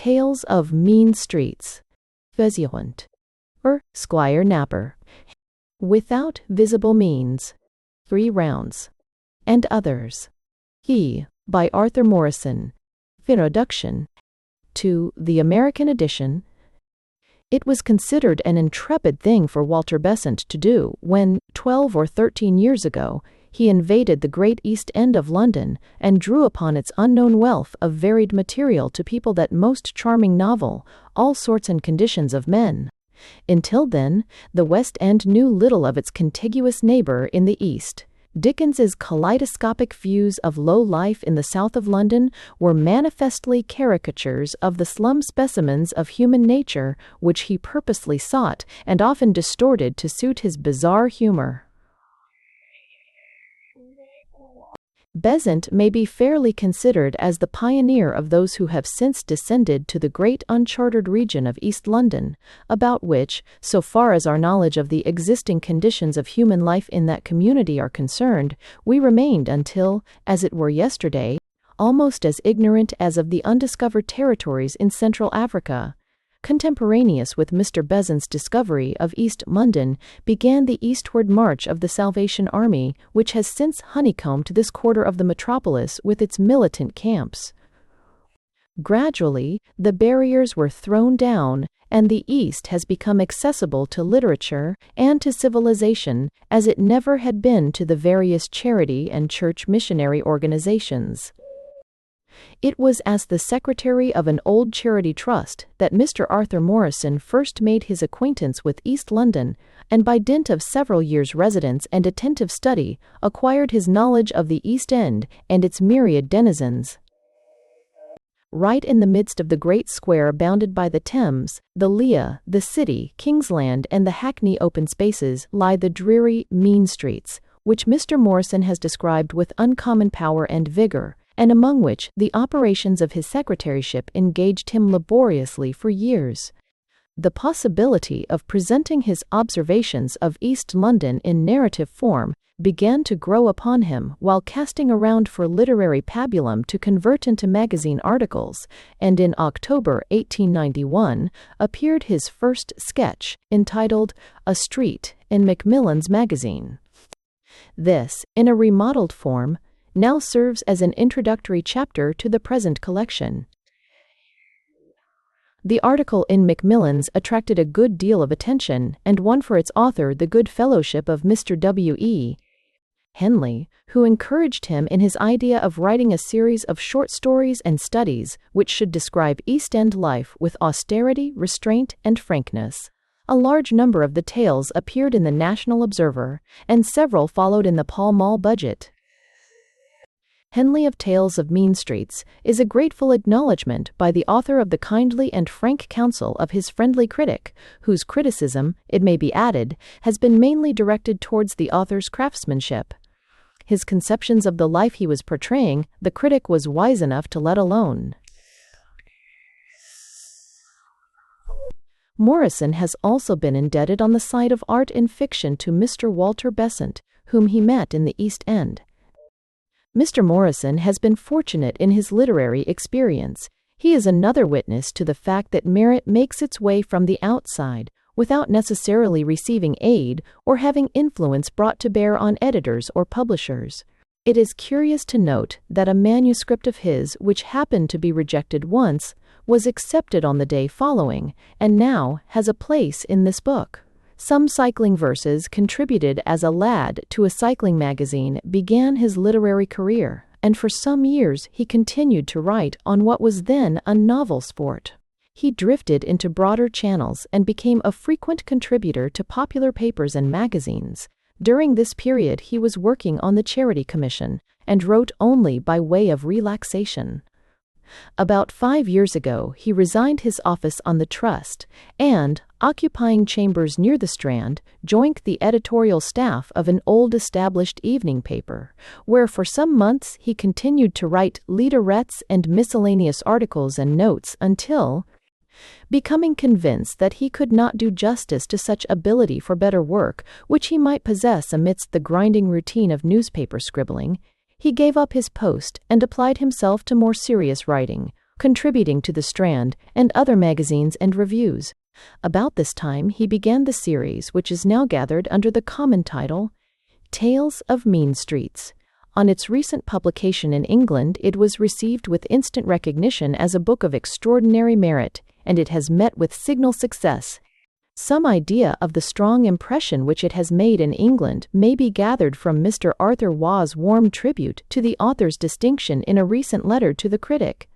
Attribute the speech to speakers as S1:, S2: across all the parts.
S1: Tales of Mean Streets, Versierend, or Squire Napper, Without Visible Means, 3 Rounds, and Others. He, by Arthur Morrison. Introduction to the American edition. It was considered an intrepid thing for Walter Besant to do when, 12 or 13 years ago, he invaded the great East End of London and drew upon its unknown wealth of varied material to people that most charming novel, All Sorts and Conditions of Men. Until then, the West End knew little of its contiguous neighbor in the East. Dickens's kaleidoscopic views of low life in the south of London were manifestly caricatures of the slum specimens of human nature which he purposely sought and often distorted to suit his bizarre humor. Besant may be fairly considered as the pioneer of those who have since descended to the great uncharted region of East London, about which, so far as our knowledge of the existing conditions of human life in that community are concerned, we remained until, as it were yesterday, almost as ignorant as of the undiscovered territories in Central Africa. Contemporaneous with Mr. Besant's discovery of East London began the eastward march of the Salvation Army, which has since honeycombed this quarter of the metropolis with its militant camps. Gradually, the barriers were thrown down, and the East has become accessible to literature and to civilization as it never had been to the various charity and church missionary organizations. It was as the secretary of an old charity trust that Mr. Arthur Morrison first made his acquaintance with East London, and by dint of several years' residence and attentive study, acquired his knowledge of the East End and its myriad denizens. Right in the midst of the great square bounded by the Thames, the Lea, the City, Kingsland, and the Hackney open spaces lie the dreary, mean streets, which Mr. Morrison has described with uncommon power and vigor, and among which the operations of his secretaryship engaged him laboriously for years. The possibility of presenting his observations of East London in narrative form began to grow upon him while casting around for literary pabulum to convert into magazine articles, and in October 1891 appeared his first sketch, entitled A Street, in Macmillan's Magazine. This, in a remodeled form, now serves as an introductory chapter to the present collection. The article in Macmillan's attracted a good deal of attention and won for its author the good fellowship of Mr. W.E. Henley, who encouraged him in his idea of writing a series of short stories and studies which should describe East End life with austerity, restraint, and frankness. A large number of the tales appeared in the National Observer, and several followed in the Pall Mall Budget. Henley of Tales of Mean Streets is a grateful acknowledgment by the author of the kindly and frank counsel of his friendly critic, whose criticism, it may be added, has been mainly directed towards the author's craftsmanship. His conceptions of the life he was portraying, the critic was wise enough to let alone. Morrison has also been indebted on the side of art and fiction to Mr. Walter Besant, whom he met in the East End. Mr. Morrison has been fortunate in his literary experience. He is another witness to the fact that merit makes its way from the outside, without necessarily receiving aid or having influence brought to bear on editors or publishers. It is curious to note that a manuscript of his, which happened to be rejected once, was accepted on the day following, and now has a place in this book. Some cycling verses contributed as a lad to a cycling magazine began his literary career, and for some years he continued to write on what was then a novel sport. He drifted into broader channels and became a frequent contributor to popular papers and magazines. During this period he was working on the Charity Commission, and wrote only by way of relaxation. About 5 years ago he resigned his office on the Trust, and, occupying chambers near the Strand, joined the editorial staff of an old established evening paper, where for some months he continued to write leaderettes and miscellaneous articles and notes until, becoming convinced that he could not do justice to such ability for better work which he might possess amidst the grinding routine of newspaper scribbling, he gave up his post and applied himself to more serious writing, contributing to The Strand and other magazines and reviews. About this time he began the series, which is now gathered under the common title, Tales of Mean Streets. On its recent publication in England, it was received with instant recognition as a book of extraordinary merit, and it has met with signal success. Some idea of the strong impression which it has made in England may be gathered from Mr. Arthur Waugh's warm tribute to the author's distinction in a recent letter to the critic.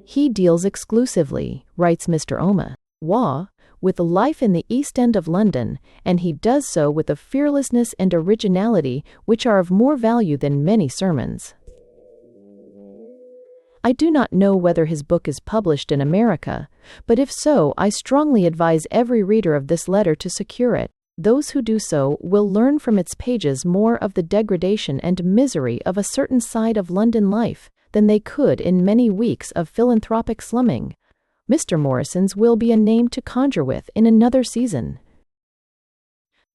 S1: He deals exclusively, writes Mr. Waugh, with life in the East End of London, and he does so with a fearlessness and originality which are of more value than many sermons. I do not know whether his book is published in America, but if so, I strongly advise every reader of this letter to secure it. Those who do so will learn from its pages more of the degradation and misery of a certain side of London life than they could in many weeks of philanthropic slumming. Mr. Morrison's will be a name to conjure with in another season.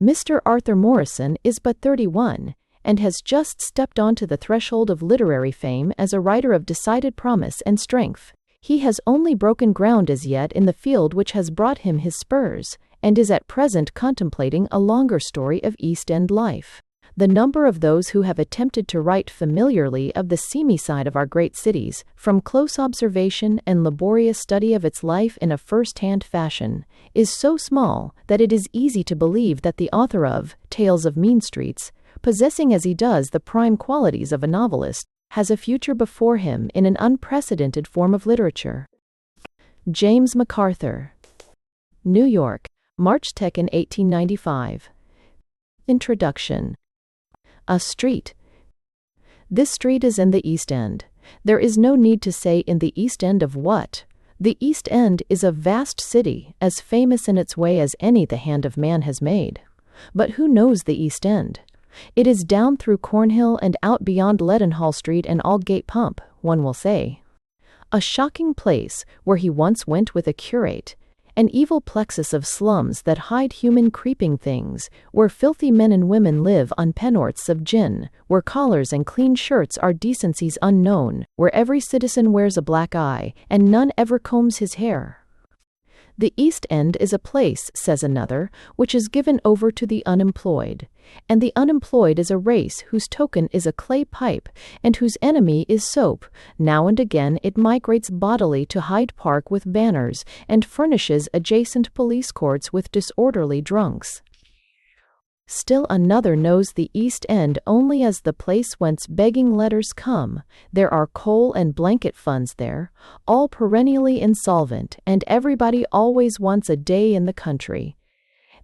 S1: Mr. Arthur Morrison is but 31, and has just stepped onto the threshold of literary fame as a writer of decided promise and strength. He has only broken ground as yet in the field which has brought him his spurs, and is at present contemplating a longer story of East End life. The number of those who have attempted to write familiarly of the seamy side of our great cities, from close observation and laborious study of its life in a first-hand fashion, is so small that it is easy to believe that the author of Tales of Mean Streets, possessing as he does the prime qualities of a novelist, has a future before him in an unprecedented form of literature. James MacArthur. New York, March 2, 1895. Introduction. A street. This street is in the East End. There is no need to say in the East End of what. The East End is a vast city, as famous in its way as any the hand of man has made. But who knows the East End? It is down through Cornhill and out beyond Leadenhall Street and Aldgate Pump, one will say. A shocking place, where he once went with a curate. An evil plexus of slums that hide human creeping things, where filthy men and women live on pennorths of gin, where collars and clean shirts are decencies unknown, where every citizen wears a black eye, and none ever combs his hair. The East End is a place, says another, which is given over to the unemployed, and the unemployed is a race whose token is a clay pipe, and whose enemy is soap. Now and again it migrates bodily to Hyde Park with banners, and furnishes adjacent police courts with disorderly drunks. Still another knows the East End only as the place whence begging letters come. There are coal and blanket funds there, all perennially insolvent, and everybody always wants a day in the country.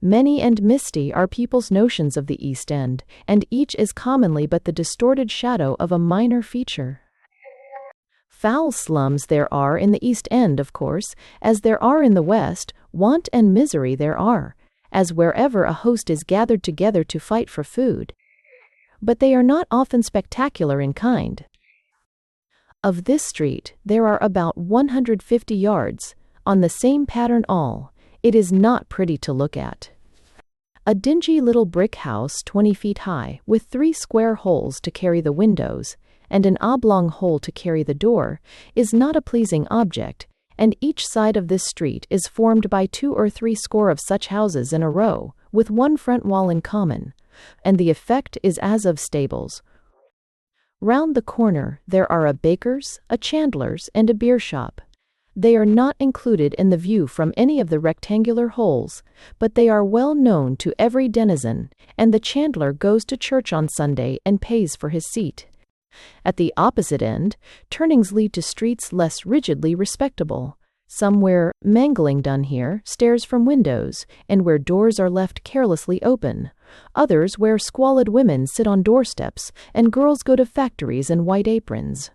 S1: Many and misty are people's notions of the East End, and each is commonly but the distorted shadow of a minor feature. Foul slums there are in the East End, of course, as there are in the West. Want and misery there are, as wherever a host is gathered together to fight for food. But they are not often spectacular in kind. Of this street, there are about 150 yards, on the same pattern all. It is not pretty to look at. A dingy little brick house 20 feet high, with 3 square holes to carry the windows, and an oblong hole to carry the door, is not a pleasing object, and each side of this street is formed by 2 or 3 score of such houses in a row, with one front wall in common, and the effect is as of stables. Round the corner there are a baker's, a chandler's, and a beer shop. They are not included in the view from any of the rectangular holes, but they are well known to every denizen, and the chandler goes to church on Sunday and pays for his seat. At the opposite end, turnings lead to streets less rigidly respectable, some where mangling done here stares from windows, and where doors are left carelessly open, others where squalid women sit on doorsteps, and girls go to factories in white aprons.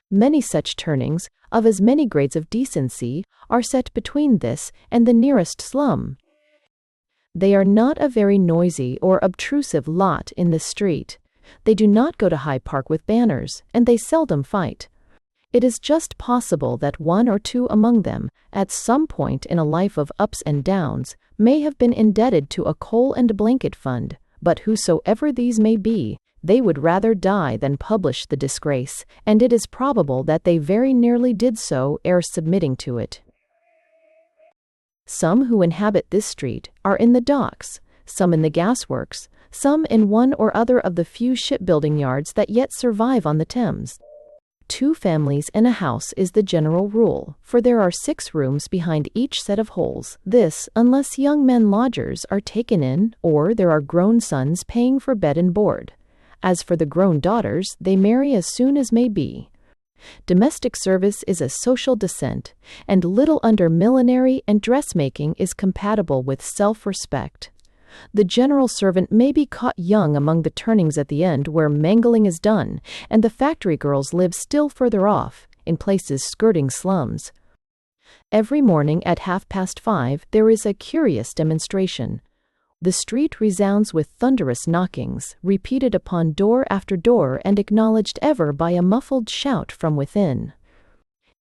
S1: Many such turnings, of as many grades of decency, are set between this and the nearest slum. They are not a very noisy or obtrusive lot in this street. They do not go to Hyde Park with banners, and they seldom fight. It is just possible that 1 or 2 among them, at some point in a life of ups and downs, may have been indebted to a coal and blanket fund, but whosoever these may be, They would rather die than publish the disgrace, and it is probable that they very nearly did so ere submitting to it. Some who inhabit this street are in the docks, some in the gasworks, some in one or other of the few shipbuilding yards that yet survive on the Thames. 2 families in a house is the general rule, for there are 6 rooms behind each set of holes. This, unless young men lodgers are taken in, or there are grown sons paying for bed and board. As for the grown daughters, they marry as soon as may be. Domestic service is a social descent, and little under millinery and dressmaking is compatible with self-respect. The general servant may be caught young among the turnings at the end where mangling is done, and the factory girls live still further off, in places skirting slums. Every morning at 5:30 there is a curious demonstration. The street resounds with thunderous knockings, repeated upon door after door and acknowledged ever by a muffled shout from within.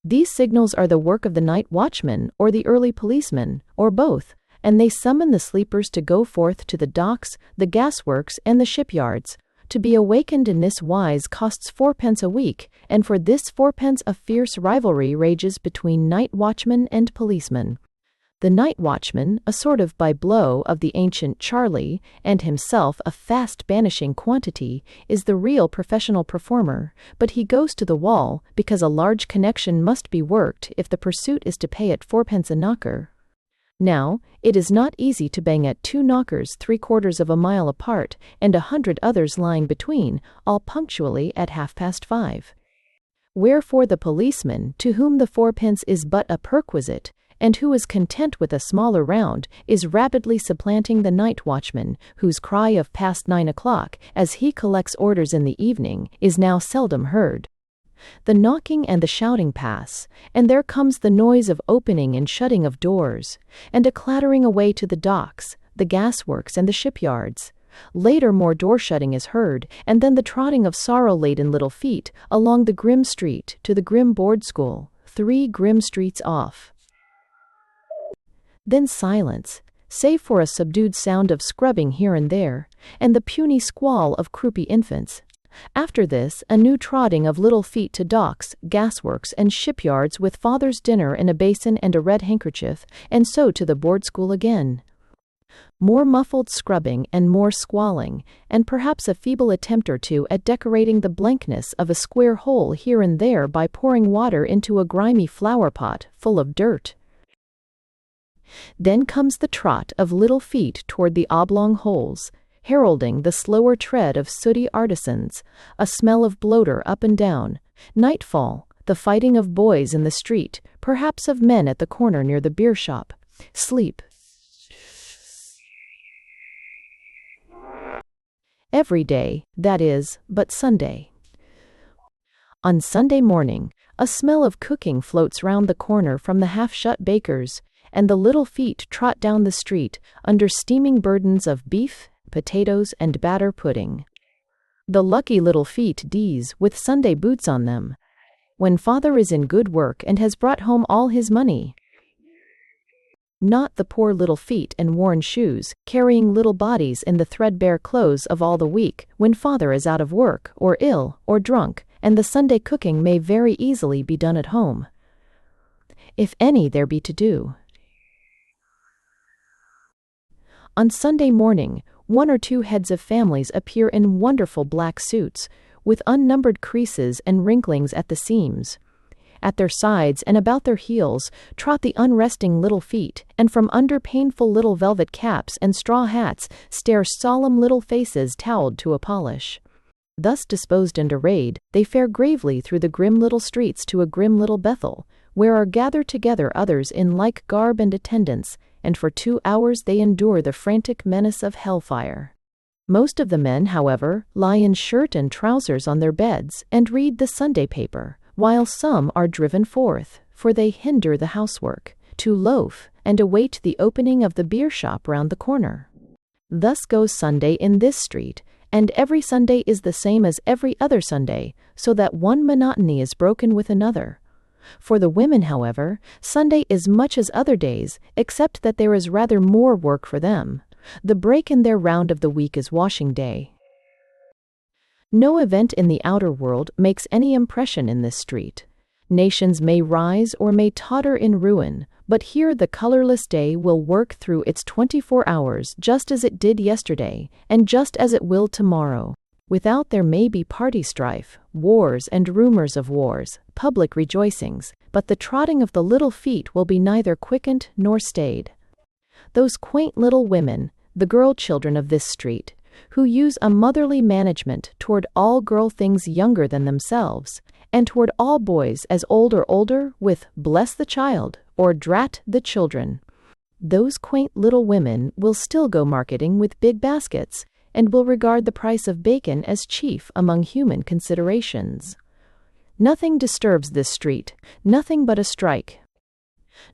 S1: These signals are the work of the night watchman or the early policeman, or both, and they summon the sleepers to go forth to the docks, the gasworks, and the shipyards. To be awakened in this wise costs 4d. a week, and for this 4d. a fierce rivalry rages between night watchman and policeman. The night watchman, a sort of by-blow of the ancient Charlie, and himself a fast-banishing quantity, is the real professional performer, but he goes to the wall, because a large connection must be worked if the pursuit is to pay at 4d. a knocker. Now, it is not easy to bang at 2 knockers 3/4 of a mile apart, and 100 others lying between, all punctually at 5:30. Wherefore the policeman, to whom the 4d. is but a perquisite, and who is content with a smaller round, is rapidly supplanting the night watchman, whose cry of past 9 o'clock, as he collects orders in the evening, is now seldom heard. The knocking and the shouting pass, and there comes the noise of opening and shutting of doors, and a clattering away to the docks, the gasworks, and the shipyards. Later more door-shutting is heard, and then the trotting of sorrow-laden little feet along the grim street to the grim board school, 3 grim streets off. Then silence, save for a subdued sound of scrubbing here and there, and the puny squall of croupy infants. After this, a new trotting of little feet to docks, gasworks, and shipyards with father's dinner in a basin and a red handkerchief, and so to the board school again. More muffled scrubbing and more squalling, and perhaps a feeble attempt or two at decorating the blankness of a square hole here and there by pouring water into a grimy flower pot full of dirt. Then comes the trot of little feet toward the oblong holes, heralding the slower tread of sooty artisans, a smell of bloater up and down, nightfall, the fighting of boys in the street, perhaps of men at the corner near the beer shop, sleep. Every day, that is, but Sunday. On Sunday morning, a smell of cooking floats round the corner from the half-shut baker's, and the little feet trot down the street under steaming burdens of beef, potatoes, and batter pudding. The lucky little feet D's with Sunday boots on them. When father is in good work and has brought home all his money. Not the poor little feet and worn shoes, carrying little bodies in the threadbare clothes of all the week, when father is out of work, or ill, or drunk, and the Sunday cooking may very easily be done at home. If any there be to do. On Sunday morning, 1 or 2 heads of families appear in wonderful black suits, with unnumbered creases and wrinklings at the seams. At their sides and about their heels trot the unresting little feet, and from under painful little velvet caps and straw hats stare solemn little faces towelled to a polish. Thus disposed and arrayed, they fare gravely through the grim little streets to a grim little Bethel, where are gathered together others in like garb and attendance, and for 2 hours they endure the frantic menace of hellfire. Most of the men, however, lie in shirt and trousers on their beds and read the Sunday paper, while some are driven forth, for they hinder the housework, to loaf and await the opening of the beer shop round the corner. Thus goes Sunday in this street, and every Sunday is the same as every other Sunday, so that one monotony is broken with another. For the women, however, Sunday is much as other days, except that there is rather more work for them. The break in their round of the week is washing day. No event in the outer world makes any impression in this street. Nations may rise or may totter in ruin, but here the colorless day will work through its 24 hours just as it did yesterday, and just as it will tomorrow. Without there may be party strife, wars and rumors of wars, public rejoicings, but the trotting of the little feet will be neither quickened nor stayed. Those quaint little women, the girl children of this street, who use a motherly management toward all girl things younger than themselves, and toward all boys as old or older with "bless the child" or "drat the children." Those quaint little women will still go marketing with big baskets, and will regard the price of bacon as chief among human considerations. Nothing disturbs this street, nothing but a strike.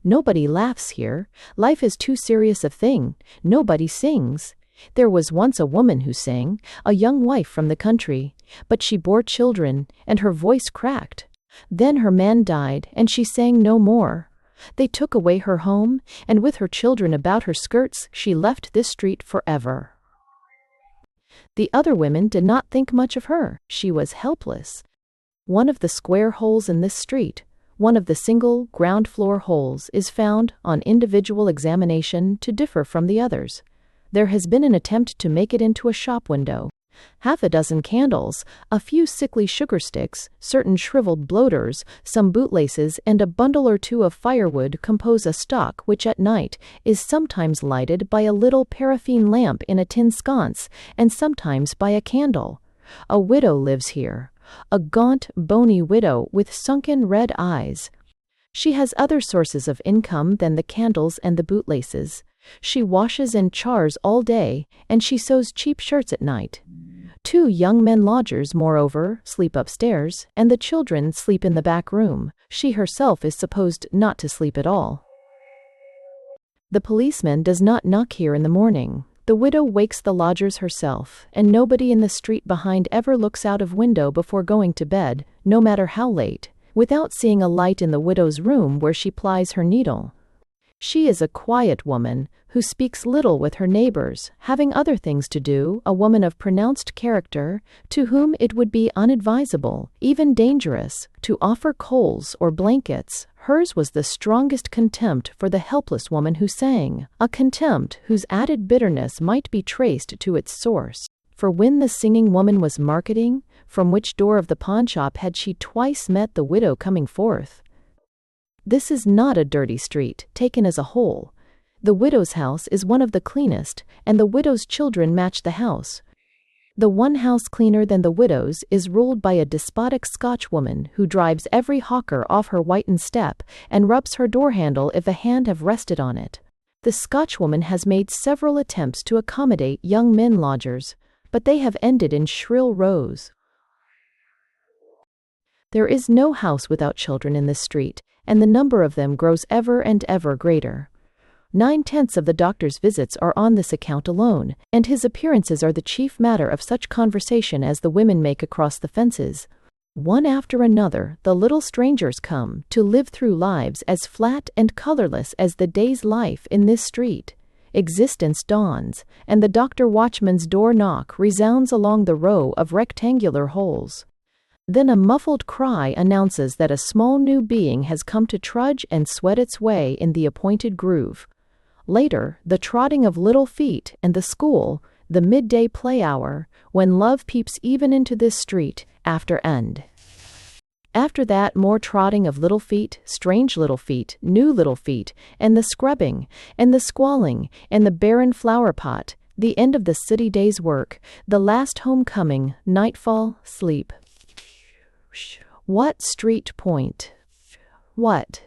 S1: Nobody laughs here, life is too serious a thing, nobody sings. There was once a woman who sang, a young wife from the country, but she bore children, and her voice cracked. Then her man died, and she sang no more. They took away her home, and with her children about her skirts, she left this street forever. The other women did not think much of her. She was helpless. One of the square holes in this street, one of the single ground floor holes, is found, on individual examination, to differ from the others. There has been an attempt to make it into a shop window. Half a dozen candles, a few sickly sugar sticks, certain shriveled bloaters, some bootlaces, and a bundle or two of firewood compose a stock which at night is sometimes lighted by a little paraffin lamp in a tin sconce, and sometimes by a candle. A widow lives here, a gaunt, bony widow with sunken red eyes. She has other sources of income than the candles and the bootlaces. She washes and chars all day, and she sews cheap shirts at night. 2 young men lodgers, moreover, sleep upstairs, and the children sleep in the back room. She herself is supposed not to sleep at all. The policeman does not knock here in the morning. The widow wakes the lodgers herself, and nobody in the street behind ever looks out of window before going to bed, no matter how late, without seeing a light in the widow's room where she plies her needle. She is a quiet woman, who speaks little with her neighbors, having other things to do, a woman of pronounced character, to whom it would be unadvisable, even dangerous, to offer coals or blankets. Hers was the strongest contempt for the helpless woman who sang, a contempt whose added bitterness might be traced to its source. For when the singing woman was marketing, from which door of the pawnshop had she twice met the widow coming forth? This is not a dirty street, taken as a whole. The widow's house is one of the cleanest, and the widow's children match the house. The one house cleaner than the widow's is ruled by a despotic Scotchwoman who drives every hawker off her whitened step and rubs her door handle if a hand have rested on it. The Scotchwoman has made several attempts to accommodate young men lodgers, but they have ended in shrill rows. There is no house without children in this street, and the number of them grows ever and ever greater. 9/10 of the doctor's visits are on this account alone, and his appearances are the chief matter of such conversation as the women make across the fences. One after another, the little strangers come to live through lives as flat and colorless as the day's life in this street. Existence dawns, and the doctor watchman's door knock resounds along the row of rectangular holes. Then a muffled cry announces that a small new being has come to trudge and sweat its way in the appointed groove. Later, the trotting of little feet and the school, the midday play hour, when love peeps even into this street, after end. After that, more trotting of little feet, strange little feet, new little feet, and the scrubbing, and the squalling, and the barren flower pot, the end of the city day's work, the last homecoming, nightfall, sleep. What street point? What?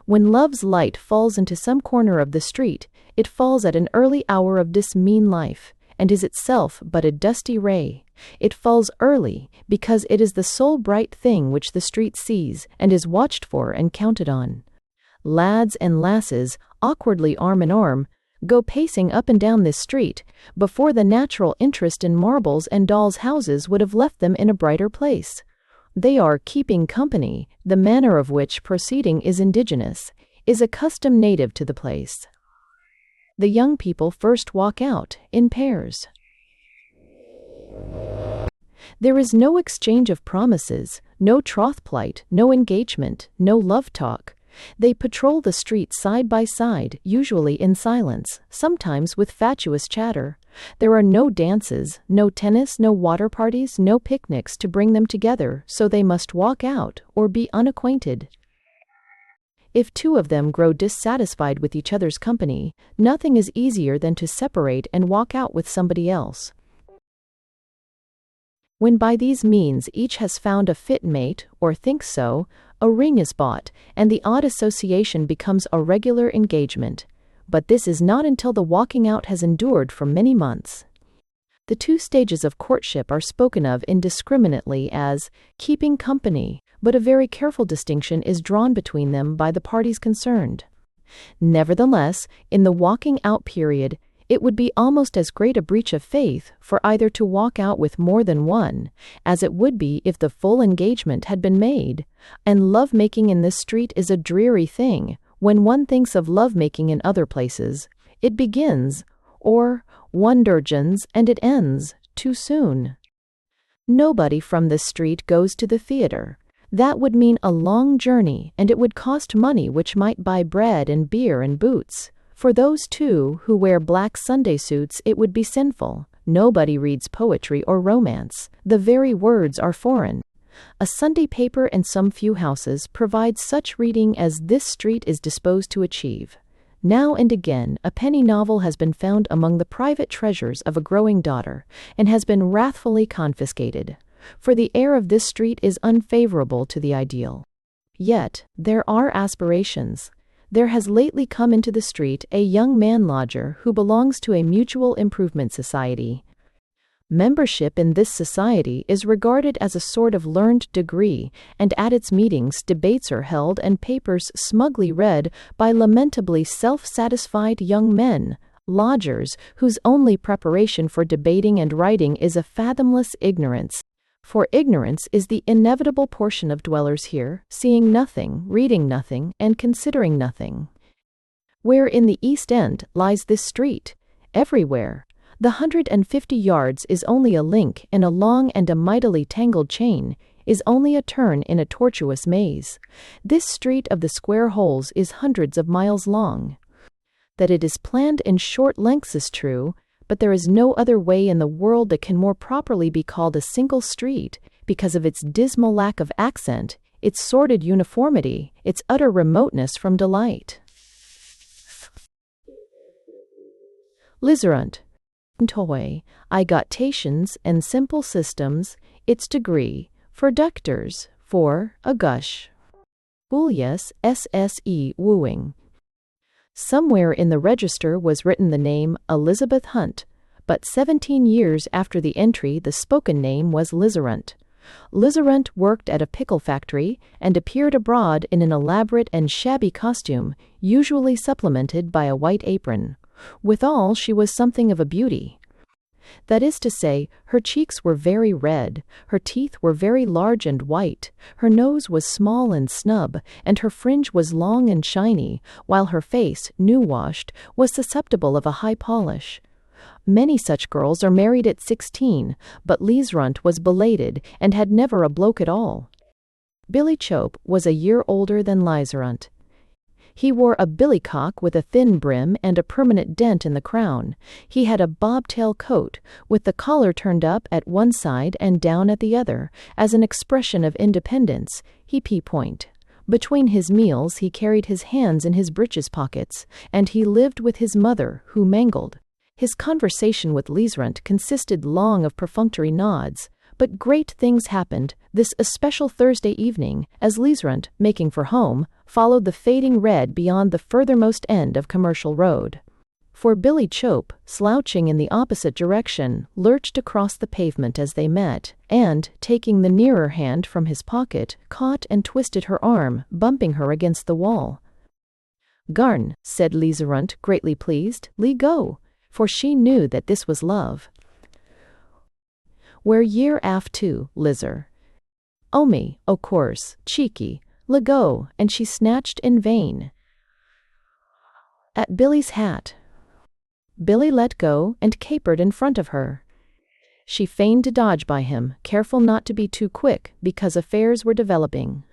S1: When love's light falls into some corner of the street, it falls at an early hour of this mean life, and is itself but a dusty ray. It falls early, because it is the sole bright thing which the street sees, and is watched for and counted on. Lads and lasses, awkwardly arm in arm, go pacing up and down this street, before the natural interest in marbles and dolls' houses would have left them in a brighter place. They are keeping company, the manner of which proceeding is indigenous, is a custom native to the place. The young people first walk out, in pairs. There is no exchange of promises, no troth plight, no engagement, no love talk. They patrol the street side by side, usually in silence, sometimes with fatuous chatter. There are no dances, no tennis, no water parties, no picnics to bring them together, so they must walk out or be unacquainted. If two of them grow dissatisfied with each other's company, nothing is easier than to separate and walk out with somebody else. When by these means each has found a fit mate, or thinks so, a ring is bought, and the odd association becomes a regular engagement. But this is not until the walking out has endured for many months. The two stages of courtship are spoken of indiscriminately as keeping company, but a very careful distinction is drawn between them by the parties concerned. Nevertheless, in the walking out period, it would be almost as great a breach of faith for either to walk out with more than one, as it would be if the full engagement had been made, and love-making in this street is a dreary thing. When one thinks of love-making in other places, it begins, or one durgeons, and it ends, too soon. Nobody from this street goes to the theater. That would mean a long journey, and it would cost money which might buy bread and beer and boots. For those two who wear black Sunday suits it would be sinful. Nobody reads poetry or romance. The very words are foreign. A Sunday paper and some few houses provide such reading as this street is disposed to achieve. Now and again a penny novel has been found among the private treasures of a growing daughter, and has been wrathfully confiscated. For the air of this street is unfavorable to the ideal. Yet there are aspirations. There has lately come into the street a young man lodger who belongs to a mutual improvement society. Membership in this society is regarded as a sort of learned degree, and at its meetings debates are held and papers smugly read by lamentably self-satisfied young men, lodgers, whose only preparation for debating and writing is a fathomless ignorance. For ignorance is the inevitable portion of dwellers here, seeing nothing, reading nothing, and considering nothing. Where in the East End lies this street? Everywhere. The 150 yards is only a link in a long and a mightily tangled chain, is only a turn in a tortuous maze. This street of the square holes is hundreds of miles long. That it is planned in short lengths is true, but there is no other way in the world that can more properly be called a single street, because of its dismal lack of accent, its sordid uniformity, its utter remoteness from delight. Liserant. Toy, ignotations and simple systems, its degree, for ductors, for a gush. Yes, sse wooing. Somewhere in the register was written the name Elizabeth Hunt, but 17 years after the entry the spoken name was Liserant. Liserant worked at a pickle factory and appeared abroad in an elaborate and shabby costume, usually supplemented by a white apron. Withal, she was something of a beauty. That is to say, her cheeks were very red, her teeth were very large and white, her nose was small and snub, and her fringe was long and shiny, while her face, new-washed, was susceptible of a high polish. Many such girls are married at 16, but Liserant was belated and had never a bloke at all. Billy Chope was a year older than Liserant. He wore a billycock with a thin brim and a permanent dent in the crown. He had a bobtail coat, with the collar turned up at one side and down at the other, as an expression of independence. He point. Between his meals he carried his hands in his breeches pockets, and he lived with his mother, who mangled. His conversation with Liserant consisted long of perfunctory nods, but great things happened this especial Thursday evening, as Liserant, making for home, followed the fading red beyond the furthermost end of Commercial Road. For Billy Chope, slouching in the opposite direction, lurched across the pavement as they met, and, taking the nearer hand from his pocket, caught and twisted her arm, bumping her against the wall. "Garn," said Liserant, greatly pleased, "le go," for she knew that this was love. "Where ye're aft to, Lizer?" "Oh me, o' course, cheeky, le go," and she snatched in vain at Billy's hat. Billy let go and capered in front of her. she feigned to dodge by him, careful not to be too quick, because affairs were developing.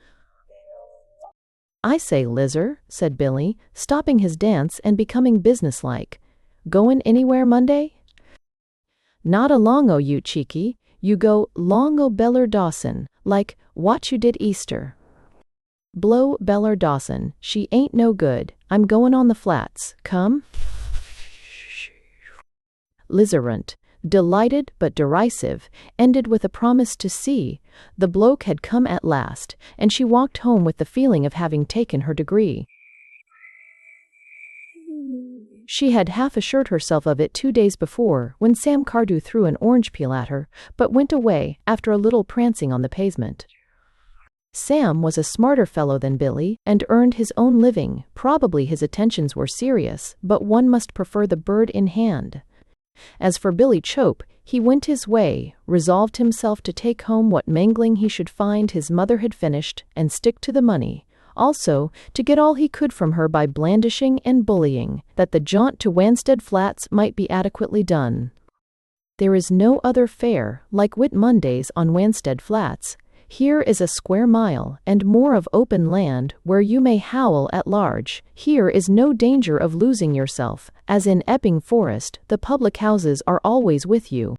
S1: "I say, Lizzer," said Billy, stopping his dance and becoming businesslike. "Goin' anywhere Monday?" "Not along o' you, cheeky. You go long o' Beller Dawson, like what you did Easter." "Blow Beller Dawson, she ain't no good. I'm goin' on the flats. Come?" Lizzerant, delighted but derisive, ended with a promise to see. The bloke had come at last, and she walked home with the feeling of having taken her degree. She had half assured herself of it 2 days before, when Sam Cardew threw an orange peel at her, but went away, after a little prancing on the pavement. Sam was a smarter fellow than Billy, and earned his own living. Probably his attentions were serious, but one must prefer the bird in hand. As for Billy Chope, he went his way, resolved himself to take home what mangling he should find his mother had finished, and stick to the money. Also, to get all he could from her by blandishing and bullying, that the jaunt to Wanstead Flats might be adequately done. There is no other fair like Whit Mondays on Wanstead Flats. Here is a square mile and more of open land where you may howl at large. Here is no danger of losing yourself, as in Epping Forest the public houses are always with you.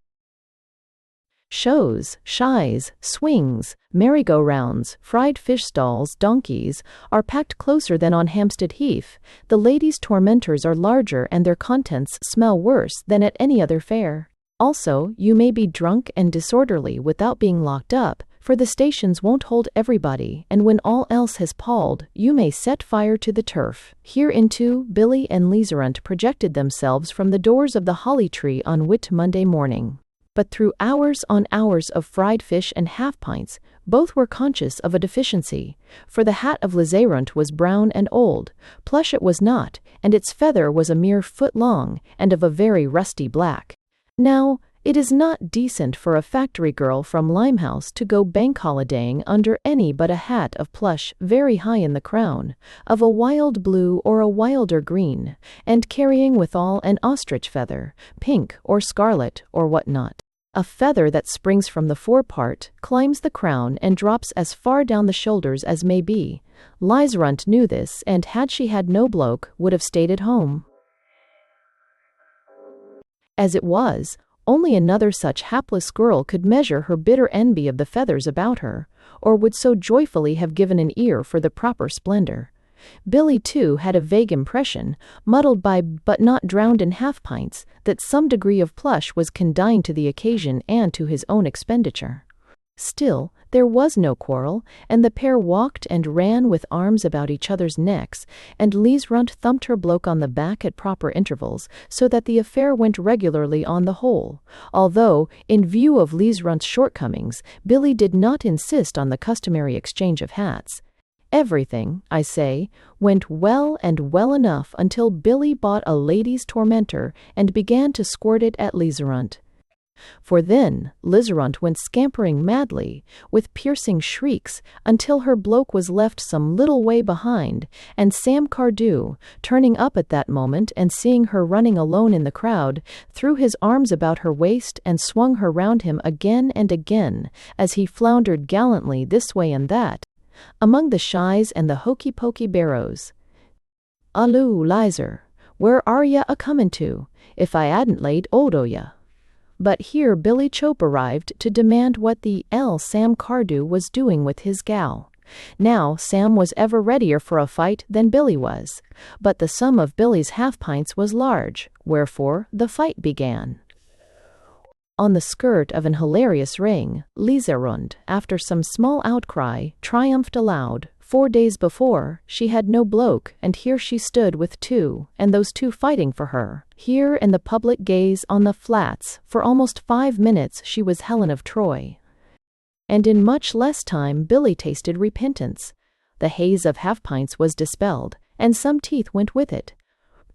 S1: Shows, shies, swings, merry-go-rounds, fried fish stalls, donkeys, are packed closer than on Hampstead Heath. The ladies' tormentors are larger and their contents smell worse than at any other fair. Also, you may be drunk and disorderly without being locked up, for the stations won't hold everybody, and when all else has palled, you may set fire to the turf. Hereinto Billy and Lizzerant projected themselves from the doors of the Holly Tree on Whit Monday morning. But through hours on hours of fried fish and half-pints, both were conscious of a deficiency, for the hat of Lizzerant was brown and old, plush it was not, and its feather was a mere foot long, and of a very rusty black. Now, it is not decent for a factory girl from Limehouse to go bank holidaying under any but a hat of plush very high in the crown, of a wild blue or a wilder green, and carrying withal an ostrich feather, pink or scarlet or what not. A feather that springs from the forepart, climbs the crown, and drops as far down the shoulders as may be. Lizzerant knew this, and had she had no bloke, would have stayed at home. As it was, only another such hapless girl could measure her bitter envy of the feathers about her, or would so joyfully have given an ear for the proper splendor. Billy, too, had a vague impression, muddled by but not drowned in half-pints, that some degree of plush was condign to the occasion and to his own expenditure. Still, there was no quarrel, and the pair walked and ran with arms about each other's necks, and Lizzerant thumped her bloke on the back at proper intervals, so that the affair went regularly on the whole, although, in view of Lizzerant's shortcomings, Billy did not insist on the customary exchange of hats. Everything, I say, went well and well enough until Billy bought a lady's tormentor and began to squirt it at Lizzerant. For then Lizzerant went scampering madly, with piercing shrieks, until her bloke was left some little way behind, and Sam Cardew, turning up at that moment and seeing her running alone in the crowd, threw his arms about her waist and swung her round him again and again, as he floundered gallantly this way and that, among the shies and the hokey-pokey barrows. "Alloo, Lizer, where are ya a-comin' to, if I 'adn't laid 'old o' ya?" But here Billy Chope arrived to demand what the Sam Cardew was doing with his gal. Now Sam was ever readier for a fight than Billy was, but the sum of Billy's half-pints was large, wherefore the fight began. On the skirt of an hilarious ring, Lizzerant, after some small outcry, triumphed aloud. 4 days before, she had no bloke, and here she stood with two, and those two fighting for her. Here in the public gaze on the flats, for almost 5 minutes she was Helen of Troy. And in much less time Billy tasted repentance. The haze of half-pints was dispelled, and some teeth went with it.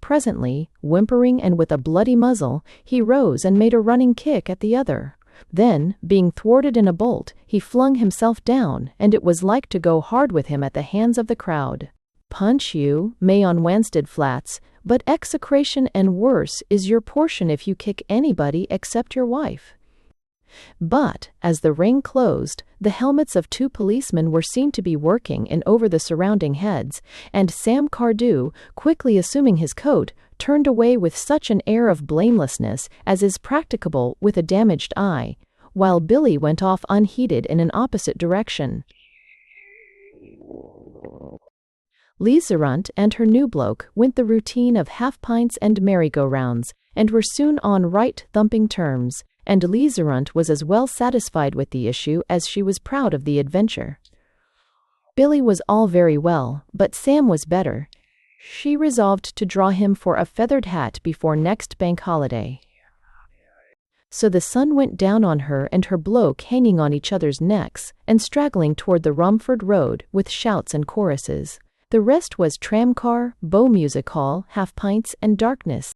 S1: Presently, whimpering and with a bloody muzzle, he rose and made a running kick at the other. Then, being thwarted in a bolt, he flung himself down, and it was like to go hard with him at the hands of the crowd. Punch you may on Wanstead Flats, but execration and worse is your portion if you kick anybody except your wife. But, as the ring closed, the helmets of 2 policemen were seen to be working in over the surrounding heads, and Sam Cardew, quickly assuming his coat, turned away with such an air of blamelessness as is practicable with a damaged eye, while Billy went off unheeded in an opposite direction. Liserunt and her new bloke went the routine of half-pints and merry-go-rounds, and were soon on right thumping terms, and Liserunt was as well satisfied with the issue as she was proud of the adventure. Billy was all very well, but Sam was better. She resolved to draw him for a feathered hat before next bank holiday. So the sun went down on her and her bloke hanging on each other's necks, and straggling toward the Rumford Road with shouts and choruses. The rest was tramcar, Bow Music Hall, half-pints, and darkness.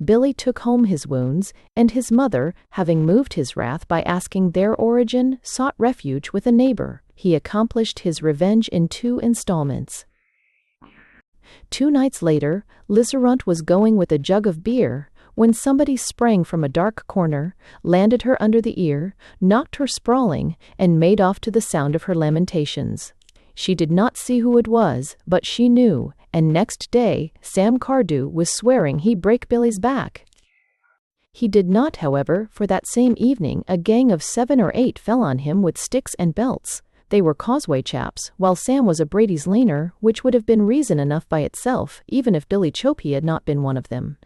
S1: Billy took home his wounds, and his mother, having moved his wrath by asking their origin, sought refuge with a neighbor. He accomplished his revenge in 2 installments. 2 nights later, Liserunt was going with a jug of beer, when somebody sprang from a dark corner, landed her under the ear, knocked her sprawling, and made off to the sound of her lamentations. She did not see who it was, but she knew, and next day Sam Cardew was swearing he'd break Billy's back. He did not, however, for that same evening a gang of 7 or 8 fell on him with sticks and belts. They were Causeway chaps, while Sam was a Brady's laner, which would have been reason enough by itself, even if Billy Chopey had not been one of them.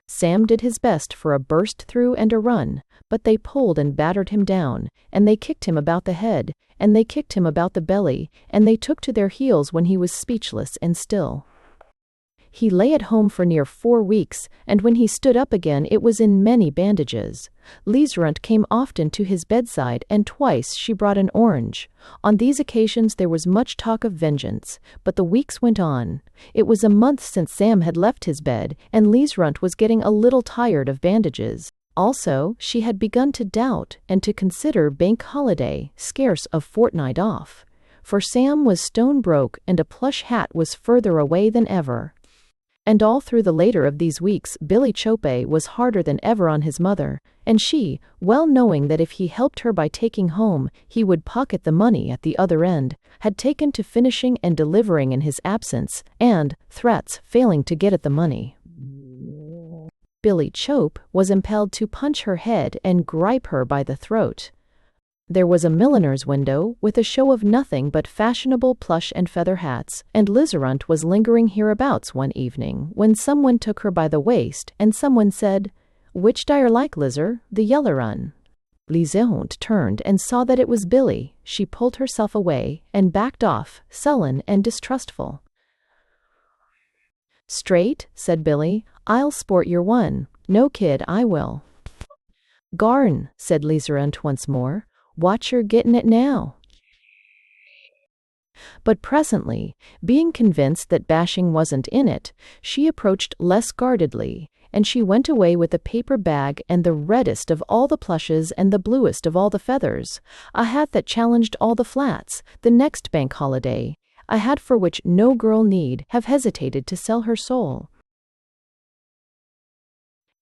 S1: Sam did his best for a burst through and a run, but they pulled and battered him down, and they kicked him about the head, and they kicked him about the belly, and they took to their heels when he was speechless and still. He lay at home for near 4 weeks, and when he stood up again it was in many bandages. Liserunt came often to his bedside, and twice she brought an orange. On these occasions there was much talk of vengeance, but the weeks went on. It was a month since Sam had left his bed, and Liserunt was getting a little tired of bandages. Also, she had begun to doubt and to consider bank holiday, scarce a fortnight off. For Sam was stone broke, and a plush hat was further away than ever. And all through the later of these weeks Billy Chopey was harder than ever on his mother, and she, well knowing that if he helped her by taking home, he would pocket the money at the other end, had taken to finishing and delivering in his absence, and, threats failing to get at the money, Billy Chope was impelled to punch her head and gripe her by the throat. There was a milliner's window with a show of nothing but fashionable plush and feather hats, and Liserunt was lingering hereabouts one evening when someone took her by the waist, and someone said, "Which d'yer like, Lizer, the yeller un?" Liserunt turned and saw that it was Billy. She pulled herself away and backed off, sullen and distrustful. "Straight," said Billy, "I'll sport your one. No kid, I will." "Garn," said Liserunt once more. "Watch her gettin' it now." But presently, being convinced that bashing wasn't in it, she approached less guardedly, and she went away with a paper bag and the reddest of all the plushes and the bluest of all the feathers, a hat that challenged all the flats, the next bank holiday, a hat for which no girl need have hesitated to sell her soul.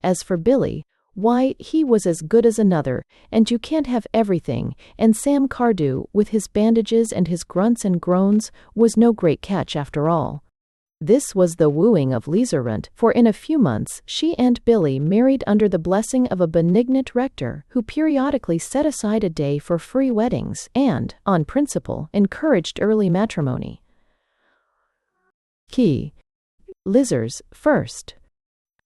S1: As for Billy, why, he was as good as another, and you can't have everything, and Sam Cardew, with his bandages and his grunts and groans, was no great catch after all. This was the wooing of Liserunt, for in a few months she and Billy married under the blessing of a benignant rector, who periodically set aside a day for free weddings, and, on principle, encouraged early matrimony. Key. Lizers, first.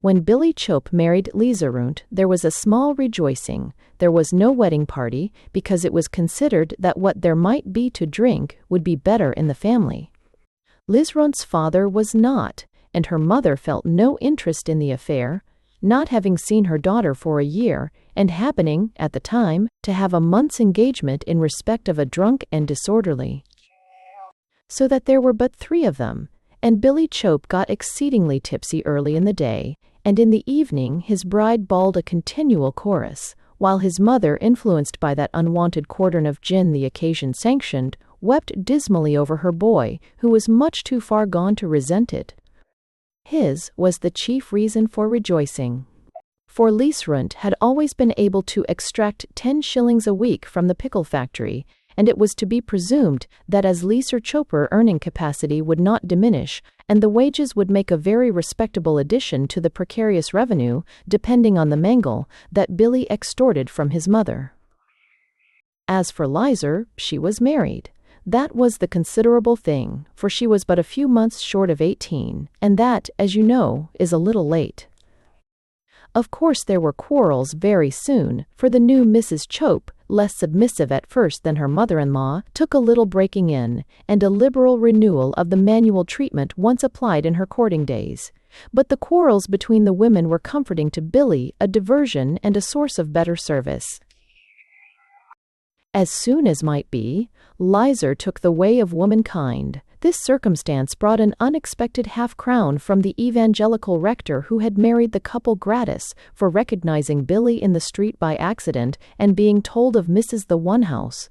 S1: When Billy Chope married Liserunt, there was a small rejoicing. There was no wedding party, because it was considered that what there might be to drink would be better in the family. Liserunt's father was not, and her mother felt no interest in the affair, not having seen her daughter for a year, and happening, at the time, to have a month's engagement in respect of a drunk and disorderly. So that there were but 3 of them, and Billy Chope got exceedingly tipsy early in the day, and in the evening his bride bawled a continual chorus, while his mother, influenced by that unwonted quartern of gin the occasion sanctioned, wept dismally over her boy, who was much too far gone to resent it. His was the chief reason for rejoicing. for Liesrund had always been able to extract 10 shillings a week from the pickle factory, and it was to be presumed that as Lieser Chopper earning capacity would not diminish, and the wages would make a very respectable addition to the precarious revenue, depending on the mangle, that Billy extorted from his mother. As for Lieser, she was married. That was the considerable thing, for she was but a few months short of 18, and that, as you know, is a little late. Of course there were quarrels very soon, for the new Mrs. Chope, less submissive at first than her mother-in-law, took a little breaking in, and a liberal renewal of the manual treatment once applied in her courting days. But the quarrels between the women were comforting to Billy, a diversion and a source of better service. As soon as might be, Lieser took the way of womankind. This circumstance brought an unexpected half-crown from the evangelical rector who had married the couple gratis for recognizing Billy in the street by accident and being told of Mrs. the One-House.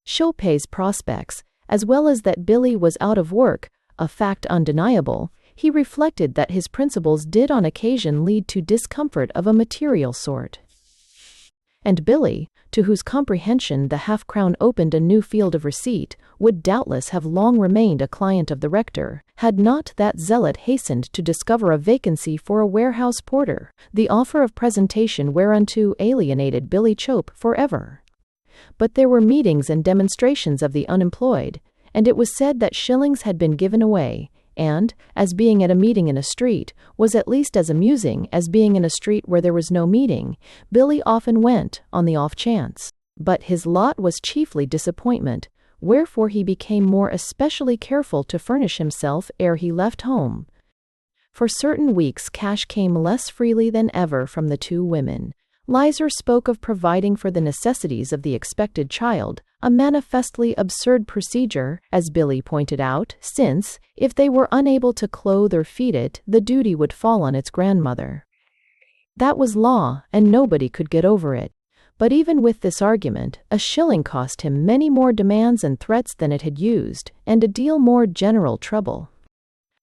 S1: Choppe's prospects, as well as that Billy was out of work, a fact undeniable, he reflected that his principles did on occasion lead to discomfort of a material sort. And Billy, to whose comprehension the half-crown opened a new field of receipt, would doubtless have long remained a client of the rector, had not that zealot hastened to discover a vacancy for a warehouse porter, the offer of presentation whereunto alienated Billy Chope forever. But there were meetings and demonstrations of the unemployed, and it was said that shillings had been given away, and, as being at a meeting in a street, was at least as amusing as being in a street where there was no meeting, Billy often went, on the off chance. But his lot was chiefly disappointment, wherefore he became more especially careful to furnish himself ere he left home. For certain weeks cash came less freely than ever from the two women. Lieser spoke of providing for the necessities of the expected child, a manifestly absurd procedure, as Billy pointed out, since, if they were unable to clothe or feed it, the duty would fall on its grandmother. That was law, and nobody could get over it. But even with this argument, a shilling cost him many more demands and threats than it had used, and a deal more general trouble.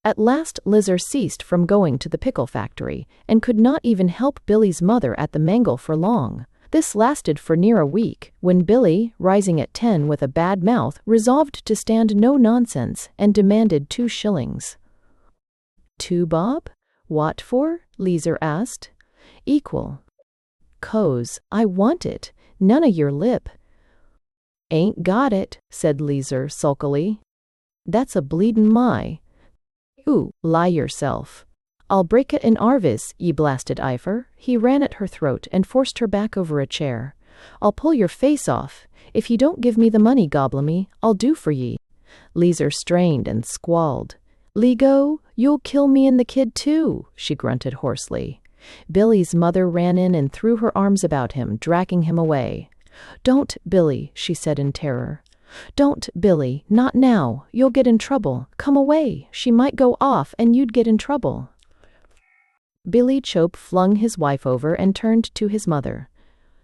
S1: At last Lieser ceased from going to the pickle factory, and could not even help Billy's mother at the mangle for long. This lasted for near a week, when Billy, rising at 10 with a bad mouth, resolved to stand no nonsense, and demanded 2 shillings. 2 bob? What for? Lieser asked. Equal. "'Cause I want it, none o' your lip." "Ain't got it," said Lieser sulkily. "That's a bleedin' my." "Ooh, lie yourself." "I'll break it in Arvis, ye blasted eifer." He ran at her throat and forced her back over a chair. "I'll pull your face off. If ye don't give me the money, Goblemy, I'll do for ye." Lieser strained and squalled. "Lego, you'll kill me and the kid too," she grunted hoarsely. Billy's mother ran in and threw her arms about him, dragging him away. "Don't, Billy," she said in terror. "Don't, Billy, not now. You'll get in trouble. Come away. She might go off and you'd get in trouble." Billy Chope flung his wife over and turned to his mother.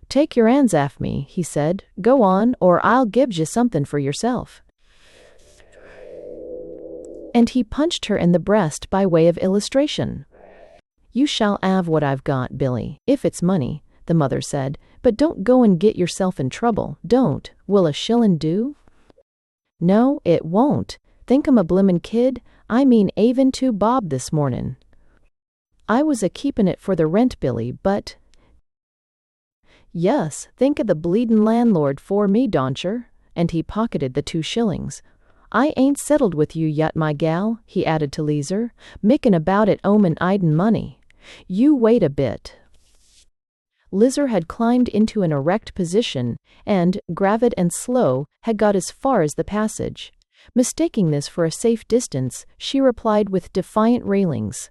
S1: "Take your 'ands aff me," he said. "Go on, or I'll give you something for yourself." And he punched her in the breast by way of illustration. "You shall 'ave what I've got, Billy, if it's money," the mother said, "but don't go and get yourself in trouble. Don't. Will a shillin' do?" "No, it won't. Think I'm a blimmin' kid. I mean avin 2 bob this mornin'." "I was a-keepin' it for the rent, Billy, but—" "Yus, think of the bleedin' landlord for me, doncher," and he pocketed the 2 shillings. "I ain't settled with you yet, my gal," he added to Lieser, "mickin' about it omen idin' money. You wait a bit." Lieser had climbed into an erect position, and, gravid and slow, had got as far as the passage. Mistaking this for a safe distance, she replied with defiant railings.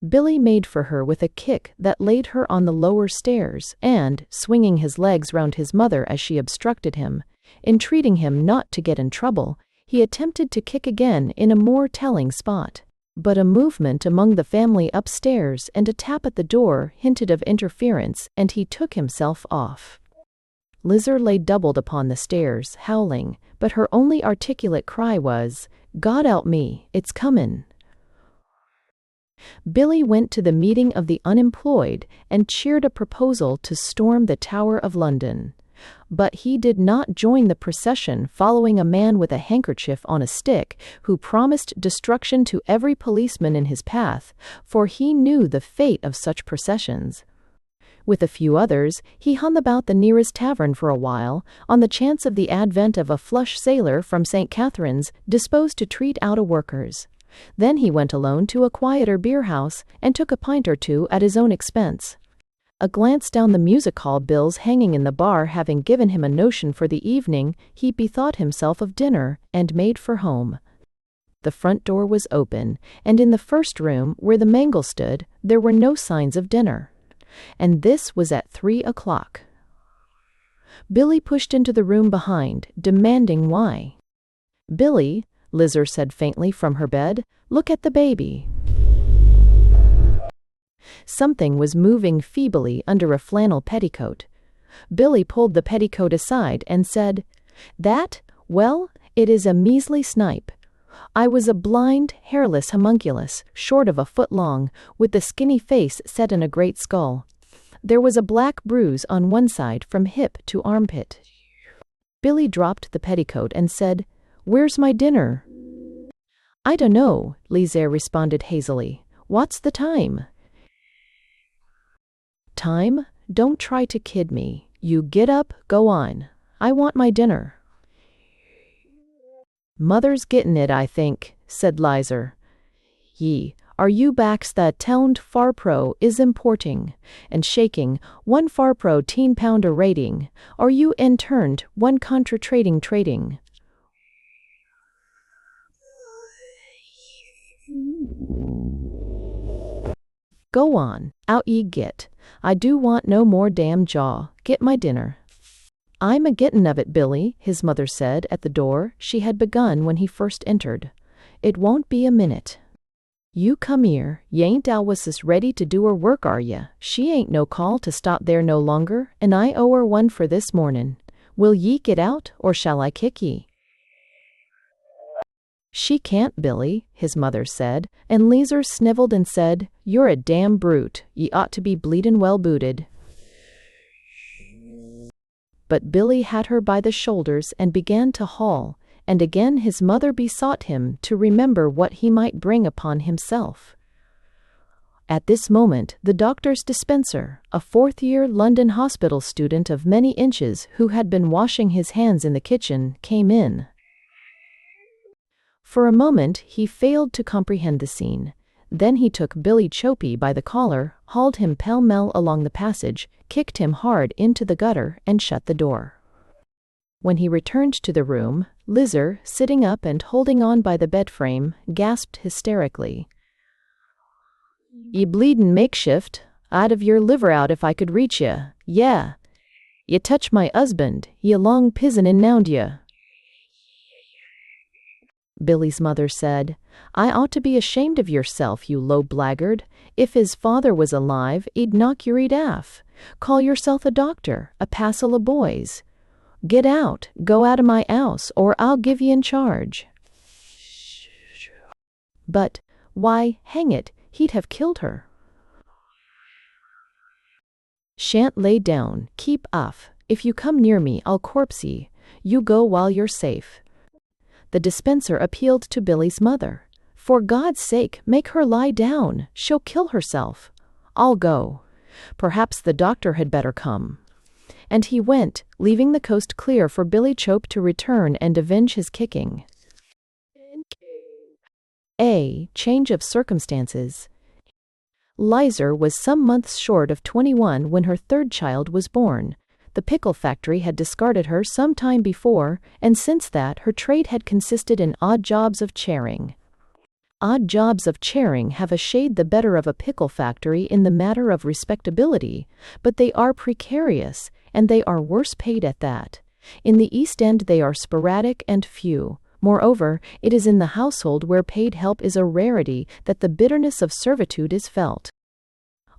S1: Billy made for her with a kick that laid her on the lower stairs, and, swinging his legs round his mother as she obstructed him, entreating him not to get in trouble, he attempted to kick again in a more telling spot. But a movement among the family upstairs and a tap at the door hinted of interference, and he took himself off. Lieser lay doubled upon the stairs, howling, but her only articulate cry was, "God help me, it's comin'." Billy went to the meeting of the unemployed and cheered a proposal to storm the Tower of London. But he did not join the procession following a man with a handkerchief on a stick who promised destruction to every policeman in his path, for he knew the fate of such processions. With a few others, he hung about the nearest tavern for a while, on the chance of the advent of a flush sailor from St. Catherine's disposed to treat out-a-workers. Then he went alone to a quieter beer-house and took a pint or two at his own expense. A glance down the music-hall bills hanging in the bar having given him a notion for the evening, he bethought himself of dinner and made for home. The front door was open, and in the first room, where the mangle stood, there were no signs of dinner. And this was at 3 o'clock. Billy pushed into the room behind, demanding why. "Billy," Lizer said faintly from her bed, "look at the baby." Something was moving feebly under a flannel petticoat. Billy pulled the petticoat aside and said, Well, it is a measly snipe. I was a blind, hairless homunculus, short of a foot long, with the skinny face set in a great skull. There was a black bruise on one side from hip to armpit." Billy dropped the petticoat and said, "Where's my dinner?" "I dunno," Lizer responded hazily. "What's the time?" "Time? Don't try to kid me. You get up, go on. I want my dinner." "Mother's gettin' it, I think," said Lizer. Are you backs that towned Farpro is importing, and shaking, 1 Farpro 10-pounder rating, are you interned 1 contra trading. "Go on, out ye git. I do want no more damn jaw. Get my dinner." "I'm a-gettin' of it, Billy," his mother said at the door she had begun when he first entered. "It won't be a minute." "You come here, y'ain't always ready to do her work, are ye? She ain't no call to stop there no longer, and I owe her one for this mornin'. Will ye get out, or shall I kick ye?" "She can't, Billy," his mother said, and Lizer sniveled and said, "You're a damn brute. Ye ought to be bleedin' well booted." But Billy had her by the shoulders and began to haul, and again his mother besought him to remember what he might bring upon himself. At this moment, the doctor's dispenser, a 4th-year London hospital student of many inches who had been washing his hands in the kitchen, came in. For a moment he failed to comprehend the scene. Then he took Billy Chopey by the collar, hauled him pell-mell along the passage, kicked him hard into the gutter, and shut the door. When he returned to the room, Lizer, sitting up and holding on by the bed-frame, gasped hysterically, "Ye bleedin' makeshift. I'd have your liver out if I could reach ye. Yeah. Ye touch my husband, ye long pizenin' nound ye." Billy's mother said, "I ought to be ashamed of yourself, you low blackguard. If his father was alive, he'd knock your eat aff. Call yourself a doctor, a passel of boys. Get out, go out of my house, or I'll give ye in charge." "But, why, hang it, he'd have killed her." "Shan't lay down, keep off. If you come near me, I'll corpse ye. You go while you're safe." The dispenser appealed to Billy's mother. "For God's sake, make her lie down. She'll kill herself." "I'll go. Perhaps the doctor had better come." And he went, leaving the coast clear for Billy Chope to return and avenge his kicking. A change of circumstances. Lizer was some months short of 21 when her 3rd child was born. The pickle factory had discarded her some time before, and since that her trade had consisted in odd jobs of charing. Odd jobs of charing have a shade the better of a pickle factory in the matter of respectability, but they are precarious, and they are worse paid at that. In the East End they are sporadic and few. Moreover, it is in the household where paid help is a rarity that the bitterness of servitude is felt.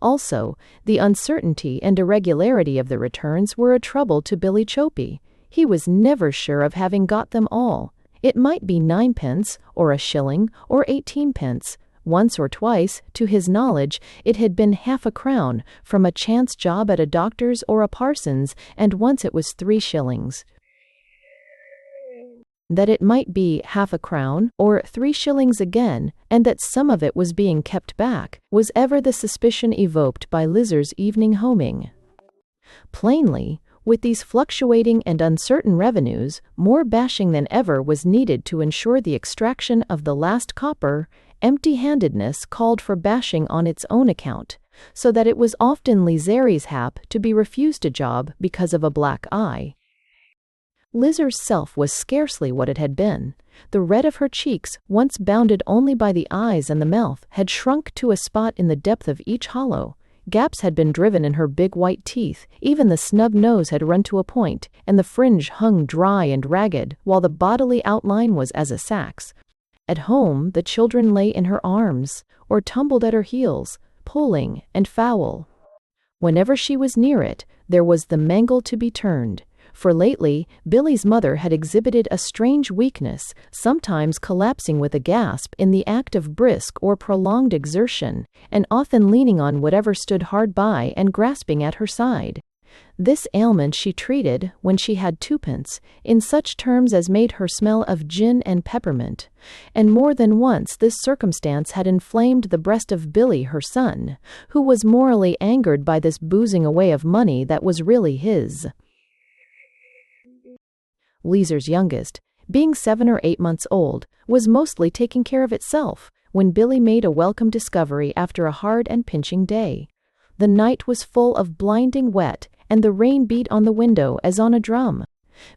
S1: Also, the uncertainty and irregularity of the returns were a trouble to Billy Chopey. He was never sure of having got them all. It might be 9 pence, or a shilling, or 18 pence, Once or twice, to his knowledge, it had been half-a-crown, from a chance job at a doctor's or a parson's, and once it was 3 shillings. That it might be half-a-crown, or 3 shillings again, and that some of it was being kept back, was ever the suspicion evoked by Lizer's evening homing. Plainly, with these fluctuating and uncertain revenues, more bashing than ever was needed to ensure the extraction of the last copper. Empty-handedness called for bashing on its own account, so that it was often Lizer's hap to be refused a job because of a black eye. Lizer's self was scarcely what it had been. The red of her cheeks, once bounded only by the eyes and the mouth, had shrunk to a spot in the depth of each hollow. Gaps had been driven in her big white teeth, even the snub nose had run to a point, and the fringe hung dry and ragged, while the bodily outline was as a sack's. At home, the children lay in her arms, or tumbled at her heels, pulling and foul. Whenever she was near it, there was the mangle to be turned. For lately, Billy's mother had exhibited a strange weakness, sometimes collapsing with a gasp in the act of brisk or prolonged exertion, and often leaning on whatever stood hard by and grasping at her side. This ailment she treated, when she had 2pence, in such terms as made her smell of gin and peppermint, and more than once this circumstance had inflamed the breast of Billy her son, who was morally angered by this boozing away of money that was really his. Lizer's youngest, being 7 or 8 months old, was mostly taking care of itself, when Billy made a welcome discovery after a hard and pinching day. The night was full of blinding wet, and the rain beat on the window as on a drum.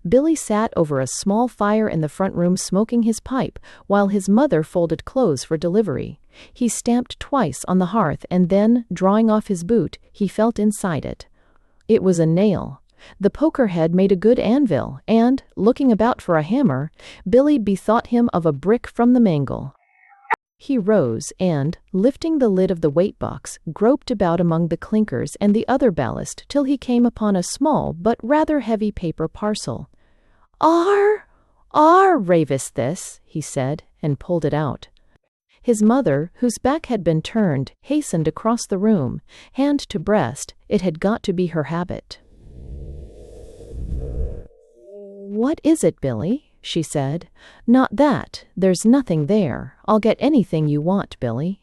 S1: Billy sat over a small fire in the front room smoking his pipe, while his mother folded clothes for delivery. He stamped twice on the hearth, and then, drawing off his boot, he felt inside it. It was a nail. The poker head made a good anvil, and, looking about for a hammer, Billy bethought him of a brick from the mangle. He rose and, lifting the lid of the weight-box, groped about among the clinkers and the other ballast till he came upon a small but rather heavy paper parcel. Ravest this," he said, and pulled it out. His mother, whose back had been turned, hastened across the room, hand to breast. It had got to be her habit. "What is it, Billy?" she said. "Not that. There's nothing there. I'll get anything you want, Billy."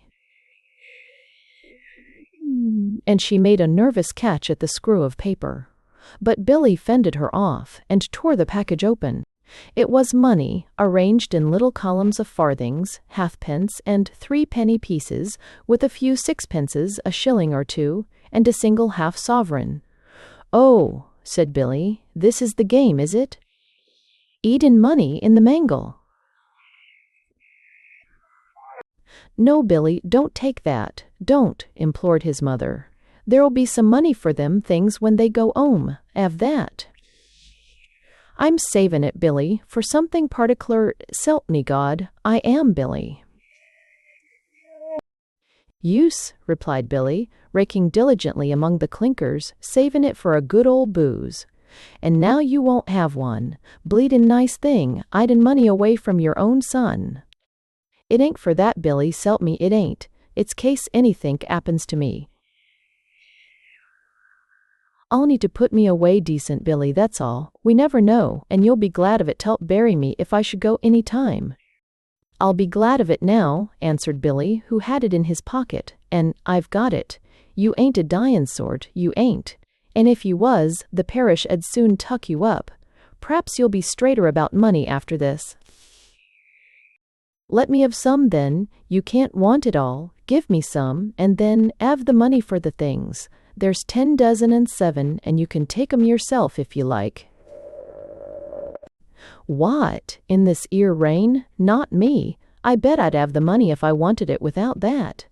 S1: And she made a nervous catch at the screw of paper. But Billy fended her off, and tore the package open. It was money, arranged in little columns of farthings, halfpence, and 3-penny pieces, with a few 6pences, a shilling or 2, and a single half-sovereign. "Oh," said Billy, "this is the game, is it? Eat in money in the mangle." "No, Billy, don't take that. Don't," implored his mother. "There'll be some money for them things when they go 'ome. 'Ave that." "I'm savin' it, Billy, for something particular, s'elp me God, I am, Billy." "Use," replied Billy, raking diligently among the clinkers, savin' it for a good old booze. "And now you won't have one. Bleedin' nice thing, idin' money away from your own son." "It ain't for that, Billy, s'elp me it ain't. It's case anythink 'appens to me. I'll need to put me away decent, Billy, that's all. We never know, and you'll be glad of it t'help bury me if I should go any time." "I'll be glad of it now," answered Billy, who had it in his pocket, "and I've got it. You ain't a dyin' sort, you ain't. And if you was, the parish 'ud soon tuck you up. P'raps you'll be straighter about money after this." "Let me have some, then. You can't want it all. Give me some, and then 'ave the money for the things. There's 10 dozen and 7, and you can take 'em yourself if you like." "What, in this 'ere rain? Not me. I bet I'd 'ave the money if I wanted it without that.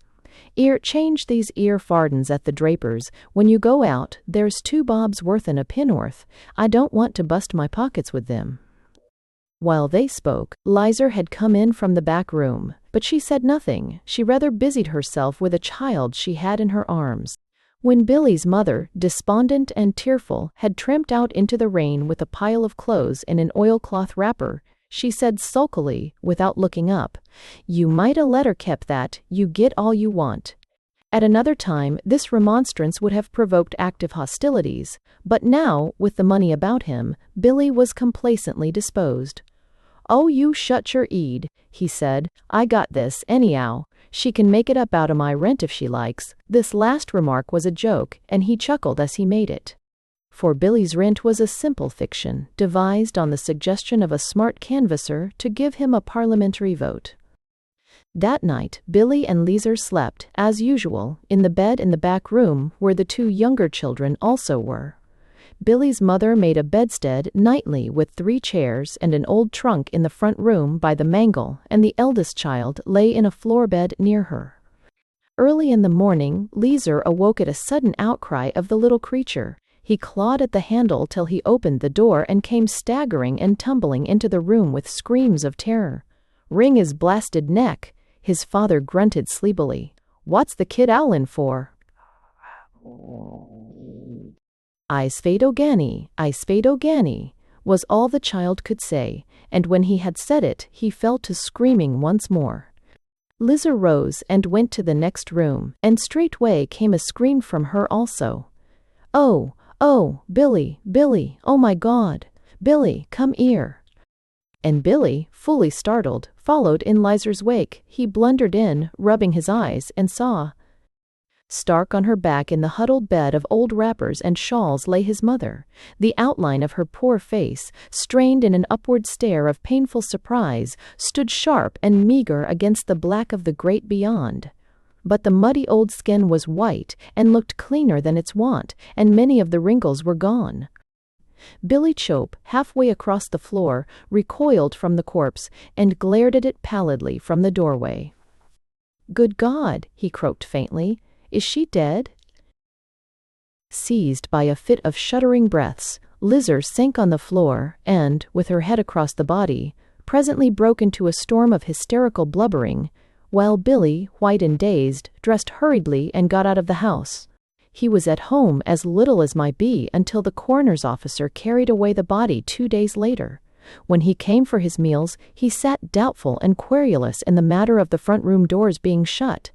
S1: 'Ere, change these 'ere fardens at the draper's. When you go out, there's 2 bobs worth and a penn'orth. I don't want to bust my pockets with them." While they spoke, Lizer had come in from the back room, but she said nothing. She rather busied herself with a child she had in her arms. When Billy's mother, despondent and tearful, had tramped out into the rain with a pile of clothes in an oilcloth wrapper, she said sulkily, without looking up. "You might a let her kep that, you get all you want." At another time, this remonstrance would have provoked active hostilities, but now, with the money about him, Billy was complacently disposed. "Oh, you shut your eed," he said. "I got this, anyhow. She can make it up out of my rent if she likes." This last remark was a joke, and he chuckled as he made it. For Billy's rent was a simple fiction, devised on the suggestion of a smart canvasser to give him a parliamentary vote. That night, Billy and Lizer slept, as usual, in the bed in the back room where the two younger children also were. Billy's mother made a bedstead nightly with 3 chairs and an old trunk in the front room by the mangle, and the eldest child lay in a floor bed near her. Early in the morning, Lizer awoke at a sudden outcry of the little creature. He clawed at the handle till he opened the door and came staggering and tumbling into the room with screams of terror. "Wring his blasted neck," his father grunted sleepily. "What's the kid owlin' for?" "I spade O'Ganny, was all the child could say, and when he had said it, he fell to screaming once more. Lizer rose and went to the next room, and straightway came a scream from her also. "Oh, Billy, oh my God! Billy, come here!" And Billy, fully startled, followed in Lizer's wake. He blundered in, rubbing his eyes, and saw. Stark on her back in the huddled bed of old wrappers and shawls lay his mother. The outline of her poor face, strained in an upward stare of painful surprise, stood sharp and meager against the black of the grate beyond. But the muddy old skin was white and looked cleaner than its wont, and many of the wrinkles were gone. Billy Chope, halfway across the floor, recoiled from the corpse and glared at it pallidly from the doorway. "Good God," he croaked faintly. "Is she dead?" Seized by a fit of shuddering breaths, Lizer sank on the floor and, with her head across the body, presently broke into a storm of hysterical blubbering, while Billy, white and dazed, dressed hurriedly and got out of the house. He was at home as little as might be until the coroner's officer carried away the body 2 days later. When he came for his meals, he sat doubtful and querulous in the matter of the front room doors being shut.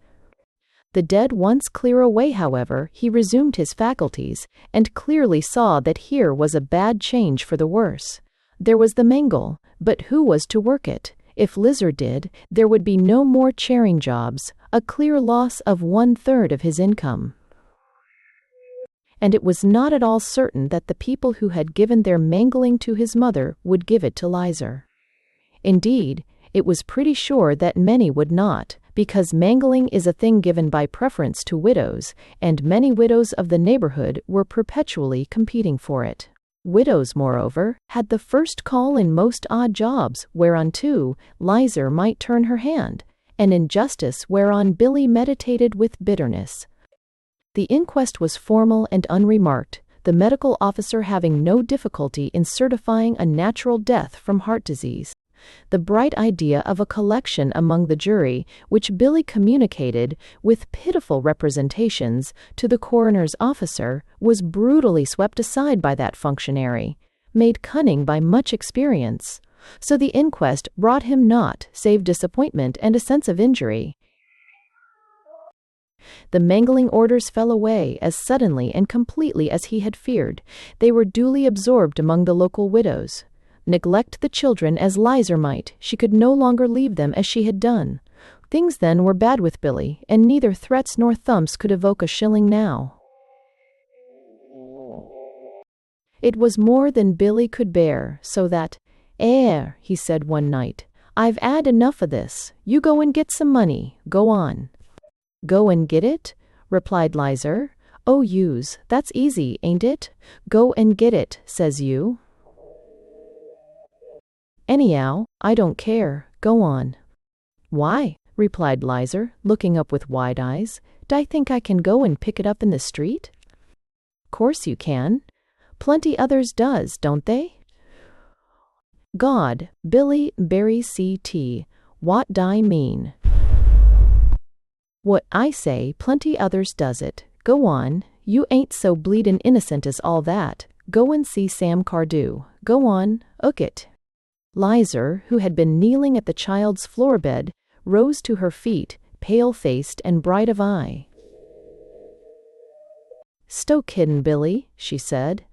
S1: The dead once clear away, however, he resumed his faculties, and clearly saw that here was a bad change for the worse. There was the mangle, but who was to work it? If Lizer did, there would be no more chairing jobs, a clear loss of 1/3 of his income. And it was not at all certain that the people who had given their mangling to his mother would give it to Lizer. Indeed, it was pretty sure that many would not, because mangling is a thing given by preference to widows, and many widows of the neighborhood were perpetually competing for it. Widows, moreover, had the first call in most odd jobs, whereunto Lizer might turn her hand, an injustice whereon Billy meditated with bitterness. The inquest was formal and unremarked, the medical officer having no difficulty in certifying a natural death from heart disease. The bright idea of a collection among the jury, which Billy communicated, with pitiful representations, to the coroner's officer, was brutally swept aside by that functionary, made cunning by much experience. So the inquest brought him naught save disappointment and a sense of injury. The mangling orders fell away as suddenly and completely as he had feared. They were duly absorbed among the local widows. Neglect the children as Lizer might, she could no longer leave them as she had done. Things then were bad with Billy, and neither threats nor thumps could evoke a shilling now. It was more than Billy could bear, so that, he said one night, "I've 'ad enough of this. You go and get some money. Go on." "Go and get it?" replied Lizer. "Oh, yous, that's easy, ain't it? Go and get it, says you. Anyhow, I don't care. Go on." "Why?" replied Lizer, looking up with wide eyes. "D' think I can go and pick it up in the street?" "Course you can. Plenty others does, don't they?" "God, Billy Barry C.T., what d'I mean?" "What I say, plenty others does it. Go on. You ain't so bleedin' innocent as all that. Go and see Sam Cardew. Go on, 'ook it." Lizer, who had been kneeling at the child's floor-bed, rose to her feet, pale-faced and bright of eye. "Sto kiddin', Billy," she said.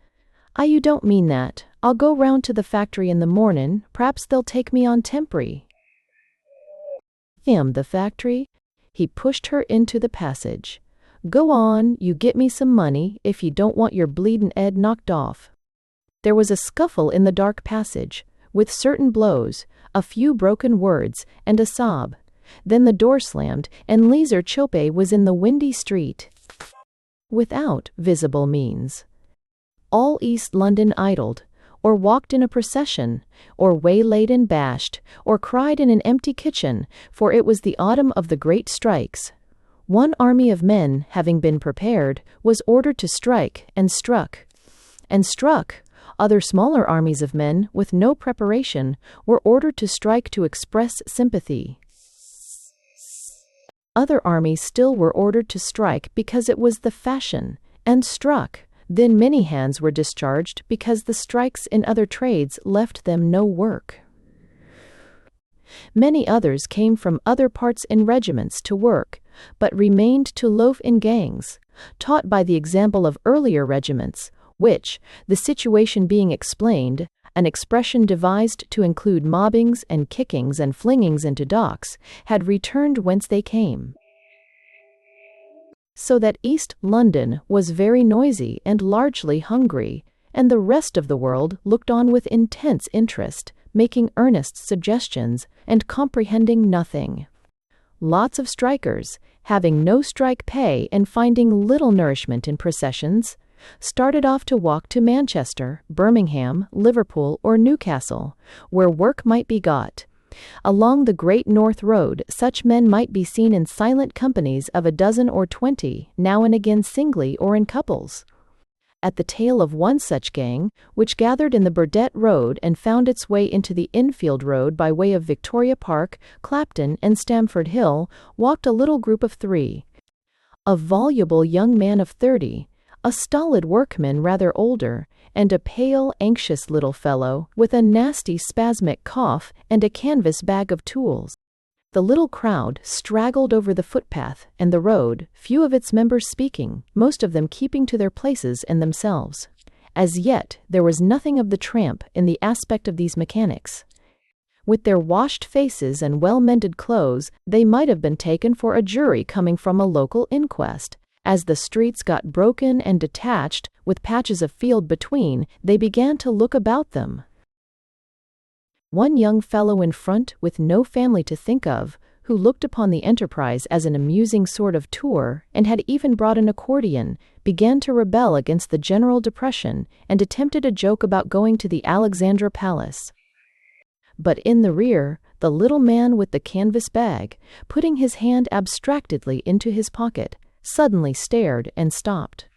S1: You don't mean that. I'll go round to the factory in the mornin', p'raps they'll take me on temporary." The factory? He pushed her into the passage. "Go on, you get me some money, if you don't want your bleedin' 'ead knocked off." There was a scuffle in the dark passage, with certain blows, a few broken words, and a sob. Then the door slammed, and Lizer Chope was in the windy street, without visible means. All East London idled, or walked in a procession, or waylaid and bashed, or cried in an empty kitchen, for it was the autumn of the great strikes. One army of men, having been prepared, was ordered to strike, and struck. And struck. Other smaller armies of men, with no preparation, were ordered to strike to express sympathy. Other armies still were ordered to strike because it was the fashion, and struck. Then many hands were discharged because the strikes in other trades left them no work. Many others came from other parts in regiments to work, but remained to loaf in gangs, taught by the example of earlier regiments, which, the situation being explained, an expression devised to include mobbings and kickings and flingings into docks, had returned whence they came. So that East London was very noisy and largely hungry, and the rest of the world looked on with intense interest, making earnest suggestions and comprehending nothing. Lots of strikers, having no strike pay and finding little nourishment in processions, started off to walk to Manchester, Birmingham, Liverpool, or Newcastle, where work might be got. Along the Great North Road, such men might be seen in silent companies of a dozen or 20, now and again singly or in couples. At the tail of one such gang, which gathered in the Burdett Road and found its way into the Enfield Road by way of Victoria Park, Clapton, and Stamford Hill, walked a little group of 3. A voluble young man of 30, a stolid workman rather older, and a pale, anxious little fellow with a nasty spasmic cough and a canvas bag of tools. The little crowd straggled over the footpath and the road, few of its members speaking, most of them keeping to their places and themselves. As yet, there was nothing of the tramp in the aspect of these mechanics. With their washed faces and well-mended clothes, they might have been taken for a jury coming from a local inquest. As the streets got broken and detached, with patches of field between, they began to look about them. One young fellow in front, with no family to think of, who looked upon the enterprise as an amusing sort of tour, and had even brought an accordion, began to rebel against the general depression, and attempted a joke about going to the Alexandra Palace. But in the rear, the little man with the canvas bag, putting his hand abstractedly into his pocket, suddenly stared and stopped.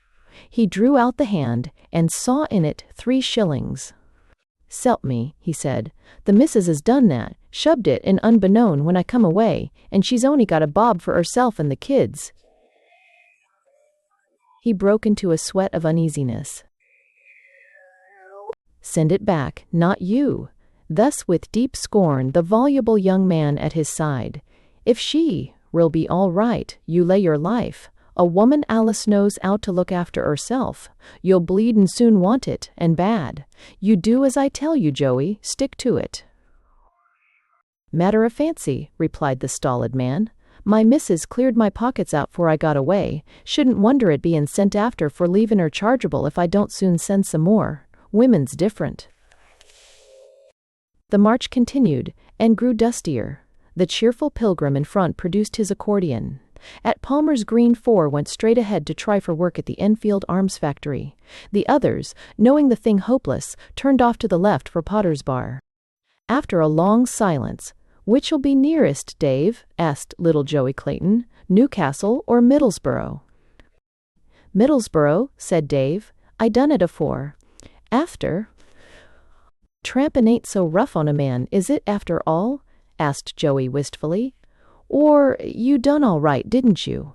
S1: He drew out the hand, and saw in it 3 shillings. "S'elp me," he said, "the missus has done that, shoved it in unbeknown when I come away, and she's only got a bob for herself and the kids." He broke into a sweat of uneasiness. "Send it back, not you." Thus with deep scorn the voluble young man at his side. "If she will be all right, you lay your life. A woman Alice knows out to look after herself. You'll bleed and soon want it, and bad. You do as I tell you, Joey, stick to it." "Matter of fancy," replied the stolid man. "My missus cleared my pockets out 'fore I got away. Shouldn't wonder at bein' sent after for leavin' her chargeable if I don't soon send some more. Women's different." The march continued, and grew dustier. The cheerful pilgrim in front produced his accordion. At Palmer's Green 4 went straight ahead to try for work at the Enfield Arms Factory. The others, knowing the thing hopeless, turned off to the left for Potter's Bar. After a long silence, "Which'll be nearest, Dave?" asked little Joey Clayton. "Newcastle or Middlesbrough?" "Middlesbrough," said Dave. "I done it afore." "After?" "Trampin' ain't so rough on a man, is it, after all?" asked Joey wistfully. "Or you done all right, didn't you?"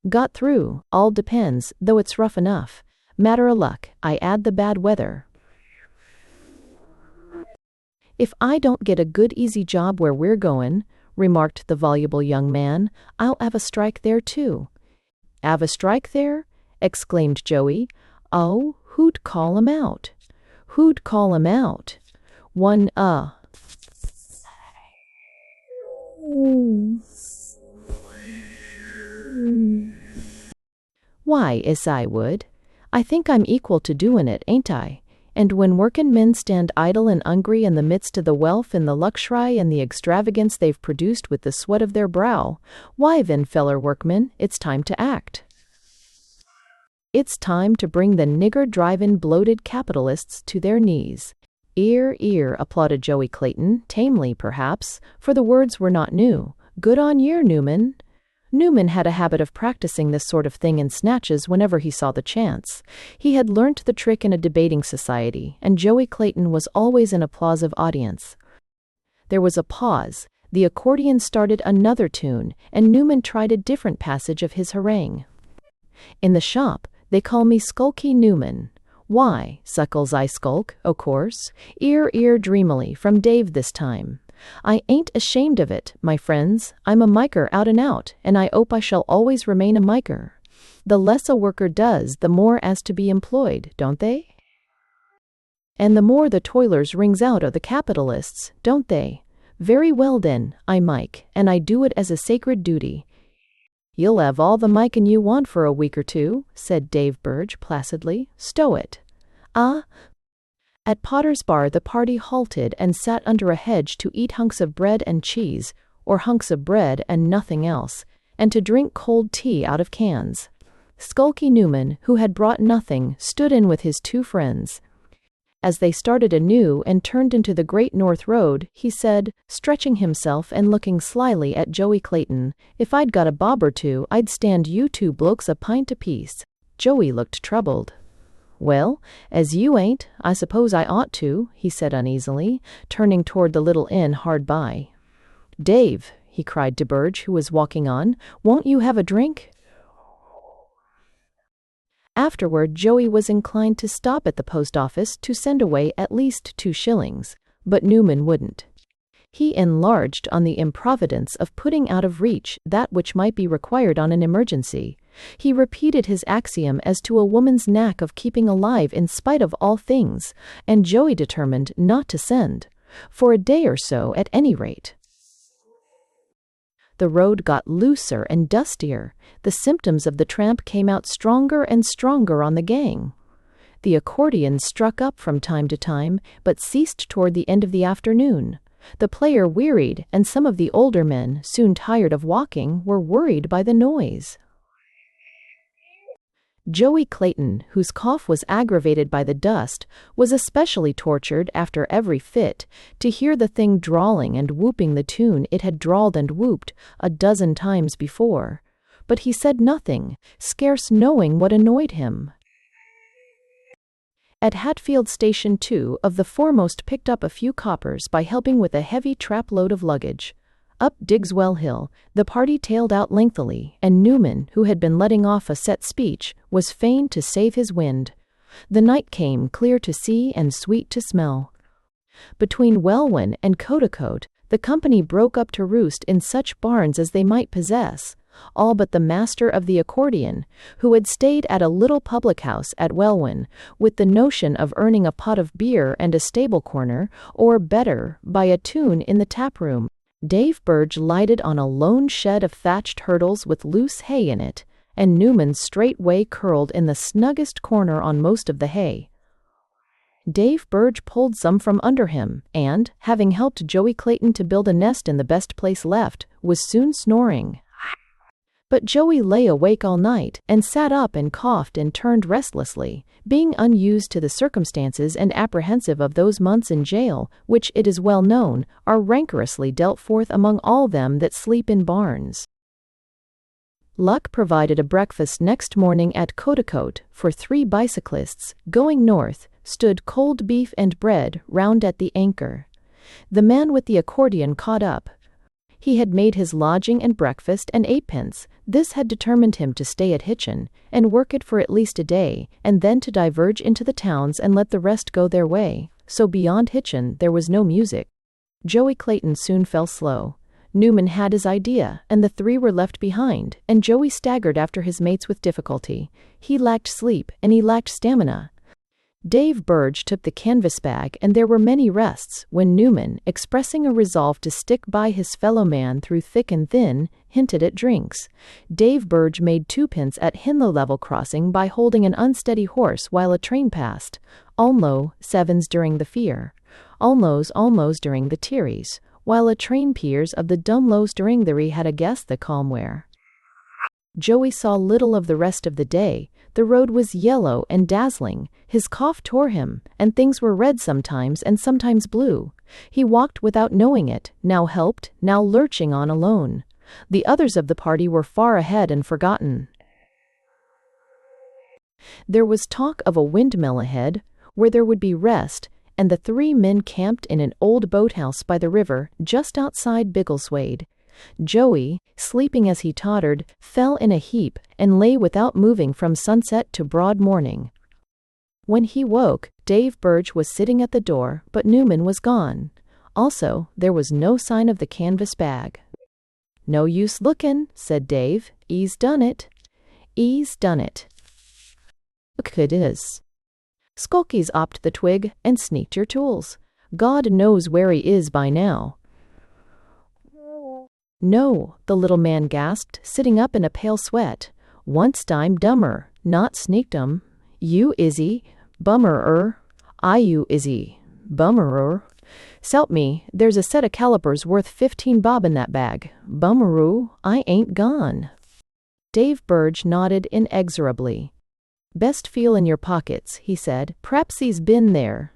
S1: "Got through, all depends, though it's rough enough. Matter o' luck, I 'ad the bad weather." "If I don't get a good easy job where we're goin'," remarked the voluble young man, "I'll 'ave a strike there too." "'Ave a strike there?" exclaimed Joey. "Oh, who'd call 'em out? Who'd call 'em out?" "One, Why, is I would. I think I'm equal to doin' it, ain't I? And when workin' men stand idle and 'ungry in the midst of the wealth and the luxury and the extravagance they've produced with the sweat of their brow, why then, feller workmen, it's time to act. It's time to bring the nigger-drivin' bloated capitalists to their knees." "Ear, ear," applauded Joey Clayton, tamely perhaps, for the words were not new. "Good on yer, Newman." Newman had a habit of practicing this sort of thing in snatches whenever he saw the chance. He had learnt the trick in a debating society, and Joey Clayton was always an applausive audience. There was a pause. The accordion started another tune, and Newman tried a different passage of his harangue. "In the shop, they call me Skulky Newman. Why, Suckles, I skulk, o' course." "Ear, ear," dreamily, from Dave this time. "I ain't ashamed of it, my friends. I'm a miker out and out, and I 'ope I shall always remain a miker. The less a worker does, the more as to be employed, don't they? And the more the toilers wrings out o' the capitalists, don't they? Very well then, I mike, and I do it as a sacred duty." "You'll 'ave all the mikin' you want for a week or two," said Dave Burge placidly. "Stow it." "Ah." At Potter's Bar the party halted and sat under a hedge to eat hunks of bread and cheese, or hunks of bread and nothing else, and to drink cold tea out of cans. Skulky Newman, who had brought nothing, stood in with his two friends. As they started anew and turned into the Great North Road, he said, stretching himself and looking slyly at Joey Clayton, "If I'd got a bob or two, I'd stand you two blokes a pint apiece." Joey looked troubled. "Well, as you ain't, I suppose I ought to," he said uneasily, turning toward the little inn hard by. "Dave," he cried to Burge, who was walking on, "won't you have a drink?" Afterward, Joey was inclined to stop at the post office to send away at least 2 shillings, but Newman wouldn't. He enlarged on the improvidence of putting out of reach that which might be required on an emergency. He repeated his axiom as to a woman's knack of keeping alive in spite of all things, and Joey determined not to send, for a day or so at any rate. The road got looser and dustier. The symptoms of the tramp came out stronger and stronger on the gang. The accordion struck up from time to time, but ceased toward the end of the afternoon. The player wearied, and some of the older men, soon tired of walking, were worried by the noise. Joey Clayton, whose cough was aggravated by the dust, was especially tortured after every fit to hear the thing drawling and whooping the tune it had drawled and whooped a dozen times before. But he said nothing, scarce knowing what annoyed him. At Hatfield Station 2 of the foremost picked up a few coppers by helping with a heavy trap-load of luggage. Up Digswell Hill, the party tailed out lengthily, and Newman, who had been letting off a set speech, was fain to save his wind. The night came clear to see and sweet to smell. Between Welwyn and Cotacote, the company broke up to roost in such barns as they might possess, all but the master of the accordion, who had stayed at a little public-house at Welwyn, with the notion of earning a pot of beer and a stable corner, or better, by a tune in the tap-room. Dave Burge lighted on a lone shed of thatched hurdles with loose hay in it, and Newman straightway curled in the snuggest corner on most of the hay. Dave Burge pulled some from under him, and, having helped Joey Clayton to build a nest in the best place left, was soon snoring. But Joey lay awake all night, and sat up and coughed and turned restlessly, being unused to the circumstances and apprehensive of those months in jail, which, it is well known, are rancorously dealt forth among all them that sleep in barns. Luck provided a breakfast next morning at Cotacote for 3 bicyclists. Going north, stood cold beef and bread round at the Anchor. The man with the accordion caught up. He had made his lodging and breakfast and 8pence. This had determined him to stay at Hitchin, and work it for at least a day, and then to diverge into the towns and let the rest go their way. so beyond Hitchin there was no music. Joey Clayton soon fell slow. Newman had his idea, and the three were left behind, and Joey staggered after his mates with difficulty. He lacked sleep, and he lacked stamina. Dave Burge took the canvas bag, and there were many rests, when Newman, expressing a resolve to stick by his fellow man through thick and thin, hinted at drinks. Dave Burge made twopence at Hinlow level crossing by holding an unsteady horse while a train passed. Almo, sevens during the fear. Almos during the tearies, while a train peers of the Dumlows during the re had a guess the calmware. Joey saw little of the rest of the day. The road was yellow and dazzling, his cough tore him, and things were red sometimes and sometimes blue. He walked without knowing it, now helped, now lurching on alone. The others of the party were far ahead and forgotten. There was talk of a windmill ahead, where there would be rest, and the three men camped in an old boathouse by the river just outside Biggleswade. Joey, sleeping as he tottered, fell in a heap and lay without moving from sunset to broad morning. When he woke, Dave Burge was sitting at the door, but Newman was gone. Also, there was no sign of the canvas bag. "No use lookin'," said Dave. "'E's done it. 'E's done it." "Look, it is." "Skulky's opt the twig and sneaked your tools. God knows where he is by now." "No," the little man gasped, sitting up in a pale sweat. "Once I'm dumber, not sneaked 'em. You isy, bummerer. I you isy, bummerer. S'elp me, there's a set of calipers worth 15 bob in that bag. Bummeroo, I ain't gone." Dave Burge nodded inexorably. "Best feel in your pockets," he said. "P'raps he's been there."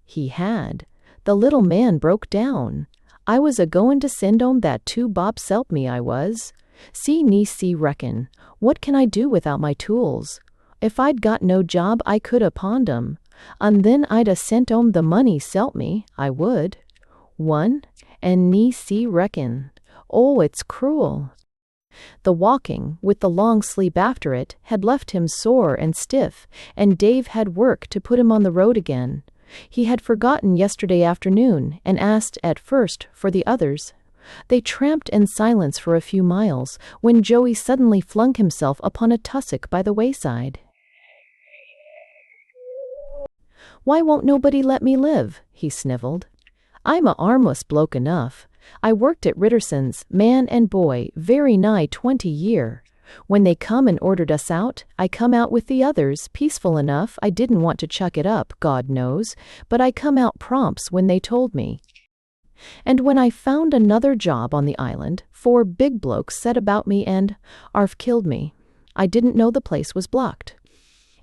S1: He had. The little man broke down. "I was a-goin' to send 'em that 2 bob s'elp me, I was. See reckon. What can I do without my tools? If I'd got no job I could 'a pawned 'em, and then I'd 'a sent 'em the money s'elp me, I would. One, and see reckon. Oh, it's cruel." The walking, with the long sleep after it, had left him sore and stiff, and Dave had work to put him on the road again. He had forgotten yesterday afternoon, and asked at first for the others. They tramped in silence for a few miles, when Joey suddenly flung himself upon a tussock by the wayside. "Why won't nobody let me live?" he snivelled. "I'm a 'armless bloke enough. I worked at Ritterson's, man and boy, very nigh 20 year. When they come and ordered us out, I come out with the others, peaceful enough. I didn't want to chuck it up, God knows, but I come out prompts when they told me. And when I found another job on the island, 4 big blokes set about me and, 'arf killed me. I didn't know the place was blocked.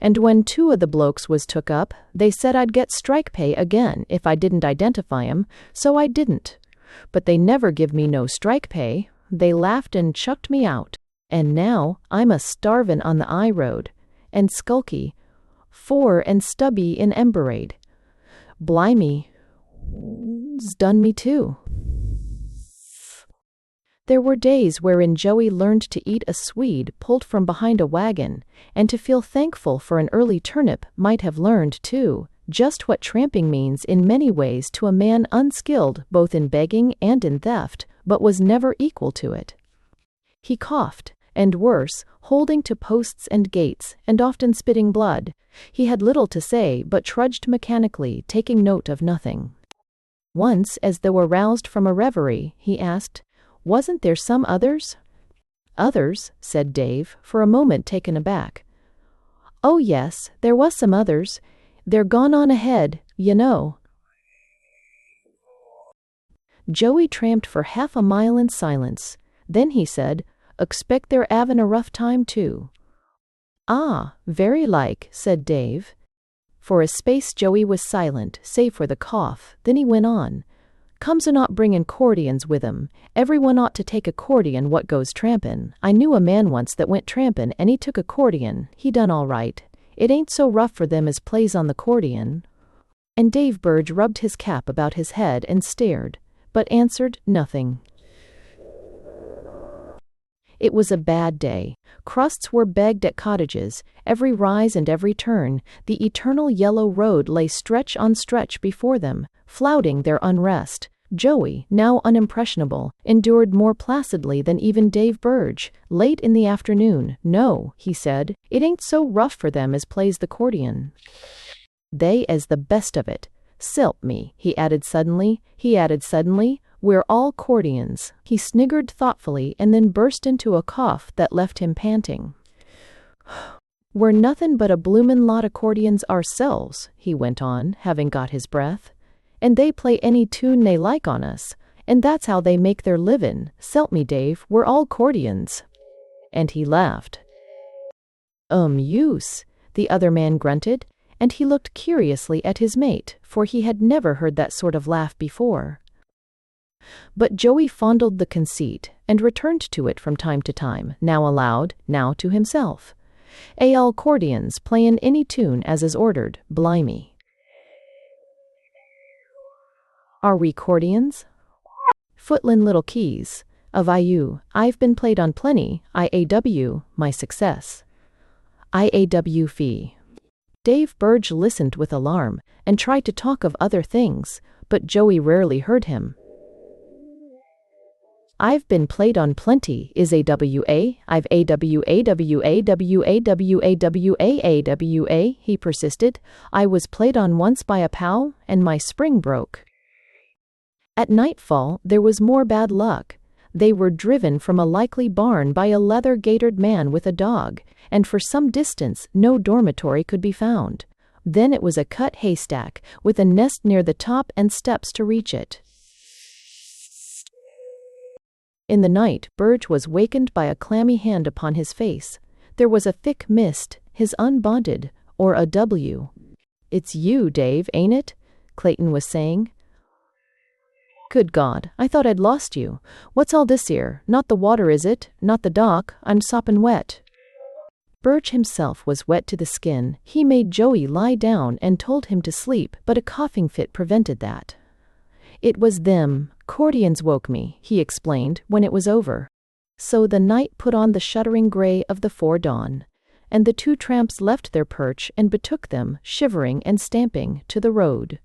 S1: And when 2 of the blokes was took up, they said I'd get strike pay again if I didn't identify 'em, so I didn't. But they never give me no strike pay. They laughed and chucked me out. And now I'm a starvin' on the 'igh road, and skulky, 4 and stubby in Emberade. Blimey, 's done me too." There were days wherein Joey learned to eat a swede pulled from behind a wagon, and to feel thankful for an early turnip. Might have learned, too, just what tramping means in many ways to a man unskilled both in begging and in theft, but was never equal to it. He coughed, and worse, holding to posts and gates, and often spitting blood. He had little to say, but trudged mechanically, taking note of nothing. Once, as though aroused from a reverie, he asked, "Wasn't there some others?" "Others?" said Dave, for a moment taken aback. "Oh yes, there was some others. They're gone on ahead, you know." Joey tramped for half a mile in silence. Then he said, "Expect they're 'avin' a rough time, too." "Ah, very like," said Dave. For a space Joey was silent, save for the cough. Then he went on. "Comes a not bringin' cordions with 'em. Everyone ought to take a cordion what goes trampin'. I knew a man once that went trampin', and he took a cordion. He done all right. It ain't so rough for them as plays on the cordion." And Dave Burge rubbed his cap about his head and stared, but answered nothing. It was a bad day. Crusts were begged at cottages, every rise and every turn, the eternal yellow road lay stretch on stretch before them, flouting their unrest. Joey, now unimpressionable, endured more placidly than even Dave Burge. Late in the afternoon, "No," he said, "it ain't so rough for them as plays the accordion. They as the best of it. Silp me," he added suddenly, "we're all accordions." He sniggered thoughtfully and then burst into a cough that left him panting. "We're nothin' but a bloomin' lot accordions ourselves," he went on, having got his breath. "And they play any tune they like on us, and that's how they make their livin'. S'elp me, Dave, we're all accordions." And he laughed. Use," the other man grunted, and he looked curiously at his mate, for he had never heard that sort of laugh before. But Joey fondled the conceit, and returned to it from time to time, now aloud, now to himself. "All accordions, playin' any tune as is ordered, blimey." "Are we accordions?" "Footlin' little keys. I've been played on plenty. IAW, my success. IAW fee." Dave Burge listened with alarm, and tried to talk of other things, but Joey rarely heard him. "I've been played on plenty is AWA, I've AWA, he persisted. "I was played on once by a pal, and my spring broke." At nightfall there was more bad luck. They were driven from a likely barn by a leather-gaitered man with a dog, and for some distance no dormitory could be found. Then it was a cut haystack, with a nest near the top and steps to reach it. In the night, Burge was wakened by a clammy hand upon his face. There was a thick mist, his unbonded, or a W. "It's you, Dave, ain't it?" Clayton was saying. "Good God, I thought I'd lost you. What's all this here? Not the water, is it? Not the dock? I'm soppin' wet." Burge himself was wet to the skin. He made Joey lie down and told him to sleep, but a coughing fit prevented that. "It was them accordions woke me," he explained when it was over. So the night put on the shuddering gray of the foredawn, and the two tramps left their perch and betook them, shivering and stamping, to the road.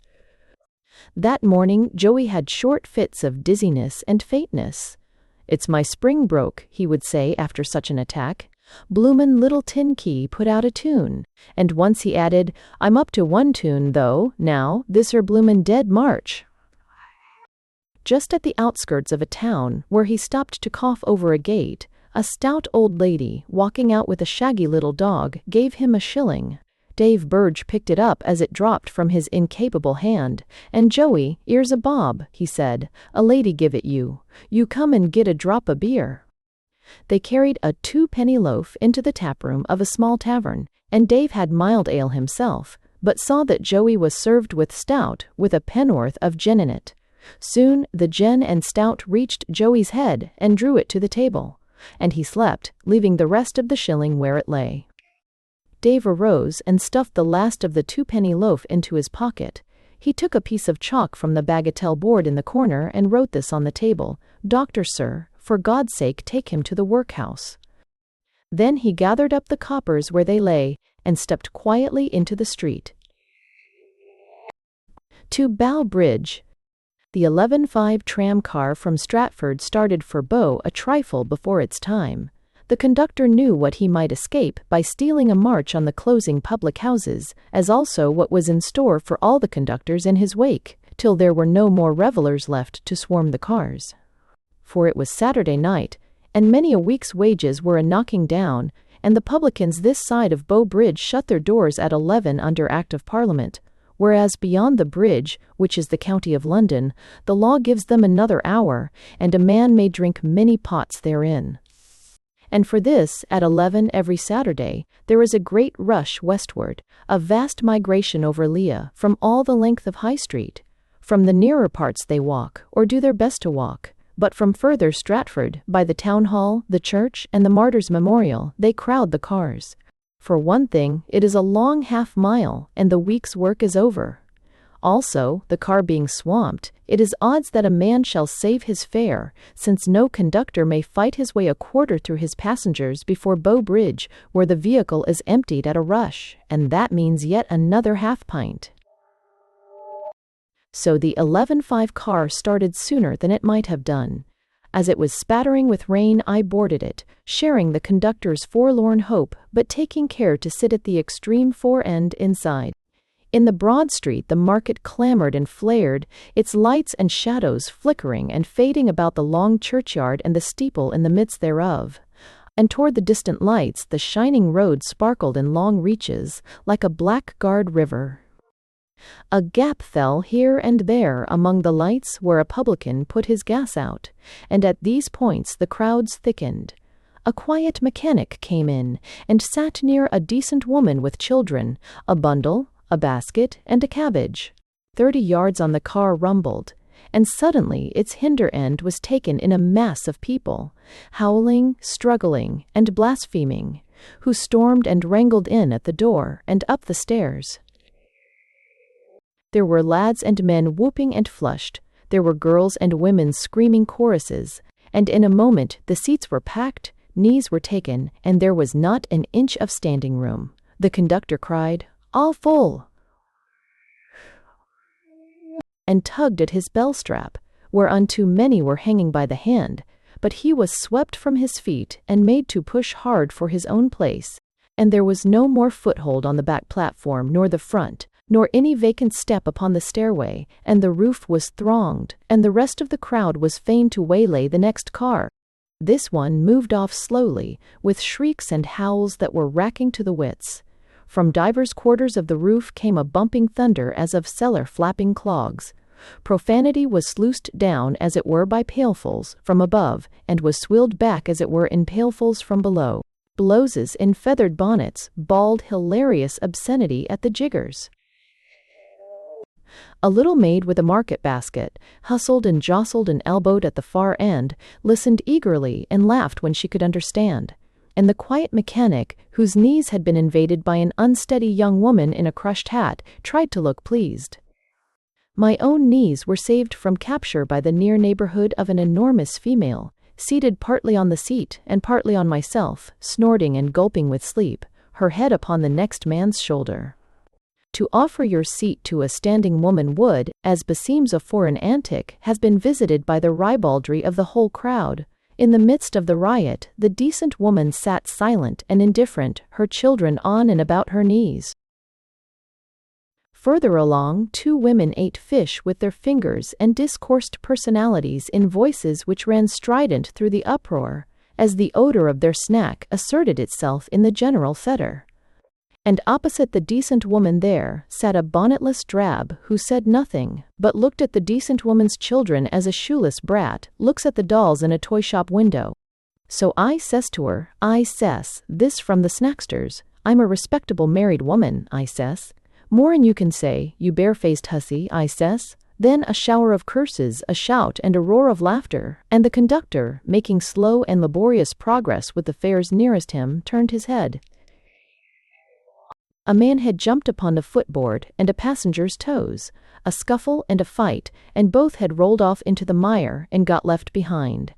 S1: That morning Joey had short fits of dizziness and faintness. "It's my spring broke," he would say after such an attack. "Bloomin' little tin key put out a tune." And once he added, "I'm up to one tune, though, now, this're bloomin' Dead March." Just at the outskirts of a town, where he stopped to cough over a gate, a stout old lady, walking out with a shaggy little dog, gave him a shilling. Dave Burge picked it up as it dropped from his incapable hand, and "Joey, 'ere's a bob," he said. "A lady give it you. You come and get a drop o' beer." They carried a 2-penny loaf into the taproom of a small tavern, and Dave had mild ale himself, but saw that Joey was served with stout, with a penn'orth of gin in it. Soon the gin and stout reached Joey's head and drew it to the table, and he slept, leaving the rest of the shilling where it lay. Dave arose and stuffed the last of the 2-penny loaf into his pocket. He took a piece of chalk from the bagatelle board in the corner and wrote this on the table: "Doctor, sir, for God's sake take him to the workhouse." Then he gathered up the coppers where they lay and stepped quietly into the street. To Bow Bridge. The 11:05 tram car from Stratford started for Bow a trifle before its time. The conductor knew what he might escape by stealing a march on the closing public houses, as also what was in store for all the conductors in his wake, till there were no more revelers left to swarm the cars. For it was Saturday night, and many a week's wages were a-knocking down, and the publicans this side of Bow Bridge shut their doors at 11 under Act of Parliament, whereas beyond the bridge, which is the county of London, the law gives them another hour, and a man may drink many pots therein. And for this, at 11 every Saturday, there is a great rush westward, a vast migration over Leah, from all the length of High Street. From the nearer parts they walk, or do their best to walk, but from further Stratford, by the town hall, the church, and the Martyrs' Memorial, they crowd the cars. For one thing, it is a long half-mile, and the week's work is over. Also, the car being swamped, it is odds that a man shall save his fare, since no conductor may fight his way a quarter through his passengers before Bow Bridge, where the vehicle is emptied at a rush, and that means yet another half-pint. So the 11:05 car started sooner than it might have done. As it was spattering with rain, I boarded it, sharing the conductor's forlorn hope, but taking care to sit at the extreme fore end inside. In the broad street the market clamored and flared, its lights and shadows flickering and fading about the long churchyard and the steeple in the midst thereof. And toward the distant lights the shining road sparkled in long reaches, like a blackguard river. A gap fell here and there among the lights where a publican put his gas out, and at these points the crowds thickened. A quiet mechanic came in, and sat near a decent woman with children, a bundle, a basket, and a cabbage. 30 yards on the car rumbled, and suddenly its hinder end was taken in a mass of people, howling, struggling, and blaspheming, who stormed and wrangled in at the door and up the stairs. There were lads and men whooping and flushed, there were girls and women screaming choruses, and in a moment the seats were packed, knees were taken, and there was not an inch of standing room. The conductor cried, "All full," and tugged at his bell strap, whereunto many were hanging by the hand, but he was swept from his feet and made to push hard for his own place, and there was no more foothold on the back platform nor the front, nor any vacant step upon the stairway, and the roof was thronged, and the rest of the crowd was fain to waylay the next car. This one moved off slowly, with shrieks and howls that were racking to the wits. From divers quarters of the roof came a bumping thunder as of cellar flapping clogs. Profanity was sluiced down as it were by pailfuls from above, and was swilled back as it were in pailfuls from below. Blowses in feathered bonnets bawled hilarious obscenity at the jiggers. A little maid with a market basket, hustled and jostled and elbowed at the far end, listened eagerly and laughed when she could understand. And the quiet mechanic, whose knees had been invaded by an unsteady young woman in a crushed hat, tried to look pleased. My own knees were saved from capture by the near neighborhood of an enormous female, seated partly on the seat and partly on myself, snorting and gulping with sleep, her head upon the next man's shoulder. To offer your seat to a standing woman would, as beseems a foreign antic, has been visited by the ribaldry of the whole crowd. In the midst of the riot, the decent woman sat silent and indifferent, her children on and about her knees. Further along, 2 women ate fish with their fingers and discoursed personalities in voices which ran strident through the uproar, as the odor of their snack asserted itself in the general fetor. And opposite the decent woman there sat a bonnetless drab who said nothing, but looked at the decent woman's children as a shoeless brat looks at the dolls in a toy shop window. So I says to her, I says, this from the snacksters, I'm a respectable married woman, I says. More'n you can say, you bare-faced hussy, I says. Then a shower of curses, a shout, and a roar of laughter, and the conductor, making slow and laborious progress with the fares nearest him, turned his head. A man had jumped upon the footboard and a passenger's toes, a scuffle and a fight, and both had rolled off into the mire and got left behind.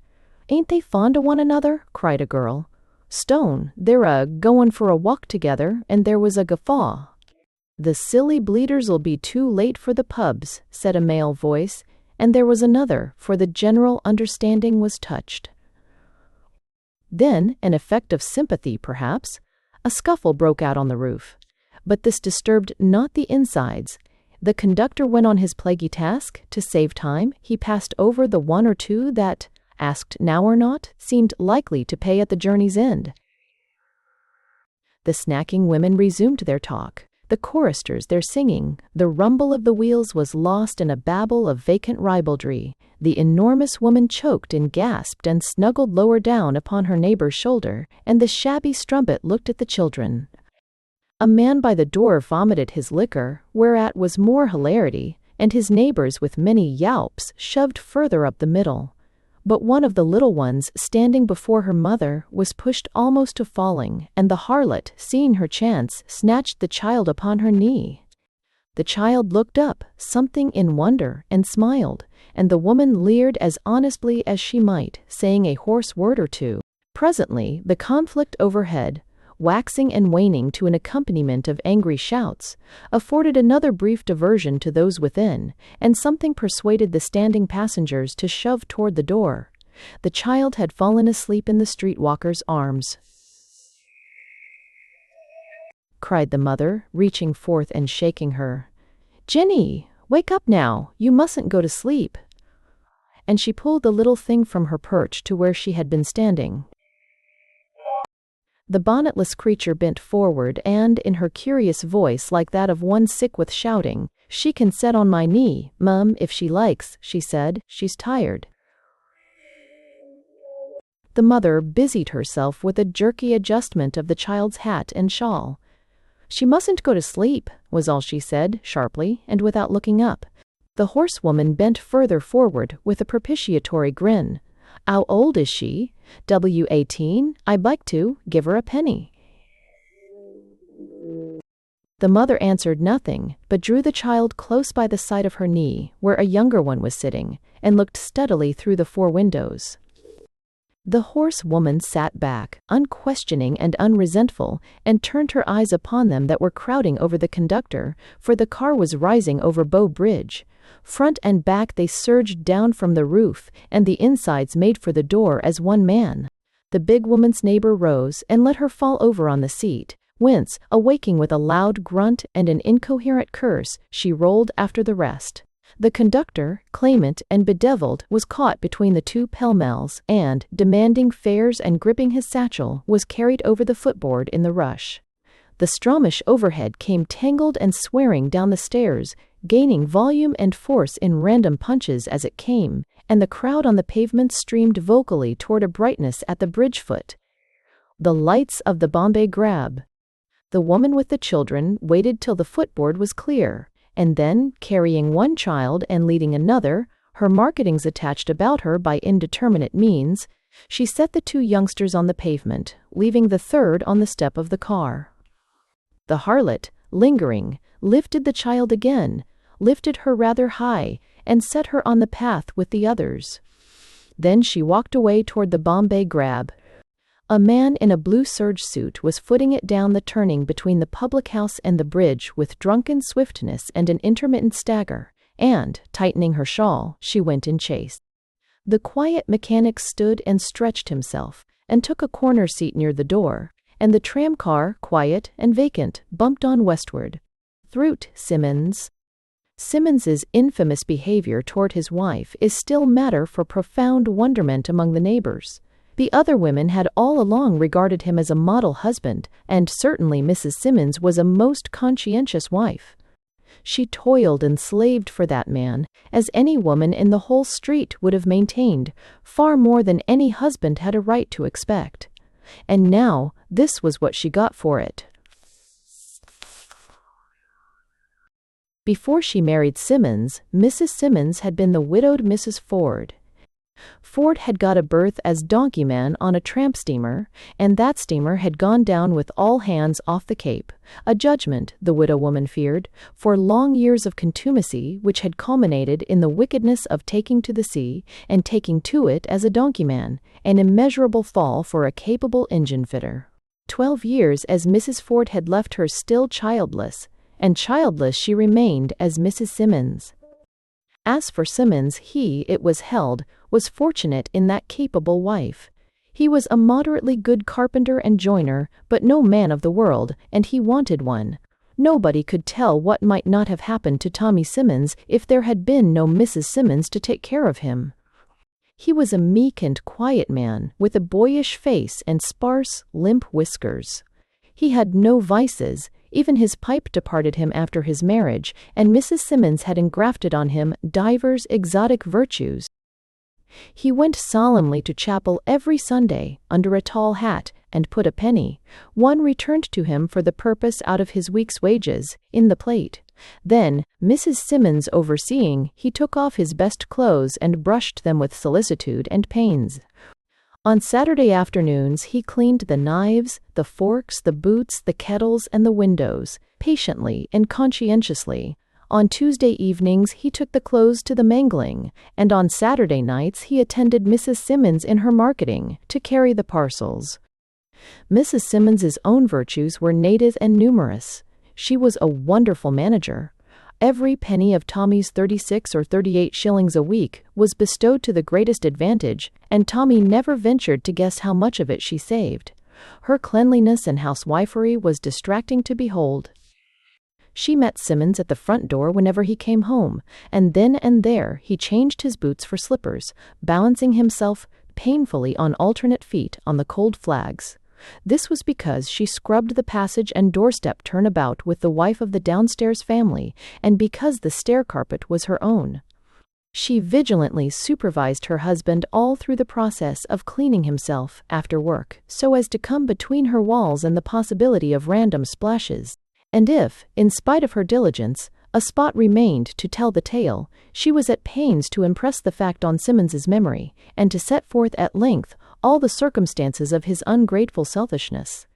S1: "Ain't they fond o' one another?" cried a girl. "Stone, they're a-goin' for a walk together," and there was a guffaw. "The silly bleeders'll be too late for the pubs," said a male voice, and there was another, for the general understanding was touched. Then, an effect of sympathy perhaps, a scuffle broke out on the roof. But this disturbed not the insides. The conductor went on his plaguey task. To save time, he passed over the 1 or 2 that, asked now or not, seemed likely to pay at the journey's end. The snacking women resumed their talk, the choristers their singing, the rumble of the wheels was lost in a babble of vacant ribaldry, the enormous woman choked and gasped and snuggled lower down upon her neighbor's shoulder, and the shabby strumpet looked at the children. A man by the door vomited his liquor, whereat was more hilarity, and his neighbors with many yelps shoved further up the middle. But one of the little ones, standing before her mother, was pushed almost to falling, and the harlot, seeing her chance, snatched the child upon her knee. The child looked up, something in wonder, and smiled, and the woman leered as honestly as she might, saying a hoarse word or two. Presently, the conflict overhead, waxing and waning to an accompaniment of angry shouts, afforded another brief diversion to those within, and something persuaded the standing passengers to shove toward the door. The child had fallen asleep in the streetwalker's arms. Cried the mother, reaching forth and shaking her. "Jenny, wake up now, you mustn't go to sleep." And she pulled the little thing from her perch to where she had been standing. The bonnetless creature bent forward and, in her curious voice like that of one sick with shouting, "She can set on my knee, Mum, if she likes," she said. "She's tired." The mother busied herself with a jerky adjustment of the child's hat and shawl. "She mustn't go to sleep," was all she said, sharply, and without looking up. The horsewoman bent further forward with a propitiatory grin. "'Ow old is she? W18? I'd like to give her a penny." The mother answered nothing, but drew the child close by the side of her knee, where a younger one was sitting, and looked steadily through the 4 windows. The horsewoman sat back, unquestioning and unresentful, and turned her eyes upon them that were crowding over the conductor, for the car was rising over Bow Bridge. Front and back they surged down from the roof, and the insides made for the door as one man. The big woman's neighbor rose and let her fall over on the seat, whence, awaking with a loud grunt and an incoherent curse, she rolled after the rest. The conductor, claimant and bedeviled, was caught between the 2 pell-mells and, demanding fares and gripping his satchel, was carried over the footboard in the rush. The Stromish overhead came tangled and swearing down the stairs, gaining volume and force in random punches as it came, and the crowd on the pavement streamed vocally toward a brightness at the bridge foot. The lights of the Bombay grab. The woman with the children waited till the footboard was clear, and then, carrying one child and leading another, her marketings attached about her by indeterminate means, she set the 2 youngsters on the pavement, leaving the third on the step of the car. The harlot, lingering, lifted the child again, lifted her rather high, and set her on the path with the others. Then she walked away toward the Bombay grab. A man in a blue serge suit was footing it down the turning between the public house and the bridge with drunken swiftness and an intermittent stagger, and, tightening her shawl, she went in chase. The quiet mechanic stood and stretched himself, and took a corner seat near the door, and the tram-car, quiet and vacant, bumped on westward. "Thrut, Simmons." Simmons's infamous behavior toward his wife is still matter for profound wonderment among the neighbors. The other women had all along regarded him as a model husband, and certainly Mrs. Simmons was a most conscientious wife. She toiled and slaved for that man, as any woman in the whole street would have maintained, far more than any husband had a right to expect. And now, this was what she got for it. Before she married Simmons, Mrs. Simmons had been the widowed Mrs. Ford. Ford had got a berth as donkeyman on a tramp steamer, and that steamer had gone down with all hands off the Cape, a judgment, the widow woman feared, for long years of contumacy which had culminated in the wickedness of taking to the sea, and taking to it as a donkeyman, an immeasurable fall for a capable engine-fitter. 12 years as Mrs. Ford had left her still childless, and childless she remained as Mrs. Simmons. As for Simmons, he, it was held, was fortunate in that capable wife. He was a moderately good carpenter and joiner, but no man of the world, and he wanted one. Nobody could tell what might not have happened to Tommy Simmons if there had been no Mrs. Simmons to take care of him. He was a meek and quiet man, with a boyish face and sparse, limp whiskers. He had no vices. Even his pipe departed him after his marriage, and Mrs. Simmons had engrafted on him divers exotic virtues. He went solemnly to chapel every Sunday, under a tall hat, and put a penny, one returned to him for the purpose out of his week's wages, in the plate. Then, Mrs. Simmons overseeing, he took off his best clothes and brushed them with solicitude and pains. On Saturday afternoons he cleaned the knives, the forks, the boots, the kettles, and the windows, patiently and conscientiously, On Tuesday evenings he took the clothes to the mangling, and on Saturday nights he attended Mrs. Simmons in her marketing, to carry the parcels. Mrs. Simmons's own virtues were native and numerous. She was a wonderful manager. Every penny of Tommy's 36 or 38 shillings a week was bestowed to the greatest advantage, and Tommy never ventured to guess how much of it she saved. Her cleanliness and housewifery was distracting to behold. She met Simmons at the front door whenever he came home, and then and there he changed his boots for slippers, balancing himself painfully on alternate feet on the cold flags. This was because she scrubbed the passage and doorstep turnabout with the wife of the downstairs family, and because the stair carpet was her own. She vigilantly supervised her husband all through the process of cleaning himself after work, so as to come between her walls and the possibility of random splashes. And if, in spite of her diligence, a spot remained to tell the tale, she was at pains to impress the fact on Simmons's memory, and to set forth at length all the circumstances of his ungrateful selfishness.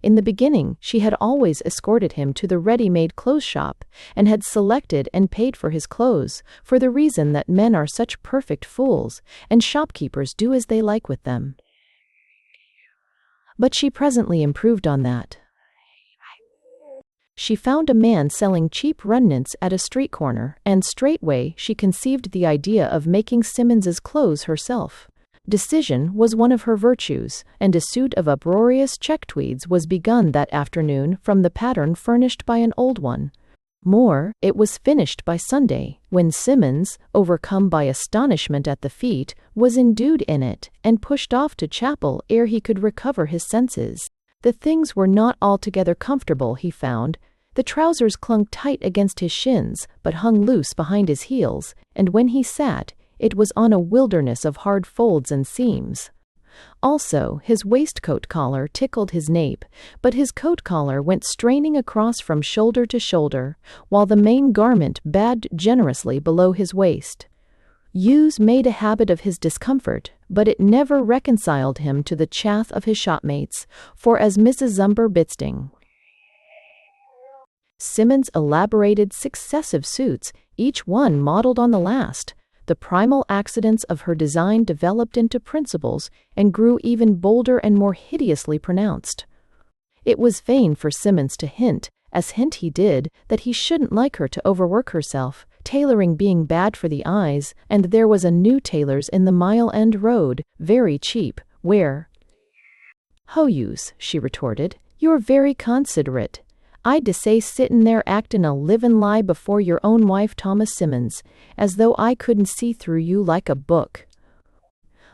S1: In the beginning, she had always escorted him to the ready-made clothes shop, and had selected and paid for his clothes, for the reason that men are such perfect fools, and shopkeepers do as they like with them. But she presently improved on that. She found a man selling cheap remnants at a street corner, and straightway she conceived the idea of making Simmons's clothes herself. Decision was one of her virtues, and a suit of uproarious check tweeds was begun that afternoon from the pattern furnished by an old one. More, it was finished by Sunday, when Simmons, overcome by astonishment at the feat, was endued in it, and pushed off to chapel ere he could recover his senses. The things were not altogether comfortable, he found. The trousers clung tight against his shins, but hung loose behind his heels, and when he sat, it was on a wilderness of hard folds and seams. Also, his waistcoat collar tickled his nape, but his coat collar went straining across from shoulder to shoulder, while the main garment bagged generously below his waist. Use made a habit of his discomfort, but it never reconciled him to the chaff of his shopmates, for as Mrs. Zumber Bitsting, Simmons elaborated successive suits, each one modeled on the last. The primal accidents of her design developed into principles and grew even bolder and more hideously pronounced. It was vain for Simmons to hint, as hint he did, that he shouldn't like her to overwork herself, tailoring being bad for the eyes, and there was a new tailor's in the Mile End Road, very cheap, where— "Ho use," she retorted, "you're very considerate. I'd to say sittin' there actin' a livin' lie before your own wife, Thomas Simmons, as though I couldn't see through you like a book.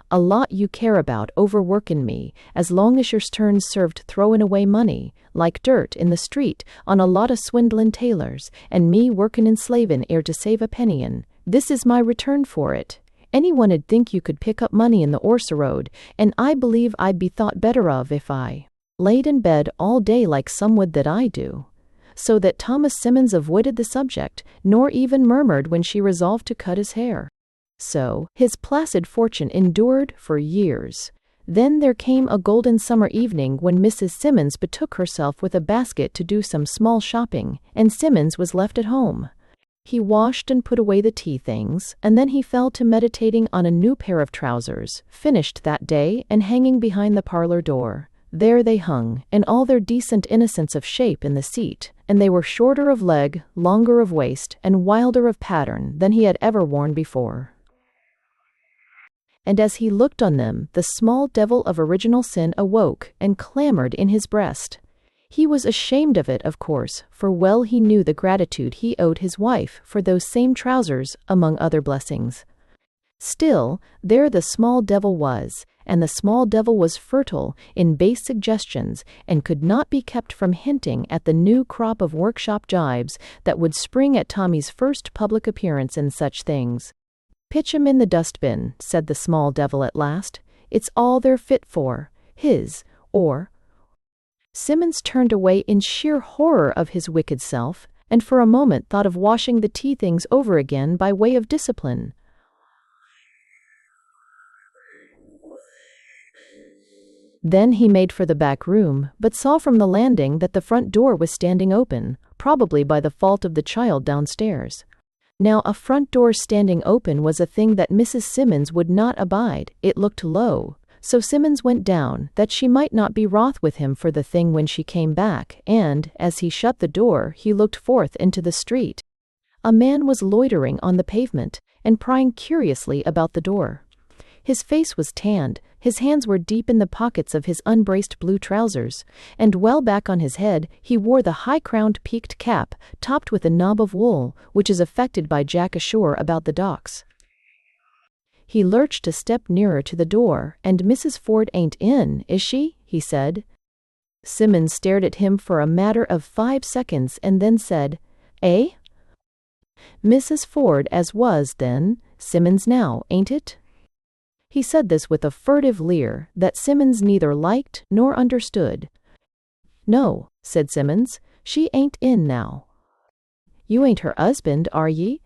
S1: A lot you care about overworkin' me, as long as your turn's served throwin' away money, like dirt in the street, on a lot of swindlin' tailors, and me workin' and slavin' ere to save a penny. This is my return for it. Anyone 'ud think you could pick up money in the Orsa Road, and I believe I'd be thought better of if I laid in bed all day like some would that I do." So that Thomas Simmons avoided the subject, nor even murmured when she resolved to cut his hair. So his placid fortune endured for years. Then there came a golden summer evening when Mrs. Simmons betook herself with a basket to do some small shopping, and Simmons was left at home. He washed and put away the tea things, and then he fell to meditating on a new pair of trousers, finished that day and hanging behind the parlor door. There they hung, in all their decent innocence of shape in the seat, and they were shorter of leg, longer of waist, and wilder of pattern than he had ever worn before. And as he looked on them, the small devil of original sin awoke and clamored in his breast. He was ashamed of it, of course, for well he knew the gratitude he owed his wife for those same trousers, among other blessings. Still, there the small devil was, and the small devil was fertile in base suggestions, and could not be kept from hinting at the new crop of workshop jibes that would spring at Tommy's first public appearance in such things. "Pitch 'em in the dustbin," said the small devil at last. "It's all they're fit for, his, or—" Simmons turned away in sheer horror of his wicked self, and for a moment thought of washing the tea things over again by way of discipline. Then he made for the back room, but saw from the landing that the front door was standing open. probably by the fault of the child downstairs. Now a front door standing open was a thing that Mrs. Simmons would not abide. It looked low, so Simmons went down, that she might not be wroth with him for the thing when she came back, and, as he shut the door, he looked forth into the street. A man was loitering on the pavement, and prying curiously about the door. His face was tanned, his hands were deep in the pockets of his unbraced blue trousers, and well back on his head he wore the high-crowned peaked cap, topped with a knob of wool, which is affected by Jack ashore about the docks. He lurched a step nearer to the door. "And Mrs. Ford ain't in, is she?" he said. Simmons stared at him for a matter of 5 seconds and then said, "Eh?" "Mrs. Ford as was then, Simmons now, ain't it?" He said this with a furtive leer that Simmons neither liked nor understood. "No," said Simmons, "she ain't in now." "You ain't her husband, are ye?"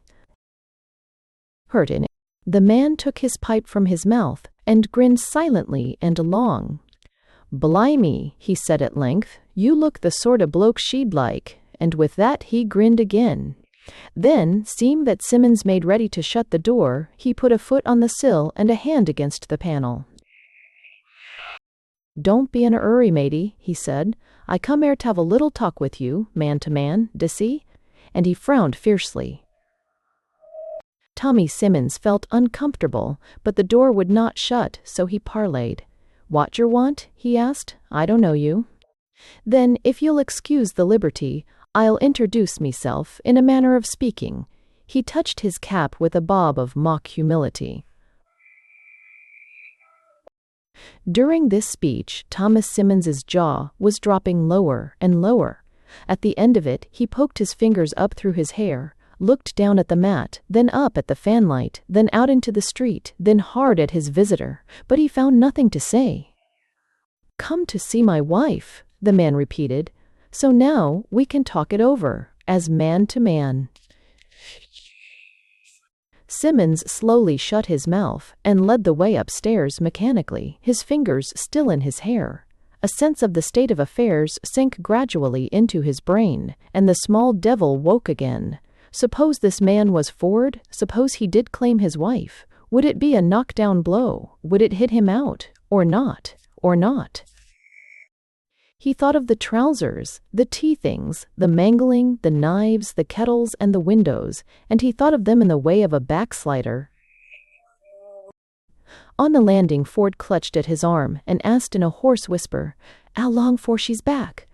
S1: "Hurt in it." The man took his pipe from his mouth and grinned silently and long. "Blimey," he said at length, "you look the sort of bloke she'd like," and with that he grinned again. Then, seeing that Simmons made ready to shut the door, he put a foot on the sill and a hand against the panel. "Don't be in a hurry, matey," he said. "I come here to have a little talk with you, man to man, d'see?" And he frowned fiercely. Tommy Simmons felt uncomfortable, but the door would not shut, so he parleyed. "What yer want?" he asked. "I don't know you." "Then, if you'll excuse the liberty, I'll introduce meself, in a manner of speaking." He touched his cap with a bob of mock humility. During this speech, Thomas Simmons's jaw was dropping lower and lower. At the end of it, he poked his fingers up through his hair, looked down at the mat, then up at the fanlight, then out into the street, then hard at his visitor, but he found nothing to say. "Come to see my wife," the man repeated. "So now we can talk it over, as man to man." Simmons slowly shut his mouth and led the way upstairs mechanically, his fingers still in his hair. A sense of the state of affairs sank gradually into his brain, and the small devil woke again. Suppose this man was Ford? Suppose he did claim his wife? Would it be a knockdown blow? Would it hit him out? Or not? Or not? He thought of the trousers, the tea things, the mangling, the knives, the kettles, and the windows, and he thought of them in the way of a backslider. On the landing, Ford clutched at his arm and asked in a hoarse whisper, "How long 'fore she's back?"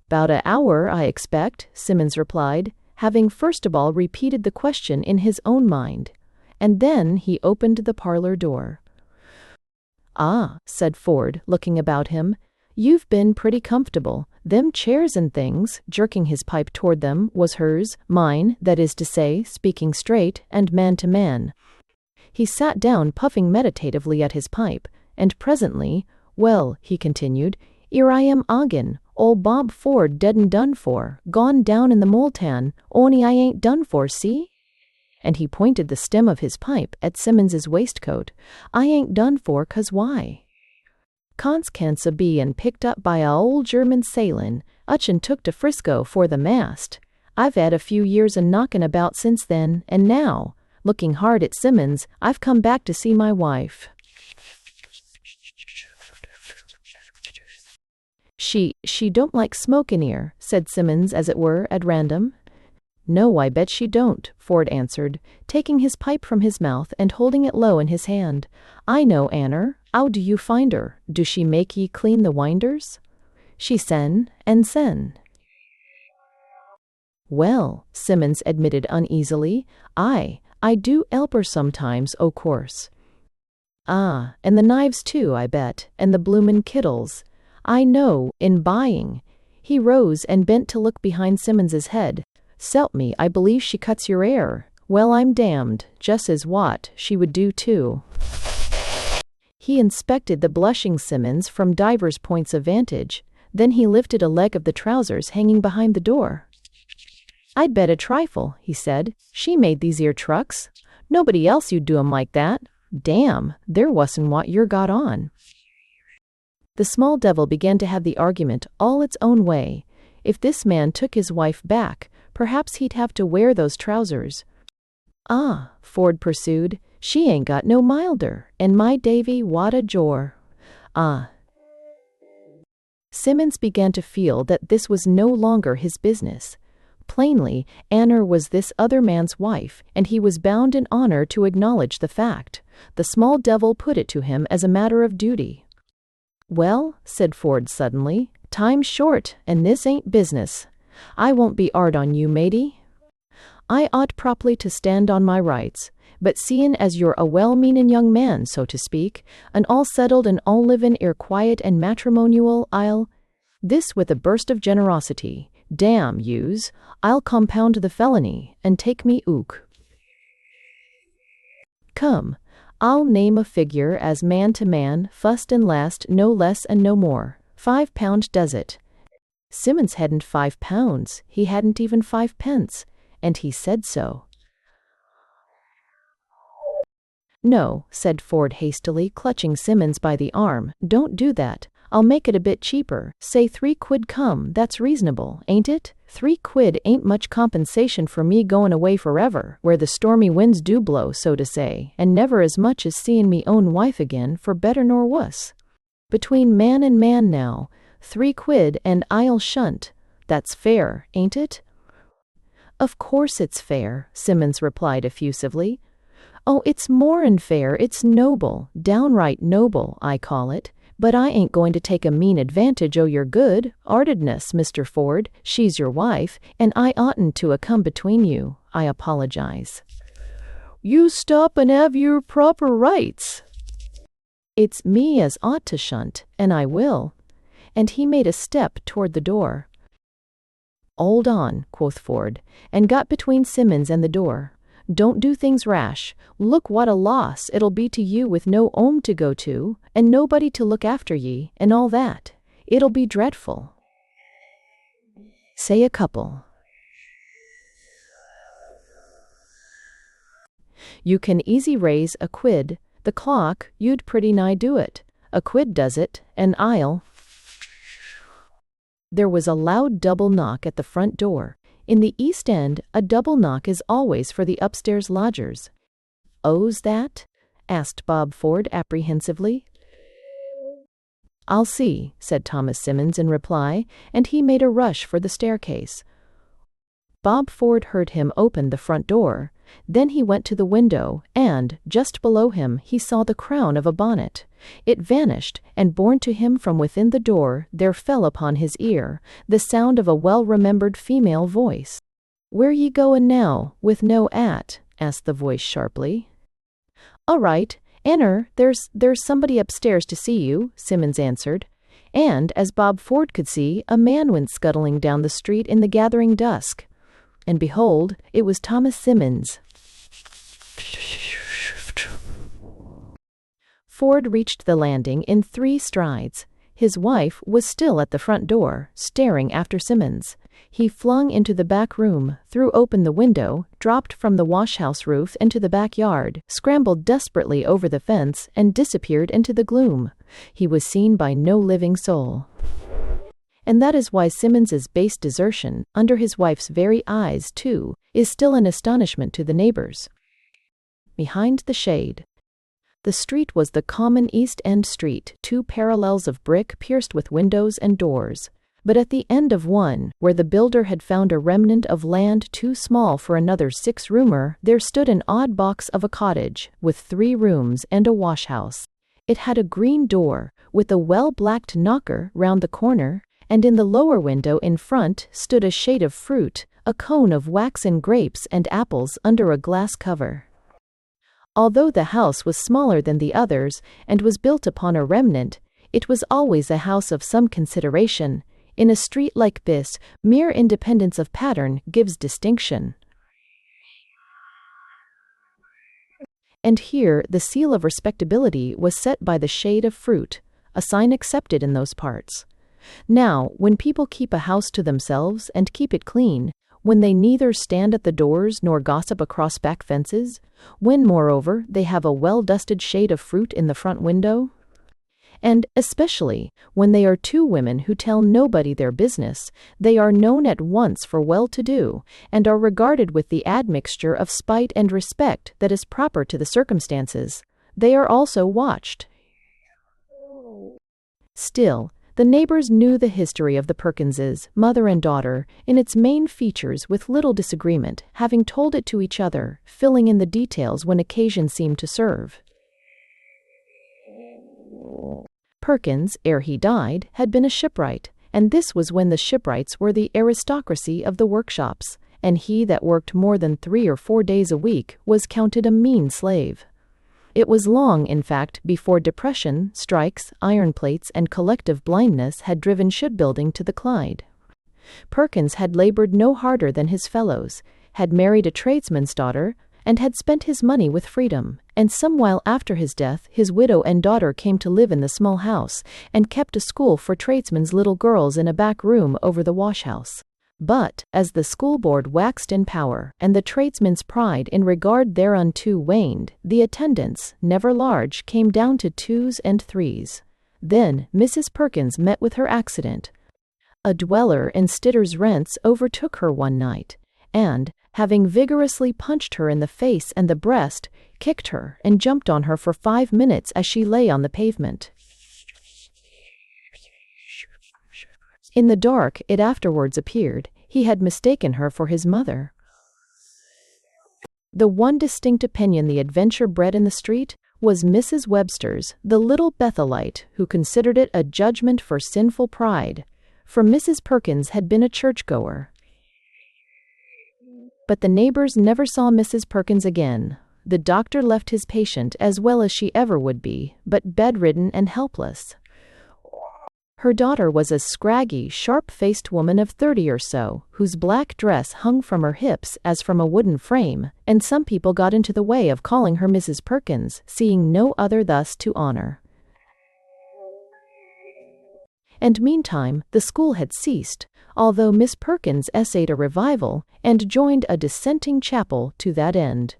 S1: "'Bout a hour, I expect," Simmons replied, having first of all repeated the question in his own mind. And then he opened the parlor door. "Ah," said Ford, looking about him, "you've been pretty comfortable. Them chairs and things," jerking his pipe toward them, was hers, mine, that is to say, speaking straight, and man to man. He sat down, puffing meditatively at his pipe, and presently, "Well," he continued, "'ere I am agin, old Bob Ford dead and done for, gone down in the Multan, on'y I ain't done for, see?" And he pointed the stem of his pipe at Simmons's waistcoat. "I ain't done for 'cause why? Constance be and picked up by a old German sailin', and took to Frisco for the mast. I've 'ad a few years a knockin' about since then, and now," looking hard at Simmons, "I've come back to see my wife. She don't like smokin' 'ere," said Simmons, as it were, at random. "No, I bet she don't," Ford answered, taking his pipe from his mouth and holding it low in his hand. "I know Anner. 'Ow do you find her? Do she make ye clean the winders?" "She sen, and sen." "Well," Simmons admitted uneasily, I do 'elp her sometimes, o' course." "Ah, and the knives too, I bet, and the bloomin' kittles." "I know, in buying." He rose and bent to look behind Simmons's head. "S'elp me, I believe she cuts your 'air. Well, I'm damned, just as what she would do too." He inspected the blushing Simmons from divers points of vantage. Then he lifted a leg of the trousers hanging behind the door. "I'd bet a trifle," he said, "she made these 'ere trucks. Nobody else you'd do 'em like that. Damn, there wasn't what you're got on." The small devil began to have the argument all its own way. If this man took his wife back, perhaps he'd have to wear those trousers. Ah, Ford pursued, she ain't got no milder, and my Davy what a jor. Ah. Simmons began to feel that this was no longer his business. Plainly, Anner was this other man's wife, and he was bound in honor to acknowledge the fact. The small devil put it to him as a matter of duty. Well, said Ford suddenly, time's short, and this ain't business. I won't be 'ard on you, matey. I ought properly to stand on my rights, but seein' as you're a well-meanin' young man, so to speak, and all settled and all livin' quiet and matrimonial, this with a burst of generosity, damn yous, I'll compound the felony, and take me ook. Come, I'll name a figure as man to man, fust and last, no less and no more. £5 does it. Simmons hadn't £5, he hadn't even 5 pence, and he said so. No, said Ford hastily, clutching Simmons by the arm, don't do that. I'll make it a bit cheaper. Say 3 quid come, that's reasonable, ain't it? 3 quid ain't much compensation for me goin' away forever, where the stormy winds do blow, so to say, and never as much as seein' me own wife again, for better nor wuss. Between man and man now, 3 quid and I'll shunt. That's fair, ain't it? Of course it's fair, Simmons replied effusively. Oh, it's more'n fair, it's noble, downright noble, I call it. But I ain't going to take a mean advantage o' your good-'artedness, Mr. Ford. She's your wife, and I oughtn't to come between you. I apologize. You stop and have your proper rights. It's me as ought to shunt, and I will. And he made a step toward the door. Hold on, quoth Ford, and got between Simmons and the door. Don't do things rash. Look what a loss it'll be to you with no 'ome to go to, and nobody to look after ye, and all that. It'll be dreadful. Say a couple. You can easy raise a quid. The clock, you'd pretty nigh do it. A quid does it, and I'll. There was a loud double knock at the front door. In the East End, a double knock is always for the upstairs lodgers. Oh's that? Asked Bob Ford apprehensively. I'll see, said Thomas Simmons in reply, and he made a rush for the staircase. Bob Ford heard him open the front door. Then he went to the window, and, just below him, he saw the crown of a bonnet. It vanished, and borne to him from within the door, there fell upon his ear the sound of a well-remembered female voice. "Where ye goin' now, with no 'at?" asked the voice sharply. "All right, Anner, there's somebody upstairs to see you," Simmons answered. And, as Bob Ford could see, a man went scuttling down the street in the gathering dusk. And behold, it was Thomas Simmons. Ford reached the landing in 3 strides. His wife was still at the front door, staring after Simmons. He flung into the back room, threw open the window, dropped from the wash-house roof into the backyard, scrambled desperately over the fence, and disappeared into the gloom. He was seen by no living soul. And that is why Simmons's base desertion, under his wife's very eyes, too, is still an astonishment to the neighbors. Behind the shade. The street was the common East End street, 2 parallels of brick pierced with windows and doors. But at the end of one, where the builder had found a remnant of land too small for another 6-roomer, there stood an odd box of a cottage, with 3 rooms and a wash-house. It had a green door, with a well-blacked knocker round the corner, and in the lower window in front stood a shade of fruit, a cone of waxen grapes and apples under a glass cover. Although the house was smaller than the others, and was built upon a remnant, it was always a house of some consideration. In a street like this, mere independence of pattern gives distinction. And here the seal of respectability was set by the shade of fruit, a sign accepted in those parts. Now, when people keep a house to themselves and keep it clean, when they neither stand at the doors nor gossip across back fences, when, moreover, they have a well-dusted shade of fruit in the front window, and, especially, when they are two women who tell nobody their business, they are known at once for well-to-do, and are regarded with the admixture of spite and respect that is proper to the circumstances. They are also watched. Still, the neighbors knew the history of the Perkinses, mother and daughter, in its main features with little disagreement, having told it to each other, filling in the details when occasion seemed to serve. Perkins, ere he died, had been a shipwright, and this was when the shipwrights were the aristocracy of the workshops, and he that worked more than 3 or 4 days a week was counted a mean slave. It was long, in fact, before depression, strikes, iron plates, and collective blindness had driven shipbuilding to the Clyde. Perkins had labored no harder than his fellows, had married a tradesman's daughter, and had spent his money with freedom, and some while after his death his widow and daughter came to live in the small house, and kept a school for tradesmen's little girls in a back room over the wash-house. But, as the school board waxed in power, and the tradesmen's pride in regard thereunto waned, the attendance, never large, came down to 2s and 3s. Then Mrs. Perkins met with her accident. A dweller in Stitter's Rents overtook her one night, and, having vigorously punched her in the face and the breast, kicked her and jumped on her for 5 minutes as she lay on the pavement. In the dark, it afterwards appeared, he had mistaken her for his mother. The one distinct opinion the adventure bred in the street was Mrs. Webster's, the little Bethelite, who considered it a judgment for sinful pride, for Mrs. Perkins had been a churchgoer. But the neighbors never saw Mrs. Perkins again. The doctor left his patient as well as she ever would be, but bedridden and helpless. Her daughter was a scraggy, sharp-faced woman of 30 or so, whose black dress hung from her hips as from a wooden frame, and some people got into the way of calling her Mrs. Perkins, seeing no other thus to honor. And meantime the school had ceased, although Miss Perkins essayed a revival, and joined a dissenting chapel to that end.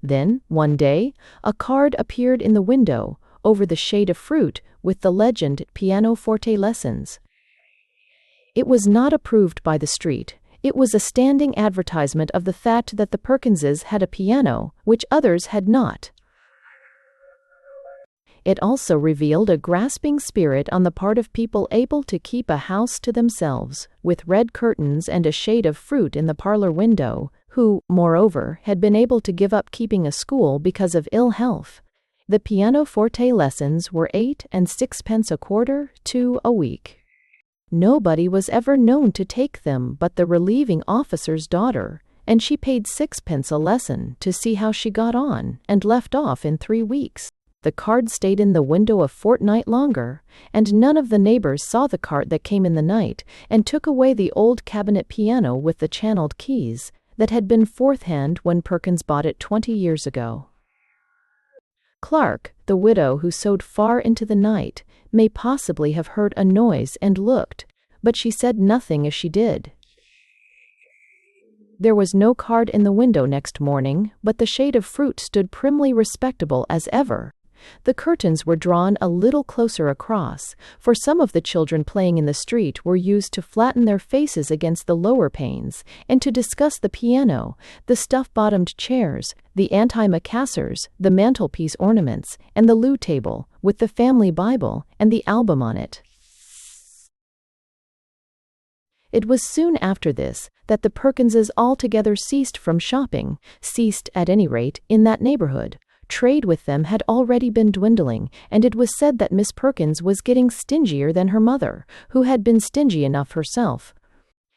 S1: Then, one day, a card appeared in the window, over the shade of fruit, with the legend Pianoforte Lessons. It was not approved by the street. It was a standing advertisement of the fact that the Perkinses had a piano, which others had not. It also revealed a grasping spirit on the part of people able to keep a house to themselves, with red curtains and a shade of fruit in the parlor window, who, moreover, had been able to give up keeping a school because of ill health. The pianoforte lessons were 8 and 6 pence a quarter, 2 a week. Nobody was ever known to take them but the relieving officer's daughter, and she paid 6 pence a lesson to see how she got on, and left off in 3 weeks. The card stayed in the window a fortnight longer, and none of the neighbors saw the cart that came in the night, and took away the old cabinet piano with the channeled keys, that had been fourth hand when Perkins bought it 20 years ago. Clark, the widow who sewed far into the night, may possibly have heard a noise and looked, but she said nothing as she did. There was no card in the window next morning, but the shade of fruit stood primly respectable as ever. The curtains were drawn a little closer across, for some of the children playing in the street were used to flatten their faces against the lower panes, and to discuss the piano, the stuff-bottomed chairs, the antimacassars, the mantelpiece ornaments, and the loo table, with the family Bible and the album on it. It was soon after this that the Perkinses altogether ceased from shopping, ceased, at any rate, in that neighborhood. Trade with them had already been dwindling, and it was said that Miss Perkins was getting stingier than her mother, who had been stingy enough herself.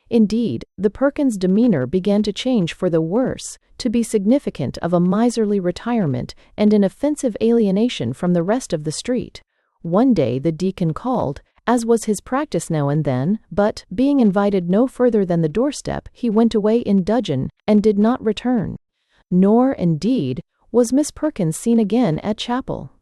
S1: Indeed, the Perkins' demeanor began to change for the worse, to be significant of a miserly retirement and an offensive alienation from the rest of the street. One day the deacon called, as was his practice now and then, but, being invited no further than the doorstep, he went away in dudgeon, and did not return. Nor, indeed, was Miss Perkins seen again at chapel.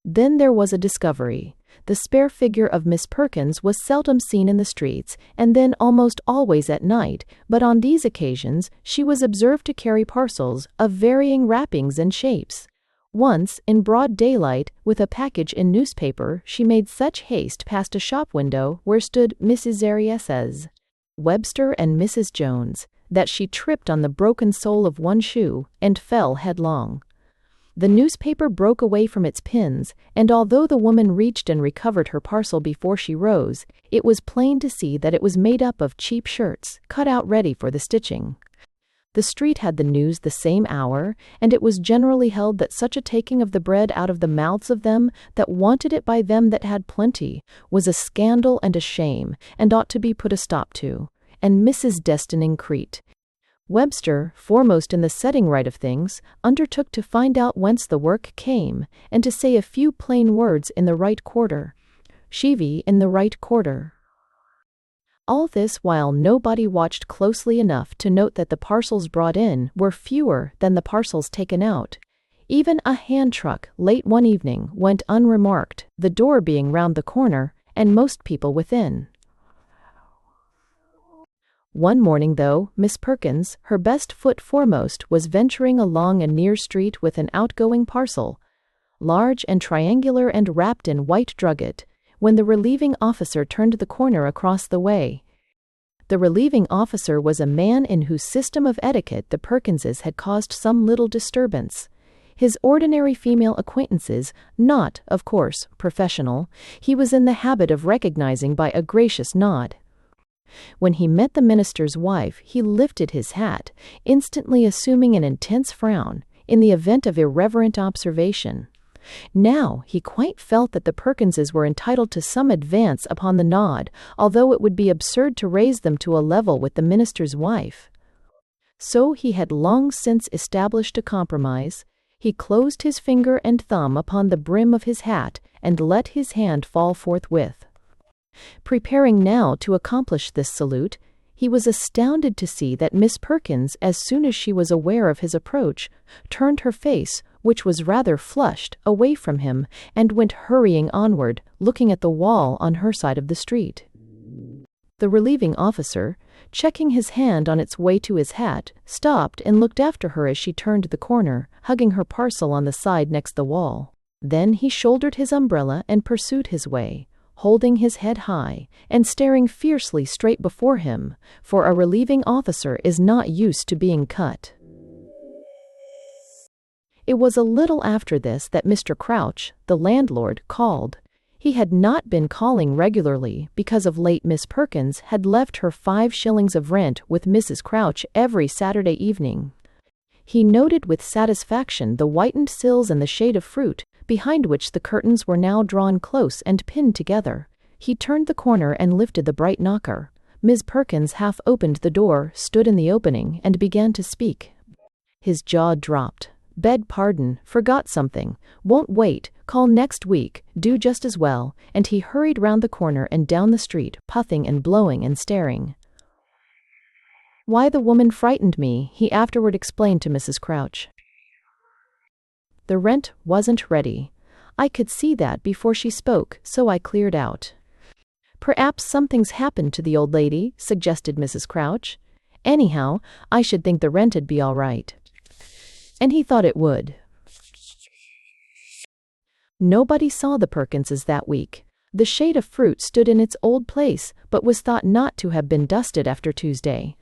S1: Then there was a discovery. The spare figure of Miss Perkins was seldom seen in the streets, and then almost always at night, but on these occasions she was observed to carry parcels of varying wrappings and shapes. Once, in broad daylight, with a package in newspaper, she made such haste past a shop window where stood Mrs. Zaries's, Webster and Mrs. Jones, that she tripped on the broken sole of one shoe and fell headlong. The newspaper broke away from its pins, and although the woman reached and recovered her parcel before she rose, it was plain to see that it was made up of cheap shirts, cut out ready for the stitching. The street had the news the same hour, and it was generally held that such a taking of the bread out of the mouths of them that wanted it by them that had plenty was a scandal and a shame, and ought to be put a stop to, and Mrs. Destining Crete. Webster, foremost in the setting right of things, undertook to find out whence the work came, and to say a few plain words in the right quarter. Chevy in the right quarter. All this while nobody watched closely enough to note that the parcels brought in were fewer than the parcels taken out. Even a hand truck, late one evening, went unremarked, the door being round the corner, and most people within. One morning, though, Miss Perkins, her best foot foremost, was venturing along a near street with an outgoing parcel, large and triangular and wrapped in white drugget, when the relieving officer turned the corner across the way. The relieving officer was a man in whose system of etiquette the Perkinses had caused some little disturbance. His ordinary female acquaintances, not, of course, professional, he was in the habit of recognizing by a gracious nod. When he met the minister's wife, he lifted his hat, instantly assuming an intense frown, in the event of irreverent observation. Now he quite felt that the Perkinses were entitled to some advance upon the nod, although it would be absurd to raise them to a level with the minister's wife. So he had long since established a compromise. He closed his finger and thumb upon the brim of his hat and let his hand fall forthwith. Preparing now to accomplish this salute, he was astounded to see that Miss Perkins, as soon as she was aware of his approach, turned her face, which was rather flushed, away from him, and went hurrying onward, looking at the wall on her side of the street. The relieving officer, checking his hand on its way to his hat, stopped and looked after her as she turned the corner, hugging her parcel on the side next the wall. Then he shouldered his umbrella and pursued his way, holding his head high, and staring fiercely straight before him, for a relieving officer is not used to being cut. It was a little after this that Mr. Crouch, the landlord, called. He had not been calling regularly because of late Miss Perkins had left her 5 shillings of rent with Mrs. Crouch every Saturday evening. He noted with satisfaction the whitened sills and the shade of fruit, behind which the curtains were now drawn close and pinned together. He turned the corner and lifted the bright knocker. Miss Perkins half opened the door, stood in the opening, and began to speak. His jaw dropped. "Beg pardon, forgot something. Won't wait, call next week, do just as well," and he hurried round the corner and down the street, puffing and blowing and staring. Why the woman frightened me, he afterward explained to Mrs. Crouch. The rent wasn't ready. I could see that before she spoke, so I cleared out. "Perhaps something's happened to the old lady," suggested Mrs. Crouch. "Anyhow, I should think the rent'd be all right." And he thought it would. Nobody saw the Perkinses that week. The shade of fruit stood in its old place, but was thought not to have been dusted after Tuesday.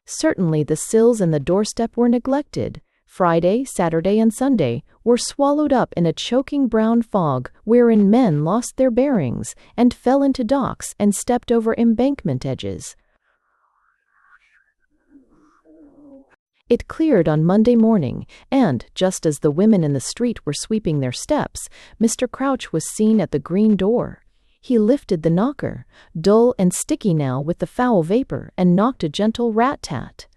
S1: Certainly the sills and the doorstep were neglected. Friday, Saturday, and Sunday were swallowed up in a choking brown fog wherein men lost their bearings and fell into docks and stepped over embankment edges. It cleared on Monday morning, and, just as the women in the street were sweeping their steps, Mr. Crouch was seen at the green door. He lifted the knocker, dull and sticky now with the foul vapor, and knocked a gentle rat-tat.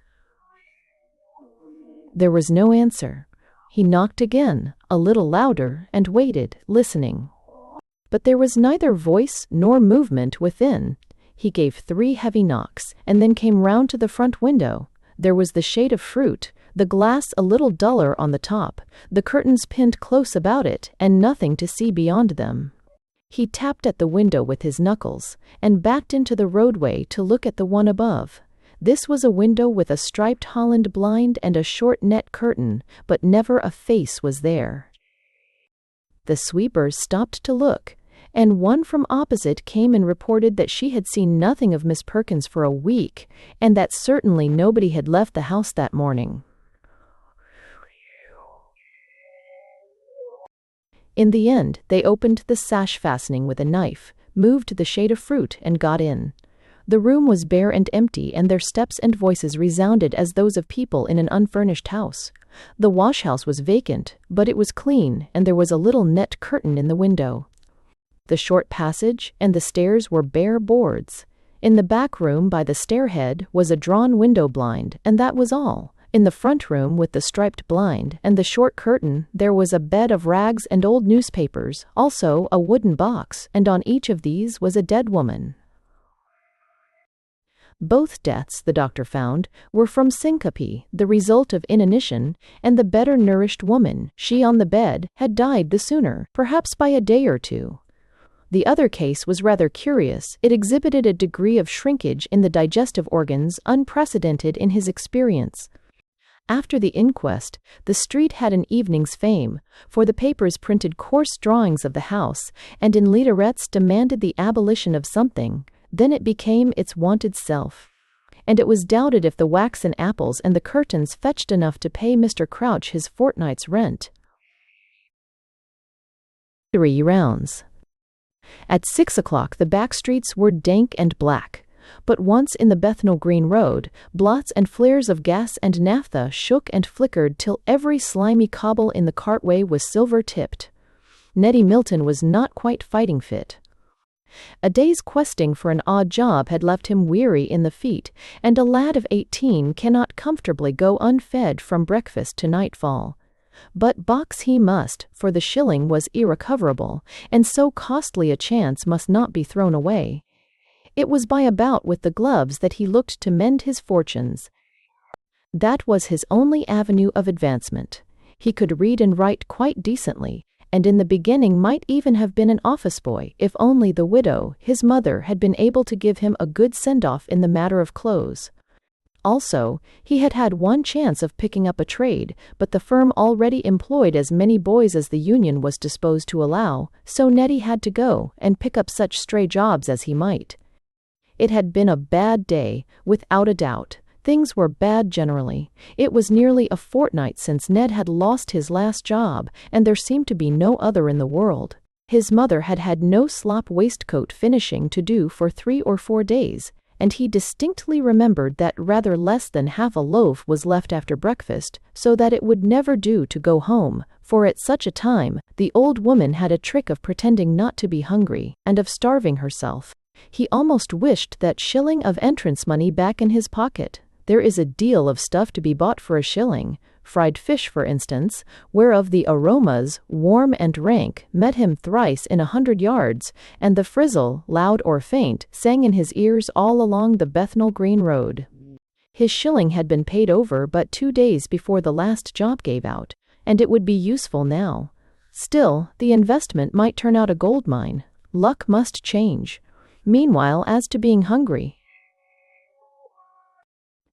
S1: There was no answer. He knocked again, a little louder, and waited, listening. But there was neither voice nor movement within. He gave 3 heavy knocks, and then came round to the front window. There was the shade of fruit, the glass a little duller on the top, the curtains pinned close about it, and nothing to see beyond them. He tapped at the window with his knuckles, and backed into the roadway to look at the one above. This was a window with a striped Holland blind and a short net curtain, but never a face was there. The sweepers stopped to look, and one from opposite came and reported that she had seen nothing of Miss Perkins for a week, and that certainly nobody had left the house that morning. In the end, they opened the sash fastening with a knife, moved the shade of fruit, and got in. The room was bare and empty, and their steps and voices resounded as those of people in an unfurnished house. The wash-house was vacant, but it was clean, and there was a little net curtain in the window. The short passage and the stairs were bare boards. In the back room by the stairhead was a drawn window blind, and that was all. In the front room with the striped blind and the short curtain there was a bed of rags and old newspapers, also a wooden box, and on each of these was a dead woman. Both deaths, the doctor found, were from syncope, the result of inanition, and the better-nourished woman, she on the bed, had died the sooner, perhaps by a day or two. The other case was rather curious. It exhibited a degree of shrinkage in the digestive organs unprecedented in his experience. After the inquest, the street had an evening's fame, for the papers printed coarse drawings of the house, and in leaderettes demanded the abolition of something. Then it became its wonted self. And it was doubted if the waxen apples and the curtains fetched enough to pay Mr. Crouch his fortnight's rent. 3 rounds. At 6 o'clock the back streets were dank and black, but once in the Bethnal Green Road, blots and flares of gas and naphtha shook and flickered till every slimy cobble in the cartway was silver-tipped. Neddy Milton was not quite fighting fit. A day's questing for an odd job had left him weary in the feet, and a lad of 18 cannot comfortably go unfed from breakfast to nightfall. But box he must, for the shilling was irrecoverable, and so costly a chance must not be thrown away. It was by a bout with the gloves that he looked to mend his fortunes. That was his only avenue of advancement. He could read and write quite decently, and in the beginning might even have been an office boy if only the widow, his mother, had been able to give him a good send-off in the matter of clothes. Also, he had had one chance of picking up a trade, but the firm already employed as many boys as the union was disposed to allow, so Neddy had to go and pick up such stray jobs as he might. It had been a bad day, without a doubt. Things were bad generally. It was nearly a fortnight since Ned had lost his last job, and there seemed to be no other in the world. His mother had had no slop waistcoat finishing to do for 3 or 4 days, and he distinctly remembered that rather less than half a loaf was left after breakfast, so that it would never do to go home, for at such a time the old woman had a trick of pretending not to be hungry, and of starving herself. He almost wished that shilling of entrance money back in his pocket. There is a deal of stuff to be bought for a shilling, fried fish for instance, whereof the aromas, warm and rank, met him thrice in 100 yards, and the frizzle, loud or faint, sang in his ears all along the Bethnal Green Road. His shilling had been paid over but 2 days before the last job gave out, and it would be useful now. Still, the investment might turn out a gold mine. Luck must change. Meanwhile, as to being hungry,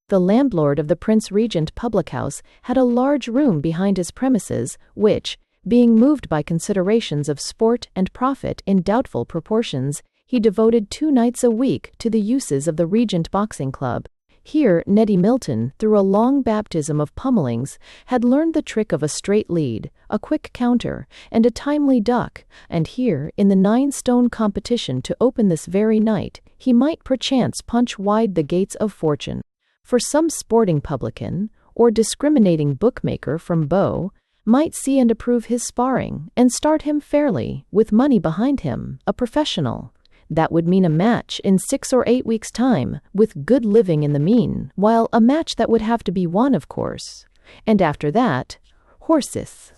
S1: the landlord of the Prince Regent public house had a large room behind his premises, which, being moved by considerations of sport and profit in doubtful proportions, he devoted 2 nights a week to the uses of the Regent Boxing Club. Here Neddy Milton, through a long baptism of pummelings, had learned the trick of a straight lead, a quick counter, and a timely duck, and here, in the 9-stone competition to open this very night, he might perchance punch wide the gates of fortune. For some sporting publican, or discriminating bookmaker from Bow, might see and approve his sparring, and start him fairly, with money behind him, a professional. That would mean a match in 6 or 8 weeks' time, with good living in the mean, while a match that would have to be won, of course. And after that, horses.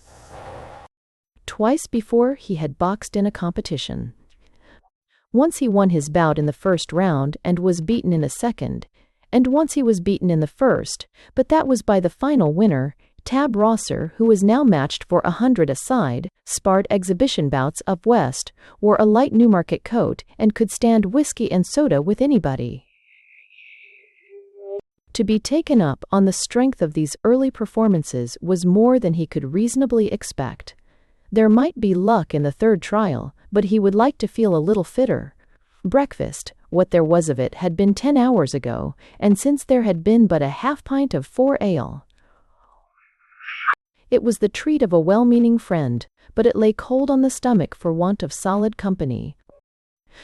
S1: Twice before he had boxed in a competition. Once he won his bout in the first round and was beaten in a second, and once he was beaten in the first, but that was by the final winner. Tab Rosser, who was now matched for 100 a side, sparred exhibition bouts up west, wore a light Newmarket coat, and could stand whiskey and soda with anybody. To be taken up on the strength of these early performances was more than he could reasonably expect. There might be luck in the third trial, but he would like to feel a little fitter. Breakfast, what there was of it, had been 10 hours ago, and since there had been but a half-pint of 4 ale. It was the treat of a well-meaning friend, but it lay cold on the stomach for want of solid company.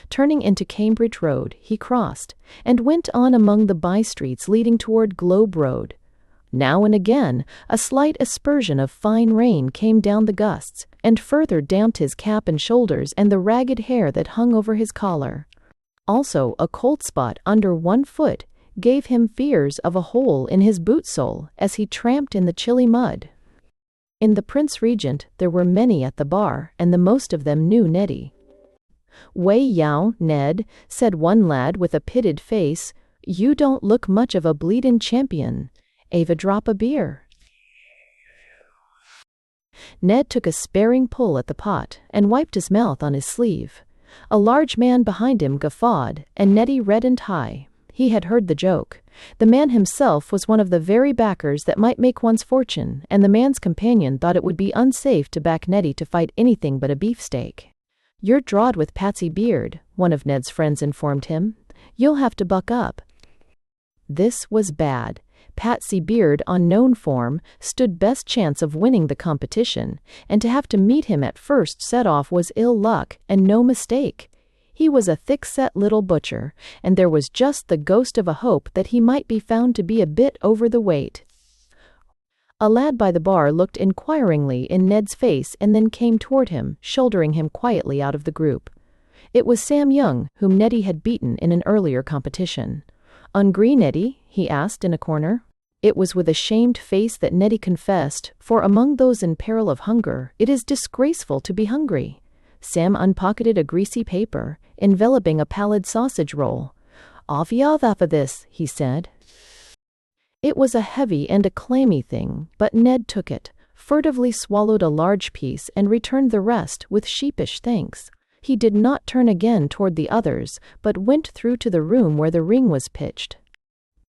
S1: Turning into Cambridge Road, he crossed, and went on among the by-streets leading toward Globe Road. Now and again, a slight aspersion of fine rain came down the gusts, and further damped his cap and shoulders and the ragged hair that hung over his collar. Also, a cold spot under one foot gave him fears of a hole in his boot sole as he tramped in the chilly mud. In the Prince Regent there were many at the bar, and the most of them knew Neddy. "Way yow, Ned," said one lad with a pitted face, "you don't look much of a bleedin' champion. Ave a drop o' beer?" Ned took a sparing pull at the pot, and wiped his mouth on his sleeve. A large man behind him guffawed, and Neddy reddened high. He had heard the joke. The man himself was one of the very backers that might make one's fortune, and the man's companion thought it would be unsafe to back Neddy to fight anything but a beefsteak. "You're drawed with Patsy Beard," one of Ned's friends informed him. "You'll have to buck up." This was bad. Patsy Beard, on known form, stood best chance of winning the competition, and to have to meet him at first set-off was ill luck, and no mistake. He was a thick-set little butcher, and there was just the ghost of a hope that he might be found to be a bit over the weight. A lad by the bar looked inquiringly in Ned's face and then came toward him, shouldering him quietly out of the group. It was Sam Young, whom Neddy had beaten in an earlier competition. "Ungry, Neddy?" he asked in a corner. It was with a shamed face that Neddy confessed, for among those in peril of hunger, it is disgraceful to be hungry. Sam unpocketed a greasy paper, enveloping a pallid sausage roll. "Off ye off of this," he said. It was a heavy and a clammy thing, but Ned took it, furtively swallowed a large piece, and returned the rest with sheepish thanks. He did not turn again toward the others, but went through to the room where the ring was pitched.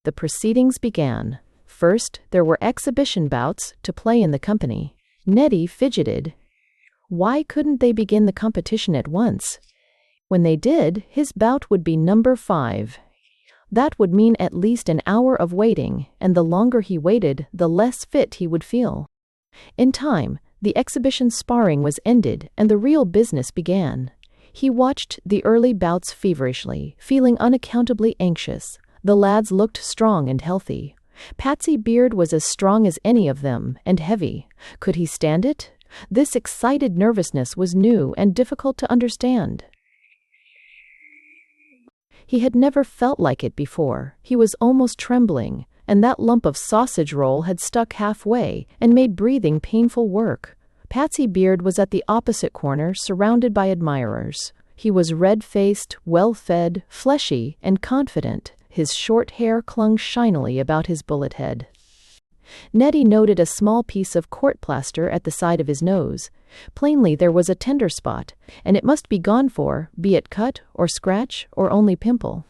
S1: The proceedings began. First, there were exhibition bouts to play in the company. Neddy fidgeted. Why couldn't they begin the competition at once? When they did, his bout would be number 5. That would mean at least an hour of waiting, and the longer he waited, the less fit he would feel. In time, the exhibition sparring was ended, and the real business began. He watched the early bouts feverishly, feeling unaccountably anxious. The lads looked strong and healthy. Patsy Beard was as strong as any of them, and heavy. Could he stand it? This excited nervousness was new and difficult to understand. He had never felt like it before. He was almost trembling, and that lump of sausage roll had stuck halfway and made breathing painful work. Patsy Beard was at the opposite corner, surrounded by admirers. He was red-faced, well-fed, fleshy, and confident. His short hair clung shinily about his bullet head. Neddy noted a small piece of court plaster at the side of his nose. Plainly there was a tender spot, and it must be gone for, be it cut, or scratch, or only pimple.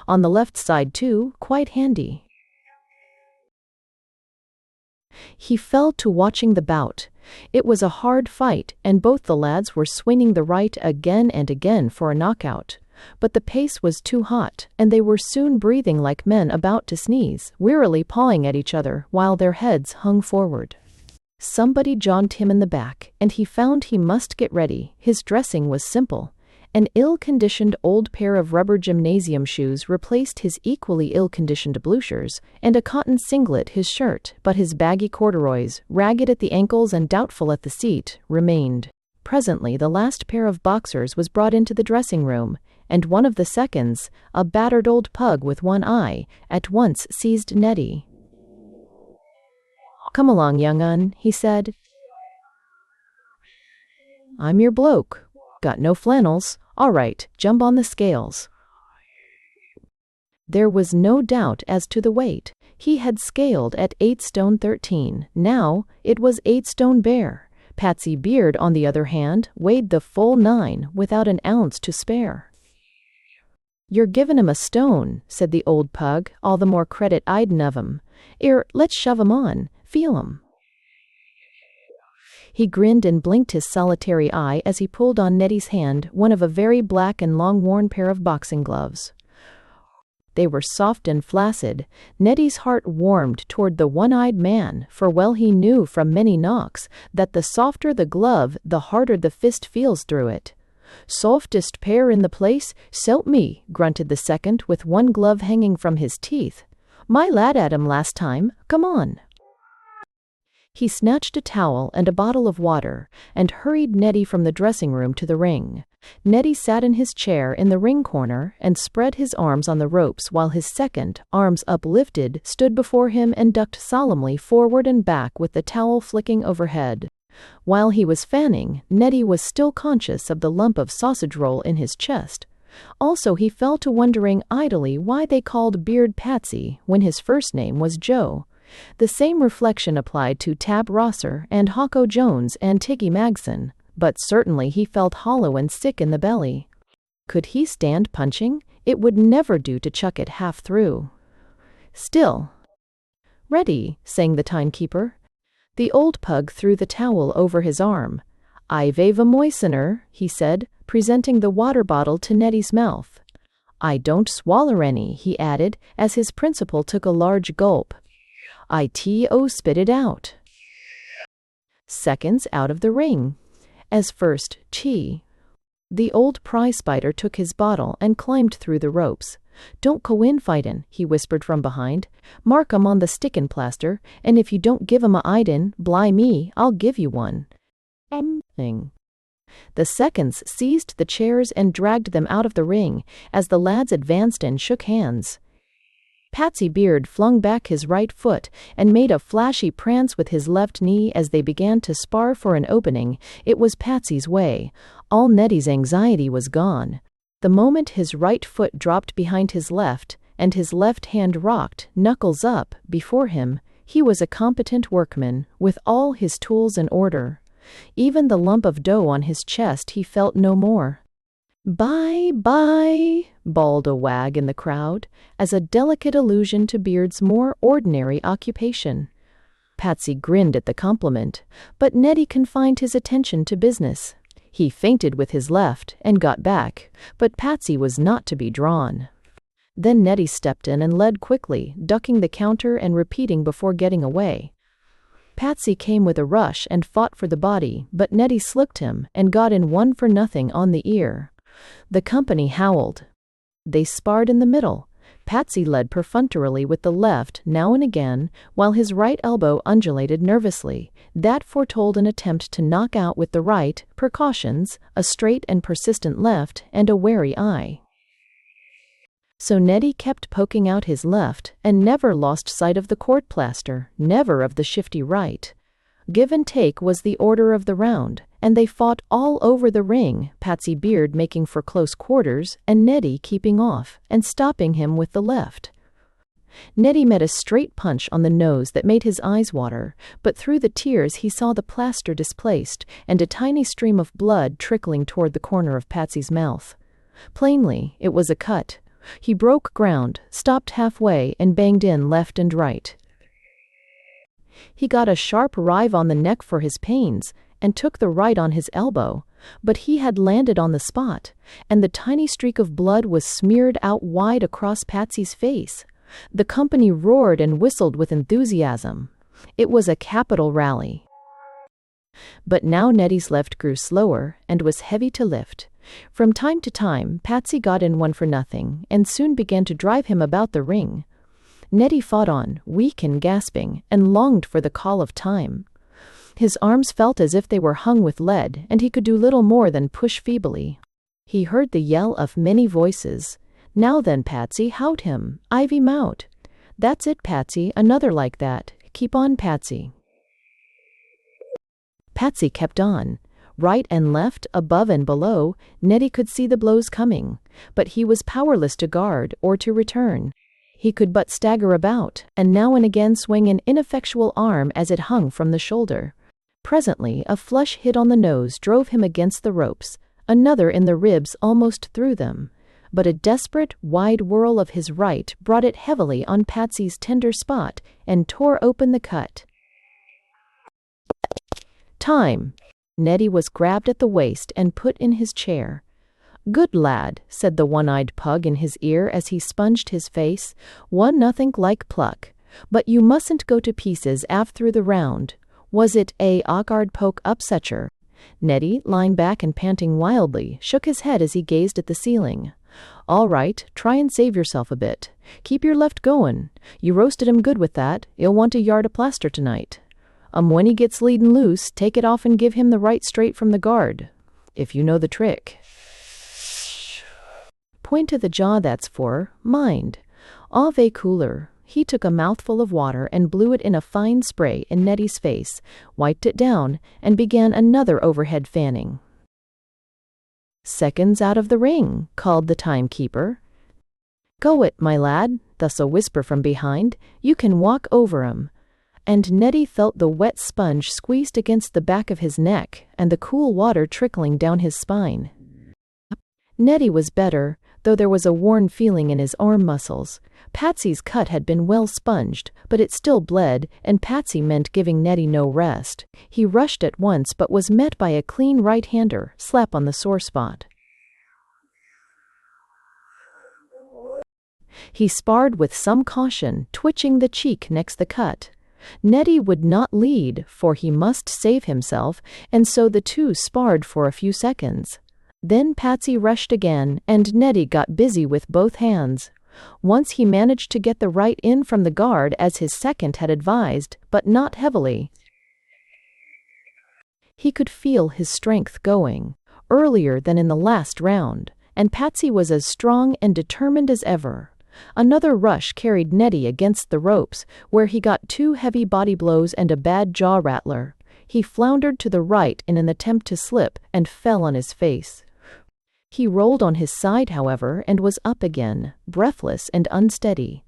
S1: On the left side, too, quite handy. He fell to watching the bout. It was a hard fight, and both the lads were swinging the right again and again for a knockout. But the pace was too hot, and they were soon breathing like men about to sneeze, wearily pawing at each other while their heads hung forward. Somebody jogged him in the back, and he found he must get ready. His dressing was simple. An ill-conditioned old pair of rubber gymnasium shoes replaced his equally ill-conditioned bluchers, and a cotton singlet his shirt, but his baggy corduroys, ragged at the ankles and doubtful at the seat, remained. Presently the last pair of boxers was brought into the dressing room, and one of the seconds, a battered old pug with one eye, at once seized Neddy. "Come along, young un," he said. "I'm your bloke. Got no flannels. All right, jump on the scales." There was no doubt as to the weight. He had scaled at 8 stone 13. Now it was 8 stone bare. Patsy Beard, on the other hand, weighed the full 9 without an ounce to spare. "You're givin' him a stone," said the old pug, all the more credit I'd'n of him. Let's shove him on. Feel him." He grinned and blinked his solitary eye as he pulled on Nettie's hand, one of a very black and long-worn pair of boxing gloves. They were soft and flaccid. Nettie's heart warmed toward the one-eyed man, for well he knew from many knocks that the softer the glove, the harder the fist feels through it. "Softest pair in the place, s'elp me," grunted the second, with one glove hanging from his teeth. "My lad had 'em last time. Come on." He snatched a towel and a bottle of water and hurried Nettie from the dressing room to the ring. Nettie sat in his chair in the ring corner and spread his arms on the ropes while his second, arms uplifted, stood before him and ducked solemnly forward and back with the towel flicking overhead. While he was fanning, Nettie was still conscious of the lump of sausage roll in his chest. Also, he fell to wondering idly why they called Beard Patsy when his first name was Joe. The same reflection applied to Tab Rosser and Hawko Jones and Tiggy Magson, but certainly he felt hollow and sick in the belly. Could he stand punching? It would never do to chuck it half through. Still. "Ready," sang the timekeeper. The old pug threw the towel over his arm. "I've a moistener," he said, presenting the water bottle to Nettie's mouth. "I don't swaller any," he added, as his principal took a large gulp. "I-to spit it out." Seconds out of the ring. As first, chi. The old prize fighter took his bottle and climbed through the ropes. "Don't go in fightin'," he whispered from behind. "Mark 'em on the stickin' plaster, and if you don't give 'em a idin, bly me, I'll give you one." Thing. The seconds seized the chairs and dragged them out of the ring as the lads advanced and shook hands. Patsy Beard flung back his right foot and made a flashy prance with his left knee as they began to spar for an opening. It was Patsy's way. All Nettie's anxiety was gone. The moment his right foot dropped behind his left, and his left hand rocked, knuckles up, before him, he was a competent workman, with all his tools in order. Even the lump of dough on his chest he felt no more. "Bye-bye," bawled a wag in the crowd, as a delicate allusion to Beard's more ordinary occupation. Patsy grinned at the compliment, but Nettie confined his attention to business. He feinted with his left and got back, but Patsy was not to be drawn. Then Nettie stepped in and led quickly, ducking the counter and repeating before getting away. Patsy came with a rush and fought for the body, but Nettie slipped him and got in one for nothing on the ear. The company howled. They sparred in the middle. Patsy led perfunctorily with the left now and again, while his right elbow undulated nervously. That foretold an attempt to knock out with the right, precautions, a straight and persistent left, and a wary eye. So Nettie kept poking out his left, and never lost sight of the court plaster, never of the shifty right. Give and take was the order of the round, and they fought all over the ring, Patsy Beard making for close quarters, and Nettie keeping off, and stopping him with the left. Nettie met a straight punch on the nose that made his eyes water, but through the tears he saw the plaster displaced, and a tiny stream of blood trickling toward the corner of Patsy's mouth. Plainly, it was a cut. He broke ground, stopped halfway, and banged in left and right. He got a sharp rive on the neck for his pains, and took the right on his elbow, but he had landed on the spot, and the tiny streak of blood was smeared out wide across Patsy's face. The company roared and whistled with enthusiasm. It was a capital rally. But now Nettie's left grew slower and was heavy to lift. From time to time, Patsy got in one for nothing, and soon began to drive him about the ring. Nettie fought on, weak and gasping, and longed for the call of time. His arms felt as if they were hung with lead, and he could do little more than push feebly. He heard the yell of many voices. "Now then, Patsy, hout him. Ivy mout. That's it, Patsy, another like that. Keep on, Patsy." Patsy kept on. Right and left, above and below, Nettie could see the blows coming, but he was powerless to guard or to return. He could but stagger about, and now and again swing an ineffectual arm as it hung from the shoulder. Presently, a flush hit on the nose drove him against the ropes, another in the ribs almost through them. but a desperate, wide whirl of his right brought it heavily on Patsy's tender spot and tore open the cut. Time! Nettie was grabbed at the waist and put in his chair. "Good lad," said the one-eyed pug in his ear as he sponged his face. "One nothing like pluck. But you mustn't go to pieces af through the round. Was it a awkward poke upsetcher?" Nettie, lying back and panting wildly, shook his head as he gazed at the ceiling. "All right, try and save yourself a bit. Keep your left goin'. You roasted him good with that. He'll want a yard of plaster tonight. When he gets leadin' loose, take it off and give him the right straight from the guard. If you know the trick. Point to the jaw, that's for. Mind. Ave cooler." He took a mouthful of water and blew it in a fine spray in Nettie's face, wiped it down, and began another overhead fanning. "Seconds out of the ring," called the timekeeper. "Go it, my lad," thus a whisper from behind. "You can walk over 'em." And Nettie felt the wet sponge squeezed against the back of his neck and the cool water trickling down his spine. Nettie was better, though there was a worn feeling in his arm muscles. Patsy's cut had been well sponged, but it still bled, and Patsy meant giving Nettie no rest. He rushed at once but was met by a clean right-hander, slap on the sore spot. He sparred with some caution, twitching the cheek next the cut. Nettie would not lead, for he must save himself, and so the two sparred for a few seconds. Then Patsy rushed again, and Nettie got busy with both hands. Once he managed to get the right in from the guard as his second had advised, but not heavily. He could feel his strength going, earlier than in the last round, and Patsy was as strong and determined as ever. Another rush carried Nettie against the ropes, where he got 2 heavy body blows and a bad jaw rattler. He floundered to the right in an attempt to slip and fell on his face. He rolled on his side, however, and was up again, breathless and unsteady.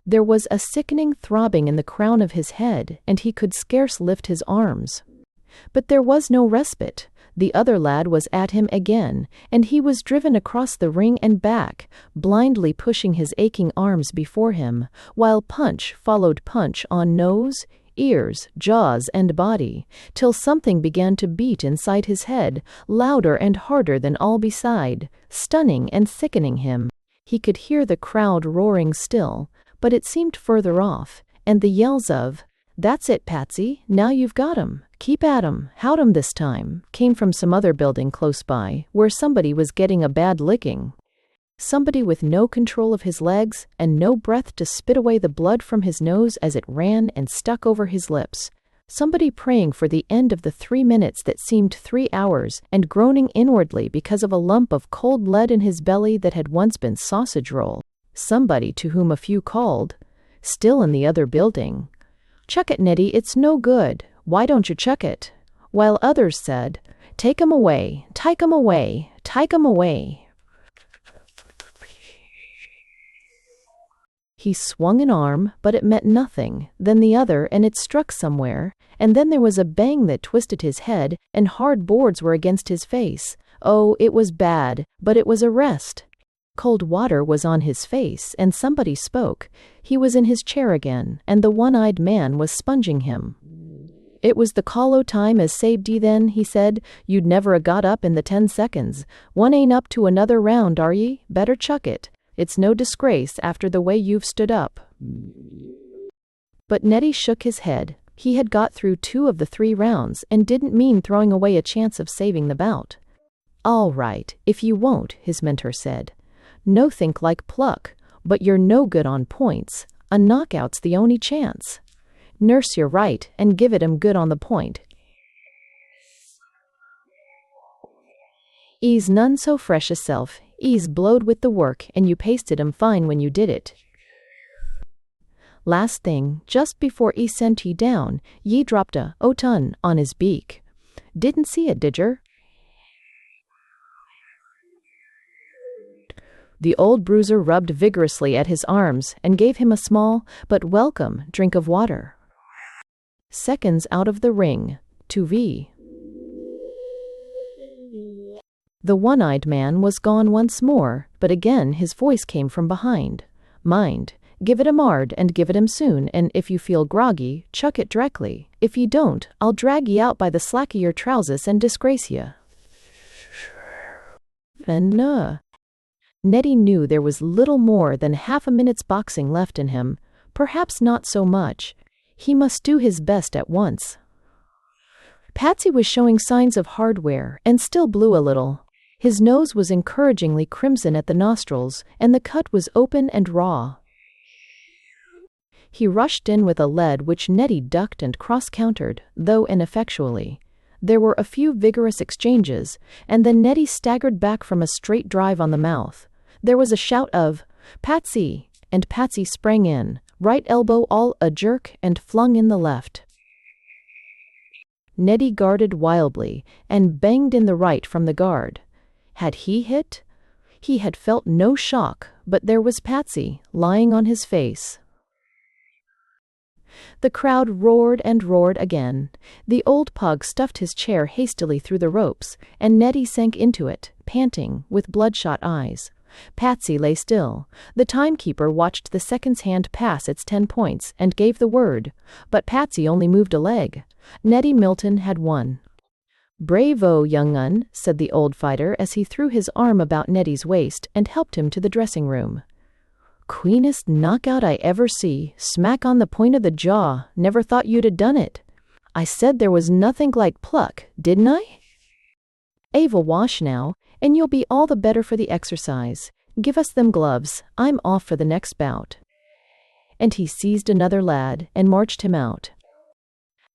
S1: There was a sickening throbbing in the crown of his head, and he could scarce lift his arms. But there was no respite. The other lad was at him again, and he was driven across the ring and back, blindly pushing his aching arms before him, while punch followed punch on nose, ears, jaws, and body, till something began to beat inside his head, louder and harder than all beside, stunning and sickening him. He could hear the crowd roaring still, but it seemed further off, and the yells of, "That's it, Patsy, now you've got 'em. Keep at 'em, hout 'em this time," came from some other building close by, where somebody was getting a bad licking. Somebody with no control of his legs and no breath to spit away the blood from his nose as it ran and stuck over his lips. Somebody praying for the end of the 3 minutes that seemed 3 hours and groaning inwardly because of a lump of cold lead in his belly that had once been sausage roll. Somebody to whom a few called, still in the other building, "Chuck it, Nettie, it's no good. Why don't you chuck it?" While others said, "Take 'em away, tyke 'em away, tyke 'em away." He swung an arm, but it meant nothing, then the other, and it struck somewhere, and then there was a bang that twisted his head, and hard boards were against his face. Oh, it was bad, but it was a rest. Cold water was on his face, and somebody spoke. He was in his chair again, and the one-eyed man was sponging him. "It was the call o' time as saved ye then," he said. "You'd never a got up in the 10 seconds. One ain't up to another round, are ye? Better chuck it. It's no disgrace after the way you've stood up." But Nettie shook his head. He had got through 2 of the 3 rounds and didn't mean throwing away a chance of saving the bout. "All right, if you won't," his mentor said. "No think like pluck, but you're no good on points. A knockout's the only chance. Nurse your right and give it 'em good on the point. E's none so fresh as self. E's blowed with the work, and you pasted 'em fine when you did it. Last thing, just before E sent ye down, ye dropped a ton on his beak. Didn't see it, did yer?" The old bruiser rubbed vigorously at his arms and gave him a small, but welcome, drink of water. Seconds out of the ring, 2v. The one-eyed man was gone once more, but again his voice came from behind. "Mind, give it 'em hard and give it 'em soon, and if you feel groggy, chuck it directly. If you don't, I'll drag ye out by the slack of your trousers and disgrace ye." And Nettie knew there was little more than half a minute's boxing left in him, perhaps not so much. He must do his best at once. Patsy was showing signs of hardware and still blew a little. His nose was encouragingly crimson at the nostrils, and the cut was open and raw. He rushed in with a lead which Nettie ducked and cross-countered, though ineffectually. There were a few vigorous exchanges, and then Nettie staggered back from a straight drive on the mouth. There was a shout of, "Patsy!" and Patsy sprang in, right elbow all a jerk, and flung in the left. Nettie guarded wildly, and banged in the right from the guard. Had he hit? He had felt no shock, but there was Patsy, lying on his face. The crowd roared and roared again. The old pug stuffed his chair hastily through the ropes, and Nettie sank into it, panting, with bloodshot eyes. Patsy lay still. The timekeeper watched the seconds hand pass its 10 points and gave the word, but Patsy only moved a leg. Nettie Milton had won. "Bravo, young un," said the old fighter as he threw his arm about Nettie's waist and helped him to the dressing room. "Queenest knockout I ever see, smack on the point of the jaw, never thought you'd 'a done it. I said there was nothing like pluck, didn't I? Ava wash now, and you'll be all the better for the exercise. Give us them gloves, I'm off for the next bout." And he seized another lad and marched him out.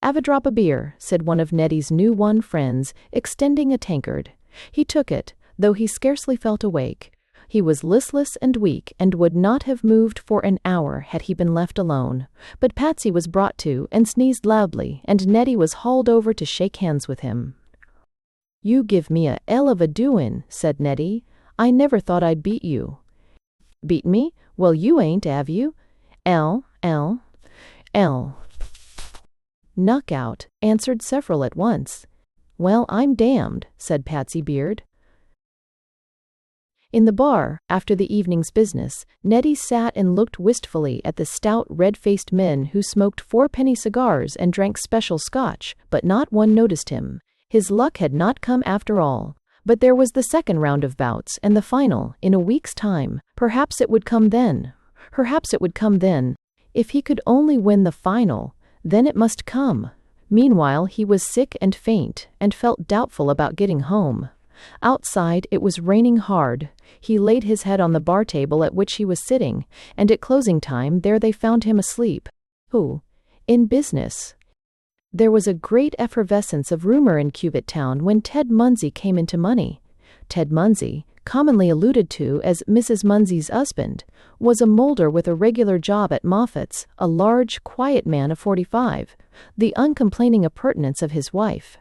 S1: "'Ave a drop of beer," said one of Nettie's new-won friends, extending a tankard. He took it, though he scarcely felt awake. He was listless and weak, and would not have moved for an hour had he been left alone. But Patsy was brought to, and sneezed loudly, and Nettie was hauled over to shake hands with him. "You give me a 'ell of a doin'," said Nettie. "I never thought I'd beat you." "Beat me? Well, you ain't, 'ave you? L. "Knockout," answered several at once. "Well, I'm damned," said Patsy Beard. In the bar, after the evening's business, Nettie sat and looked wistfully at the stout, red-faced men who smoked four-penny cigars and drank special scotch, but not one noticed him. His luck had not come after all. But there was the second round of bouts, and the final, in a week's time. Perhaps it would come then. If he could only win the final, then it must come. Meanwhile, he was sick and faint, and felt doubtful about getting home. Outside, it was raining hard. He laid his head on the bar table at which he was sitting, and at closing time there they found him asleep. Who? In business. There was a great effervescence of rumor in Cubitt Town when Ted Munsey came into money. Ted Munsey, commonly alluded to as Mrs. Munsey's husband, was a molder with a regular job at Moffat's, a large, quiet man of 45, the uncomplaining appurtenance of his wife.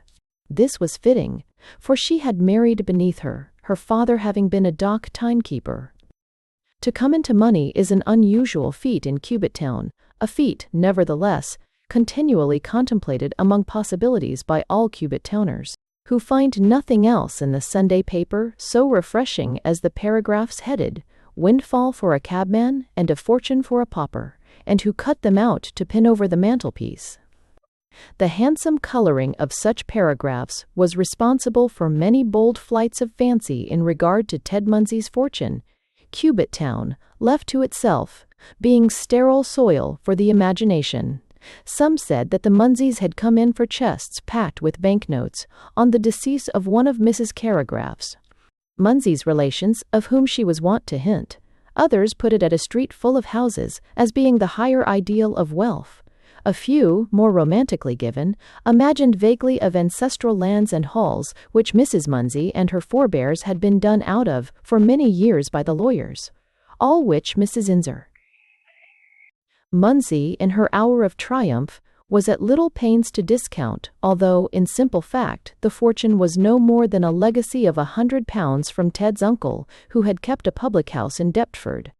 S1: This was fitting, for she had married beneath her, her father having been a dock timekeeper. To come into money is an unusual feat in Cubitt Town, a feat, nevertheless, continually contemplated among possibilities by all Cubitt Towners, who find nothing else in the Sunday paper so refreshing as the paragraphs headed, "Windfall for a cabman and a fortune for a pauper," and who cut them out to pin over the mantelpiece. The handsome coloring of such paragraphs was responsible for many bold flights of fancy in regard to Ted Munsey's fortune, Cubitt Town, left to itself, being sterile soil for the imagination. Some said that the Munseys had come in for chests packed with banknotes on the decease of one of Mrs. Caragraph's, Munsey's relations, of whom she was wont to hint. Others put it at a street full of houses as being the higher ideal of wealth. A few, more romantically given, imagined vaguely of ancestral lands and halls which Mrs. Munsey and her forebears had been done out of for many years by the lawyers. All which Mrs. Inzer Munsey, in her hour of triumph, was at little pains to discount, although, in simple fact, the fortune was no more than a legacy of £100 from Ted's uncle, who had kept a public-house in Deptford.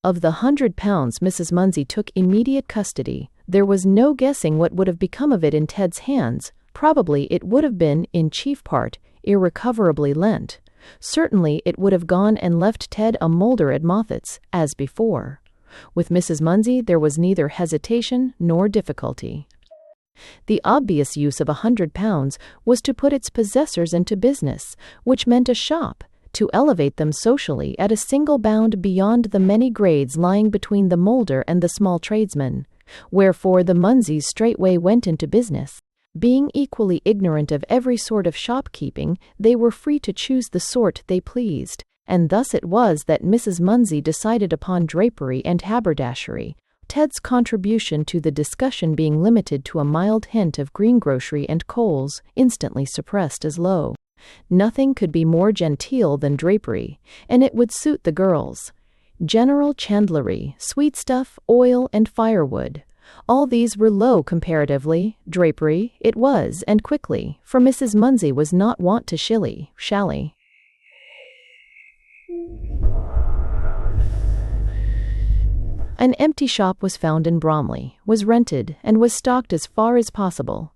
S1: Of the £100 Mrs. Munsey took immediate custody. There was no guessing what would have become of it in Ted's hands. Probably it would have been, in chief part, irrecoverably lent. Certainly it would have gone and left Ted a moulder at Moffett's, as before. With Mrs. Munsey there was neither hesitation nor difficulty. The obvious use of £100 was to put its possessors into business, which meant a shop, to elevate them socially at a single bound beyond the many grades lying between the moulder and the small tradesman. Wherefore the Munseys straightway went into business. Being equally ignorant of every sort of shopkeeping, they were free to choose the sort they pleased, and thus it was that Mrs. Munsey decided upon drapery and haberdashery, Ted's contribution to the discussion being limited to a mild hint of greengrocery and coals, instantly suppressed as low. Nothing could be more genteel than drapery, and it would suit the girls. General chandlery, sweetstuff, oil, and firewood. All these were low comparatively. Drapery, it was, and quickly, for Mrs. Munsey was not wont to shally. An empty shop was found in Bromley, was rented, and was stocked as far as possible.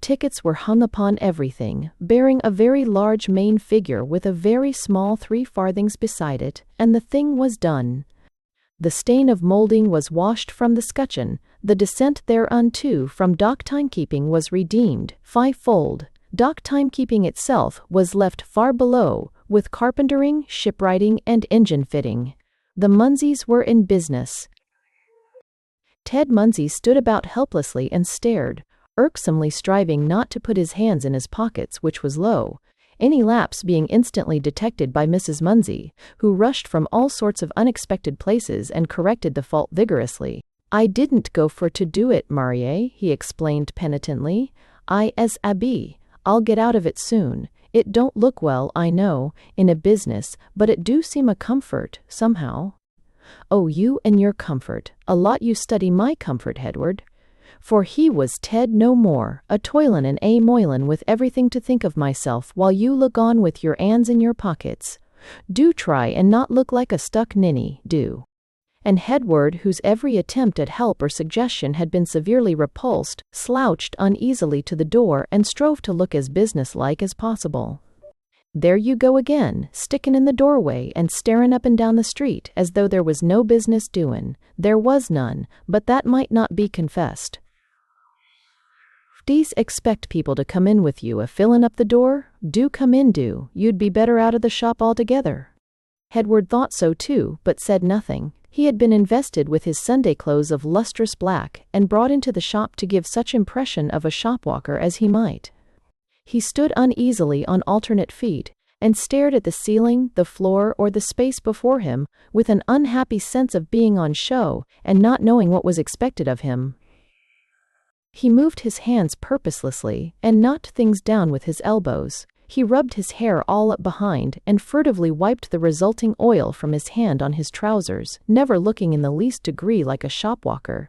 S1: Tickets were hung upon everything, bearing a very large main figure with a very small 3 farthings beside it, and the thing was done. The stain of moulding was washed from the scutcheon, the descent thereunto from dock timekeeping was redeemed 5-fold. Dock timekeeping itself was left far below, with carpentering, shipwriting, and engine fitting. The Munseys were in business. Ted Munsey stood about helplessly and stared, irksomely striving not to put his hands in his pockets, which was low, any lapse being instantly detected by Mrs. Munsey, who rushed from all sorts of unexpected places and corrected the fault vigorously. "I didn't go for to do it, Marie," he explained penitently. I'll get out of it soon. It don't look well, I know, in a business, but it do seem a comfort, somehow." "Oh, you and your comfort, a lot you study my comfort, Edward." For he was Ted no more, a toilin' and a moilin' with everything to think of myself while you look on with your 'ands in your pockets. Do try and not look like a stuck ninny, do." And Edward, whose every attempt at help or suggestion had been severely repulsed, slouched uneasily to the door and strove to look as businesslike as possible. "There you go again, stickin' in the doorway and starin' up and down the street as though there was no business doin'. There was none, but that might not be confessed. D'yes expect people to come in with you a fillin' up the door? Do come in, do. You'd be better out of the shop altogether." Edward thought so too, but said nothing. He had been invested with his Sunday clothes of lustrous black, and brought into the shop to give such impression of a shopwalker as he might. He stood uneasily on alternate feet, and stared at the ceiling, the floor, or the space before him, with an unhappy sense of being on show, and not knowing what was expected of him. He moved his hands purposelessly, and knocked things down with his elbows. He rubbed his hair all up behind, and furtively wiped the resulting oil from his hand on his trousers, never looking in the least degree like a shopwalker.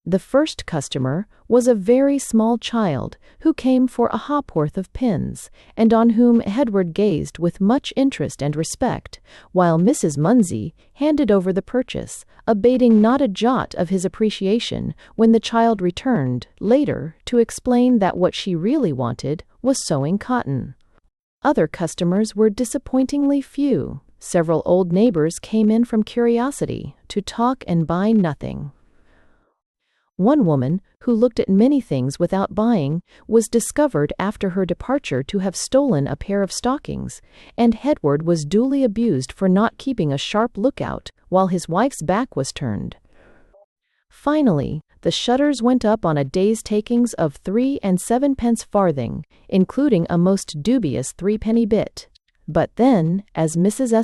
S1: The first customer was a very small child, who came for a ha'porth of pins, and on whom Edward gazed with much interest and respect, while Mrs. Munsey handed over the purchase, abating not a jot of his appreciation when the child returned, later, to explain that what she really wanted was sewing cotton. Other customers were disappointingly few. Several old neighbors came in from curiosity, to talk and buy nothing. One woman, who looked at many things without buying, was discovered after her departure to have stolen a pair of stockings, and Edward was duly abused for not keeping a sharp lookout while his wife's back was turned. Finally, the shutters went up on a day's takings of 3 and 7 farthing, including a most dubious 3-penny bit. But then, as Mrs.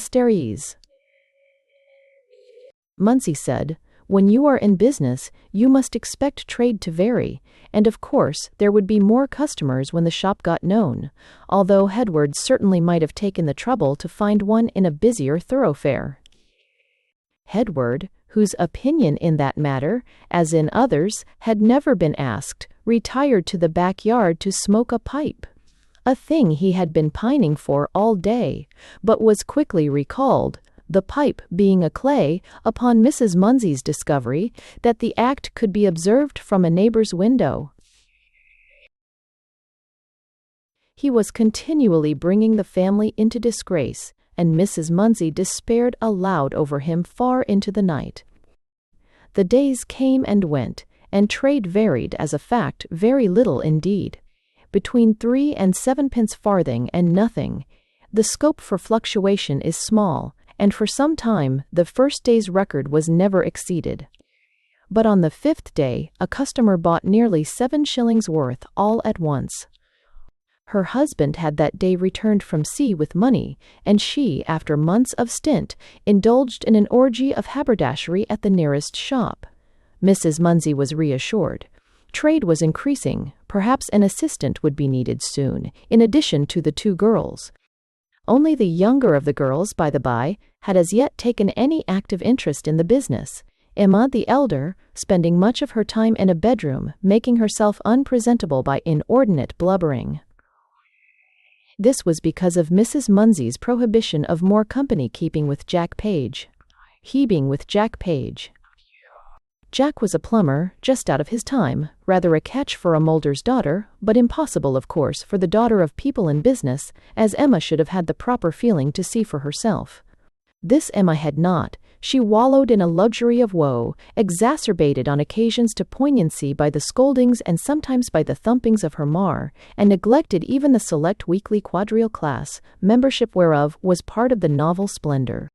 S1: Munsey said, "When you are in business, you must expect trade to vary, and of course there would be more customers when the shop got known, although Edward certainly might have taken the trouble to find one in a busier thoroughfare." Edward, whose opinion in that matter, as in others, had never been asked, retired to the backyard to smoke a pipe, a thing he had been pining for all day, but was quickly recalled, the pipe being a clay, upon Mrs. Munsey's discovery that the act could be observed from a neighbor's window. He was continually bringing the family into disgrace, and Mrs. Munsey despaired aloud over him far into the night. The days came and went, and trade varied as a fact very little indeed. Between 3 and 7 pence farthing and nothing, the scope for fluctuation is small, and for some time the first day's record was never exceeded. But on the 5th day a customer bought nearly 7 shillings worth all at once. Her husband had that day returned from sea with money, and she, after months of stint, indulged in an orgy of haberdashery at the nearest shop. Mrs. Munsey was reassured. Trade was increasing, perhaps an assistant would be needed soon, in addition to the 2 girls. Only the younger of the girls, by the by, had as yet taken any active interest in the business. Emma, the elder, spending much of her time in a bedroom, making herself unpresentable by inordinate blubbering. This was because of Mrs. Munsey's prohibition of more company keeping with Jack Page. Heaving with Jack Page. Jack was a plumber, just out of his time, rather a catch for a moulder's daughter, but impossible, of course, for the daughter of people in business, as Emma should have had the proper feeling to see for herself. This Emma had not. She wallowed in a luxury of woe, exacerbated on occasions to poignancy by the scoldings and sometimes by the thumpings of her mar, and neglected even the select weekly quadrille class, membership whereof was part of the novel splendor.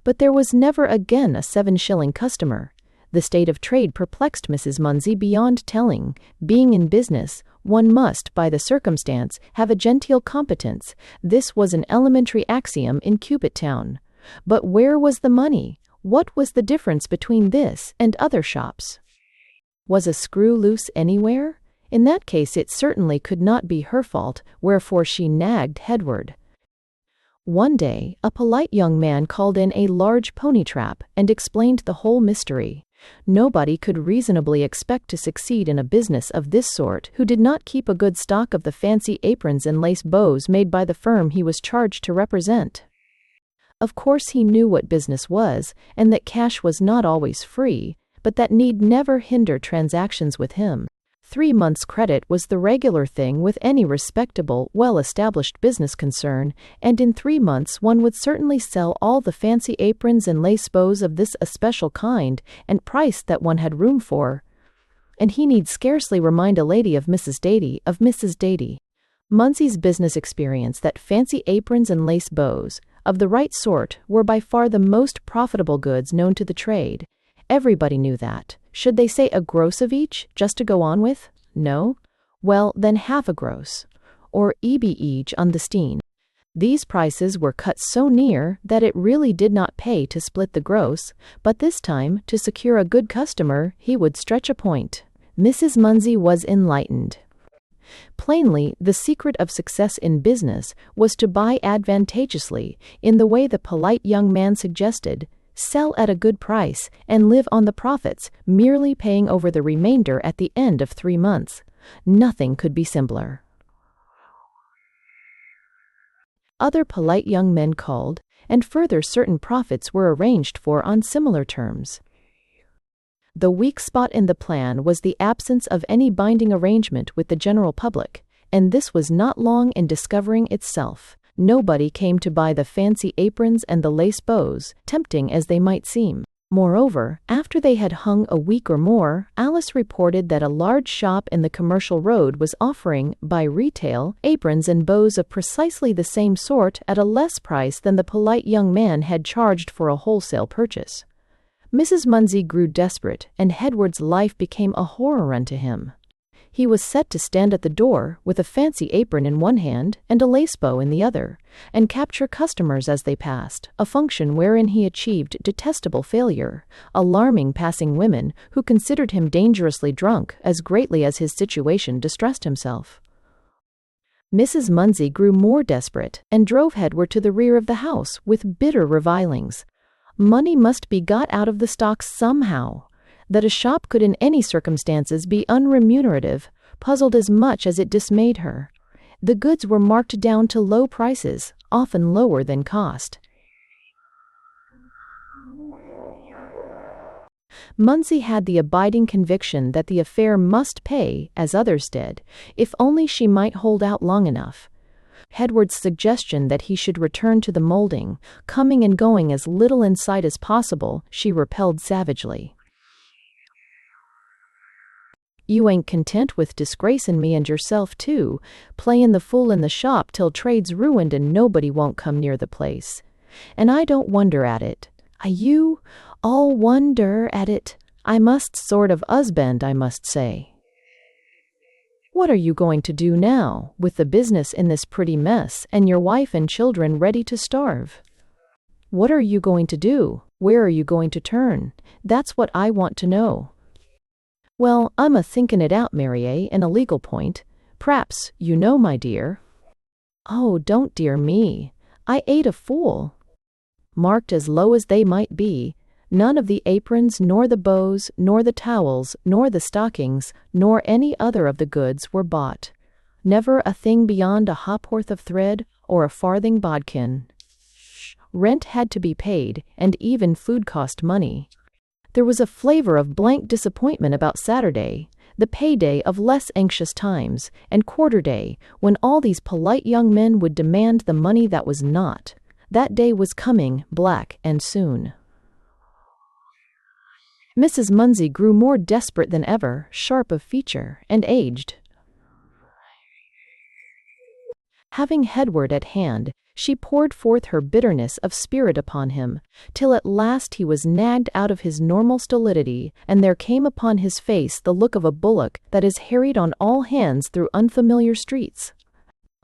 S1: But there was never again a 7-shilling customer. The state of trade perplexed Mrs. Munsey beyond telling. Being in business, one must, by the circumstance, have a genteel competence. This was an elementary axiom in Cupid Town. But where was the money? What was the difference between this and other shops? Was a screw loose anywhere? In that case it certainly could not be her fault, wherefore she nagged headward. One day a polite young man called in a large pony trap and explained the whole mystery. Nobody could reasonably expect to succeed in a business of this sort who did not keep a good stock of the fancy aprons and lace bows made by the firm he was charged to represent. Of course he knew what business was, and that cash was not always free, but that need never hinder transactions with him. 3 months' credit was the regular thing with any respectable, well-established business concern, and in 3 months one would certainly sell all the fancy aprons and lace bows of this especial kind, and price that one had room for. And he need scarcely remind a lady of Mrs. Dady. Munsey's business experience that fancy aprons and lace bows, of the right sort, were by far the most profitable goods known to the trade. Everybody knew that. Should they say a gross of each, just to go on with? No? Well, then half a gross, or eb each on the steen. These prices were cut so near that it really did not pay to split the gross, but this time, to secure a good customer, he would stretch a point. Mrs. Munsey was enlightened. Plainly, the secret of success in business was to buy advantageously, in the way the polite young man suggested, sell at a good price, and live on the profits, merely paying over the remainder at the end of 3 months. Nothing could be simpler. Other polite young men called, and further certain profits were arranged for on similar terms. The weak spot in the plan was the absence of any binding arrangement with the general public, and this was not long in discovering itself. Nobody came to buy the fancy aprons and the lace bows, tempting as they might seem. Moreover, after they had hung a week or more, Alice reported that a large shop in the Commercial Road was offering, by retail, aprons and bows of precisely the same sort at a less price than the polite young man had charged for a wholesale purchase. Mrs. Munsey grew desperate, and Hedward's life became a horror unto him. He was set to stand at the door, with a fancy apron in one hand and a lace bow in the other, and capture customers as they passed, a function wherein he achieved detestable failure, alarming passing women who considered him dangerously drunk as greatly as his situation distressed himself. Mrs. Munsey grew more desperate, and drove Hedward to the rear of the house with bitter revilings. Money must be got out of the stocks somehow. That a shop could in any circumstances be unremunerative puzzled as much as it dismayed her. The goods were marked down to low prices, often lower than cost. Munsey had the abiding conviction that the affair must pay, as others did, if only she might hold out long enough. Edward's suggestion that he should return to the molding, coming and going as little in sight as possible, she repelled savagely. "You ain't content with disgracin' me and yourself, too, playin' the fool in the shop till trade's ruined and nobody won't come near the place. And I don't wonder at it. You all wonder at it. I must sort of 'usband, I must say. What are you going to do now, with the business in this pretty mess, and your wife and children ready to starve? What are you going to do? Where are you going to turn? That's what I want to know." "Well, I'm a-thinkin' it out, Mary, in a legal point. P'raps, you know, my dear." "Oh, don't dear me. I ain't a fool." Marked as low as they might be, none of the aprons, nor the bows, nor the towels, nor the stockings, nor any other of the goods were bought. Never a thing beyond a ha'porth of thread or a farthing bodkin. Rent had to be paid, and even food cost money. There was a flavor of blank disappointment about Saturday, the payday of less anxious times, and quarter day, when all these polite young men would demand the money that was not. That day was coming, black and soon. Mrs. Munsey grew more desperate than ever, sharp of feature, and aged. Having Edward at hand, she poured forth her bitterness of spirit upon him, till at last he was nagged out of his normal stolidity, and there came upon his face the look of a bullock that is harried on all hands through unfamiliar streets.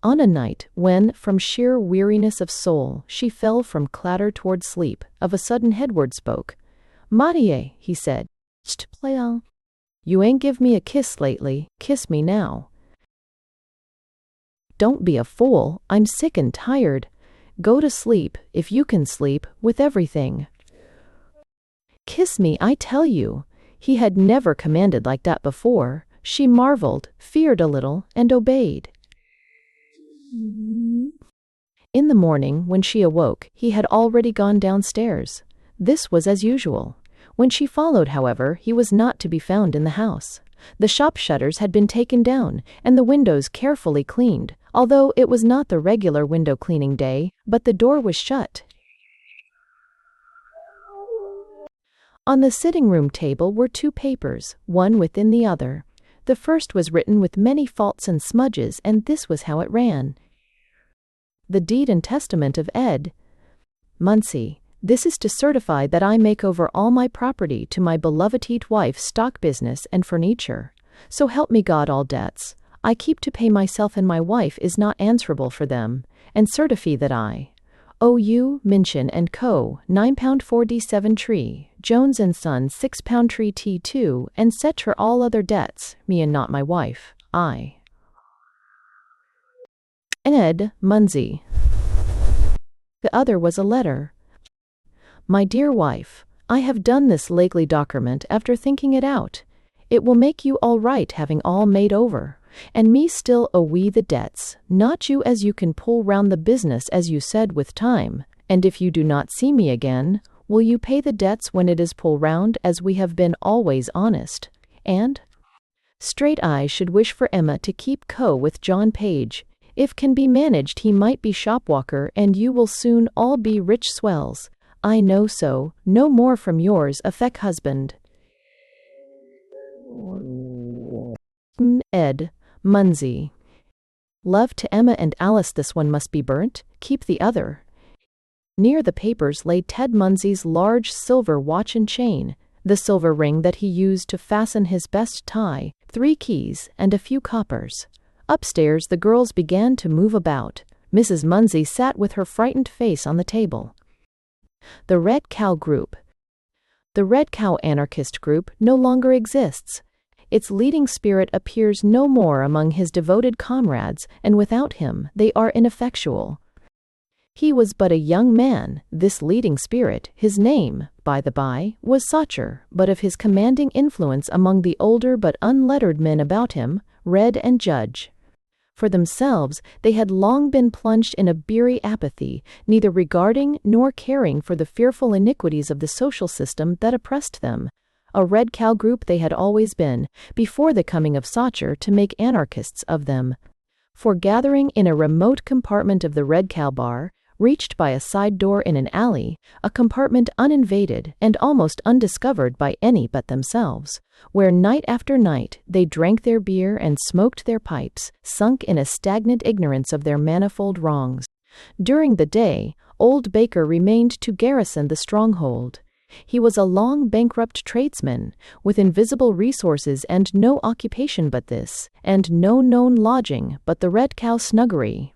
S1: On a night when, from sheer weariness of soul, she fell from clatter toward sleep, of a sudden Edward spoke. "Marie," he said, "Cht, play on. You ain't give me a kiss lately, kiss me now." "Don't be a fool, I'm sick and tired. Go to sleep, if you can sleep, with everything." "Kiss me, I tell you." He had never commanded like that before. She marveled, feared a little, and obeyed. In the morning, when she awoke, he had already gone downstairs. This was as usual. When she followed, however, he was not to be found in the house. The shop shutters had been taken down, and the windows carefully cleaned, although it was not the regular window-cleaning day, but the door was shut. On the sitting-room table were two papers, one within the other. The first was written with many faults and smudges, and this was how it ran. "The deed and testament of Ed. Munsey. This is to certify that I make over all my property to my beloved wife's stock business and furniture. So help me God, all debts I keep to pay myself and my wife is not answerable for them, and certify that I owe you, Minchin and Co., £9.47 tree, Jones and Son, £6 tree T2, and cetera all other debts, me and not my wife, I. Ed, Munsey." The other was a letter. "My dear wife, I have done this lately document after thinking it out. It will make you all right having all made over, and me still owe we the debts, not you as you can pull round the business as you said with time, and if you do not see me again, will you pay the debts when it is pull round as we have been always honest, and straight I should wish for Emma to keep co with John Page. If can be managed he might be shopwalker and you will soon all be rich swells. I know so. No more from yours affect husband. Ed, Munsey. Love to Emma and Alice. This one must be burnt, keep the other." Near the papers lay Ted Munsey's large silver watch and chain, the silver ring that he used to fasten his best tie, 3 keys, and a few coppers. Upstairs the girls began to move about. Mrs. Munsey sat with her frightened face on the table. The Red Cow Group. The Red Cow anarchist group no longer exists. Its leading spirit appears no more among his devoted comrades, and without him they are ineffectual. He was but a young man, this leading spirit. His name, by the by, was Sacher, but of his commanding influence among the older but unlettered men about him, read and judge. For themselves, they had long been plunged in a beery apathy, neither regarding nor caring for the fearful iniquities of the social system that oppressed them. a red cow group they had always been, before the coming of Sacher to make anarchists of them. For gathering in a remote compartment of the Red Cow Bar, reached by a side door in an alley, a compartment uninvaded and almost undiscovered by any but themselves, where night after night they drank their beer and smoked their pipes, sunk in a stagnant ignorance of their manifold wrongs. During the day, old Baker remained to garrison the stronghold. He was a long bankrupt tradesman, with invisible resources and no occupation but this, and no known lodging but the Red Cow snuggery.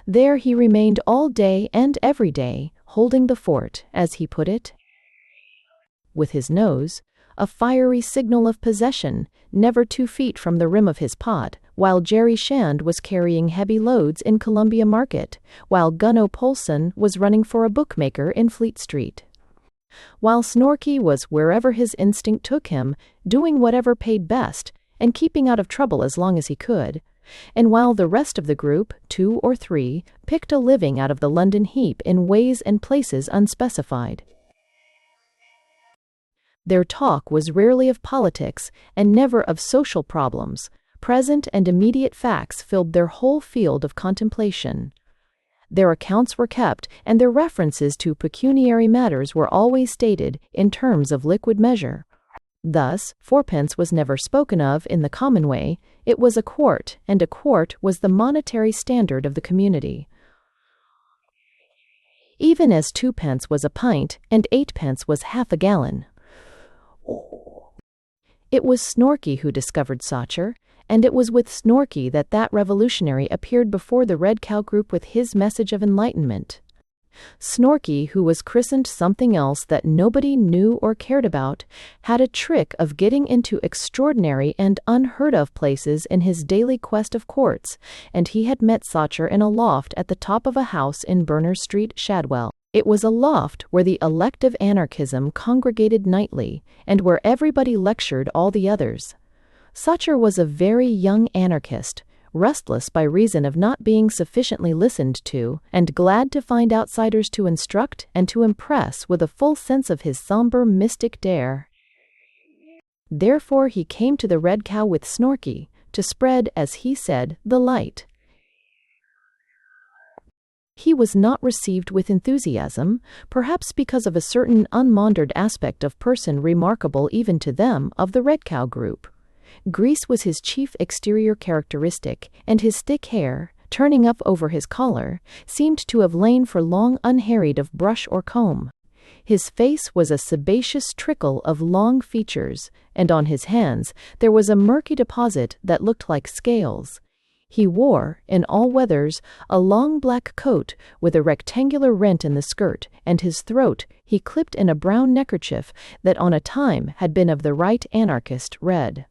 S1: There he remained all day and every day, holding the fort, as he put it, with his nose, a fiery signal of possession, never 2 feet from the rim of his pot, while Jerry Shand was carrying heavy loads in Columbia Market, while Gunno Polson was running for a bookmaker in Fleet Street. While Snorky was wherever his instinct took him, doing whatever paid best, and keeping out of trouble as long as he could, and while the rest of the group, 2 or 3, picked a living out of the London heap in ways and places unspecified. Their talk was rarely of politics and never of social problems. Present and immediate facts filled their whole field of contemplation. Their accounts were kept, and their references to pecuniary matters were always stated in terms of liquid measure. Thus, 4pence was never spoken of in the common way, it was a quart, and a quart was the monetary standard of the community. Even as 2pence was a pint, and 8pence was half a gallon. It was Snorky who discovered Sacher, and it was with Snorky that revolutionary appeared before the Red Cow group with his message of enlightenment. Snorky, who was christened something else that nobody knew or cared about, had a trick of getting into extraordinary and unheard-of places in his daily quest of quartz, and he had met Sacher in a loft at the top of a house in Berners Street, Shadwell. It was a loft where the elect of anarchism congregated nightly, and where everybody lectured all the others. Sacher was a very young anarchist, restless by reason of not being sufficiently listened to, and glad to find outsiders to instruct and to impress with a full sense of his somber mystic dare. Therefore he came to the Red Cow with Snorky, to spread, as he said, the light. He was not received with enthusiasm, perhaps because of a certain unmondered aspect of person remarkable even to them of the Red Cow group. Grease was his chief exterior characteristic, and his thick hair, turning up over his collar, seemed to have lain for long unharried of brush or comb. His face was a sebaceous trickle of long features, and on his hands there was a murky deposit that looked like scales. He wore, in all weathers, a long black coat with a rectangular rent in the skirt, and his throat he clipped in a brown neckerchief that on a time had been of the right anarchist red.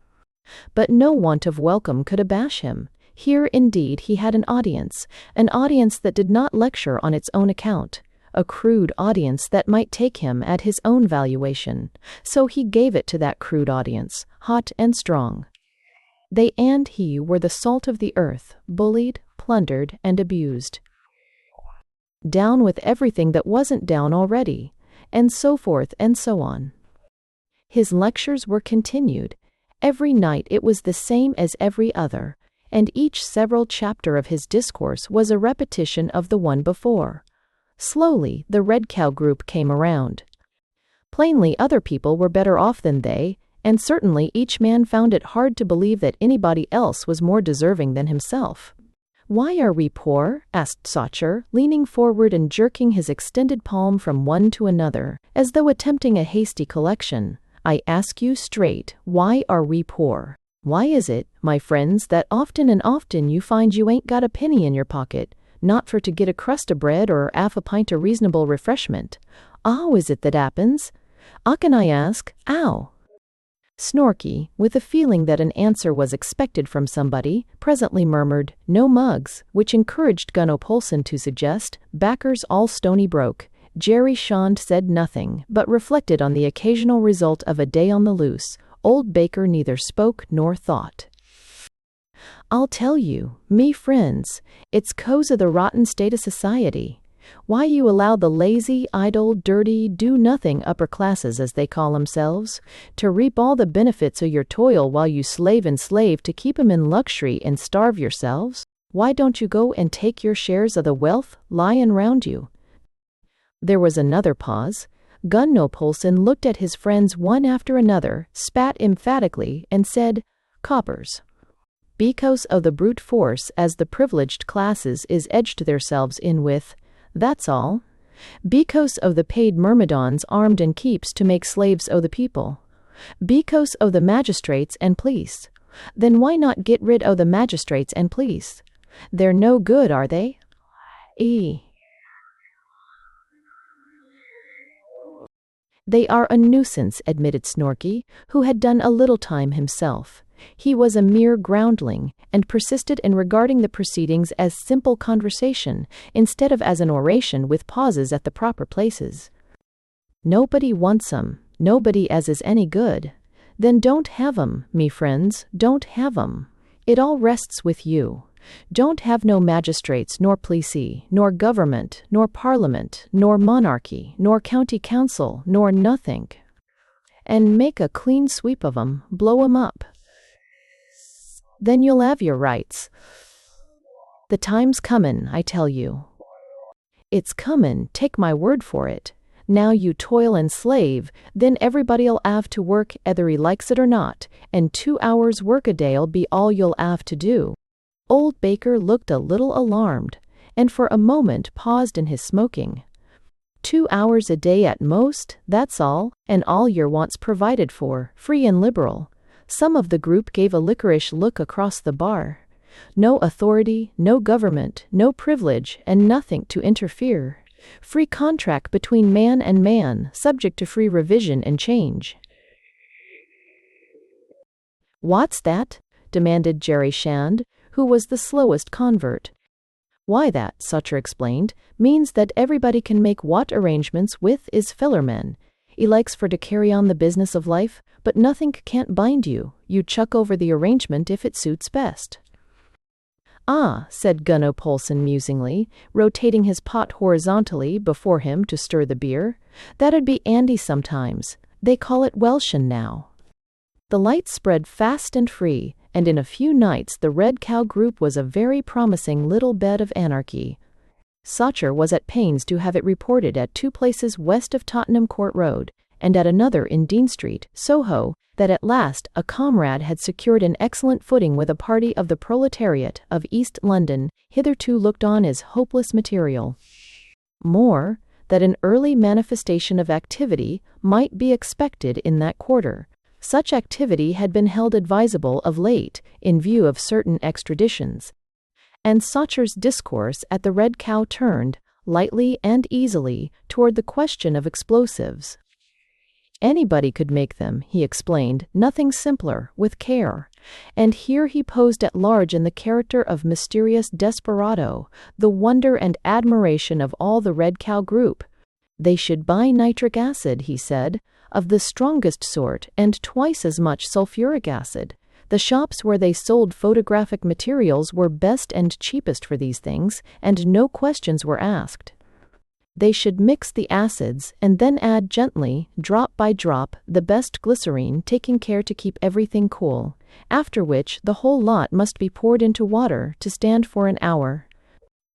S1: But no want of welcome could abash him. Here indeed he had an audience that did not lecture on its own account, a crude audience that might take him at his own valuation, so he gave it to that crude audience, hot and strong. They and he were the salt of the earth, bullied, plundered, and abused. Down with everything that wasn't down already, and so forth and so on. His lectures were continued. Every night it was the same as every other, and each several chapter of his discourse was a repetition of the one before. Slowly the Red Cow group came around. Plainly other people were better off than they, and certainly each man found it hard to believe that anybody else was more deserving than himself. "Why are we poor?" asked Sacher, leaning forward and jerking his extended palm from one to another, as though attempting a hasty collection. "I ask you straight, why are we poor? Why is it, my friends, that often and often you find you ain't got a penny in your pocket, not for to get a crust o' bread or 'alf a pint o' reasonable refreshment? 'Ow is it that 'appens? 'Ow can I ask? 'Ow?" Snorky, with a feeling that an answer was expected from somebody, presently murmured, "No mugs," which encouraged Gunno Polson to suggest, "Backers all stony broke." Jerry Shand said nothing, but reflected on the occasional result of a day on the loose. Old Baker neither spoke nor thought. "I'll tell you, me friends, it's 'cause o' the rotten state o' society. Why you allow the lazy, idle, dirty, do-nothing upper classes, as they call themselves, to reap all the benefits of your toil while you slave and slave to keep 'em in luxury and starve yourselves? Why don't you go and take your shares of the wealth lying round you?" There was another pause. Gunno Polson looked at his friends one after another, spat emphatically, and said, "Coppers. Because of the brute force as the privileged classes is edged theirselves in with, that's all. Because of the paid myrmidons armed and keeps to make slaves o' the people. Because o' the magistrates and police. Then why not get rid o' the magistrates and police? They're no good, are they? They are a nuisance," admitted Snorky, who had done a little time himself. He was a mere groundling, and persisted in regarding the proceedings as simple conversation, instead of as an oration with pauses at the proper places. "Nobody wants 'em, nobody as is any good. Then don't have 'em, me friends, don't have 'em. It all rests with you. Don't have no magistrates, nor policey, nor government, nor parliament, nor monarchy, nor county council, nor nothink. And make a clean sweep of 'em, blow 'em up. Then you'll have your rights. The time's comin', I tell you. It's comin', take my word for it. Now you toil and slave, then everybody'll 'ave to work either he likes it or not, and 2 hours work a day'll be all you'll 'ave to do." Old Baker looked a little alarmed, and for a moment paused in his smoking. 2 hours a day at most, that's all, and all your wants provided for, free and liberal. Some of the group gave a liquorish look across the bar. No authority, no government, no privilege, and nothing to interfere. Free contract between man and man, subject to free revision and change. "What's that?" demanded Jerry Shand, who was the slowest convert. "Why, that," Sutter explained, "means that everybody can make what arrangements with his fellermen. He likes for to carry on the business of life, but nothing can't bind you. You chuck over the arrangement if it suits best." "Ah," said Gunno Polson musingly, rotating his pot horizontally before him to stir the beer. "That'd be 'andy sometimes. They call it Welshin now." The light spread fast and free, and in a few nights the Red Cow group was a very promising little bed of anarchy. Sotcher was at pains to have it reported at 2 places west of Tottenham Court Road, and at another in Dean Street, Soho, that at last a comrade had secured an excellent footing with a party of the proletariat of East London, hitherto looked on as hopeless material. More, that an early manifestation of activity might be expected in that quarter. Such activity had been held advisable of late, in view of certain extraditions. And Sotcher's discourse at the Red Cow turned, lightly and easily, toward the question of explosives. Anybody could make them, he explained, nothing simpler, with care. And here he posed at large in the character of mysterious desperado, the wonder and admiration of all the Red Cow group. They should buy nitric acid, he said, of the strongest sort, and twice as much sulfuric acid. The shops where they sold photographic materials were best and cheapest for these things, and no questions were asked. They should mix the acids, and then add gently, drop by drop, the best glycerine, taking care to keep everything cool, after which the whole lot must be poured into water to stand for an hour.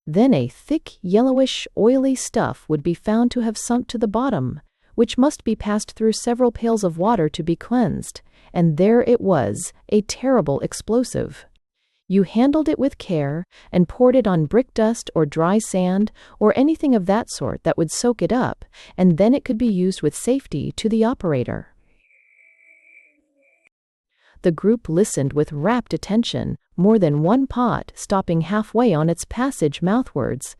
S1: Then a thick, yellowish, oily stuff would be found to have sunk to the bottom, which must be passed through several pails of water to be cleansed, and there it was, a terrible explosive. You handled it with care, and poured it on brick dust or dry sand, or anything of that sort that would soak it up, and then it could be used with safety to the operator. The group listened with rapt attention, more than one pot stopping halfway on its passage mouthwards.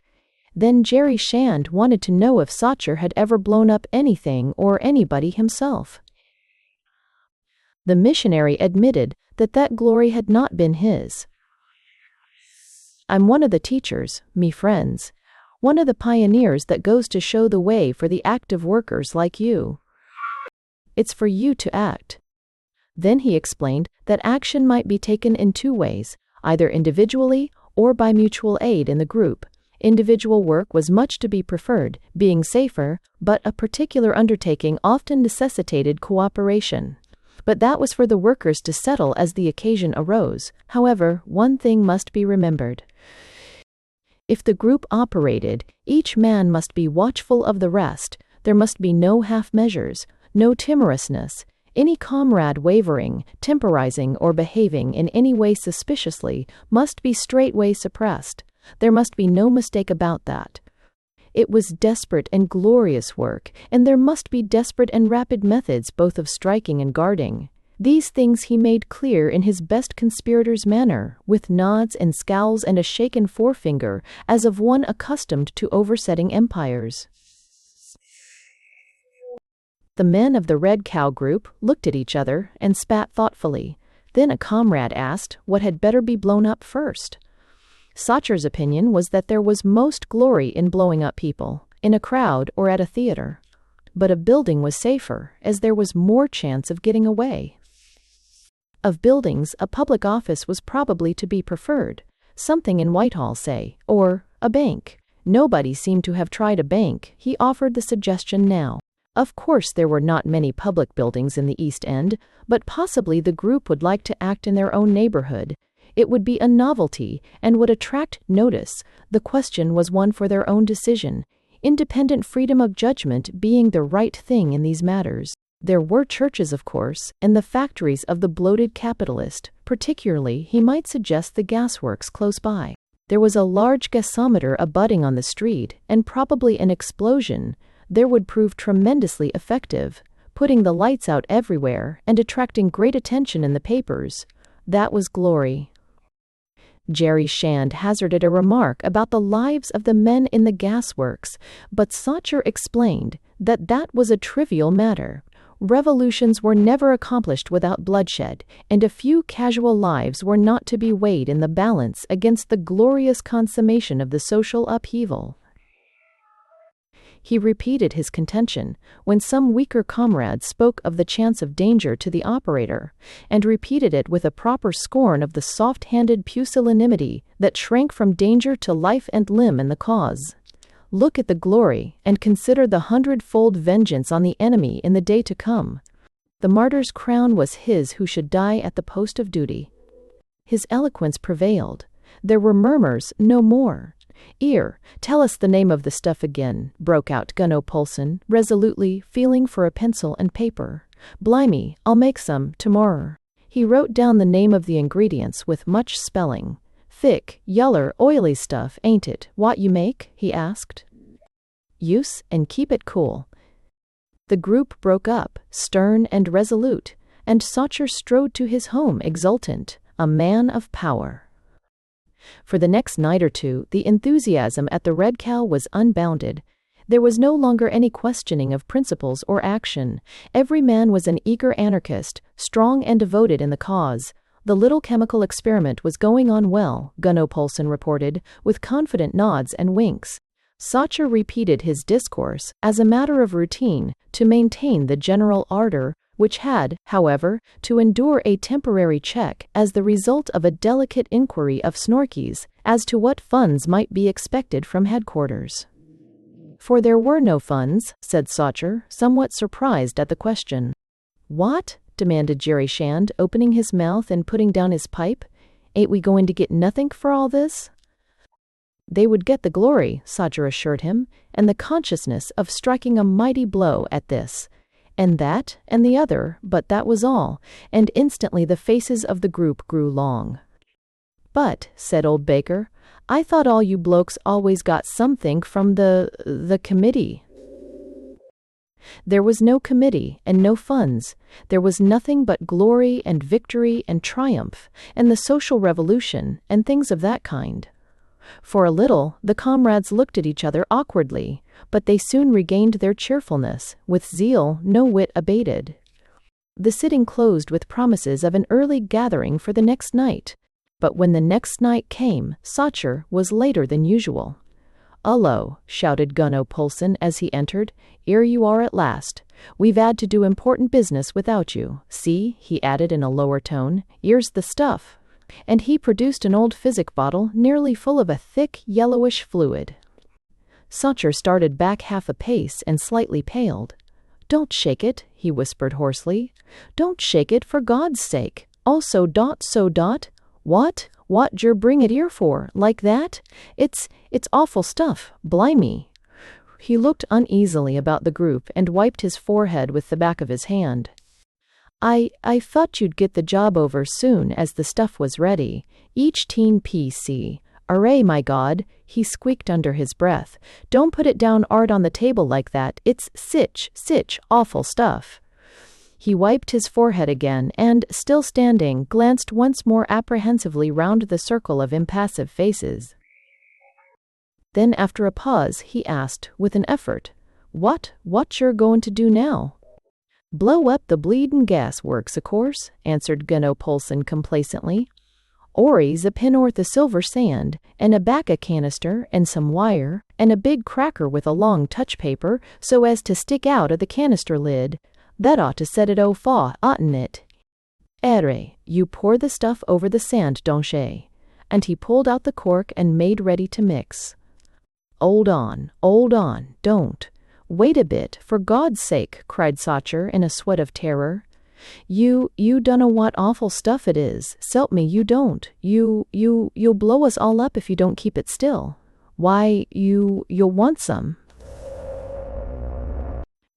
S1: Then Jerry Shand wanted to know if Sotcher had ever blown up anything or anybody himself. The missionary admitted that glory had not been his. "I'm one of the teachers, me friends, one of the pioneers that goes to show the way for the active workers like you. It's for you to act." Then he explained that action might be taken in 2 ways, either individually or by mutual aid in the group. Individual work was much to be preferred, being safer, but a particular undertaking often necessitated cooperation. But that was for the workers to settle as the occasion arose. However, one thing must be remembered. If the group operated, each man must be watchful of the rest. There must be no half measures, no timorousness. Any comrade wavering, temporizing, or behaving in any way suspiciously must be straightway suppressed. There must be no mistake about that. It was desperate and glorious work, and there must be desperate and rapid methods both of striking and guarding. These things he made clear in his best conspirator's manner, with nods and scowls and a shaken forefinger, as of one accustomed to oversetting empires. The men of the Red Cow group looked at each other and spat thoughtfully. Then a comrade asked what had better be blown up first. Sacher's opinion was that there was most glory in blowing up people, in a crowd or at a theater. But a building was safer, as there was more chance of getting away. Of buildings, a public office was probably to be preferred, something in Whitehall, say, or a bank. Nobody seemed to have tried a bank. He offered the suggestion now. Of course there were not many public buildings in the East End, but possibly the group would like to act in their own neighborhood. It would be a novelty and would attract notice. The question was one for their own decision, independent freedom of judgment being the right thing in these matters. There were churches, of course, and the factories of the bloated capitalist. Particularly, he might suggest the gasworks close by. There was a large gasometer abutting on the street, and probably an explosion there would prove tremendously effective, putting the lights out everywhere and attracting great attention in the papers. That was glory. Jerry Shand hazarded a remark about the lives of the men in the gasworks, but Sacher explained that that was a trivial matter. Revolutions were never accomplished without bloodshed, and a few casual lives were not to be weighed in the balance against the glorious consummation of the social upheaval. He repeated his contention when some weaker comrades spoke of the chance of danger to the operator, and repeated it with a proper scorn of the soft-handed pusillanimity that shrank from danger to life and limb in the cause. Look at the glory, and consider the hundredfold vengeance on the enemy in the day to come. The martyr's crown was his who should die at the post of duty. His eloquence prevailed. There were murmurs, no more. Tell us the name of the stuff again," broke out Gunno Poulsen, resolutely, feeling for a pencil and paper. "Blimey, I'll make some, tomorrow." He wrote down the name of the ingredients with much spelling. "Thick, yaller, oily stuff, ain't it, what you make?" he asked. "Use, and keep it cool." The group broke up, stern and resolute, and Sacher strode to his home exultant, a man of power. For the next night or two, the enthusiasm at the Red Cow was unbounded. There was no longer any questioning of principles or action. Every man was an eager anarchist, strong and devoted in the cause. The little chemical experiment was going on well, Gunno Poulsen reported, with confident nods and winks. Sacher repeated his discourse, as a matter of routine, to maintain the general ardor, which had, however, to endure a temporary check as the result of a delicate inquiry of Snorky's as to what funds might be expected from headquarters. "For there were no funds," said Sacher, somewhat surprised at the question. "What?" demanded Jerry Shand, opening his mouth and putting down his pipe. "Ain't we going to get nothing for all this?" They would get the glory, Sacher assured him, and the consciousness of striking a mighty blow at this. And that, and the other, but that was all, and instantly the faces of the group grew long. "But," said old Baker, "I thought all you blokes always got something from the committee." There was no committee and no funds. There was nothing but glory and victory and triumph, and the social revolution, and things of that kind. For a little, the comrades looked at each other awkwardly, but they soon regained their cheerfulness, with zeal no whit abated. The sitting closed with promises of an early gathering for the next night, but when the next night came, Sacher was later than usual. "'Ullo," shouted Gunno Poulsen as he entered, "'ere you are at last. We've 'ad to do important business without you. See," he added in a lower tone, "'ere's the stuff." And he produced an old physic bottle nearly full of a thick, yellowish fluid. Sacher started back half a pace and slightly paled. "Don't shake it," he whispered hoarsely. "Don't shake it, for God's sake. Also so dot. What jer bring it here for, like that? It's awful stuff, blimey." He looked uneasily about the group and wiped his forehead with the back of his hand. I thought you'd get the job over soon as the stuff was ready. Each teen PC. Array, my God," he squeaked under his breath. "Don't put it down art on the table like that. It's sich, awful stuff." He wiped his forehead again and, still standing, glanced once more apprehensively round the circle of impassive faces. Then, after a pause, he asked, with an effort, What you're goin' to do now?" "Blow up the bleedin' gas works, o' course," answered Gunno Polson complacently. "Orry's a pin'orth o' silver sand, and a bacca canister, and some wire, and a big cracker with a long touch paper, so as to stick out o' the canister lid. That ought to set it o' fa, oughtn't it? You pour the stuff over the sand, don't ye?" And he pulled out the cork and made ready to mix. "'Old on, don't. Wait a bit, for God's sake," cried Sacher in a sweat of terror. You dunno what awful stuff it is. S'elp me, you don't. You'll blow us all up if you don't keep it still. Why, you'll want some."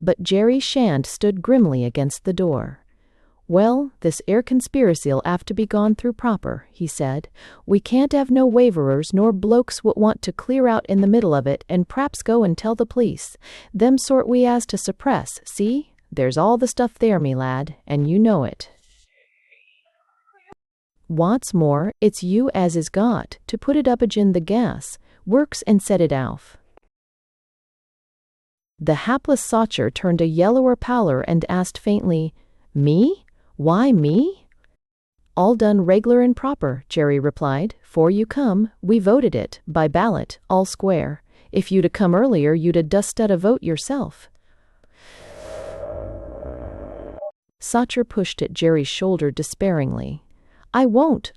S1: But Jerry Shand stood grimly against the door. "Well, this air conspiracy'll 'ave to be gone through proper," he said. "We can't 'ave no waverers nor blokes what want to clear out in the middle of it and p'raps go and tell the police. Them sort we 'as to suppress, see? There's all the stuff there, me lad, and you know it. What's more, it's you as is got to put it up agin the gas, works and set it off." The hapless Sacher turned a yellower pallor and asked faintly, "Me? Why me?" "All done reg'lar and proper," Jerry replied. "'Fore you come, we voted it, by ballot, all square. If you'd a come earlier, you'd a dusted a vote yourself." Sacher pushed at Jerry's shoulder despairingly. I won't,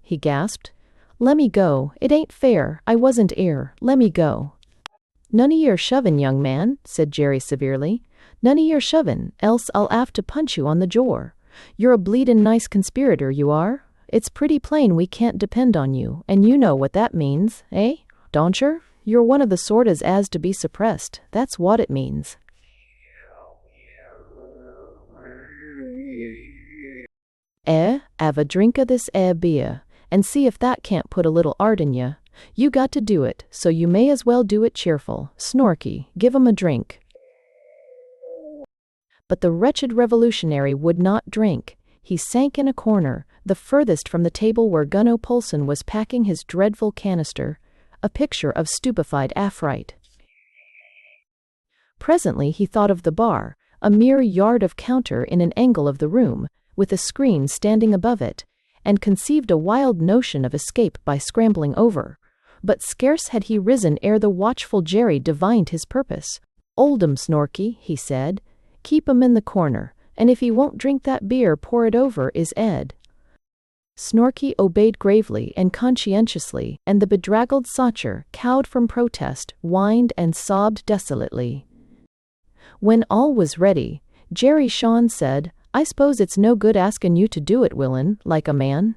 S1: he gasped. "Lemme go, it ain't fair, I wasn't 'ere, lemme go." "None o' your shovin', young man," said Jerry severely. "None o' your shovin', else I'll 'ave to punch you on the jor. You're a bleedin' nice conspirator, you are. It's pretty plain we can't depend on you, and you know what that means, eh? Don'cher? You're one of the sort as 'as to be suppressed, that's what it means." "'Ave a drink o' this beer, and see if that can't put a little art in you. You got to do it, so you may as well do it cheerful. Snorky, give 'em a drink." But the wretched revolutionary would not drink. He sank in a corner, the furthest from the table where Gunno Polson was packing his dreadful canister, a picture of stupefied affright. Presently he thought of the bar, a mere yard of counter in an angle of the room, with a screen standing above it, and conceived a wild notion of escape by scrambling over. But scarce had he risen ere the watchful Jerry divined his purpose. "'Old 'em, Snorky," he said. "Keep 'em in the corner, and if he won't drink that beer, pour it over 'is 'ead." Snorky obeyed gravely and conscientiously, and the bedraggled Sacher, cowed from protest, whined and sobbed desolately. When all was ready, Jerry Shawn said, "I s'pose it's no good askin' you to do it, Willin, like a man."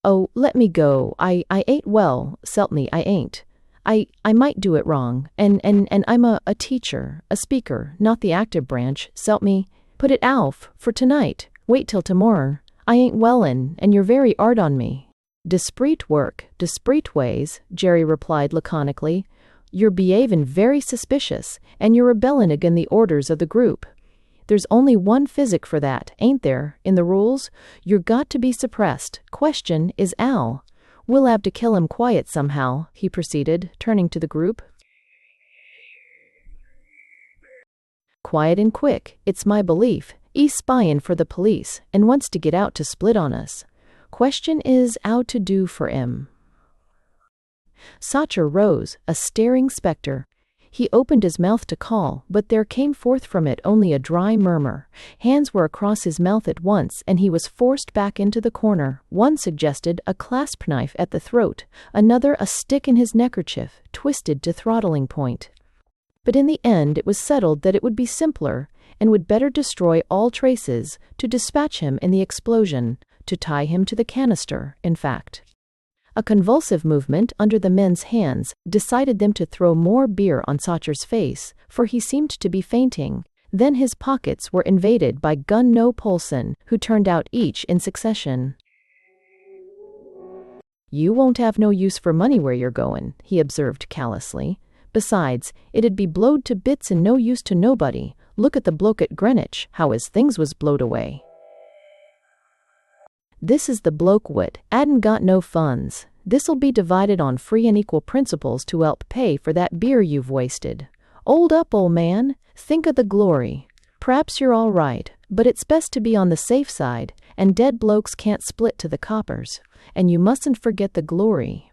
S1: "Oh, let me go. I ain't well, s'elp me, I ain't. I might do it wrong, and I'm a teacher, a speaker, not the active branch, s'elp me. Put it off, for tonight. Wait till tomorrer. I ain't wellin', and you're very 'ard on me." "Discreet work, discreet ways," Jerry replied laconically. "You're behavin' very suspicious, and you're rebellin' agin the orders of the group. There's only one physic for that, ain't there, in the rules? You're got to be suppressed. Question is 'ow? We'll 'ave to kill him quiet somehow," he proceeded, turning to the group. "Quiet and quick, it's my belief. 'E's spyin' for the police, and wants to get out to split on us. Question is 'ow to do for 'im." Sacher rose, a staring spectre. He opened his mouth to call, but there came forth from it only a dry murmur. Hands were across his mouth at once, and he was forced back into the corner. One suggested a clasp knife at the throat, another a stick in his neckerchief, twisted to throttling point. But in the end it was settled that it would be simpler, and would better destroy all traces, to dispatch him in the explosion, to tie him to the canister, in fact. A convulsive movement under the men's hands decided them to throw more beer on Sacher's face, for he seemed to be fainting. Then his pockets were invaded by Gun-No Polson, who turned out each in succession. "You won't have no use for money where you're goin'," he observed callously. "Besides, it'd be blowed to bits and no use to nobody. Look at the bloke at Greenwich, how his things was blowed away. This is the bloke what 'adn't got no funds. This'll be divided on free and equal principles to help pay for that beer you've wasted. 'Old up, ol' man, think of the glory. P'raps you're all right, but it's best to be on the safe side, and dead blokes can't split to the coppers. And you mustn't forget the glory.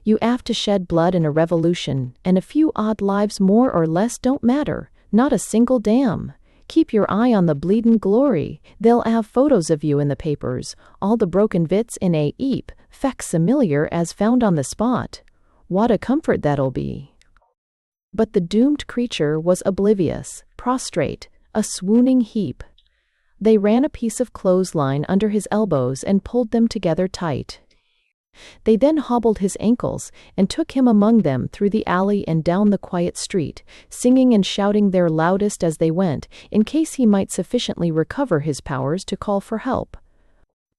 S1: You 'ave to shed blood in a revolution, and a few odd lives more or less don't matter, not a single damn. Keep your eye on the bleedin' glory. They'll 'ave photos of you in the papers, all the broken bits in a 'eap, facsimilar as found on the spot. What a comfort that'll be." But the doomed creature was oblivious, prostrate, a swooning heap. They ran a piece of clothesline under his elbows and pulled them together tight. They then hobbled his ankles and took him among them through the alley and down the quiet street, singing and shouting their loudest as they went, in case he might sufficiently recover his powers to call for help.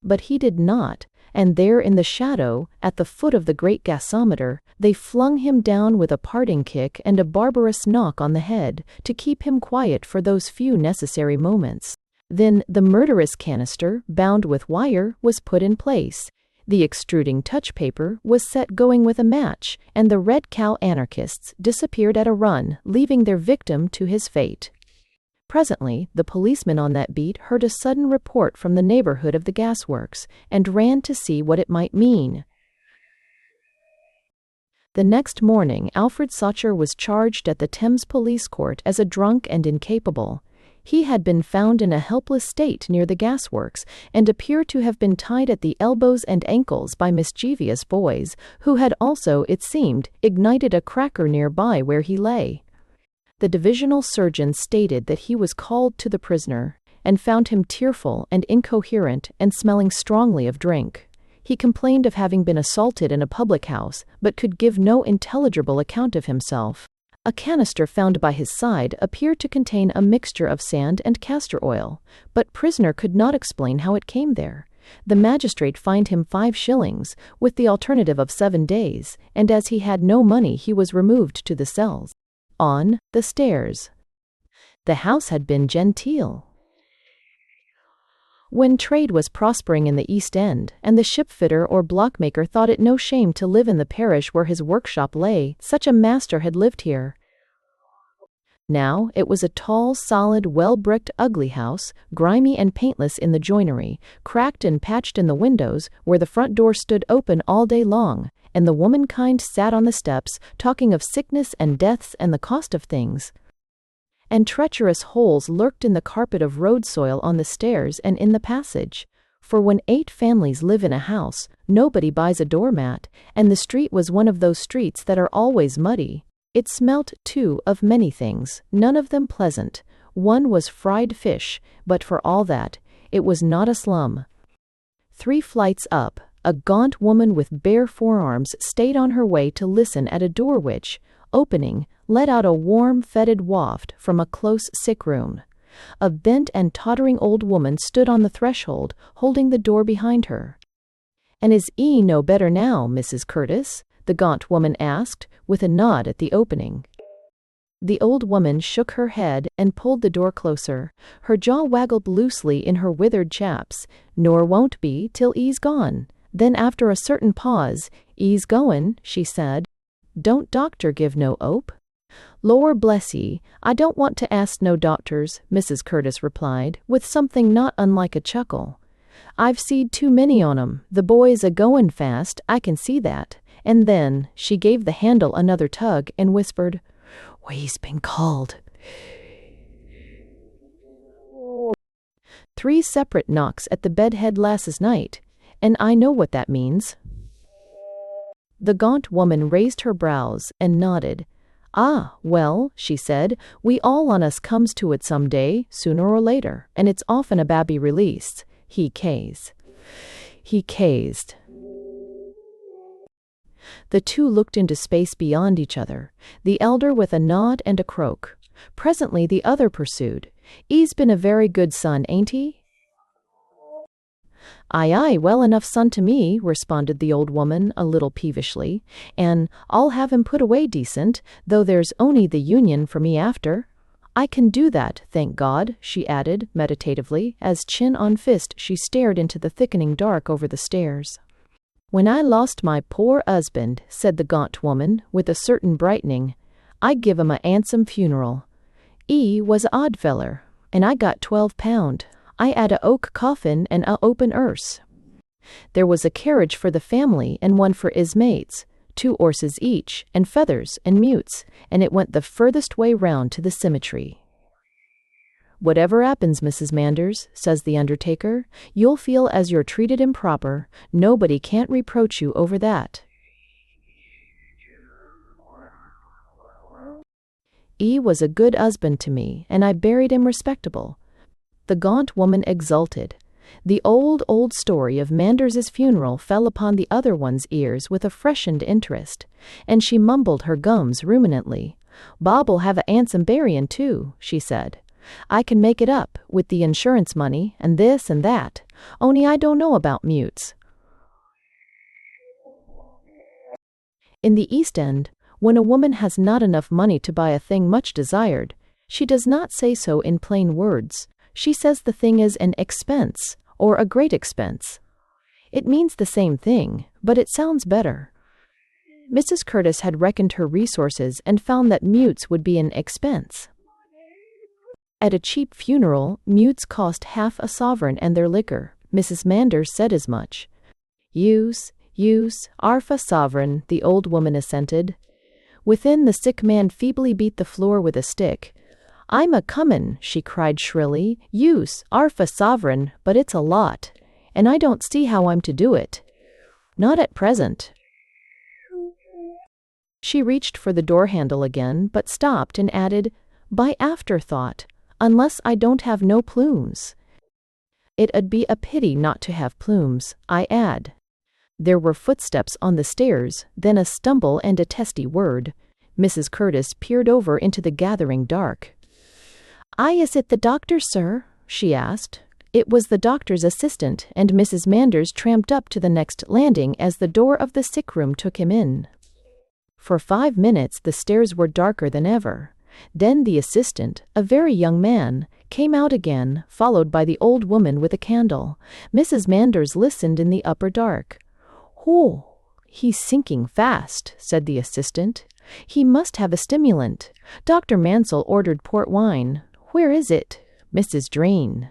S1: But he did not, and there in the shadow, at the foot of the great gasometer, they flung him down with a parting kick and a barbarous knock on the head, to keep him quiet for those few necessary moments. Then the murderous canister, bound with wire, was put in place. The extruding touch paper was set going with a match, and the Red Cow anarchists disappeared at a run, leaving their victim to his fate. Presently, the policeman on that beat heard a sudden report from the neighborhood of the gasworks, and ran to see what it might mean. The next morning, Alfred Sacher was charged at the Thames Police Court as a drunk and incapable. He had been found in a helpless state near the gasworks, and appeared to have been tied at the elbows and ankles by mischievous boys, who had also, it seemed, ignited a cracker nearby where he lay. The divisional surgeon stated that he was called to the prisoner, and found him tearful and incoherent and smelling strongly of drink. He complained of having been assaulted in a public house, but could give no intelligible account of himself. A canister found by his side appeared to contain a mixture of sand and castor oil, but prisoner could not explain how it came there. The magistrate fined him 5 shillings, with the alternative of 7 days, and as he had no money he was removed to the cells. On the stairs. The house had been genteel. When trade was prospering in the East End, and the shipfitter or blockmaker thought it no shame to live in the parish where his workshop lay, such a master had lived here. Now it was a tall, solid, well-bricked, ugly house, grimy and paintless in the joinery, cracked and patched in the windows, where the front door stood open all day long, and the womankind sat on the steps, talking of sickness and deaths and the cost of things. And treacherous holes lurked in the carpet of road soil on the stairs and in the passage. For when 8 families live in a house, nobody buys a doormat, and the street was one of those streets that are always muddy. It smelt, too, of many things, none of them pleasant. One was fried fish, but for all that, it was not a slum. 3 flights up, a gaunt woman with bare forearms stayed on her way to listen at a door which, opening, let out a warm, fetid waft from a close sick-room. A bent and tottering old woman stood on the threshold, holding the door behind her. "And is 'e no better now, Mrs. Curtis?" the gaunt woman asked, with a nod at the opening. The old woman shook her head and pulled the door closer. Her jaw waggled loosely in her withered chaps. "Nor won't be till 'e's gone." Then after a certain pause, "'E's goin'," she said. "Don't doctor give no 'ope?" "Lor bless ye, I don't want to ask no doctors," Mrs. Curtis replied, with something not unlike a chuckle. "I've seed too many on 'em. The boy's a-goin' fast, I can see that, And then she gave the handle another tug and whispered, "We's been called." 3 separate knocks at the bedhead last night, and I know what that means. The gaunt woman raised her brows and nodded. "Ah, well," she said, "we all on us comes to it some day, sooner or later, and it's often a babby release. He cased. The two looked into space beyond each other, the elder with a nod and a croak. Presently the other pursued, "'E's been a very good son, ain't he?" "Aye, well enough son to me," responded the old woman a little peevishly, "an' I'll have him put away decent, though there's on'y the Union for me after. I can do that, thank God," she added, meditatively, as chin on fist she stared into the thickening dark over the stairs. "When I lost my poor husband," said the gaunt woman, with a certain brightening, "I give him a 'andsome funeral. 'E was a odd feller, and I got £12. I 'ad a oak coffin and a open 'earse. There was a carriage for the family and one for 'is mates, 2 'orses each, and feathers and mutes, and it went the furthest way round to the cemetery. Whatever 'appens, Mrs. Manders," says the undertaker, "you'll feel as you're treated improper. Nobody can't reproach you over that. E was a good 'usband to me, and I buried him respectable." The gaunt woman exulted. The old story of Manders's funeral fell upon the other one's ears with a freshened interest, and she mumbled her gums ruminantly. "Bob'll have a 'andsome buryin' too," she said. "I can make it up, with the insurance money, and this and that, only I don't know about mutes." In the East End, when a woman has not enough money to buy a thing much desired, she does not say so in plain words. She says the thing is an expense, or a great expense. It means the same thing, but it sounds better. Mrs. Curtis had reckoned her resources and found that mutes would be an expense. At a cheap funeral, mutes cost half a sovereign and their liquor. Mrs. Manders said as much. Use, 'arf a sovereign," the old woman assented. Within, the sick man feebly beat the floor with a stick. "I'm a comin'," she cried shrilly. "Use, 'arf a sovereign, but it's a lot, and I don't see how I'm to do it. Not at present." She reached for the door handle again, but stopped and added, "By afterthought, unless I don't have no plumes. It 'ud be a pity not to have plumes, I add." There were footsteps on the stairs, then a stumble and a testy word. Mrs. Curtis peered over into the gathering dark. "Is it the doctor, sir?" she asked. It was the doctor's assistant, and Mrs. Manders tramped up to the next landing as the door of the sick room took him in. For 5 minutes the stairs were darker than ever. Then the assistant, a very young man, came out again, followed by the old woman with a candle. Mrs. Manders listened in the upper dark. "Oh, he's sinking fast," said the assistant. "He must have a stimulant. Dr. Mansell ordered port wine. Where is it? Mrs. Drain."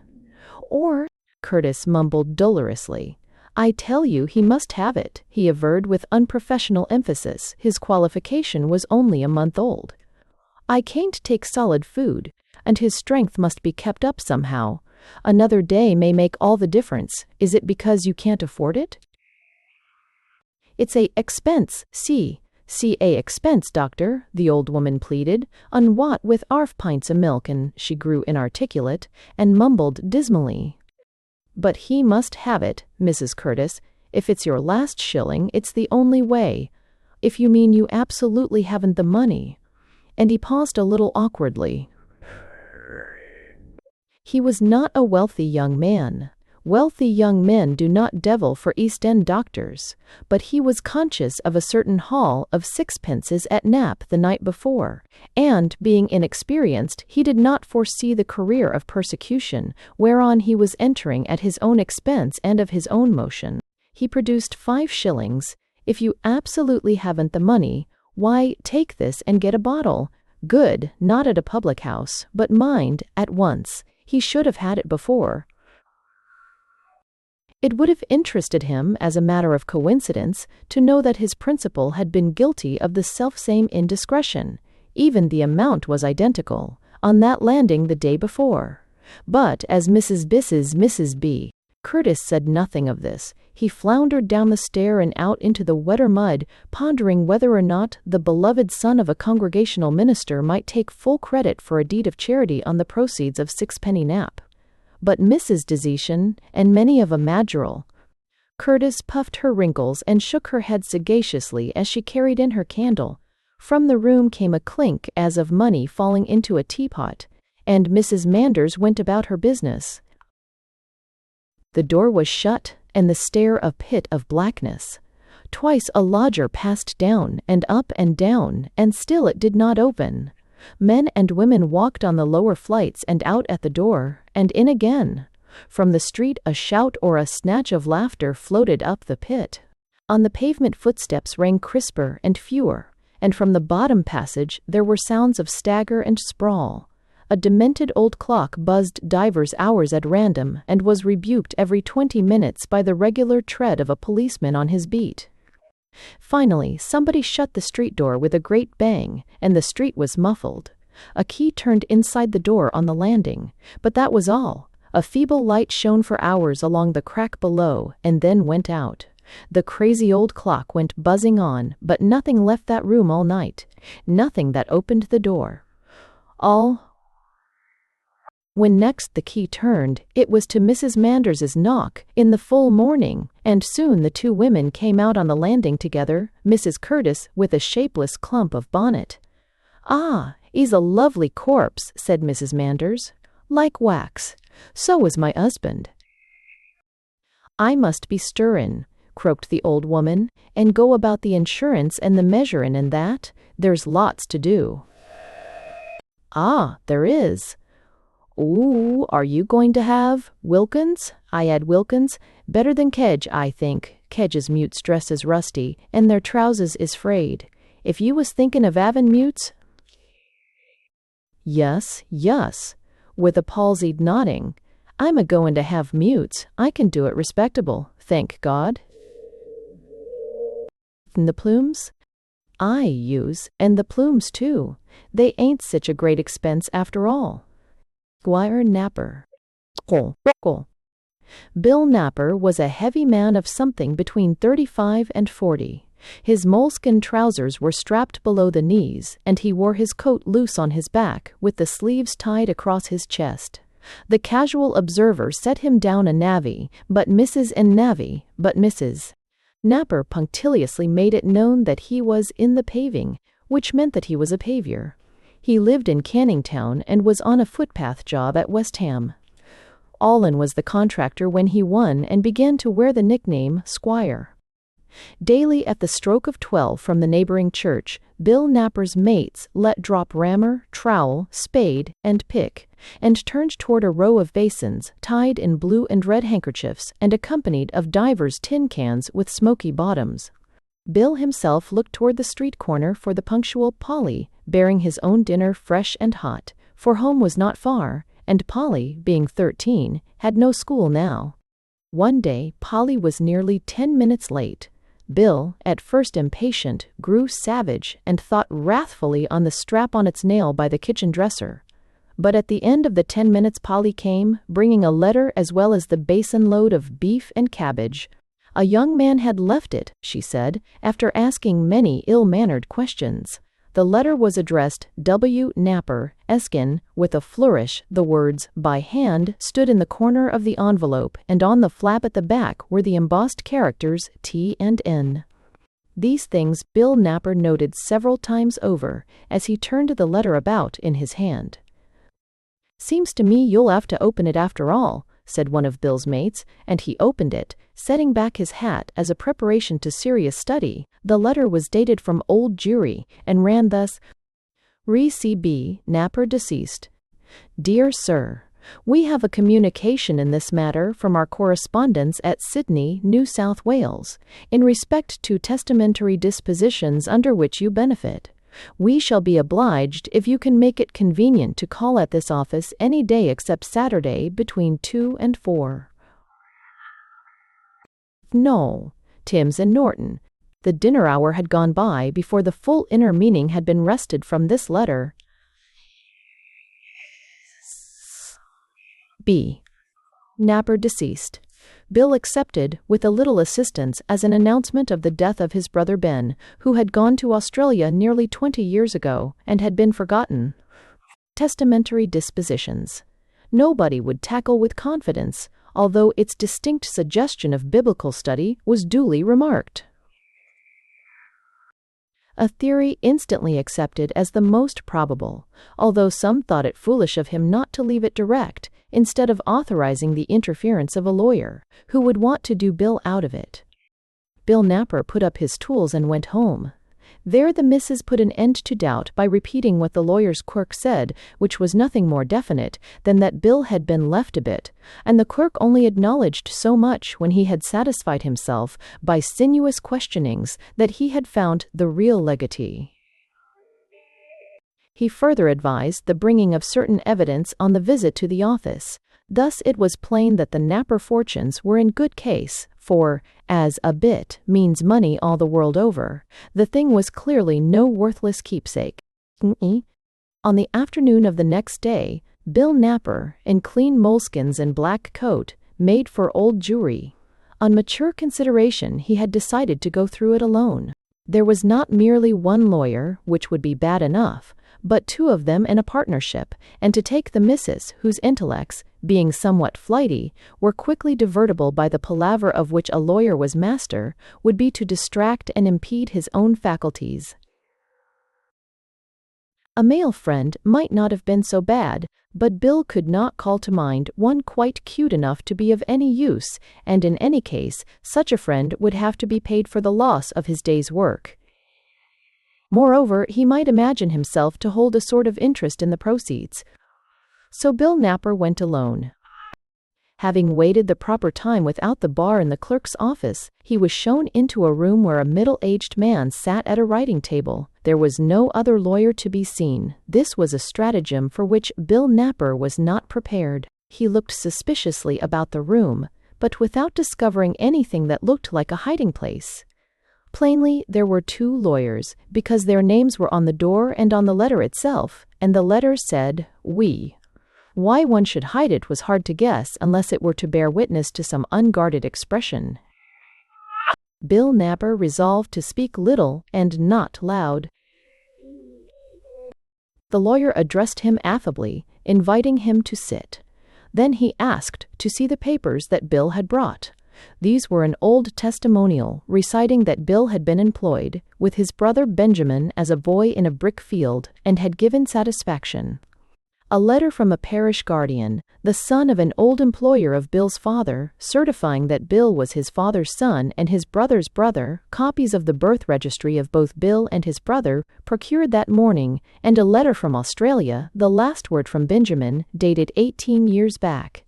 S1: "Or," Curtis mumbled dolorously. "I tell you he must have it," he averred with unprofessional emphasis. His qualification was only a month old. "I can't take solid food, and his strength must be kept up somehow. Another day may make all the difference. Is it because you can't afford it?" "It's a expense, a expense, doctor," the old woman pleaded, "on what with 'arf pints o' milk," and she grew inarticulate, and mumbled dismally. "But he must have it, Mrs. Curtis. If it's your last shilling, it's the only way. If you mean you absolutely haven't the money." And he paused a little awkwardly. He was not a wealthy young man. Wealthy young men do not devil for East End doctors, but he was conscious of a certain haul of sixpences at Knapp the night before, and, being inexperienced, he did not foresee the career of persecution whereon he was entering at his own expense and of his own motion. He produced 5 shillings. "If you absolutely haven't the money, why, take this and get a bottle. Good, not at a public house, but mind, at once. He should have had it before." It would have interested him, as a matter of coincidence, to know that his principal had been guilty of the selfsame indiscretion, even the amount was identical, on that landing the day before. But as Mrs. B. Curtis said nothing of this, he floundered down the stair and out into the wetter mud, pondering whether or not the beloved son of a congregational minister might take full credit for a deed of charity on the proceeds of sixpenny nap. But Mrs. Dezetian, and many of a madrigal. Curtis puffed her wrinkles and shook her head sagaciously as she carried in her candle. From the room came a clink as of money falling into a teapot, and Mrs. Manders went about her business. The door was shut, and the stair a pit of blackness. Twice a lodger passed down, and still it did not open. Men and women walked on the lower flights and out at the door, and in again. From the street a shout or a snatch of laughter floated up the pit. On the pavement footsteps rang crisper and fewer, and from the bottom passage there were sounds of stagger and sprawl. A demented old clock buzzed divers hours at random and was rebuked every 20 minutes by the regular tread of a policeman on his beat. Finally, somebody shut the street door with a great bang, and the street was muffled. A key turned inside the door on the landing, but that was all. A feeble light shone for hours along the crack below, and then went out. The crazy old clock went buzzing on, but nothing left that room all night. Nothing that opened the door. When next the key turned, it was to Mrs. Manders's knock, in the full morning, and soon the two women came out on the landing together, Mrs. Curtis with a shapeless clump of bonnet. "Ah, he's a lovely corpse," said Mrs. Manders. "Like wax. So was my husband." "I must be stirrin'," croaked the old woman, "and go about the insurance and the measurin' and that. There's lots to do." "Ah, there is. Ooh, are you going to have Wilkins?" "I had Wilkins. Better than Kedge, I think. Kedge's mute's dress is rusty, and their trousers is frayed. If you was thinking of havin' mutes—" Yes, with a palsied nodding. "I'm a-goin' to have mutes. I can do it respectable, thank God." "And the plumes?" "I use, and the plumes too. They ain't sich a great expense after all." Squire Napper. Bill Napper was a heavy man of something between 35 and 40. His moleskin trousers were strapped below the knees, and he wore his coat loose on his back, with the sleeves tied across his chest. The casual observer set him down a navvy, but Mrs. Napper punctiliously made it known that he was in the paving, which meant that he was a pavior. He lived in Canning Town and was on a footpath job at West Ham. Allen was the contractor when he won and began to wear the nickname Squire. Daily at the stroke of 12 from the neighboring church, Bill Napper's mates let drop rammer, trowel, spade, and pick, and turned toward a row of basins tied in blue and red handkerchiefs and accompanied of divers tin cans with smoky bottoms. Bill himself looked toward the street corner for the punctual Polly, bearing his own dinner fresh and hot, for home was not far, and Polly, being 13, had no school now. One day Polly was nearly 10 minutes late. Bill, at first impatient, grew savage and thought wrathfully on the strap on its nail by the kitchen dresser. But at the end of the 10 minutes Polly came, bringing a letter as well as the basin load of beef and cabbage. A young man had left it, she said, after asking many ill-mannered questions. The letter was addressed W. Napper, Eskin, with a flourish. The words, "by hand," stood in the corner of the envelope, and on the flap at the back were the embossed characters T and N. These things Bill Napper noted several times over, as he turned the letter about in his hand. "Seems to me you'll have to open it after all," said one of Bill's mates, and he opened it, setting back his hat as a preparation to serious study. The letter was dated from Old Jewry, and ran thus: Re C. B. Napper deceased. Dear Sir, we have a communication in this matter from our correspondents at Sydney, New South Wales, in respect to testamentary dispositions under which you benefit. We shall be obliged if you can make it convenient to call at this office any day except Saturday between 2 and 4. No, Timms and Norton. The dinner hour had gone by before the full inner meaning had been wrested from this letter. B. Napper deceased. Bill accepted, with a little assistance, as an announcement of the death of his brother Ben, who had gone to Australia nearly 20 years ago, and had been forgotten. Testamentary dispositions. Nobody would tackle with confidence, although its distinct suggestion of biblical study was duly remarked. A theory instantly accepted as the most probable, although some thought it foolish of him not to leave it direct, instead of authorizing the interference of a lawyer, who would want to do Bill out of it. Bill Napper put up his tools and went home. There the missus put an end to doubt by repeating what the lawyer's clerk said, which was nothing more definite than that Bill had been left a bit, and the clerk only acknowledged so much when he had satisfied himself, by sinuous questionings, that he had found the real legatee. He further advised the bringing of certain evidence on the visit to the office. Thus it was plain that the Napper fortunes were in good case, for, as a bit means money all the world over, the thing was clearly no worthless keepsake. On the afternoon of the next day, Bill Napper, in clean moleskins and black coat, made for Old Jewry. On mature consideration he had decided to go through it alone. There was not merely one lawyer, which would be bad enough, but two of them in a partnership, and to take the missus, whose intellects, being somewhat flighty, were quickly divertible by the palaver of which a lawyer was master, would be to distract and impede his own faculties. A male friend might not have been so bad, but Bill could not call to mind one quite cute enough to be of any use, and in any case, such a friend would have to be paid for the loss of his day's work. Moreover, he might imagine himself to hold a sort of interest in the proceeds. So Bill Napper went alone. Having waited the proper time without the bar in the clerk's office, he was shown into a room where a middle-aged man sat at a writing table. There was no other lawyer to be seen. This was a stratagem for which Bill Napper was not prepared. He looked suspiciously about the room, but without discovering anything that looked like a hiding place. Plainly, there were two lawyers, because their names were on the door and on the letter itself, and the letter said, "We." Why one should hide it was hard to guess unless it were to bear witness to some unguarded expression. Bill Napper resolved to speak little and not loud. The lawyer addressed him affably, inviting him to sit. Then he asked to see the papers that Bill had brought. These were an old testimonial reciting that Bill had been employed, with his brother Benjamin as a boy in a brick field, and had given satisfaction. A letter from a parish guardian, the son of an old employer of Bill's father, certifying that Bill was his father's son and his brother's brother, copies of the birth registry of both Bill and his brother, procured that morning, and a letter from Australia, the last word from Benjamin, dated 18 years back.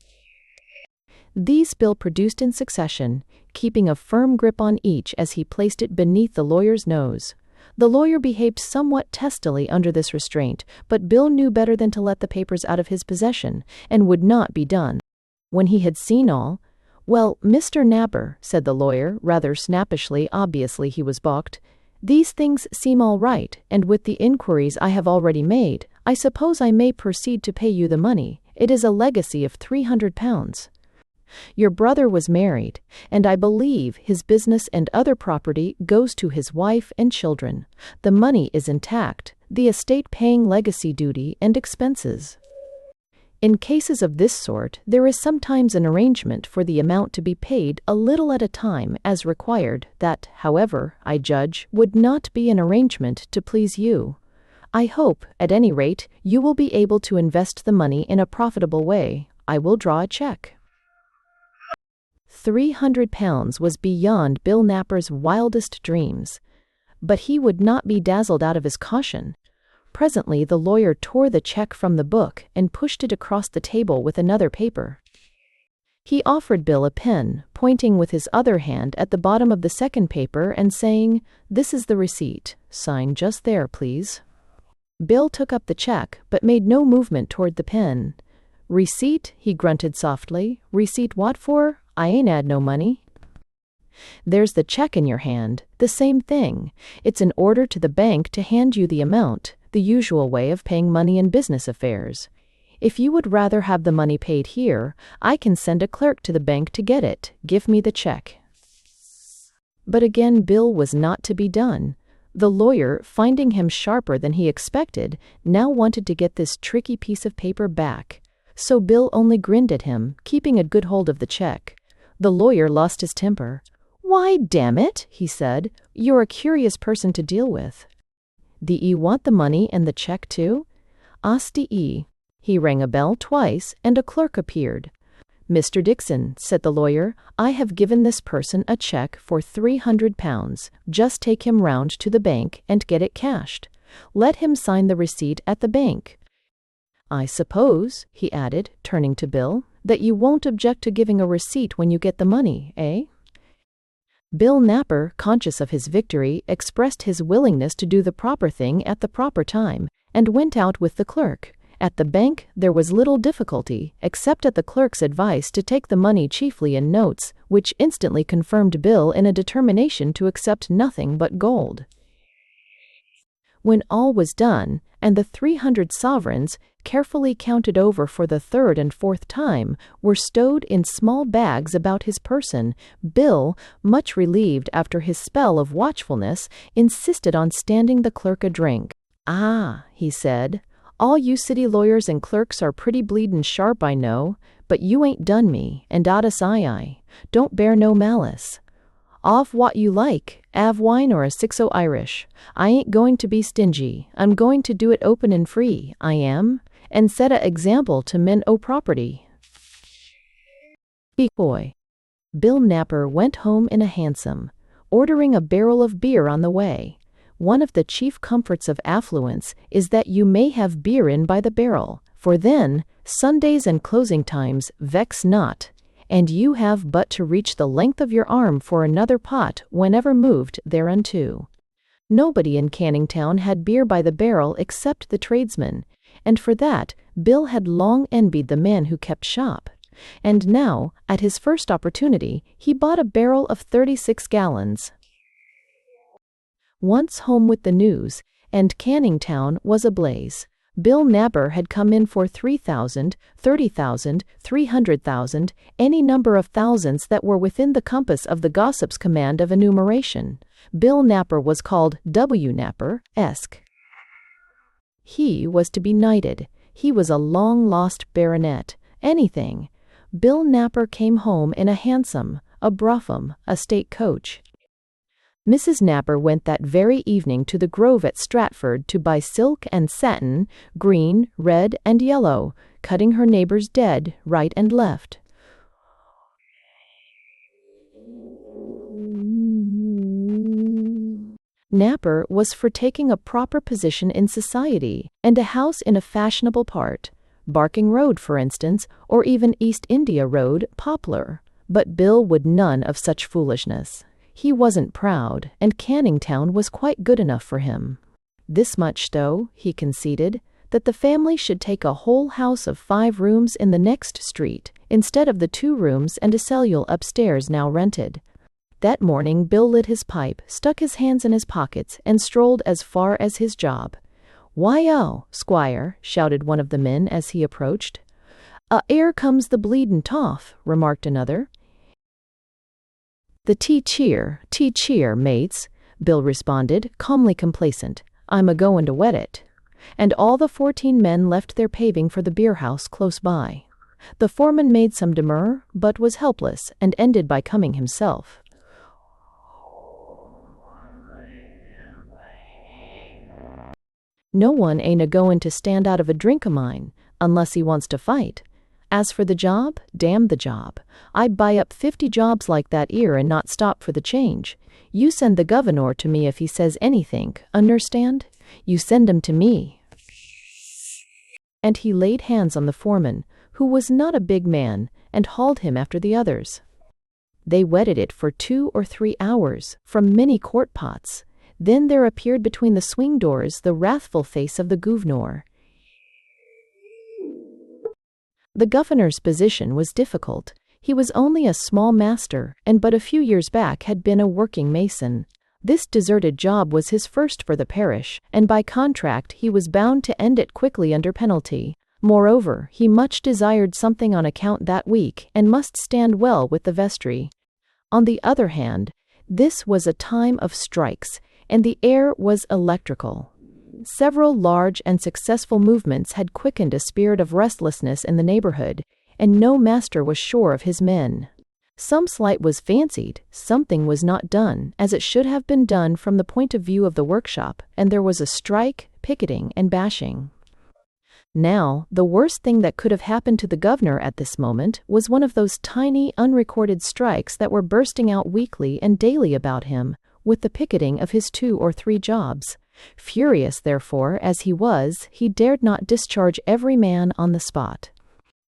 S1: These Bill produced in succession, keeping a firm grip on each as he placed it beneath the lawyer's nose. The lawyer behaved somewhat testily under this restraint, but Bill knew better than to let the papers out of his possession, and would not be done. When he had seen all, "Well, Mr. Napper," said the lawyer, rather snappishly, obviously he was balked, "these things seem all right, and with the inquiries I have already made, I suppose I may proceed to pay you the money. It is a legacy of £300. Your brother was married, and I believe his business and other property goes to his wife and children. The money is intact, the estate paying legacy duty and expenses. In cases of this sort, there is sometimes an arrangement for the amount to be paid a little at a time as required. That, however, I judge, would not be an arrangement to please you. I hope, at any rate, you will be able to invest the money in a profitable way. I will draw a check." £300 was beyond Bill Napper's wildest dreams. But he would not be dazzled out of his caution. Presently the lawyer tore the check from the book and pushed it across the table with another paper. He offered Bill a pen, pointing with his other hand at the bottom of the second paper and saying, "This is the receipt. Sign just there, please." Bill took up the check, but made no movement toward the pen. "Receipt?" he grunted softly. "Receipt what for? I ain't had no money." There's the check in your hand, the same thing. It's an order to the bank to hand you the amount, the usual way of paying money in business affairs. If you would rather have the money paid here, I can send a clerk to the bank to get it. Give me the check." But again, Bill was not to be done. The lawyer, finding him sharper than he expected, now wanted to get this tricky piece of paper back. So Bill only grinned at him, keeping a good hold of the check. The lawyer lost his temper. "Why, damn it," he said, "you're a curious person to deal with. D'ye want the money and the check too?" "Asti-e." He rang a bell twice, and a clerk appeared. "Mr. Dixon," said the lawyer, "I have given this person a check for £300. Just take him round to the bank and get it cashed. Let him sign the receipt at the bank. I suppose," he added, turning to Bill, "that you won't object to giving a receipt when you get the money, eh?" Bill Napper, conscious of his victory, expressed his willingness to do the proper thing at the proper time, and went out with the clerk. At the bank there was little difficulty, except at the clerk's advice to take the money chiefly in notes, which instantly confirmed Bill in a determination to accept nothing but gold. When all was done, and the 300 sovereigns, carefully counted over for the third and fourth time, were stowed in small bags about his person, Bill, much relieved after his spell of watchfulness, insisted on standing the clerk a drink. "Ah," he said, "all you city lawyers and clerks are pretty bleedin' sharp, I know, but you ain't done me, and otis I. Don't bear no malice. Off what you like, av wine or a 6-0 Irish. I ain't going to be stingy. I'm going to do it open and free, I am, and set a example to men o' property." Boy. Bill Napper went home in a hansom, ordering a barrel of beer on the way. One of the chief comforts of affluence is that you may have beer in by the barrel, for then, Sundays and closing times vex not, and you have but to reach the length of your arm for another pot whenever moved thereunto. Nobody in Canning Town had beer by the barrel except the tradesmen, and for that Bill had long envied the man who kept shop. And now, at his first opportunity, he bought a barrel of 36 gallons. Once home with the news, and Canning Town was ablaze. Bill Napper had come in for 3,000, 30,000, 300,000, any number of thousands that were within the compass of the gossip's command of enumeration. Bill Napper was called W. Napper-esque. He was to be knighted. He was a long-lost baronet. Anything. Bill Napper came home in a hansom, a brougham, a state coach. Mrs. Napper went that very evening to the Grove at Stratford to buy silk and satin, green, red, and yellow, cutting her neighbors dead, right and left. Napper was for taking a proper position in society, and a house in a fashionable part, Barking Road, for instance, or even East India Road, Poplar. But Bill would none of such foolishness. He wasn't proud, and Canning Town was quite good enough for him. This much, though, he conceded, that the family should take a whole house of 5 rooms in the next street, instead of the 2 rooms and a cellule upstairs now rented. That morning Bill lit his pipe, stuck his hands in his pockets, and strolled as far as his job. "Why-oh, Squire," shouted one of the men as he approached. "'Ere comes the bleedin' toff," remarked another. "The tea cheer, mates," Bill responded, calmly complacent. "I'm a-goin' to wet it." And all the 14 men left their paving for the beer-house close by. The foreman made some demur, but was helpless, and ended by coming himself. "No one ain't a-goin' to stand out of a drink o' mine, unless he wants to fight. As for the job, damn the job. I'd buy up 50 jobs like that 'ere and not stop for the change. You send the governor to me if he says anythink, understand? You send him to me." And he laid hands on the foreman, who was not a big man, and hauled him after the others. They wetted it for 2 or 3 hours, from many quart pots. Then there appeared between the swing doors the wrathful face of the gouverneur. The governor's position was difficult. He was only a small master, and but a few years back had been a working mason. This deserted job was his first for the parish, and by contract he was bound to end it quickly under penalty. Moreover, he much desired something on account that week, and must stand well with the vestry. On the other hand, this was a time of strikes, and the air was electrical. Several large and successful movements had quickened a spirit of restlessness in the neighborhood, and no master was sure of his men. Some slight was fancied, something was not done as it should have been done from the point of view of the workshop, and there was a strike, picketing, and bashing. Now, the worst thing that could have happened to the governor at this moment was one of those tiny, unrecorded strikes that were bursting out weekly and daily about him, with the picketing of his 2 or 3 jobs. Furious, therefore, as he was, he dared not discharge every man on the spot.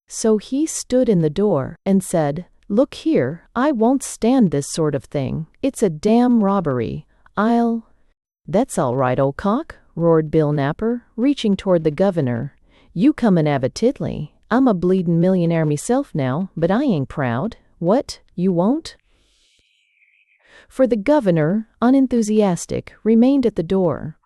S1: So he stood in the door and said, "Look here, I won't stand this sort of thing. It's a damn robbery. That's all right, old cock," roared Bill Napper, reaching toward the governor. "You come and have a tiddly. I'm a bleedin' millionaire meself now, but I ain't proud. What, you won't?" For the governor, unenthusiastic, remained at the door.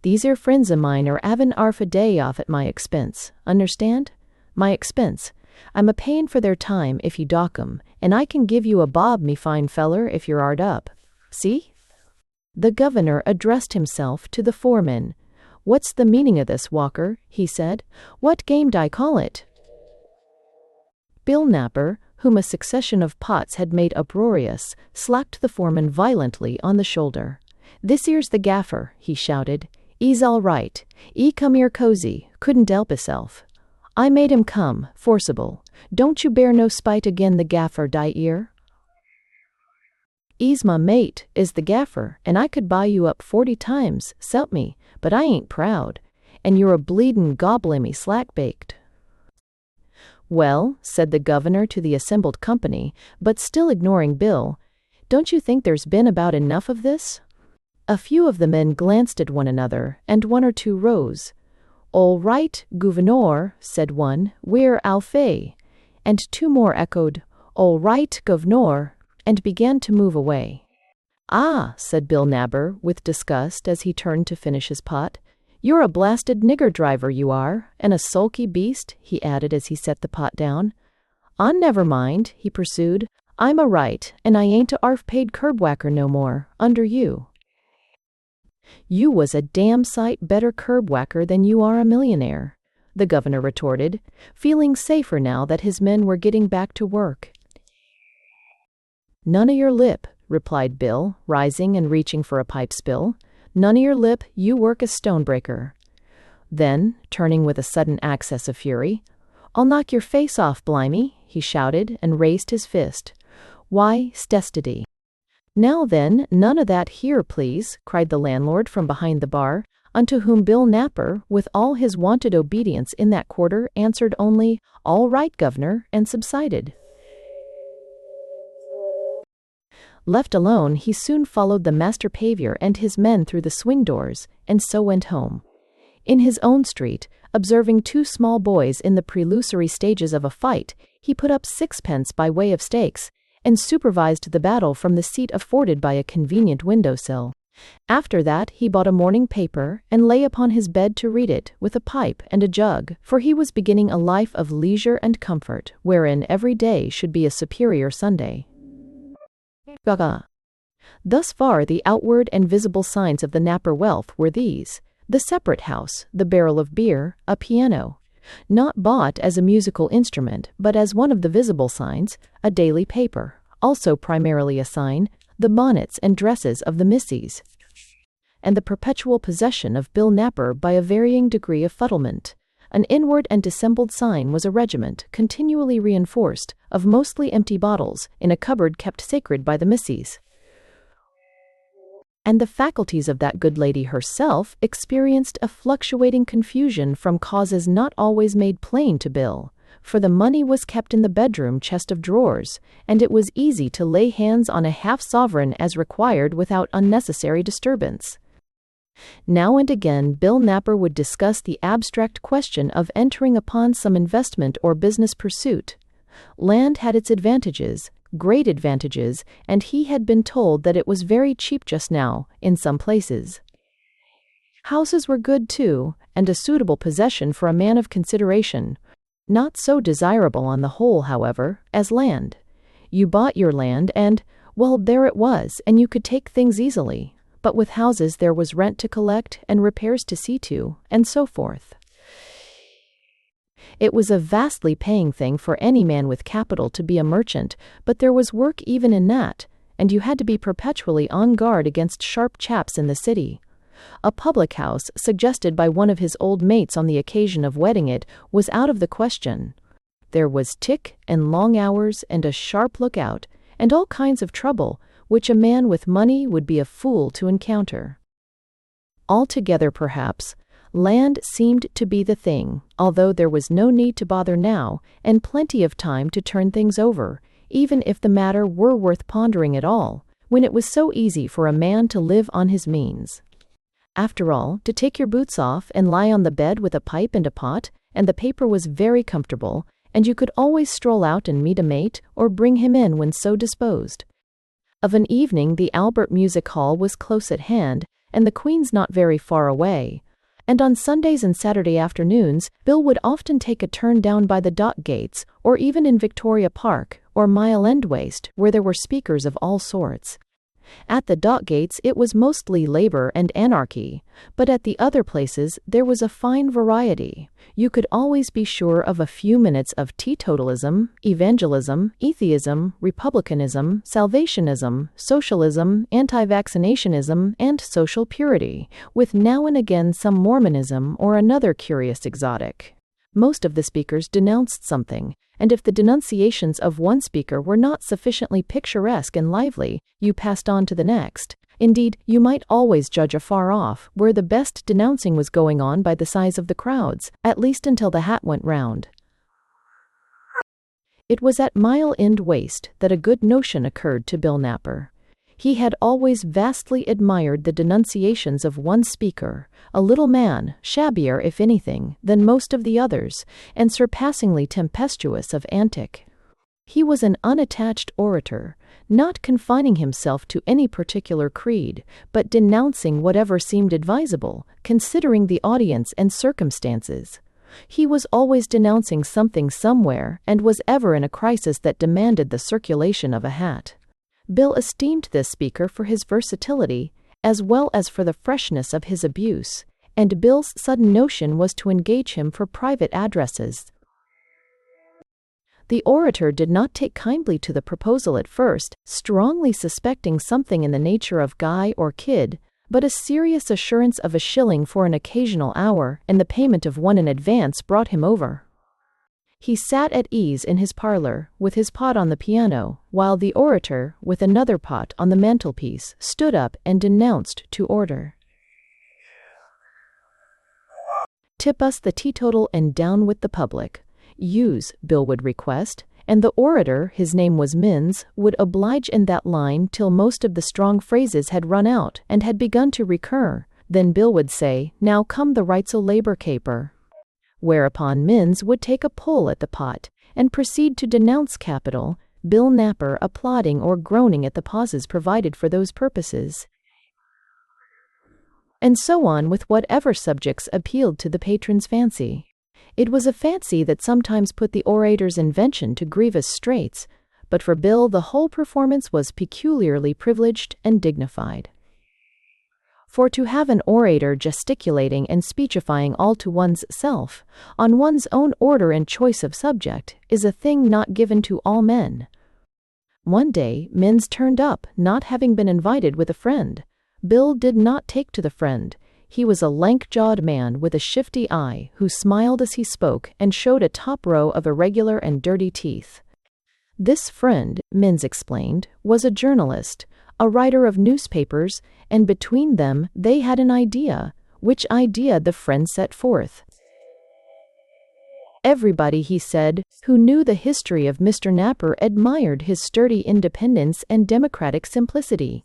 S1: "These 'ere friends o' mine are 'avin' 'arf a day off at my expense. Understand? My expense. I'm a-payin' for their time if you dock 'em, and I can give you a bob, me fine feller, if you're 'ard up. See?" The governor addressed himself to the foreman. "What's the meaning of this, Walker?" he said. "What game d'I call it?" Bill Napper, whom a succession of pots had made uproarious, slapped the foreman violently on the shoulder. "This 'ere's the gaffer," he shouted. "'E's all right. 'E come 'ere cozy, couldn't 'elp hisself. I made him come, forcible. Don't you bear no spite agin the gaffer, d'ye 'ear? 'E's my mate, is the gaffer, and I could buy you up 40 times, s'elp me, but I ain't proud, and you're a bleedin' gobblimmy slack-baked." "Well," said the governor to the assembled company, but still ignoring Bill, "don't you think there's been about enough of this?" A few of the men glanced at one another, and 1 or 2 rose. "All right, gouverneur," said one, "we're al fait," and 2 more echoed, "All right, governor," and began to move away. "Ah," said Bill Napper with disgust as he turned to finish his pot, "you're a blasted nigger driver, you are, and a sulky beast," he added as he set the pot down. Never mind," he pursued, "I'm a right, and I ain't a 'arf-paid curb-whacker no more, under you." "You was a damn sight better curb-whacker than you are a millionaire," the governor retorted, feeling safer now that his men were getting back to work. "None o' your lip," replied Bill, rising and reaching for a pipe spill. "None o' your lip, you work as stonebreaker." Then, turning with a sudden access of fury, "I'll knock your face off, blimey," he shouted, and raised his fist. "Why, stestity." "Now then, none o' that here, please," cried the landlord from behind the bar, unto whom Bill Napper, with all his wonted obedience in that quarter, answered only, "All right, governor," and subsided. Left alone, he soon followed the master pavior and his men through the swing doors, and so went home. In his own street, observing 2 small boys in the prelusory stages of a fight, he put up 6pence by way of stakes, and supervised the battle from the seat afforded by a convenient window-sill. After that he bought a morning paper, and lay upon his bed to read it, with a pipe and a jug, for he was beginning a life of leisure and comfort, wherein every day should be a superior Sunday. Gaga. Thus far the outward and visible signs of the Napper wealth were these: the separate house, the barrel of beer, a piano, not bought as a musical instrument, but as one of the visible signs, a daily paper, also primarily a sign, the bonnets and dresses of the missies, and the perpetual possession of Bill Napper by a varying degree of fuddlement. An inward and dissembled sign was a regiment, continually reinforced, of mostly empty bottles, in a cupboard kept sacred by the missies. And the faculties of that good lady herself experienced a fluctuating confusion from causes not always made plain to Bill, for the money was kept in the bedroom chest of drawers, and it was easy to lay hands on a half-sovereign as required without unnecessary disturbance. Now and again Bill Napper would discuss the abstract question of entering upon some investment or business pursuit. Land had its advantages, great advantages, and he had been told that it was very cheap just now, in some places. Houses were good too, and a suitable possession for a man of consideration. Not so desirable on the whole, however, as land. You bought your land and, well, there it was, and you could take things easily. But with houses there was rent to collect and repairs to see to, and so forth. It was a vastly paying thing for any man with capital to be a merchant, but there was work even in that, and you had to be perpetually on guard against sharp chaps in the city. A public house, suggested by one of his old mates on the occasion of wedding it, was out of the question. There was tick and long hours and a sharp lookout, and all kinds of trouble, which a man with money would be a fool to encounter. Altogether, perhaps, land seemed to be the thing, although there was no need to bother now, and plenty of time to turn things over, even if the matter were worth pondering at all, when it was so easy for a man to live on his means. After all, to take your boots off and lie on the bed with a pipe and a pot, and the paper was very comfortable, and you could always stroll out and meet a mate, or bring him in when so disposed. Of an evening the Albert Music Hall was close at hand, and the Queen's not very far away, and on Sundays and Saturday afternoons Bill would often take a turn down by the dock gates, or even in Victoria Park, or Mile End Waste, where there were speakers of all sorts. At the dock gates it was mostly labor and anarchy, but at the other places there was a fine variety. You could always be sure of a few minutes of teetotalism, evangelism, atheism, republicanism, salvationism, socialism, anti-vaccinationism, and social purity, with now and again some Mormonism or another curious exotic. Most of the speakers denounced something, and if the denunciations of one speaker were not sufficiently picturesque and lively, you passed on to the next. Indeed, you might always judge afar off where the best denouncing was going on by the size of the crowds, at least until the hat went round. It was at Mile End Waste that a good notion occurred to Bill Napper. He had always vastly admired the denunciations of one speaker, a little man, shabbier, if anything, than most of the others, and surpassingly tempestuous of antic. He was an unattached orator, not confining himself to any particular creed, but denouncing whatever seemed advisable, considering the audience and circumstances. He was always denouncing something somewhere, and was ever in a crisis that demanded the circulation of a hat. Bill esteemed this speaker for his versatility, as well as for the freshness of his abuse, and Bill's sudden notion was to engage him for private addresses. The orator did not take kindly to the proposal at first, strongly suspecting something in the nature of guy or kid, but a serious assurance of a shilling for an occasional hour and the payment of one in advance brought him over. He sat at ease in his parlor, with his pot on the piano, while the orator, with another pot on the mantelpiece, stood up and denounced to order. "Tip us the teetotal and down with the public. Use," Bill would request, and the orator, his name was Mins, would oblige in that line till most of the strong phrases had run out and had begun to recur. Then Bill would say, "Now come the rights o' labor caper." Whereupon Mins would take a pull at the pot, and proceed to denounce capital, Bill Napper applauding or groaning at the pauses provided for those purposes. And so on with whatever subjects appealed to the patron's fancy. It was a fancy that sometimes put the orator's invention to grievous straits, but for Bill the whole performance was peculiarly privileged and dignified. For to have an orator gesticulating and speechifying all to one's self, on one's own order and choice of subject, is a thing not given to all men. One day Mins turned up, not having been invited with a friend. Bill did not take to the friend. He was a lank-jawed man with a shifty eye, who smiled as he spoke and showed a top row of irregular and dirty teeth. This friend, Mins explained, was a journalist, a writer of newspapers, and between them they had an idea, which idea the friend set forth. Everybody, he said, who knew the history of Mr. Napper admired his sturdy independence and democratic simplicity.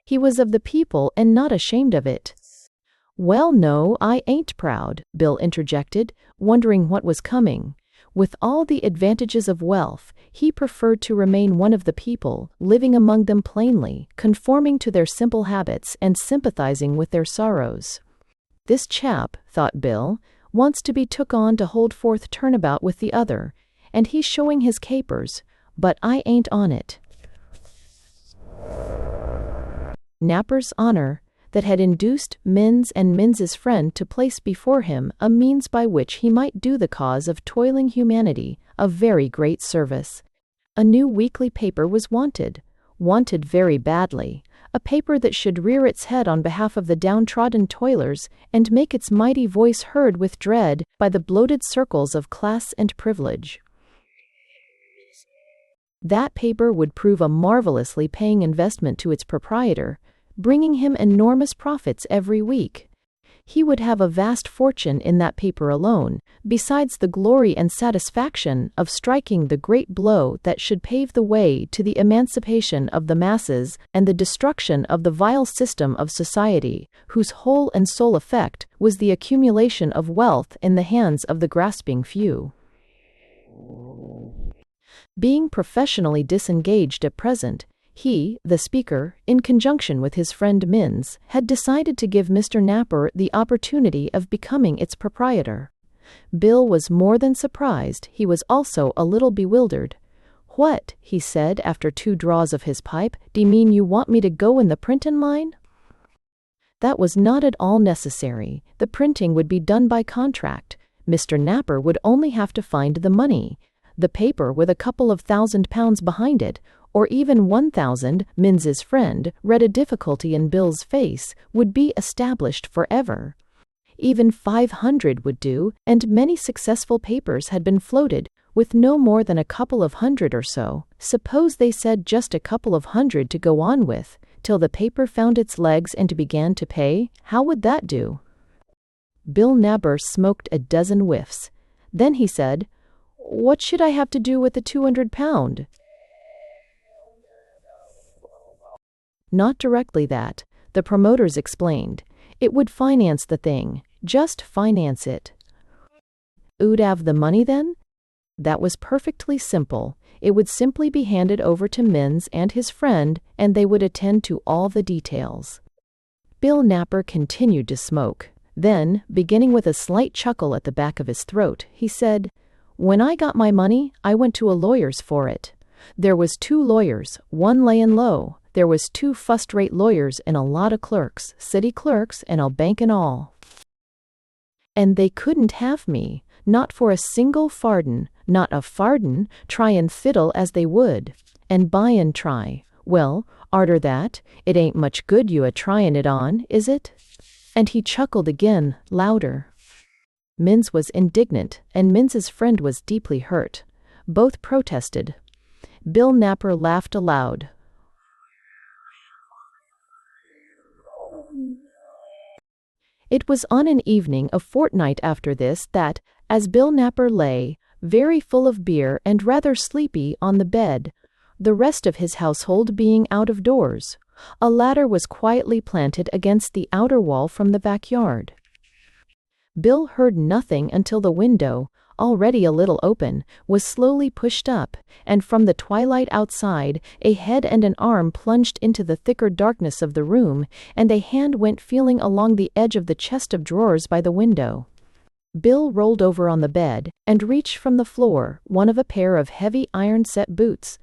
S1: He was of the people and not ashamed of it. "Well, no, I ain't proud," Bill interjected, wondering what was coming. With all the advantages of wealth, he preferred to remain one of the people, living among them plainly, conforming to their simple habits and sympathizing with their sorrows. This chap, thought Bill, wants to be took on to hold forth turnabout with the other, and he's showing his capers, but I ain't on it. Napper's honor, that had induced Minns and Minns's friend to place before him a means by which he might do the cause of toiling humanity a very great service. A new weekly paper was wanted very badly, a paper that should rear its head on behalf of the downtrodden toilers and make its mighty voice heard with dread by the bloated circles of class and privilege. That paper would prove a marvelously paying investment to its proprietor, bringing him enormous profits every week. He would have a vast fortune in that paper alone, besides the glory and satisfaction of striking the great blow that should pave the way to the emancipation of the masses and the destruction of the vile system of society, whose whole and sole effect was the accumulation of wealth in the hands of the grasping few. Being professionally disengaged at present, he, the speaker, in conjunction with his friend Minns, had decided to give Mr. Napper the opportunity of becoming its proprietor. Bill was more than surprised, he was also a little bewildered. "What," he said after 2 draws of his pipe, "d'ye mean you want me to go in the printin' line?" That was not at all necessary. The printing would be done by contract. Mr. Napper would only have to find the money. The paper with a couple of £1,000 behind it, or even 1,000, Minns's friend read a difficulty in Bill's face, would be established forever. Even 500 would do, and many successful papers had been floated, with no more than a couple of hundred or so. Suppose they said just a couple of hundred to go on with, till the paper found its legs and began to pay, how would that do? Bill Napper smoked a dozen whiffs. Then he said, "What should I have to do with the £200? Not directly that, the promoters explained. It would finance the thing, just finance it. "Oo'd have the money then?" That was perfectly simple. It would simply be handed over to Minns and his friend, and they would attend to all the details. Bill Napper continued to smoke. Then, beginning with a slight chuckle at the back of his throat, he said, "When I got my money, I went to a lawyer's for it. There was 2 lawyers, one layin' low. There was 2 fust-rate lawyers and a lot of clerks, city clerks and a bank and all. And they couldn't have me, not for a single farden, not a farden, try and fiddle as they would. And buy and try. Well, arter that, it ain't much good you a-tryin' it on, is it?" And he chuckled again, louder. Minns was indignant, and Minns's friend was deeply hurt. Both protested. Bill Napper laughed aloud. It was on an evening a fortnight after this that, as Bill Napper lay, very full of beer and rather sleepy, on the bed, the rest of his household being out of doors, a ladder was quietly planted against the outer wall from the backyard. Bill heard nothing until the window, already a little open, was slowly pushed up, and from the twilight outside a head and an arm plunged into the thicker darkness of the room, and a hand went feeling along the edge of the chest of drawers by the window. Bill rolled over on the bed, and reached from the floor one of a pair of heavy iron-set boots.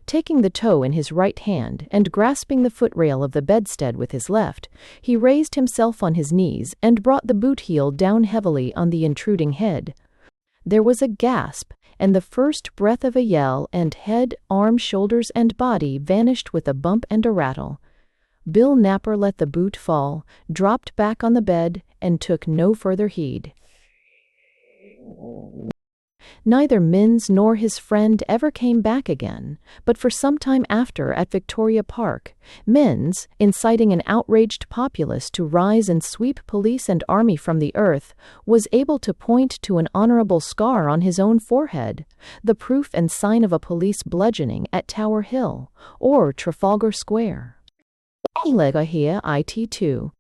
S1: Taking the toe in his right hand and grasping the footrail of the bedstead with his left, he raised himself on his knees and brought the boot heel down heavily on the intruding head. There was a gasp, and the first breath of a yell, and head, arm, shoulders, and body vanished with a bump and a rattle. Bill Napper let the boot fall, dropped back on the bed, and took no further heed. Neither Minns nor his friend ever came back again, but for some time after at Victoria Park, Minns, inciting an outraged populace to rise and sweep police and army from the earth, was able to point to an honorable scar on his own forehead, the proof and sign of a police bludgeoning at Tower Hill, or Trafalgar Square. Here, IT2.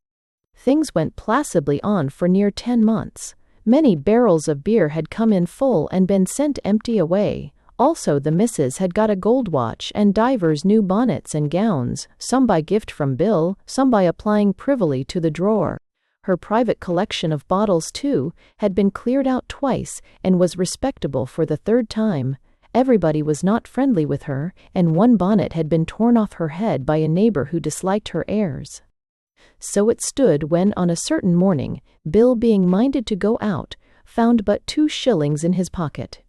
S1: Things went placidly on for near 10 months. Many barrels of beer had come in full and been sent empty away. Also the missus had got a gold watch and divers new bonnets and gowns, some by gift from Bill, some by applying privily to the drawer. Her private collection of bottles, too, had been cleared out twice and was respectable for the third time. Everybody was not friendly with her, and one bonnet had been torn off her head by a neighbor who disliked her airs. So it stood when, on a certain morning, Bill, being minded to go out, found but 2 shillings in his pocket.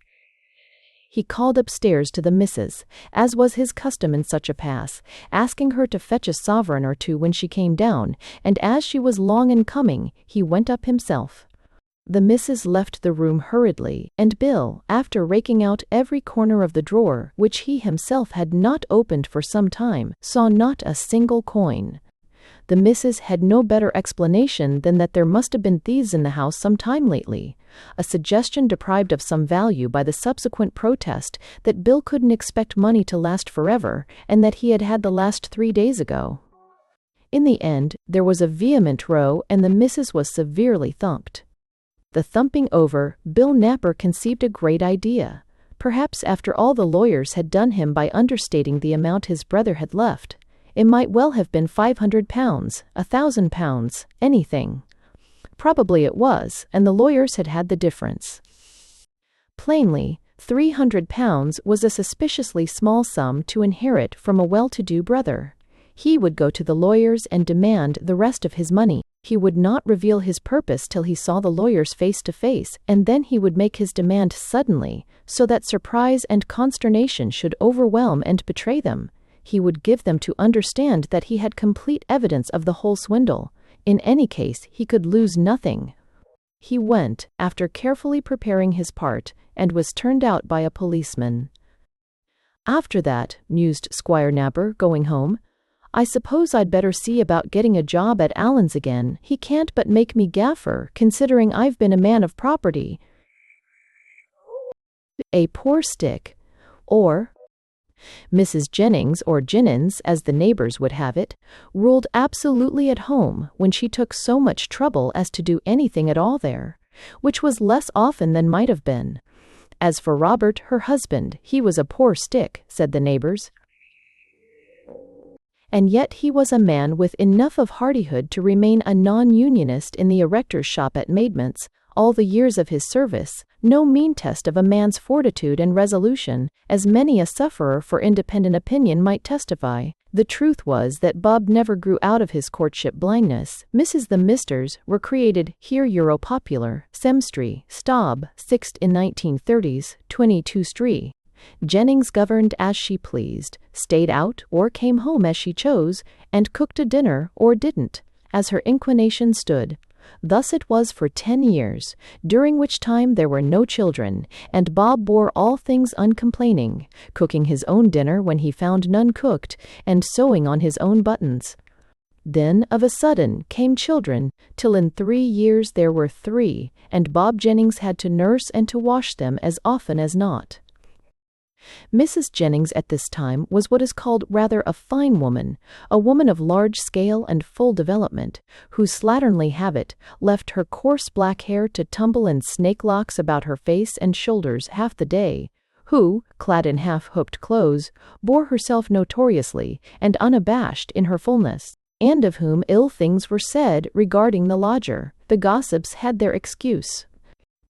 S1: He called upstairs to the missus, as was his custom in such a pass, asking her to fetch a sovereign or 2 when she came down, and as she was long in coming, he went up himself. The missus left the room hurriedly, and Bill, after raking out every corner of the drawer, which he himself had not opened for some time, saw not a single coin. The missus had no better explanation than that there must have been thieves in the house some time lately, a suggestion deprived of some value by the subsequent protest that Bill couldn't expect money to last forever, and that he had had the last 3 days ago. In the end, there was a vehement row, and the missus was severely thumped. The thumping over, Bill Napper conceived a great idea. Perhaps after all the lawyers had done him by understating the amount his brother had left, it might well have been £500, £1,000, anything. Probably it was, and the lawyers had had the difference. Plainly, £300 was a suspiciously small sum to inherit from a well-to-do brother. He would go to the lawyers and demand the rest of his money. He would not reveal his purpose till he saw the lawyers face to face, and then he would make his demand suddenly, so that surprise and consternation should overwhelm and betray them. He would give them to understand that he had complete evidence of the whole swindle. In any case, he could lose nothing. He went, after carefully preparing his part, and was turned out by a policeman. After that, mused Squire Napper, going home, I suppose I'd better see about getting a job at Allen's again. He can't but make me gaffer, considering I've been a man of property. A poor stick, or Mrs. Jennings, or Jinnins, as the neighbors would have it, ruled absolutely at home when she took so much trouble as to do anything at all there, which was less often than might have been. As for Robert, her husband, he was a poor stick, said the neighbors. And yet he was a man with enough of hardihood to remain a non-unionist in the erector's shop at Maidment's all the years of his service, no mean test of a man's fortitude and resolution, as many a sufferer for independent opinion might testify. The truth was that Bob never grew out of his courtship blindness. Mrs. the Misters were created here Europopular, Semstry, Staub, 6th in 1930s, 22 Stree. Jennings governed as she pleased, stayed out or came home as she chose, and cooked a dinner or didn't, as her inclination stood. Thus it was for 10 years, during which time there were no children, and Bob bore all things uncomplaining, cooking his own dinner when he found none cooked, and sewing on his own buttons. Then, of a sudden, came children, till in 3 years there were 3, and Bob Jennings had to nurse and to wash them as often as not. Mrs. Jennings at this time was what is called rather a fine woman, a woman of large scale and full development, whose slatternly habit left her coarse black hair to tumble in snake locks about her face and shoulders half the day, who, clad in half-hooped clothes, bore herself notoriously and unabashed in her fullness, and of whom ill things were said regarding the lodger. The gossips had their excuse.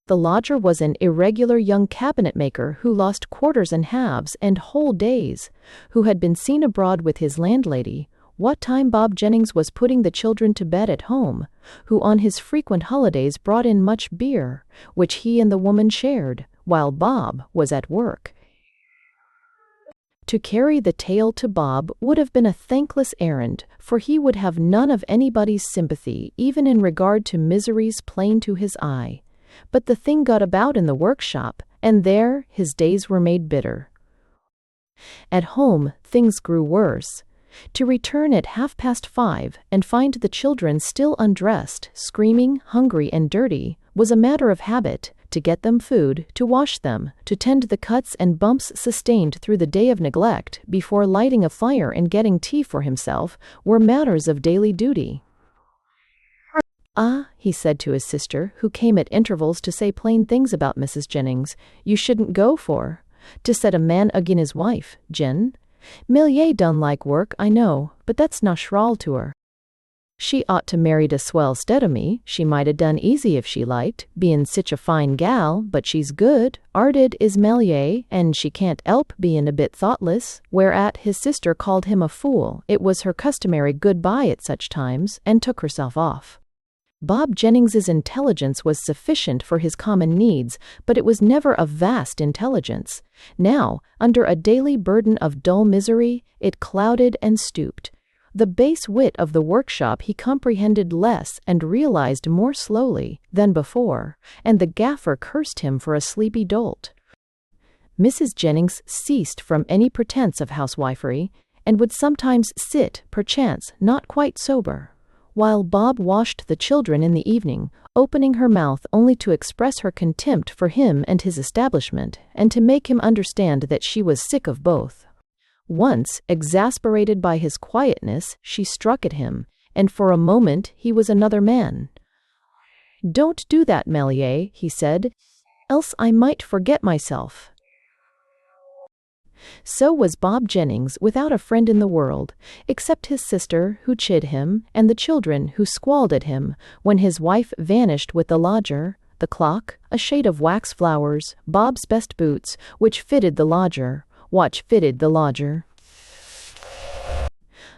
S1: The lodger was an irregular young cabinet-maker who lost quarters and halves and whole days, who had been seen abroad with his landlady, what time Bob Jennings was putting the children to bed at home, who on his frequent holidays brought in much beer, which he and the woman shared, while Bob was at work. To carry the tale to Bob would have been a thankless errand, for he would have none of anybody's sympathy, even in regard to miseries plain to his eye. But the thing got about in the workshop, and there his days were made bitter. At home, things grew worse. To return at 5:30 and find the children still undressed, screaming, hungry, and dirty, was a matter of habit. To get them food, to wash them, to tend the cuts and bumps sustained through the day of neglect, before lighting a fire and getting tea for himself, were matters of daily duty. "Ah," he said to his sister, who came at intervals to say plain things about Mrs. Jennings, "you shouldn't go for to set a man agin his wife, Jen. Millier done like work, I know, but that's na schral to her. She ought to married a swell 'stead o' me, she might 'a done easy if she liked, bein' sich a fine gal, but she's good, 'arted is Millier, and she can't 'elp bein' a bit thoughtless," whereat his sister called him a fool. It was her customary good-bye at such times, and took herself off. Bob Jennings's intelligence was sufficient for his common needs, but it was never a vast intelligence. Now, under a daily burden of dull misery, it clouded and stooped. The base wit of the workshop he comprehended less and realized more slowly than before, and the gaffer cursed him for a sleepy dolt. Mrs. Jennings ceased from any pretense of housewifery, and would sometimes sit, perchance, not quite sober, while Bob washed the children in the evening, opening her mouth only to express her contempt for him and his establishment, and to make him understand that she was sick of both. Once, exasperated by his quietness, she struck at him, and for a moment he was another man. "Don't do that, Millier," he said, "else I might forget myself." So was Bob Jennings without a friend in the world, except his sister, who chid him, and the children, who squalled at him, when his wife vanished with the lodger, the clock, a shade of wax flowers, Bob's best boots, which fitted the lodger, watch fitted the lodger.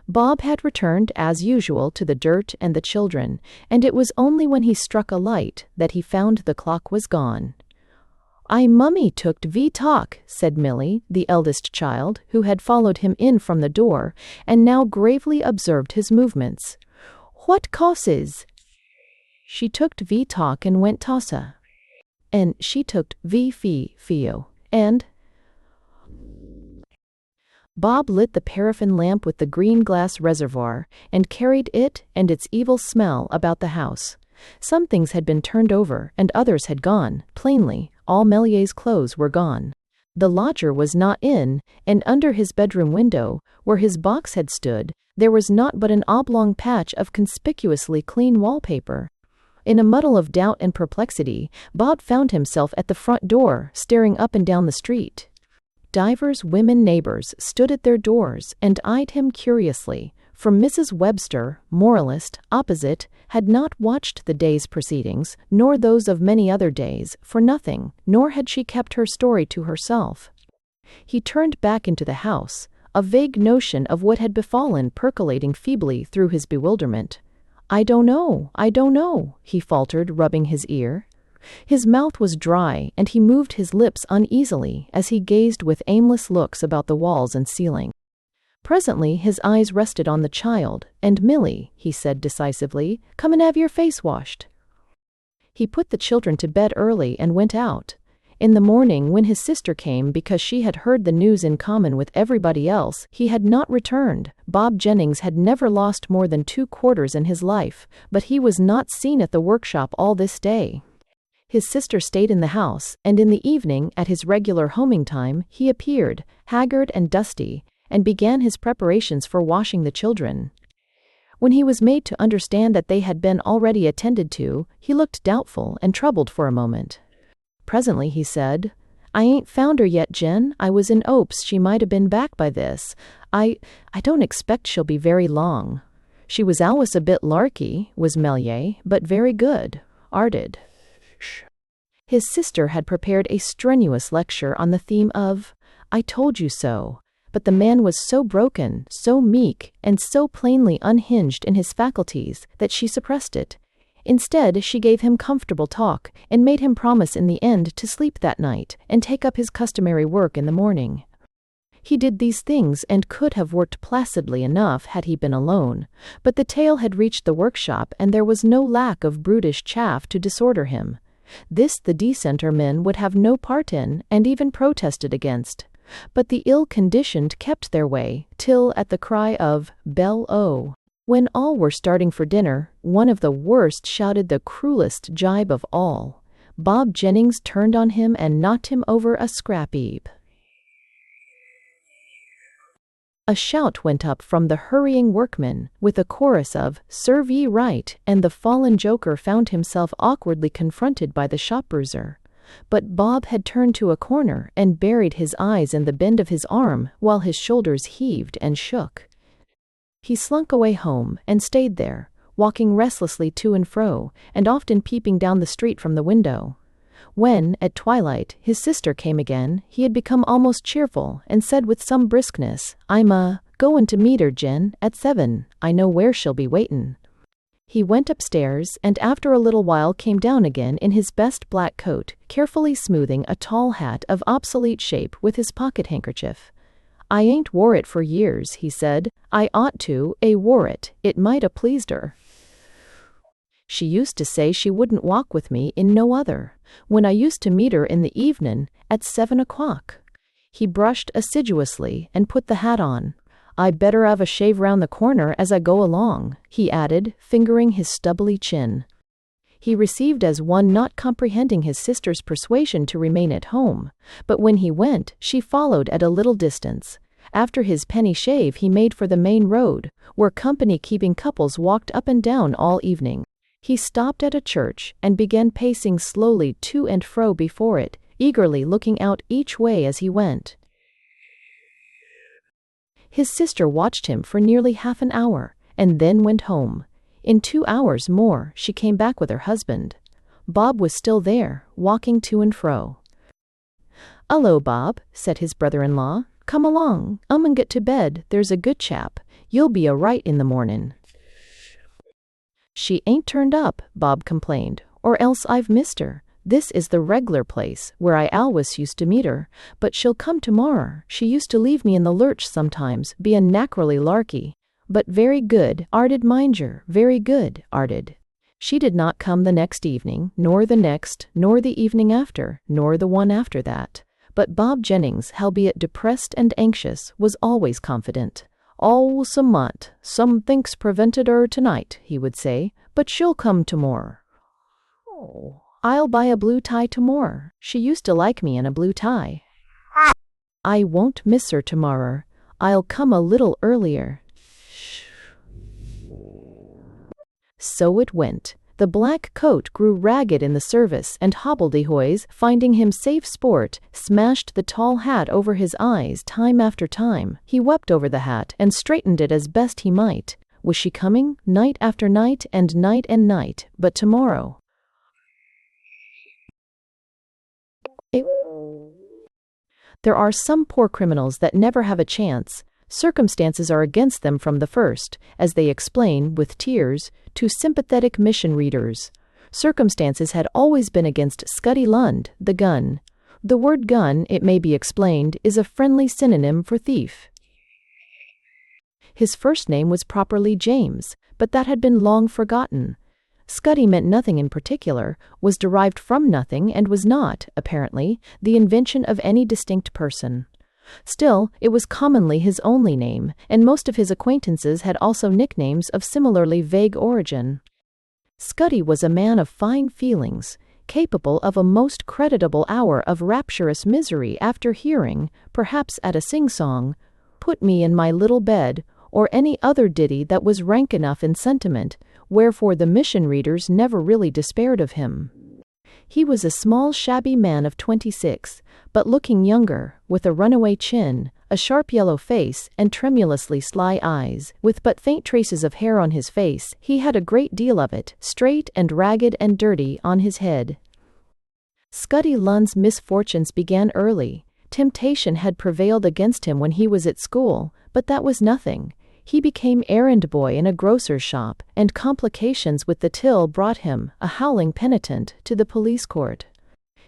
S1: Bob had returned, as usual, to the dirt and the children, and it was only when he struck a light that he found the clock was gone. "I mummy tooked ve talk," said Milly, the eldest child, who had followed him in from the door, and now gravely observed his movements. "What causes?" "She tooked ve talk and went tossa." "And she tooked ve fio. And—" Bob lit the paraffin lamp with the green glass reservoir, and carried it and its evil smell about the house. Some things had been turned over, and others had gone. Plainly, all Mellier's clothes were gone. The lodger was not in, and under his bedroom window, where his box had stood, there was naught but an oblong patch of conspicuously clean wallpaper. In a muddle of doubt and perplexity, Bob found himself at the front door, staring up and down the street. Divers women neighbors stood at their doors and eyed him curiously, for Mrs. Webster, moralist, opposite, had not watched the day's proceedings, nor those of many other days, for nothing, nor had she kept her story to herself. He turned back into the house, a vague notion of what had befallen percolating feebly through his bewilderment. I don't know," he faltered, rubbing his ear. His mouth was dry, and he moved his lips uneasily as he gazed with aimless looks about the walls and ceiling. Presently his eyes rested on the child, and "Milly," he said decisively, "come and have your face washed." He put the children to bed early and went out. In the morning, when his sister came because she had heard the news in common with everybody else, he had not returned. Bob Jennings had never lost more than 2 quarters in his life, but he was not seen at the workshop all this day. His sister stayed in the house, and in the evening, at his regular homing time, he appeared, haggard and dusty, and began his preparations for washing the children. When he was made to understand that they had been already attended to, he looked doubtful and troubled for a moment. Presently he said, "I ain't found her yet, Jen. I was in 'opes she might 'a been back by this. I don't expect she'll be very long. She was always a bit larky, was Millier, but very good, 'arted." His sister had prepared a strenuous lecture on the theme of "I told you so," but the man was so broken, so meek, and so plainly unhinged in his faculties that she suppressed it. Instead, she gave him comfortable talk, and made him promise in the end to sleep that night, and take up his customary work in the morning. He did these things and could have worked placidly enough had he been alone, but the tale had reached the workshop and there was no lack of brutish chaff to disorder him. This the decenter men would have no part in, and even protested against. But the ill-conditioned kept their way, till, at the cry of "Bell-O," when all were starting for dinner, one of the worst shouted the cruelest jibe of all. Bob Jennings turned on him and knocked him over a scrap heap. A shout went up from the hurrying workmen, with a chorus of, "Serve ye right," and the fallen joker found himself awkwardly confronted by the shopbruiser. But Bob had turned to a corner and buried his eyes in the bend of his arm while his shoulders heaved and shook. He slunk away home and stayed there, walking restlessly to and fro, and often peeping down the street from the window. When, at twilight, his sister came again, he had become almost cheerful and said with some briskness, "I'm goin' to meet her, Jen, at 7. I know where she'll be waitin'." He went upstairs and after a little while came down again in his best black coat, carefully smoothing a tall hat of obsolete shape with his pocket handkerchief. "I ain't wore it for years," he said. "I ought to wore it. It might 'a' pleased her. She used to say she wouldn't walk with me in no other, when I used to meet her in the evenin' at 7 o'clock. He brushed assiduously and put the hat on. "I better 'ave a shave round the corner as I go along," he added, fingering his stubbly chin. He received as one not comprehending his sister's persuasion to remain at home, but when he went, she followed at a little distance. After his penny shave he made for the main road, where company-keeping couples walked up and down all evening. He stopped at a church and began pacing slowly to and fro before it, eagerly looking out each way as he went. His sister watched him for nearly half an hour, and then went home. In 2 hours more she came back with her husband. Bob was still there, walking to and fro. "'Ullo, Bob," said his brother-in-law. "Come along, and get to bed, there's a good chap. You'll be a right in the mornin'." "She ain't turned up," Bob complained, "or else I've missed her. This is the reg'lar place, where I always used to meet her, but she'll come tomorrer. She used to leave me in the lurch sometimes, bein' naturally larky. But very good, 'arted minder, very good, 'arted." She did not come the next evening, nor the next, nor the evening after, nor the one after that. But Bob Jennings, albeit depressed and anxious, was always confident. "Oh, some thinks prevented her tonight," he would say, "but she'll come tomorrer. Oh, I'll buy a blue tie tomorrer. She used to like me in a blue tie. I won't miss her tomorrer. I'll come a little earlier." So it went. The black coat grew ragged in the service, and hobbledehoys, finding him safe sport, smashed the tall hat over his eyes time after time. He wept over the hat and straightened it as best he might. Was she coming, night after night and night, but tomorrow? There are some poor criminals that never have a chance. Circumstances are against them from the first, as they explain, with tears, to sympathetic mission readers. Circumstances had always been against Scuddy Lund, the gun. The word gun, it may be explained, is a friendly synonym for thief. His first name was properly James, but that had been long forgotten. Scuddy meant nothing in particular, was derived from nothing, and was not, apparently, the invention of any distinct person. Still, it was commonly his only name, and most of his acquaintances had also nicknames of similarly vague origin. Scuddy was a man of fine feelings, capable of a most creditable hour of rapturous misery after hearing, perhaps at a sing-song, "Put me in my little bed," or any other ditty that was rank enough in sentiment, wherefore the mission readers never really despaired of him. He was a small shabby man of 26, but looking younger, with a runaway chin, a sharp yellow face, and tremulously sly eyes. With but faint traces of hair on his face, he had a great deal of it, straight and ragged and dirty, on his head. Scuddy Lund's misfortunes began early. Temptation had prevailed against him when he was at school, but that was nothing. He became errand boy in a grocer's shop, and complications with the till brought him, a howling penitent, to the police court.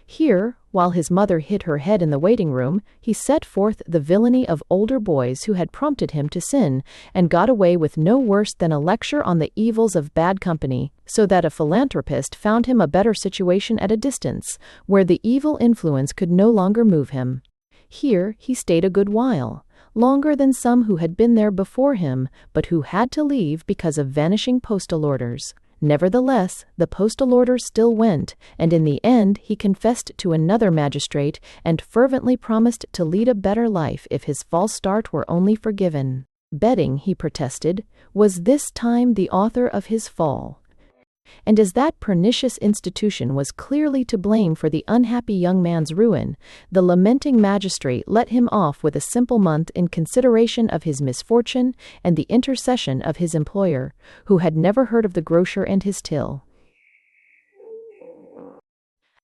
S1: Here, while his mother hid her head in the waiting room, he set forth the villainy of older boys who had prompted him to sin, and got away with no worse than a lecture on the evils of bad company, so that a philanthropist found him a better situation at a distance, where the evil influence could no longer move him. Here he stayed a good while, longer than some who had been there before him, but who had to leave because of vanishing postal orders. Nevertheless, the postal order still went, and in the end he confessed to another magistrate and fervently promised to lead a better life if his false start were only forgiven. Betting, he protested, was this time the author of his fall. And as that pernicious institution was clearly to blame for the unhappy young man's ruin, the lamenting magistrate let him off with a simple month in consideration of his misfortune and the intercession of his employer, who had never heard of the grocer and his till.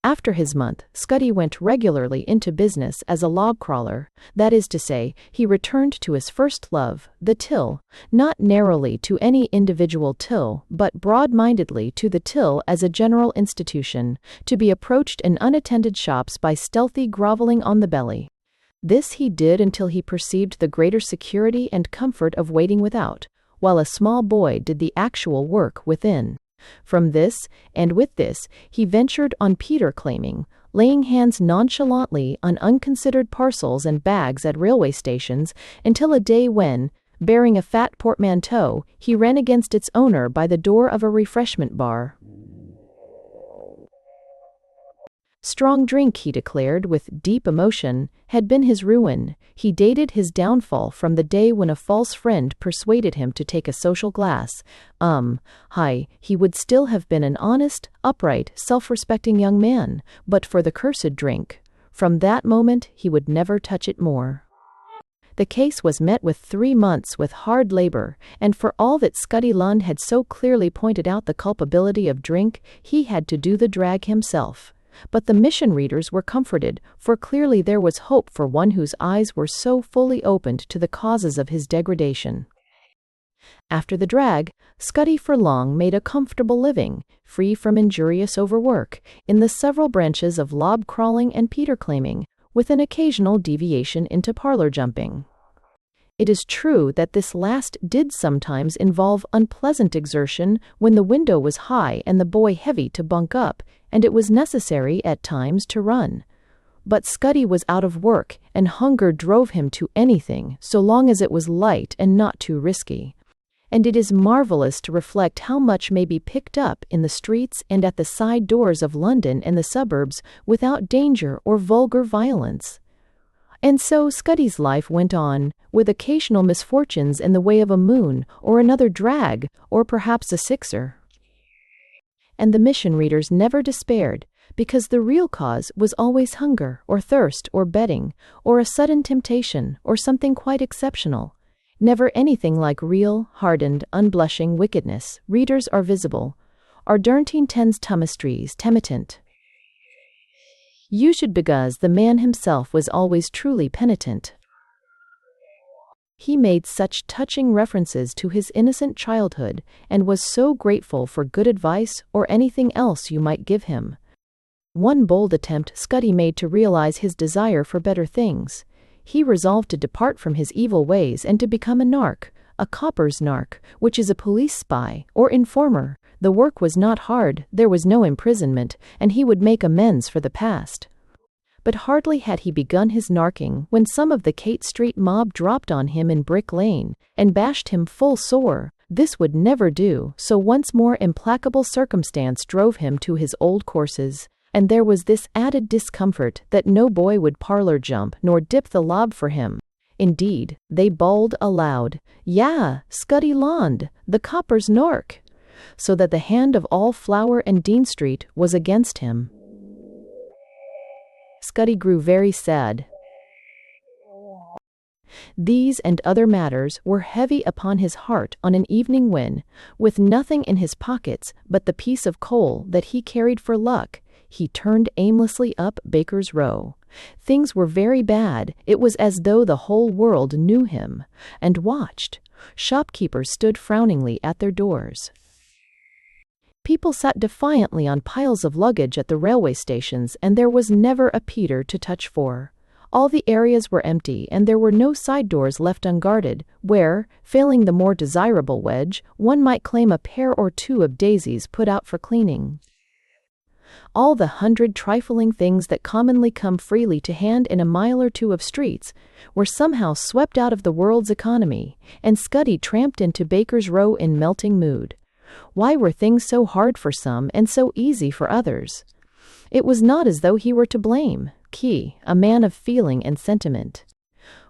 S1: After his month, Scuddy went regularly into business as a log crawler, that is to say, he returned to his first love, the till, not narrowly to any individual till, but broad-mindedly to the till as a general institution, to be approached in unattended shops by stealthy groveling on the belly. This he did until he perceived the greater security and comfort of waiting without, while a small boy did the actual work within. From this, and with this, he ventured on Peter claiming, laying hands nonchalantly on unconsidered parcels and bags at railway stations, until a day when, bearing a fat portmanteau, he ran against its owner by the door of a refreshment bar. Strong drink, he declared with deep emotion, had been his ruin. He dated his downfall from the day when a false friend persuaded him to take a social glass. He would still have been an honest, upright, self-respecting young man, but for the cursed drink. From that moment he would never touch it more. The case was met with 3 months with hard labor, and for all that Scuddy Lund had so clearly pointed out the culpability of drink, he had to do the drag himself. But the mission readers were comforted, for clearly there was hope for one whose eyes were so fully opened to the causes of his degradation. After the drag, Scuddy for long made a comfortable living, free from injurious overwork, in the several branches of lob crawling and Peter claiming, with an occasional deviation into parlor jumping. It is true that this last did sometimes involve unpleasant exertion when the window was high and the boy heavy to bunk up, and it was necessary at times to run. But Scuddy was out of work, and hunger drove him to anything, so long as it was light and not too risky. And it is marvelous to reflect how much may be picked up in the streets and at the side doors of London and the suburbs without danger or vulgar violence. And so Scuddy's life went on, with occasional misfortunes in the way of a moon, or another drag, or perhaps a sixer. And the mission readers never despaired, because the real cause was always hunger, or thirst, or betting, or a sudden temptation, or something quite exceptional. Never anything like real, hardened, unblushing wickedness. Readers are visible. Ardernteen tens tumistries temitent. You should, because the man himself was always truly penitent. He made such touching references to his innocent childhood, and was so grateful for good advice or anything else you might give him. One bold attempt Scuddy made to realize his desire for better things. He resolved to depart from his evil ways and to become a narc, a copper's narc, which is a police spy, or informer. The work was not hard, there was no imprisonment, and he would make amends for the past. But hardly had he begun his narking when some of the Kate Street mob dropped on him in Brick Lane, and bashed him full sore. This would never do, so once more implacable circumstance drove him to his old courses, and there was this added discomfort that no boy would parlor jump nor dip the lob for him. Indeed, they bawled aloud, "Yeah, Scuddy Lund, the copper's narc," so that the hand of all Flower and Dean Street was against him. Scuddy grew very sad. These and other matters were heavy upon his heart on an evening when, with nothing in his pockets but the piece of coal that he carried for luck, he turned aimlessly up Baker's Row. Things were very bad. It was as though the whole world knew him, and watched. Shopkeepers stood frowningly at their doors. People sat defiantly on piles of luggage at the railway stations, and there was never a Peter to touch for. All the areas were empty, and there were no side doors left unguarded, where, failing the more desirable wedge, one might claim a pair or two of daisies put out for cleaning. All the 100 trifling things that commonly come freely to hand in a mile or two of streets were somehow swept out of the world's economy, and Scuddy tramped into Baker's Row in melting mood. Why were things so hard for some and so easy for others? It was not as though he were to blame, a man of feeling and sentiment.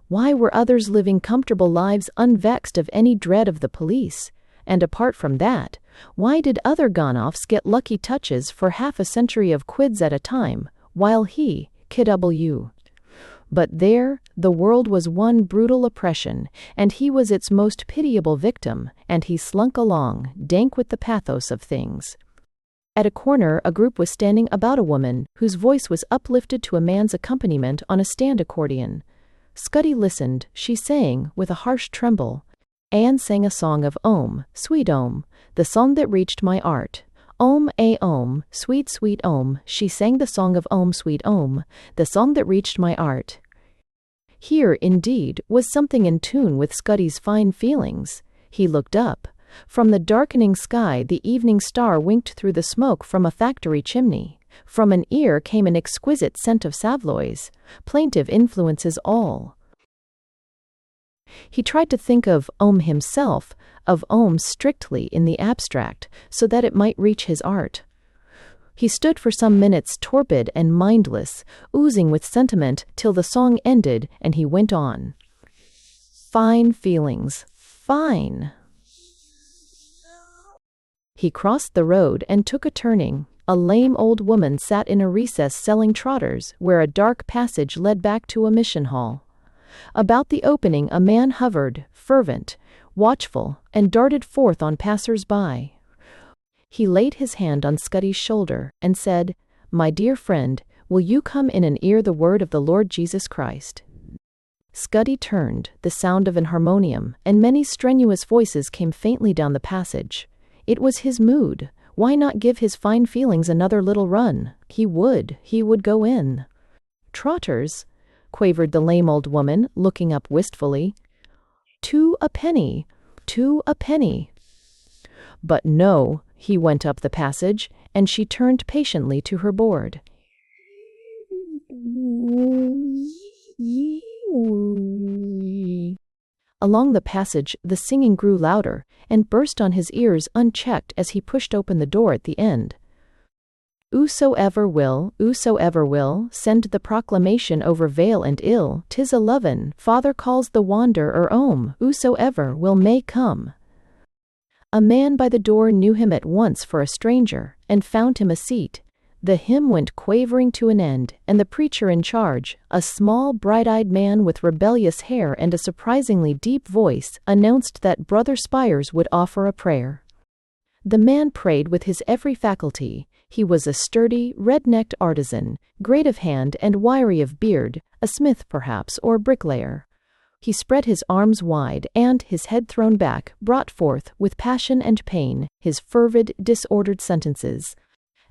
S1: Why were others living comfortable lives unvexed of any dread of the police? And apart from that, why did other gone-offs get lucky touches for half a century of quids at a time, while he, KW? But there, the world was one brutal oppression, and he was its most pitiable victim, and he slunk along, dank with the pathos of things. At a corner, a group was standing about a woman, whose voice was uplifted to a man's accompaniment on a stand accordion. Scuddy listened. She sang, with a harsh tremble. Anne sang a song of Om, sweet Om, the song that reached my art. Om, Om, sweet, sweet Om, she sang the song of Om, sweet Om, the song that reached my art. Here, indeed, was something in tune with Scuddy's fine feelings. He looked up. From the darkening sky the evening star winked through the smoke from a factory chimney. From an ear came an exquisite scent of Savoys, plaintive influences all. He tried to think of Om himself, of Om strictly in the abstract, so that it might reach his art. He stood for some minutes torpid and mindless, oozing with sentiment, till the song ended, and he went on. Fine feelings, fine. He crossed the road and took a turning. A lame old woman sat in a recess selling trotters, where a dark passage led back to a mission hall. About the opening a man hovered, fervent, watchful, and darted forth on passers-by. He laid his hand on Scuddy's shoulder and said, "My dear friend, will you come in and hear the word of the Lord Jesus Christ?" Scuddy turned. The sound of an harmonium and many strenuous voices came faintly down the passage. It was his mood. Why not give his fine feelings another little run? He would go in. "Trotters?" quavered the lame old woman, looking up wistfully. 2 a penny, 2 a penny. But no, he went up the passage, and she turned patiently to her board. Along the passage the singing grew louder, and burst on his ears unchecked as he pushed open the door at the end. Whosoever will, send the proclamation over vale and ill, 'tis 11, Father calls the wanderer home, whosoever will may come. A man by the door knew him at once for a stranger, and found him a seat. The hymn went quavering to an end, and the preacher in charge, a small, bright-eyed man with rebellious hair and a surprisingly deep voice, announced that Brother Spires would offer a prayer. The man prayed with his every faculty. He was a sturdy, red-necked artisan, great of hand and wiry of beard, a smith perhaps, or bricklayer. He spread his arms wide and, his head thrown back, brought forth, with passion and pain, his fervid, disordered sentences.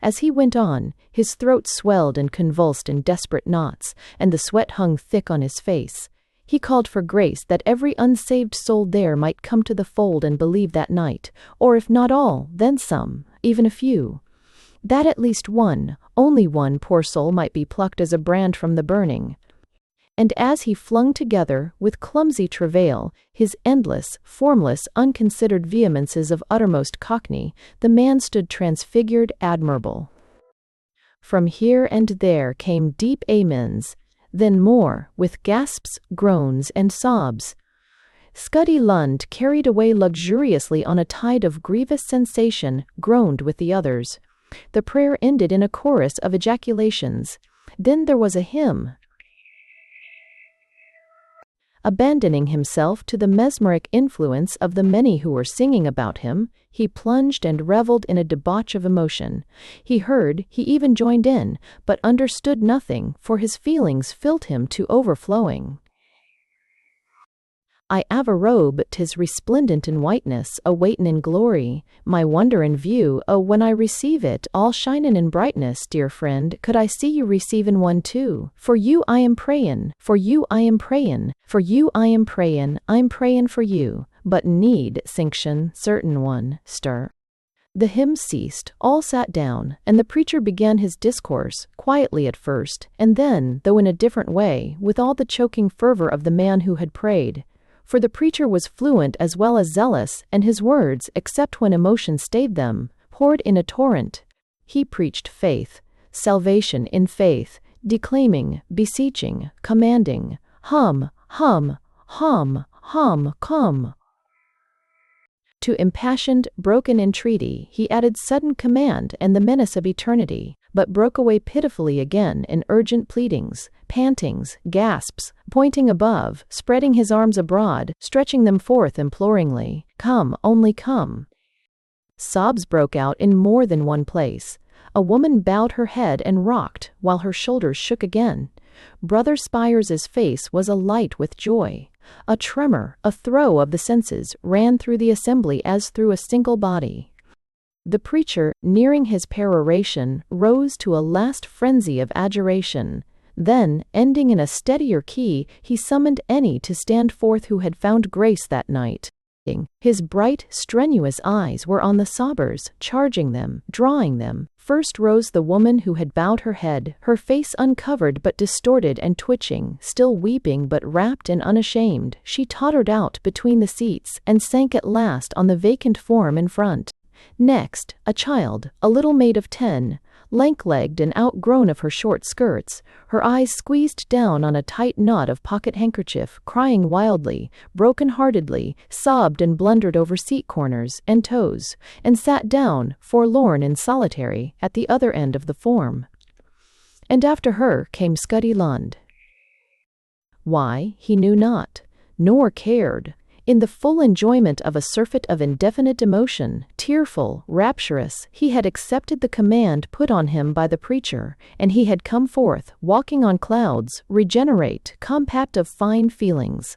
S1: As he went on, his throat swelled and convulsed in desperate knots, and the sweat hung thick on his face. He called for grace that every unsaved soul there might come to the fold and believe that night, or if not all, then some, even a few. That at least one, only one poor soul might be plucked as a brand from the burning. And as he flung together, with clumsy travail, his endless, formless, unconsidered vehemences of uttermost cockney, the man stood transfigured, admirable. From here and there came deep amens, then more, with gasps, groans, and sobs. Scuddy Lund, carried away luxuriously on a tide of grievous sensation, groaned with the others. The prayer ended in a chorus of ejaculations. Then there was a hymn. Abandoning himself to the mesmeric influence of the many who were singing about him, he plunged and revelled in a debauch of emotion. He heard, he even joined in, but understood nothing, for his feelings filled him to overflowing. I ave a robe, 'tis resplendent in whiteness, awaitin' in glory, my wonder in view, oh, when I receive it, all shinin' in brightness, dear friend, could I see you receivin' one too? For you I am prayin', for you I am prayin', for you I am prayin', I'm prayin' for you, but need, Cinction, certain one, stir. The hymn ceased, all sat down, and the preacher began his discourse, quietly at first, and then, though in a different way, with all the choking fervor of the man who had prayed. for the preacher was fluent as well as zealous, and his words, except when emotion stayed them, poured in a torrent. He preached faith, salvation in faith, declaiming, beseeching, commanding, hum, hum, hum, hum, come. To impassioned, broken entreaty he added sudden command and the menace of eternity, but broke away pitifully again in urgent pleadings, pantings, gasps, pointing above, spreading his arms abroad, stretching them forth imploringly, "Come, only come." Sobs broke out in more than one place. A woman bowed her head and rocked, while her shoulders shook again. Brother Spiers's face was alight with joy. A tremor, a throe of the senses, ran through the assembly as through a single body. The preacher, nearing his peroration, rose to a last frenzy of adjuration. Then, ending in a steadier key, he summoned any to stand forth who had found grace that night. His bright, strenuous eyes were on the sobbers, charging them, drawing them. First rose the woman who had bowed her head, her face uncovered but distorted and twitching, still weeping but rapt and unashamed. She tottered out between the seats, and sank at last on the vacant form in front. Next, a child, a little maid of 10, lank-legged and outgrown of her short skirts, her eyes squeezed down on a tight knot of pocket-handkerchief, crying wildly, broken-heartedly, sobbed and blundered over seat corners and toes, and sat down, forlorn and solitary, at the other end of the form. And after her came Scuddy Lund. Why, he knew not, nor cared. In the full enjoyment of a surfeit of indefinite emotion, tearful, rapturous, he had accepted the command put on him by the preacher, and he had come forth, walking on clouds, regenerate, compact of fine feelings.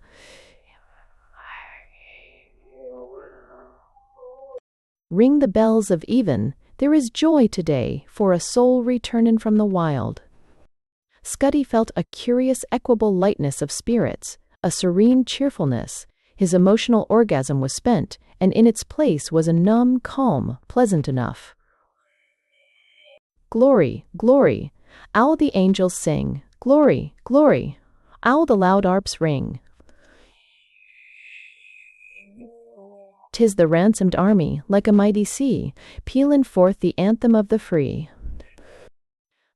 S1: Ring the bells of even, there is joy today for a soul returnin' from the wild. Scuddy felt a curious equable lightness of spirits, a serene cheerfulness. His emotional orgasm was spent, and in its place was a numb calm, pleasant enough. Glory, glory, owl the angels sing, glory, glory, owl the loud arps ring. 'Tis the ransomed army, like a mighty sea, pealin' forth the anthem of the free.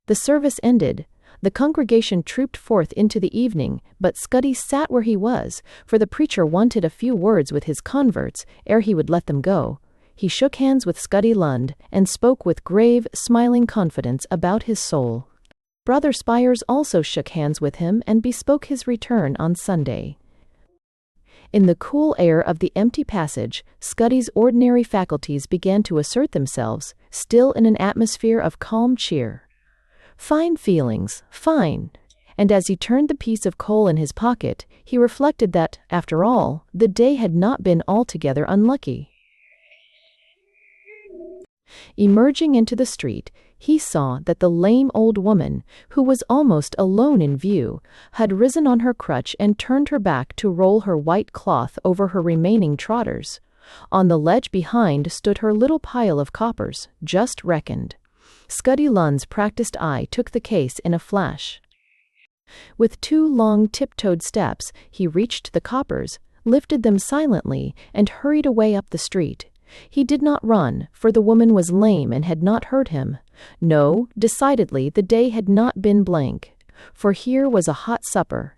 S1: The service ended. The congregation trooped forth into the evening, but Scuddy sat where he was, for the preacher wanted a few words with his converts ere he would let them go. He shook hands with Scuddy Lund, and spoke with grave, smiling confidence about his soul. Brother Spiers also shook hands with him and bespoke his return on Sunday. In the cool air of the empty passage, Scuddy's ordinary faculties began to assert themselves, still in an atmosphere of calm cheer. Fine feelings, fine. And as he turned the piece of coal in his pocket, he reflected that, after all, the day had not been altogether unlucky. Emerging into the street, he saw that the lame old woman, who was almost alone in view, had risen on her crutch and turned her back to roll her white cloth over her remaining trotters. On the ledge behind stood her little pile of coppers, just reckoned. Scuddy Lund's practiced eye took the case in a flash. With 2 long tiptoed steps, he reached the coppers, lifted them silently, and hurried away up the street. He did not run, for the woman was lame and had not heard him. No, decidedly the day had not been blank, for here was a hot supper.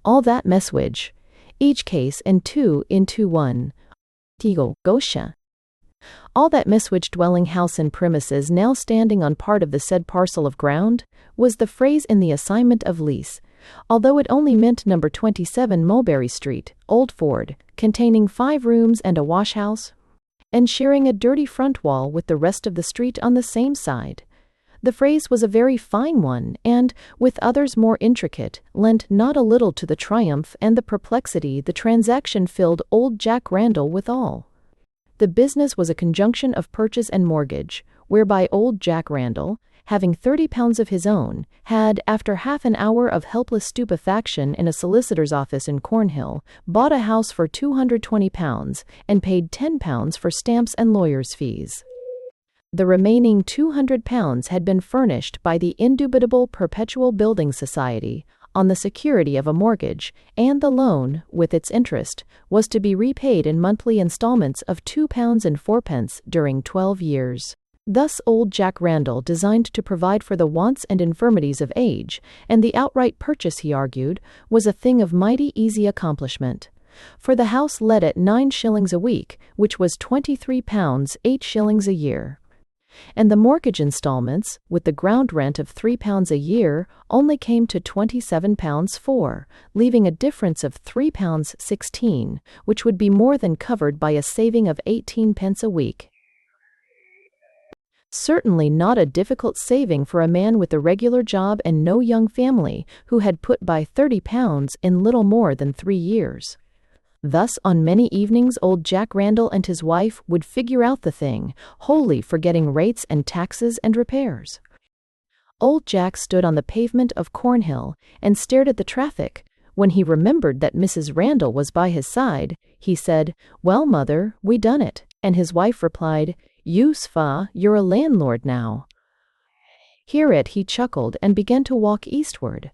S1: All that messuage, each case and 2 into 1. Tigo, Gosha. All that messuage dwelling house and premises now standing on part of the said parcel of ground, was the phrase in the assignment of lease, although it only meant number 27 Mulberry Street, Old Ford, containing 5 rooms and a wash-house, and sharing a dirty front wall with the rest of the street on the same side. The phrase was a very fine one, and, with others more intricate, lent not a little to the triumph and the perplexity the transaction filled old Jack Randall withal. The business was a conjunction of purchase and mortgage, whereby old Jack Randall, having £30 of his own, had, after half an hour of helpless stupefaction in a solicitor's office in Cornhill, bought a house for £220 and paid £10 for stamps and lawyers' fees. The remaining £200 had been furnished by the indubitable Perpetual Building Society, on the security of a mortgage, and the loan, with its interest, was to be repaid in monthly installments of £2.04 during 12 years. Thus old Jack Randall designed to provide for the wants and infirmities of age, and the outright purchase, he argued, was a thing of mighty easy accomplishment. For the house let at 9 shillings a week, which was £23 8 shillings a year. And the mortgage installments, with the ground rent of £3 a year, only came to £27 4, leaving a difference of £3 16, which would be more than covered by a saving of 18 pence a week. Certainly not a difficult saving for a man with a regular job and no young family, who had put by £30 in little more than 3 years. Thus, on many evenings old Jack Randall and his wife would figure out the thing, wholly forgetting rates and taxes and repairs. Old Jack stood on the pavement of Cornhill and stared at the traffic. When he remembered that Mrs. Randall was by his side, he said, "Well, mother, we done it," and his wife replied, "Yous, fa, you're a landlord now." Hereat he chuckled and began to walk eastward.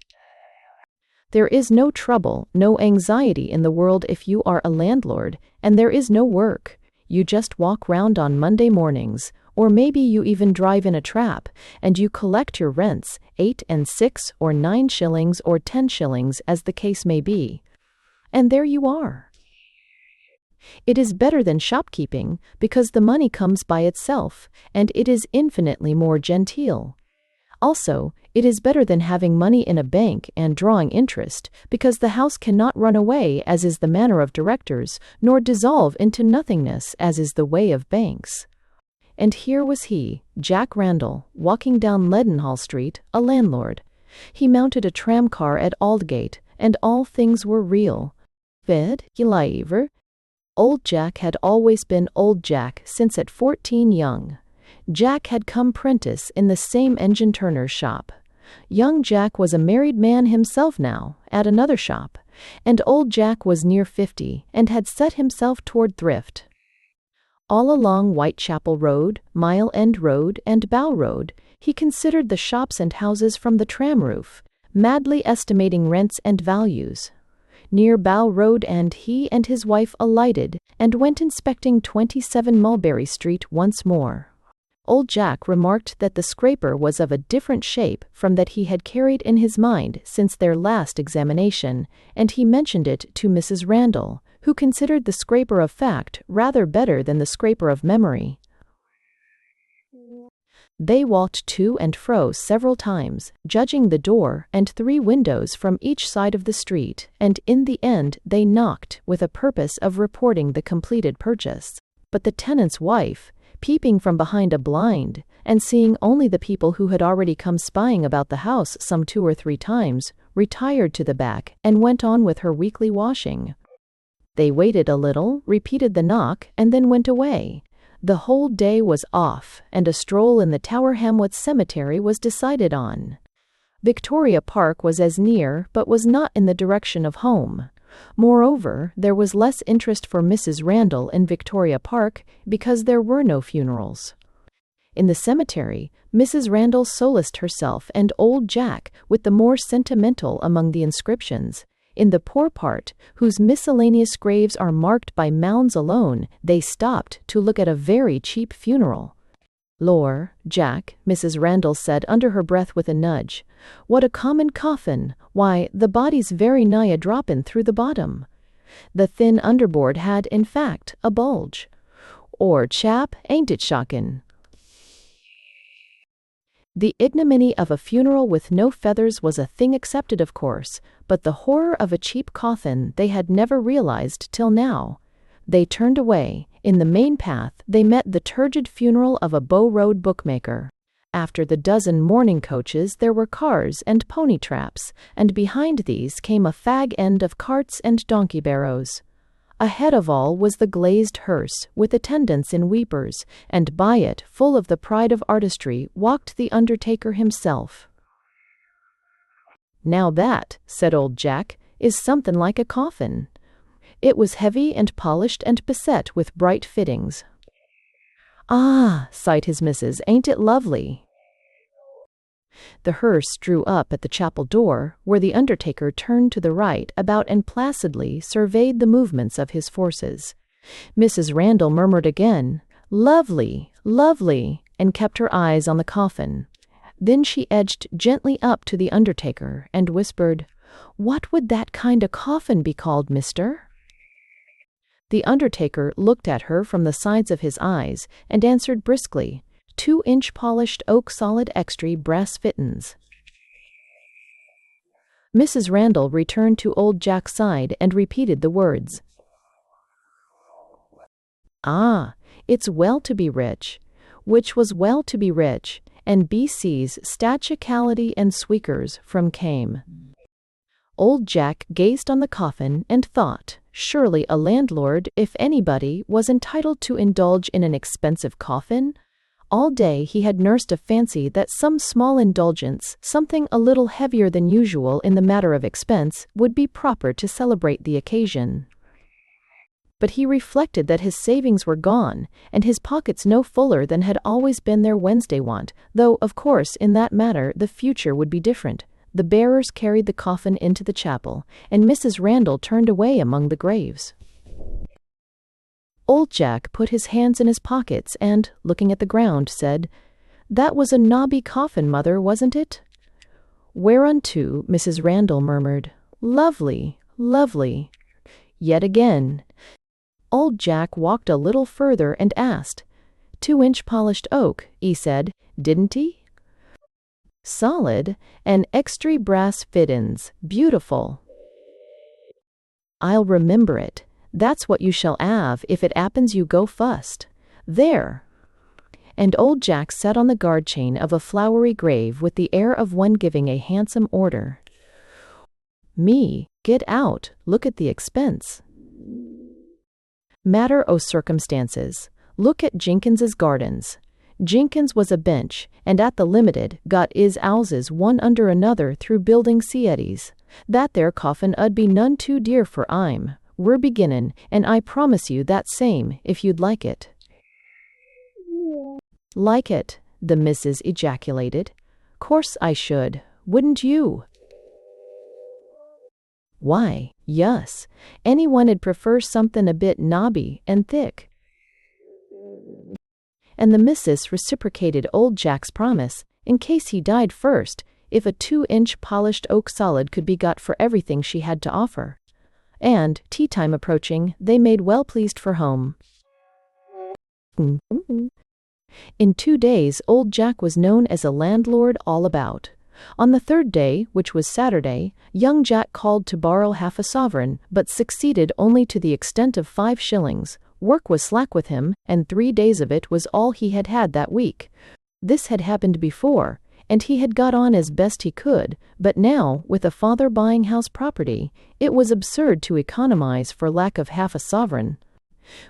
S1: There is no trouble, no anxiety in the world if you are a landlord, and there is no work. You just walk round on Monday mornings, or maybe you even drive in a trap, and you collect your rents, 8 and 6 or 9 shillings or 10 shillings as the case may be. And there you are. It is better than shopkeeping, because the money comes by itself, and it is infinitely more genteel. Also, it is better than having money in a bank and drawing interest, because the house cannot run away, as is the manner of directors, nor dissolve into nothingness, as is the way of banks. And here was he, Jack Randall, walking down Leadenhall Street, a landlord. He mounted a tram-car at Aldgate, and all things were real. Ved, Gilaiver. Old Jack had always been Old Jack since at 14 young. Jack had come prentice in the same engine-turner's shop. Young Jack was a married man himself now, at another shop, and old Jack was near 50, and had set himself toward thrift. All along Whitechapel Road, Mile End Road, and Bow Road, he considered the shops and houses from the tram roof, madly estimating rents and values. Near Bow Road he and his wife alighted, and went inspecting 27 Mulberry Street once more. Old Jack remarked that the scraper was of a different shape from that he had carried in his mind since their last examination, and he mentioned it to Mrs. Randall, who considered the scraper of fact rather better than the scraper of memory. They walked to and fro several times, judging the door and 3 windows from each side of the street, and in the end they knocked with a purpose of reporting the completed purchase. But the tenant's wife, peeping from behind a blind, and seeing only the people who had already come spying about the house some 2 or 3 times, retired to the back and went on with her weekly washing. They waited a little, repeated the knock, and then went away. The whole day was off, and a stroll in the Tower Hamlets Cemetery was decided on. Victoria Park was as near, but was not in the direction of home. Moreover, there was less interest for Mrs. Randall in Victoria Park because there were no funerals. In the cemetery, Mrs. Randall solaced herself and old Jack with the more sentimental among the inscriptions. In the poor part, whose miscellaneous graves are marked by mounds alone, they stopped to look at a very cheap funeral. "Lor, Jack," Mrs. Randall said under her breath with a nudge, "what a common coffin! Why, the body's very nigh a droppin' through the bottom." The thin underboard had, in fact, a bulge. "Or, chap, ain't it shockin'?" The ignominy of a funeral with no feathers was a thing accepted, of course, but the horror of a cheap coffin they had never realized till now. They turned away. In the main path they met the turgid funeral of a Bow Road bookmaker. After the dozen mourning coaches there were cars and pony traps, and behind these came a fag end of carts and donkey barrows. Ahead of all was the glazed hearse, with attendants in weepers, and by it, full of the pride of artistry, walked the undertaker himself. "Now that," said old Jack, "is somethin' like a coffin." It was heavy and polished and beset with bright fittings. "Ah," sighed his missus, "ain't it lovely?" The hearse drew up at the chapel door, where the undertaker turned to the right about and placidly surveyed the movements of his forces. Mrs. Randall murmured again, "Lovely, lovely," and kept her eyes on the coffin. Then she edged gently up to the undertaker and whispered, "What would that kind of coffin be called, mister?" The undertaker looked at her from the sides of his eyes and answered briskly, 2-inch polished oak solid extry brass fittins. Mrs. Randall returned to old Jack's side and repeated the words. "Ah, it's well to be rich," which was well to be rich, and BC's Stachicality and Squeakers from came. Old Jack gazed on the coffin and thought, surely a landlord, if anybody, was entitled to indulge in an expensive coffin? All day he had nursed a fancy that some small indulgence, something a little heavier than usual in the matter of expense, would be proper to celebrate the occasion. But he reflected that his savings were gone, and his pockets no fuller than had always been their Wednesday wont, though, of course, in that matter the future would be different. The bearers carried the coffin into the chapel, and Mrs. Randall turned away among the graves. Old Jack put his hands in his pockets and, looking at the ground, said, "That was a nobby coffin, mother, wasn't it?" Whereunto Mrs. Randall murmured, "Lovely, lovely." Yet again. Old Jack walked a little further and asked, 2-inch polished oak, he said, didn't he?" "Solid, and extry brass fittins, beautiful." "I'll remember it. That's what you shall 'ave if it 'appens you go fust. There." And old Jack sat on the guard chain of a flowery grave with the air of one giving a handsome order. "Me, get out, look at the expense." Matter o' circumstances. Look at Jenkins's gardens. Jenkins was a bench, and at the Limited got 'is 'ouses one under another through building Siettes. That there coffin 'ud be none too dear for 'im. We're beginnin', and I promise you that same, if you'd like it." "Like it," the missus ejaculated. "Course I should. Wouldn't you?" "Why, yus. Anyone'd prefer somethin' a bit nobby and thick." And the missus reciprocated old Jack's promise, in case he died first, if a 2-inch polished oak solid could be got for everything she had to offer. And, tea-time approaching, they made well pleased for home. In 2 days old Jack was known as a landlord all about. On the 3rd day, which was Saturday, young Jack called to borrow half a sovereign, but succeeded only to the extent of 5 shillings. Work was slack with him, and 3 days of it was all he had had that week. This had happened before, and he had got on as best he could, but now, with a father buying house property, it was absurd to economize for lack of half a sovereign.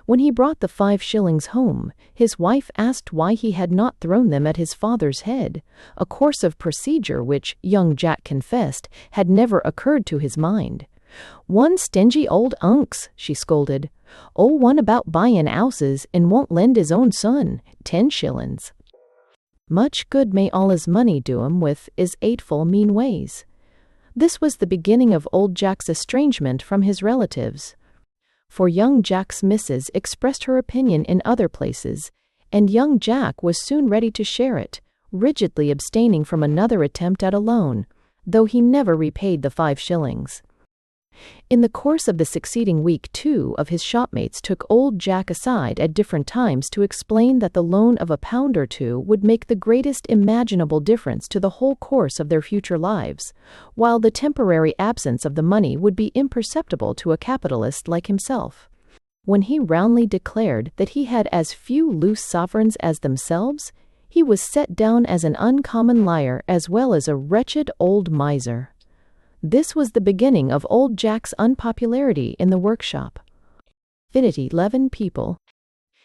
S1: When he brought the 5 shillings home, his wife asked why he had not thrown them at his father's head, a course of procedure which, young Jack confessed, had never occurred to his mind. "One stingy old unks," she scolded. "Oh, one about buyin' 'ouses and won't lend his own son 10 shillings. Much good may all his money do him with his 'ateful mean ways." This was the beginning of old Jack's estrangement from his relatives. For young Jack's missus expressed her opinion in other places, and young Jack was soon ready to share it, rigidly abstaining from another attempt at a loan, though he never repaid the 5 shillings. In the course of the succeeding week, 2 of his shopmates took old Jack aside at different times to explain that the loan of £1 or 2 would make the greatest imaginable difference to the whole course of their future lives, while the temporary absence of the money would be imperceptible to a capitalist like himself. When he roundly declared that he had as few loose sovereigns as themselves, he was set down as an uncommon liar as well as a wretched old miser. This was the beginning of old Jack's unpopularity in the workshop. 11 people.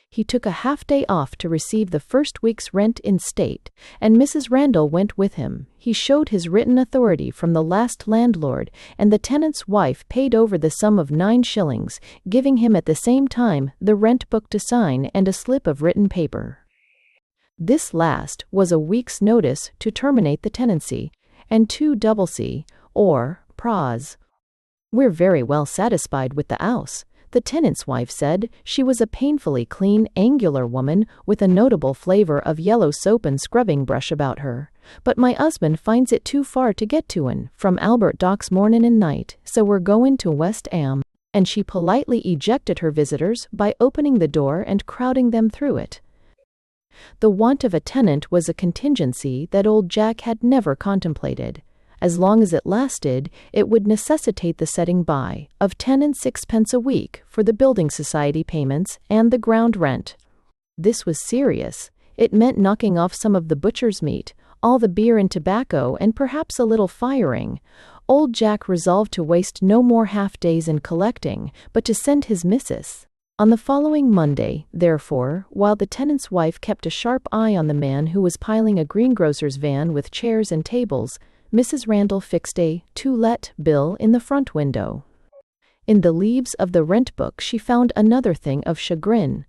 S1: He took a half-day off to receive the first week's rent in state, and Mrs. Randall went with him. He showed his written authority from the last landlord, and the tenant's wife paid over the sum of 9 shillings, giving him at the same time the rent book to sign and a slip of written paper. This last was a week's notice to terminate the tenancy, and 2cc, or pros. "We're very well satisfied with the house," the tenant's wife said. She was a painfully clean, angular woman with a notable flavor of yellow soap and scrubbing brush about her. "But my husband finds it too far to get to from Albert Docks mornin' and night, so we're goin' to West Am," and she politely ejected her visitors by opening the door and crowding them through it. The want of a tenant was a contingency that old Jack had never contemplated. As long as it lasted, it would necessitate the setting by of 10 and 6 pence a week for the building society payments and the ground rent. This was serious. It meant knocking off some of the butcher's meat, all the beer and tobacco, and perhaps a little firing. Old Jack resolved to waste no more half-days in collecting, but to send his missus. On the following Monday, therefore, while the tenant's wife kept a sharp eye on the man who was piling a greengrocer's van with chairs and tables, Mrs. Randall fixed a "To Let" bill in the front window. In the leaves of the rent book she found another thing of chagrin,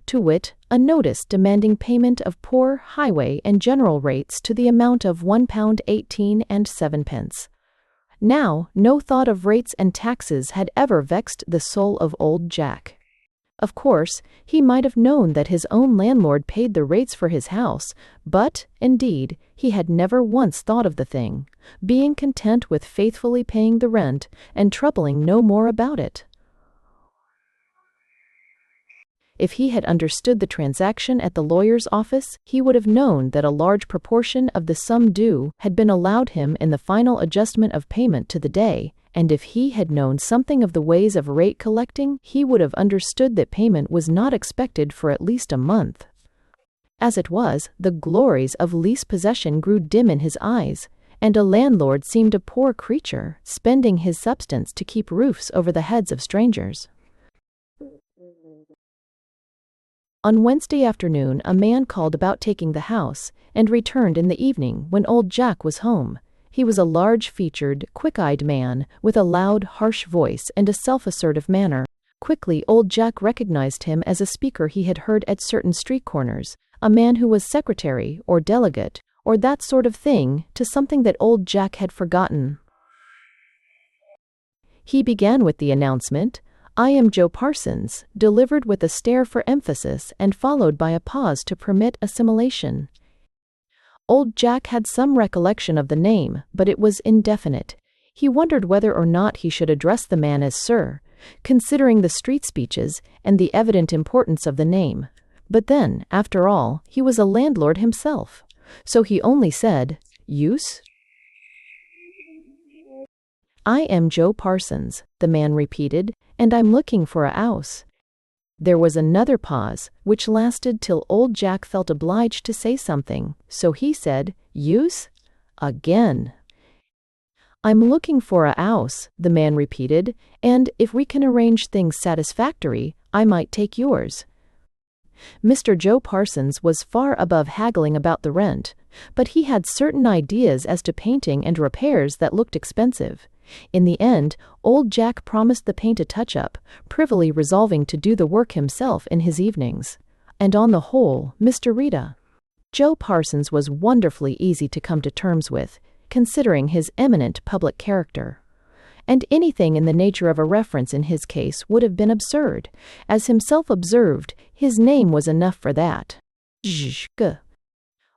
S1: to wit, a notice demanding payment of poor highway and general rates to the amount of £1.18 and 7 pence. Now, no thought of rates and taxes had ever vexed the soul of old Jack. Of course, he might have known that his own landlord paid the rates for his house, but, indeed, he had never once thought of the thing, being content with faithfully paying the rent and troubling no more about it. If he had understood the transaction at the lawyer's office, he would have known that a large proportion of the sum due had been allowed him in the final adjustment of payment to the day, and if he had known something of the ways of rate collecting, he would have understood that payment was not expected for at least a month. As it was, the glories of lease possession grew dim in his eyes, and a landlord seemed a poor creature, spending his substance to keep roofs over the heads of strangers. On Wednesday afternoon a man called about taking the house, and returned in the evening when old Jack was home. He was a large-featured, quick-eyed man, with a loud, harsh voice and a self-assertive manner. Quickly old Jack recognized him as a speaker he had heard at certain street corners, a man who was secretary, or delegate, or that sort of thing, to something that old Jack had forgotten. He began with the announcement, "I am Joe Parsons," delivered with a stare for emphasis and followed by a pause to permit assimilation. Old Jack had some recollection of the name, but it was indefinite. He wondered whether or not he should address the man as Sir, considering the street speeches and the evident importance of the name. But then, after all, he was a landlord himself. So he only said, "Use?" "I am Joe Parsons," the man repeated, "and I'm looking for a house." There was another pause, which lasted till old Jack felt obliged to say something, so he said, "Use?" again. "I'm looking for a house," the man repeated, "and if we can arrange things satisfactory, I might take yours." Mr. Joe Parsons was far above haggling about the rent, but he had certain ideas as to painting and repairs that looked expensive. In the end, old Jack promised the paint a touch-up, privily resolving to do the work himself in his evenings. And on the whole, Mr. Rita, Joe Parsons was wonderfully easy to come to terms with, considering his eminent public character. And anything in the nature of a reference in his case would have been absurd. As himself observed, his name was enough for that. Zhg.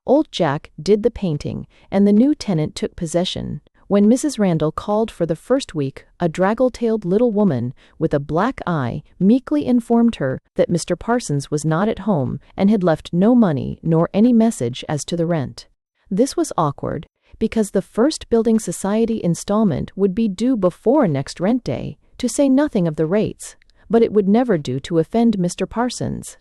S1: Old Jack did the painting, and the new tenant took possession. When Mrs. Randall called for the first week, a draggle-tailed little woman with a black eye meekly informed her that Mr. Parsons was not at home and had left no money nor any message as to the rent. This was awkward, because the first building society installment would be due before next rent day, to say nothing of the rates, but it would never do to offend Mr. Parsons.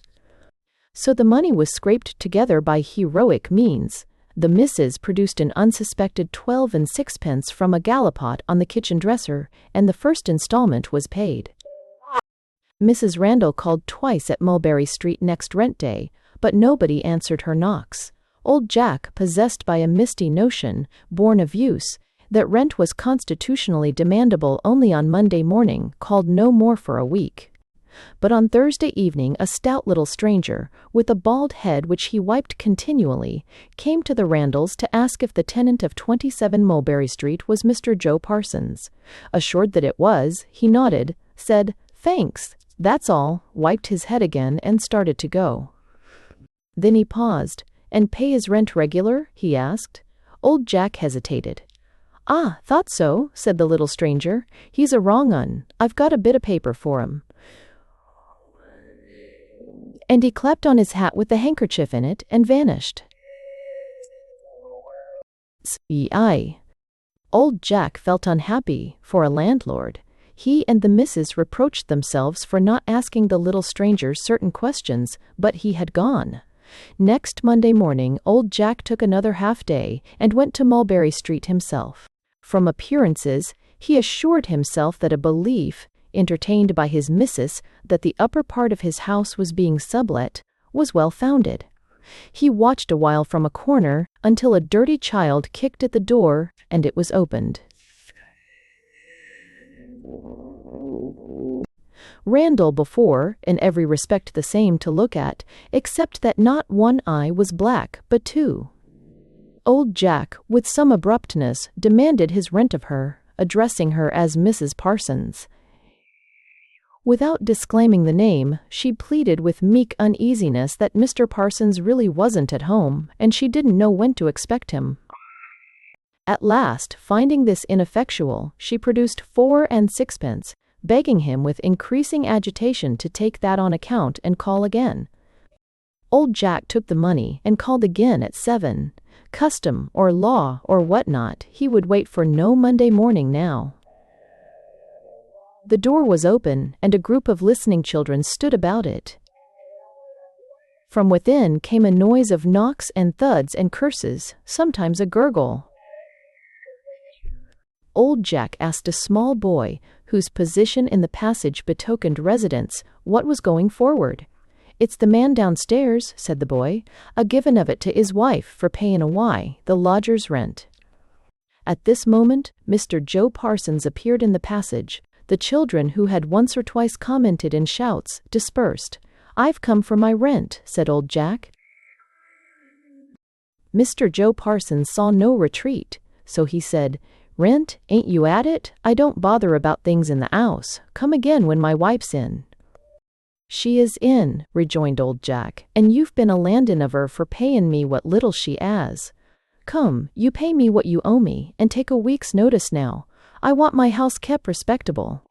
S1: So the money was scraped together by heroic means. The missus produced an unsuspected 12 and 6 pence from a gallipot on the kitchen dresser, and the first installment was paid. Mrs. Randall called twice at Mulberry Street next rent day, but nobody answered her knocks. Old Jack, possessed by a misty notion, born of use, that rent was constitutionally demandable only on Monday morning, called no more for a week. But on Thursday evening a stout little stranger, with a bald head which he wiped continually, came to the Randalls to ask if the tenant of 27 Mulberry Street was Mr. Joe Parsons. Assured that it was, he nodded, said, "Thanks, that's all," wiped his head again and started to go. Then he paused. "And pay his rent regular?" he asked. Old Jack hesitated. "Ah, thought so," said the little stranger. "He's a wrong 'un. I've got a bit of paper for him." And he clapped on his hat with the handkerchief in it and vanished. Aye. Old Jack felt unhappy, for a landlord. He and the missus reproached themselves for not asking the little stranger certain questions, but he had gone. Next Monday morning old Jack took another half-day and went to Mulberry Street himself. From appearances, he assured himself that a belief, entertained by his missus, that the upper part of his house was being sublet, was well-founded. He watched a while from a corner until a dirty child kicked at the door, and it was opened. Randall before, in every respect the same to look at, except that not one eye was black, but two. Old Jack, with some abruptness, demanded his rent of her, addressing her as Mrs. Parsons. Without disclaiming the name, she pleaded with meek uneasiness that Mr. Parsons really wasn't at home, and she didn't know when to expect him. At last, finding this ineffectual, she produced 4 and 6pence, begging him with increasing agitation to take that on account and call again. Old Jack took the money and called again at 7. Custom or law or what not, he would wait for no Monday morning now. The door was open, and a group of listening children stood about it. From within came a noise of knocks and thuds and curses, sometimes a gurgle. Old Jack asked a small boy, whose position in the passage betokened residence, what was going forward. "It's the man downstairs," said the boy, "a givin' of it to 'is wife for payin' the lodger's rent." At this moment, Mr. Joe Parsons appeared in the passage. The children, who had once or twice commented in shouts, dispersed. "I've come for my rent," said old Jack. Mr. Joe Parsons saw no retreat, so he said, "Rent, ain't you at it? I don't bother about things in the 'ouse. Come again when my wife's in." "She is in," rejoined old Jack, "and you've been a landin' of her for payin' me what little she 'as. Come, you pay me what you owe me, and take a week's notice now. I want my house kept respectable."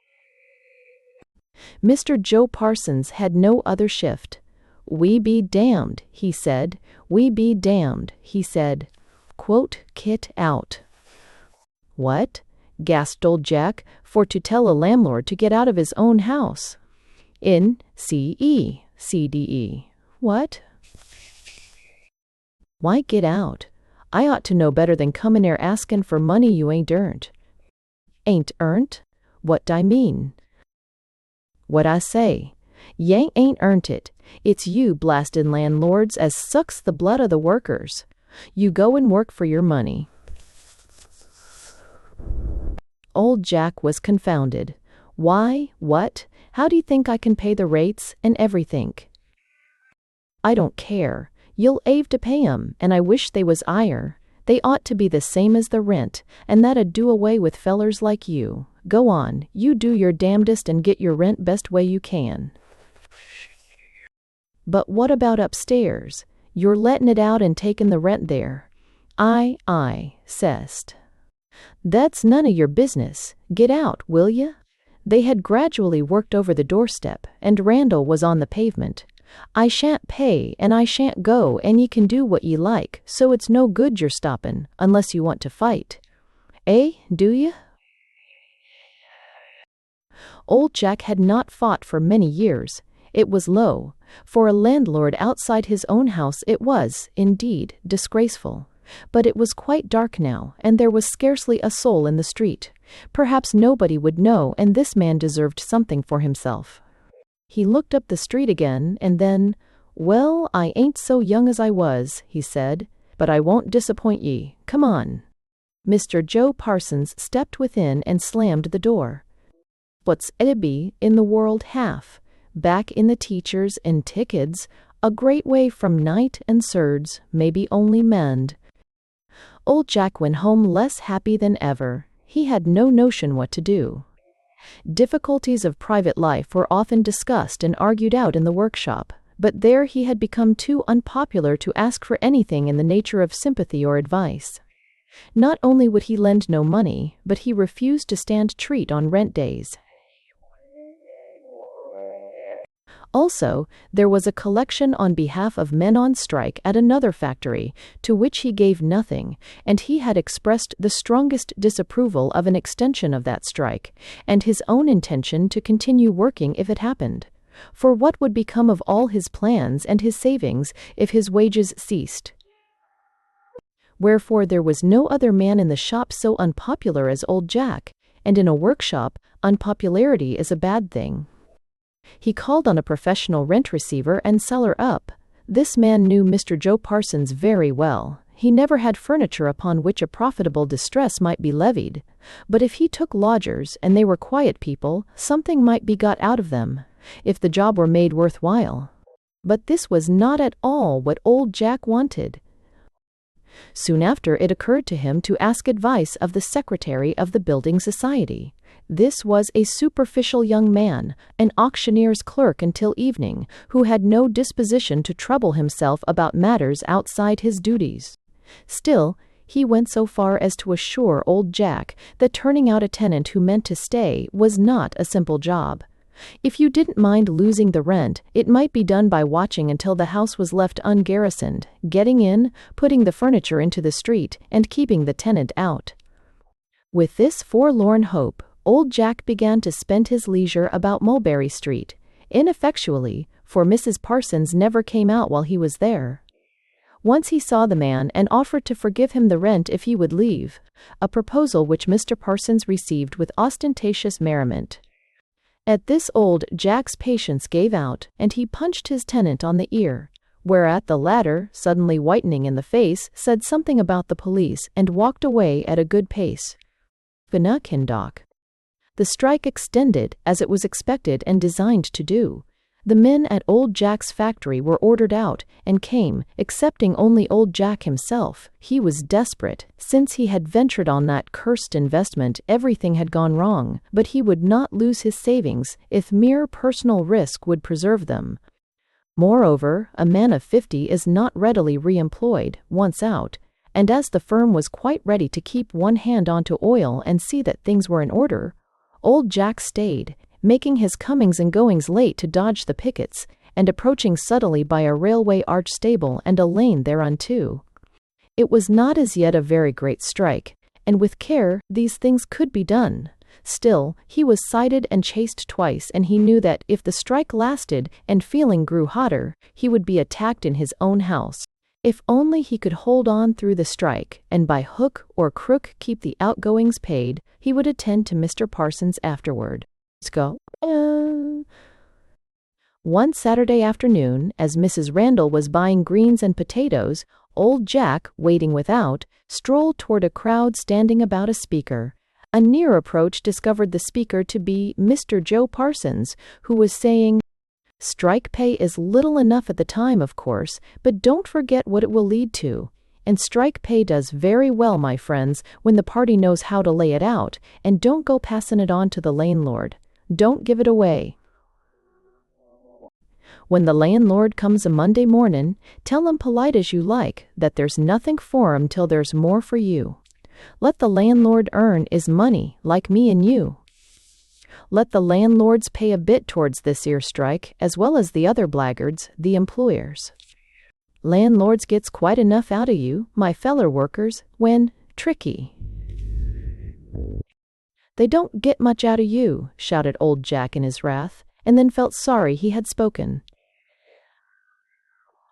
S1: Mr. Joe Parsons had no other shift. "We be damned," he said. "We be damned," he said. Quote, "Kit out." "What?" gasped old Jack, "for to tell a landlord to get out of his own house. In C.E. CDE. What? Why get out? I ought to know better than comin' 'ere askin' for money you ain't earned." "Ain't earnt? What d'I mean?" "What I say. Ye ain't earnt it. It's you blasted landlords as sucks the blood o' the workers. You go and work for your money." Old Jack was confounded. "Why, what? How do you think I can pay the rates and everythink?" "I don't care. You'll 'ave to pay 'em, and I wish they was 'igher. They ought to be the same as the rent, and that'd do away with fellers like you. Go on, you do your damnedest and get your rent best way you can." "But what about upstairs? You're lettin' it out and takin' the rent there." Aye, cessed." "That's none o' your business. Get out, will ye?" They had gradually worked over the doorstep, and Randall was on the pavement. "I shan't pay, and I shan't go, and ye can do what ye like, so it's no good your stoppin', unless you want to fight. Do ye?" Old Jack had not fought for many years. It was low. For a landlord outside his own house it was, indeed, disgraceful. But it was quite dark now, and there was scarcely a soul in the street. Perhaps nobody would know, and this man deserved something for himself. He looked up the street again, and then, "Well, I ain't so young as I was," he said, "but I won't disappoint ye. Come on." Mr. Joe Parsons stepped within and slammed the door. "What's it be in the world half? back in the teachers and tickets, a great way from night and surds, maybe only mend. Old Jack went home less happy than ever. He had no notion what to do. Difficulties of private life were often discussed and argued out in the workshop, but there he had become too unpopular to ask for anything in the nature of sympathy or advice. Not only would he lend no money, but he refused to stand treat on rent days. Also, there was a collection on behalf of men on strike at another factory, to which he gave nothing, and he had expressed the strongest disapproval of an extension of that strike, and his own intention to continue working if it happened. For what would become of all his plans and his savings if his wages ceased? Wherefore there was no other man in the shop so unpopular as old Jack, and in a workshop, unpopularity is a bad thing. He called on a professional rent receiver and seller up. This man knew Mr. Joe Parsons very well. He never had furniture upon which a profitable distress might be levied. But if he took lodgers, and they were quiet people, something might be got out of them, if the job were made worthwhile. But this was not at all what old Jack wanted. Soon after, it occurred to him to ask advice of the secretary of the building society. This was a superficial young man, an auctioneer's clerk until evening, who had no disposition to trouble himself about matters outside his duties. Still, he went so far as to assure old Jack that turning out a tenant who meant to stay was not a simple job. If you didn't mind losing the rent, it might be done by watching until the house was left ungarrisoned, getting in, putting the furniture into the street, and keeping the tenant out. With this forlorn hope, old Jack began to spend his leisure about Mulberry Street, ineffectually, for Mrs. Parsons never came out while he was there. Once he saw the man and offered to forgive him the rent if he would leave, a proposal which Mr. Parsons received with ostentatious merriment. At this old Jack's patience gave out, and he punched his tenant on the ear, whereat the latter, suddenly whitening in the face, said something about the police and walked away at a good pace. The strike extended, as it was expected and designed to do. The men at old Jack's factory were ordered out, and came, excepting only old Jack himself. He was desperate. Since he had ventured on that cursed investment, everything had gone wrong, but he would not lose his savings if mere personal risk would preserve them. Moreover, a man of 50 is not readily re-employed, once out, and as the firm was quite ready to keep one hand onto oil and see that things were in order, old Jack stayed, making his comings and goings late to dodge the pickets, and approaching subtly by a railway arch stable and a lane thereunto. It was not as yet a very great strike, and with care these things could be done. Still, he was cited and chased twice, and he knew that if the strike lasted and feeling grew hotter, he would be attacked in his own house. If only he could hold on through the strike, and by hook or crook keep the outgoings paid, he would attend to Mr. Parsons afterward. Go. One Saturday afternoon, as Mrs. Randall was buying greens and potatoes, old Jack, waiting without, strolled toward a crowd standing about a speaker. A near approach discovered the speaker to be Mr. Joe Parsons, who was saying, "Strike pay is little enough at the time, of course, but don't forget what it will lead to. And strike pay does very well, my friends, when the party knows how to lay it out, and don't go passin' it on to the landlord. Don't give it away. When the landlord comes a Monday mornin', tell him polite as you like that there's nothing for 'em till there's more for you. Let the landlord earn his money, like me and you. Let the landlords pay a bit towards this 'ere strike, as well as the other blackguards, the employers. Landlords gets quite enough out of you, my feller workers, when tricky. They don't get much out of you," shouted old Jack in his wrath, and then felt sorry he had spoken.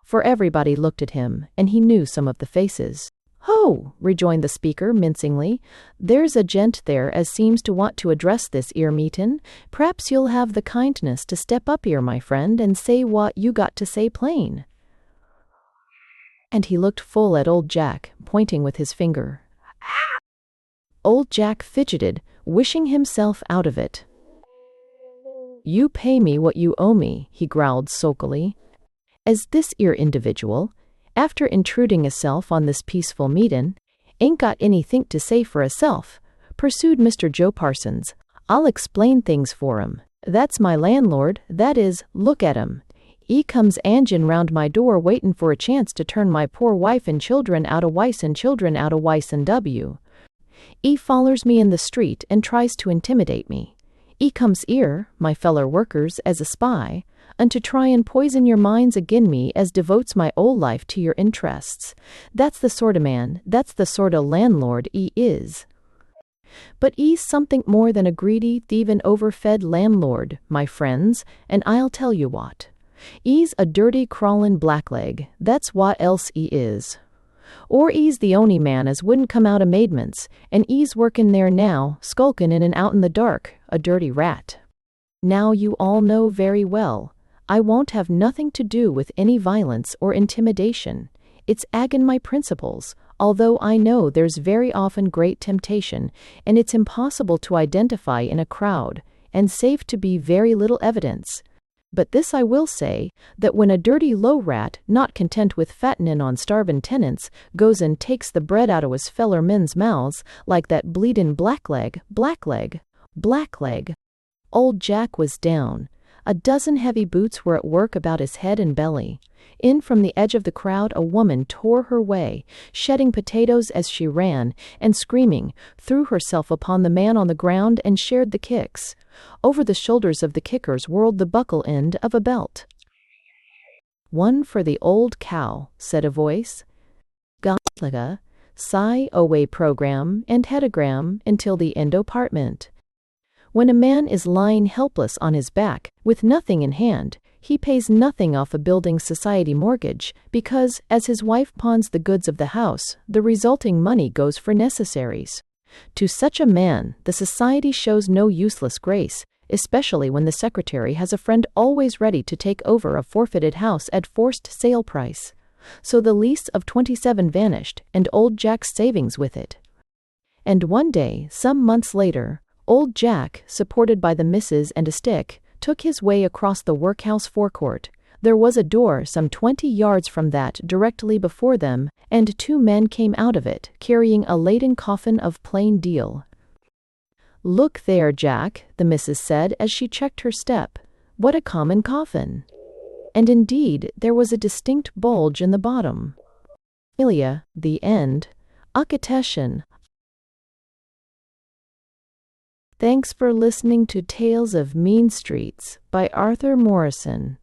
S1: For everybody looked at him, and he knew some of the faces. "Ho!" rejoined the speaker mincingly. "There's a gent there as seems to want to address this 'ere meetin'. P'raps you'll have the kindness to step up 'ere, my friend, and say what you got to say plain." And he looked full at old Jack, pointing with his finger. Old Jack fidgeted, wishing himself out of it. You pay me what you owe me, he growled sulkily. As this 'ere individual, after intruding herself on this peaceful meetin', ain't got anythink to say for herself, pursued Mr. Joe Parsons, I'll explain things for 'em. That's my landlord, that is, look at 'em. E comes angin' round my door waitin' for a chance to turn my poor wife and children out o' Weiss and children out o' Weiss and W. E follers me in the street and tries to intimidate me. E comes 'ere, my feller workers, as a spy, and to try and poison your minds agin me as devotes my 'ole life to your interests. That's the sort o' man, that's the sort o' landlord E is. But E's something more than a greedy, thievin', overfed landlord, my friends, and I'll tell you what. E's a dirty, crawlin' blackleg, that's what else E is. Or E's the only man as wouldn't come out o' Maidments, and E's workin' there now, skulkin' in and out in the dark, a dirty rat. Now you all know very well, I won't have nothing to do with any violence or intimidation. It's agin my principles, although I know there's very often great temptation, and it's impossible to identify in a crowd, and safe to be very little evidence. But this I will say, that when a dirty low rat, not content with fattenin' on starvin' tenants, goes and takes the bread out o' his feller men's mouths, like that bleedin' blackleg, Old Jack was down. A dozen heavy boots were at work about his head and belly. In from the edge of the crowd a woman tore her way, shedding potatoes as she ran, and screaming, threw herself upon the man on the ground and shared the kicks. Over the shoulders of the kickers whirled the buckle end of a belt. One for the old cow, said a voice. Gotliga, Psi away program and headogram until the endopartment. When a man is lying helpless on his back, with nothing in hand, he pays nothing off a building society mortgage, because, as his wife pawns the goods of the house, the resulting money goes for necessaries. To such a man, the society shows no useless grace, especially when the secretary has a friend always ready to take over a forfeited house at forced sale price. So the lease of 27 vanished, and old Jack's savings with it. And one day, some months later, old Jack, supported by the missus and a stick, took his way across the workhouse forecourt. There was a door some 20 yards from that directly before them, and 2 men came out of it, carrying a laden coffin of plain deal. "Look there, Jack," the missus said as she checked her step. "What a common coffin!" And indeed, there was a distinct bulge in the bottom. Ilya, the end. Akateshin. Thanks for listening to Tales of Mean Streets by Arthur Morrison.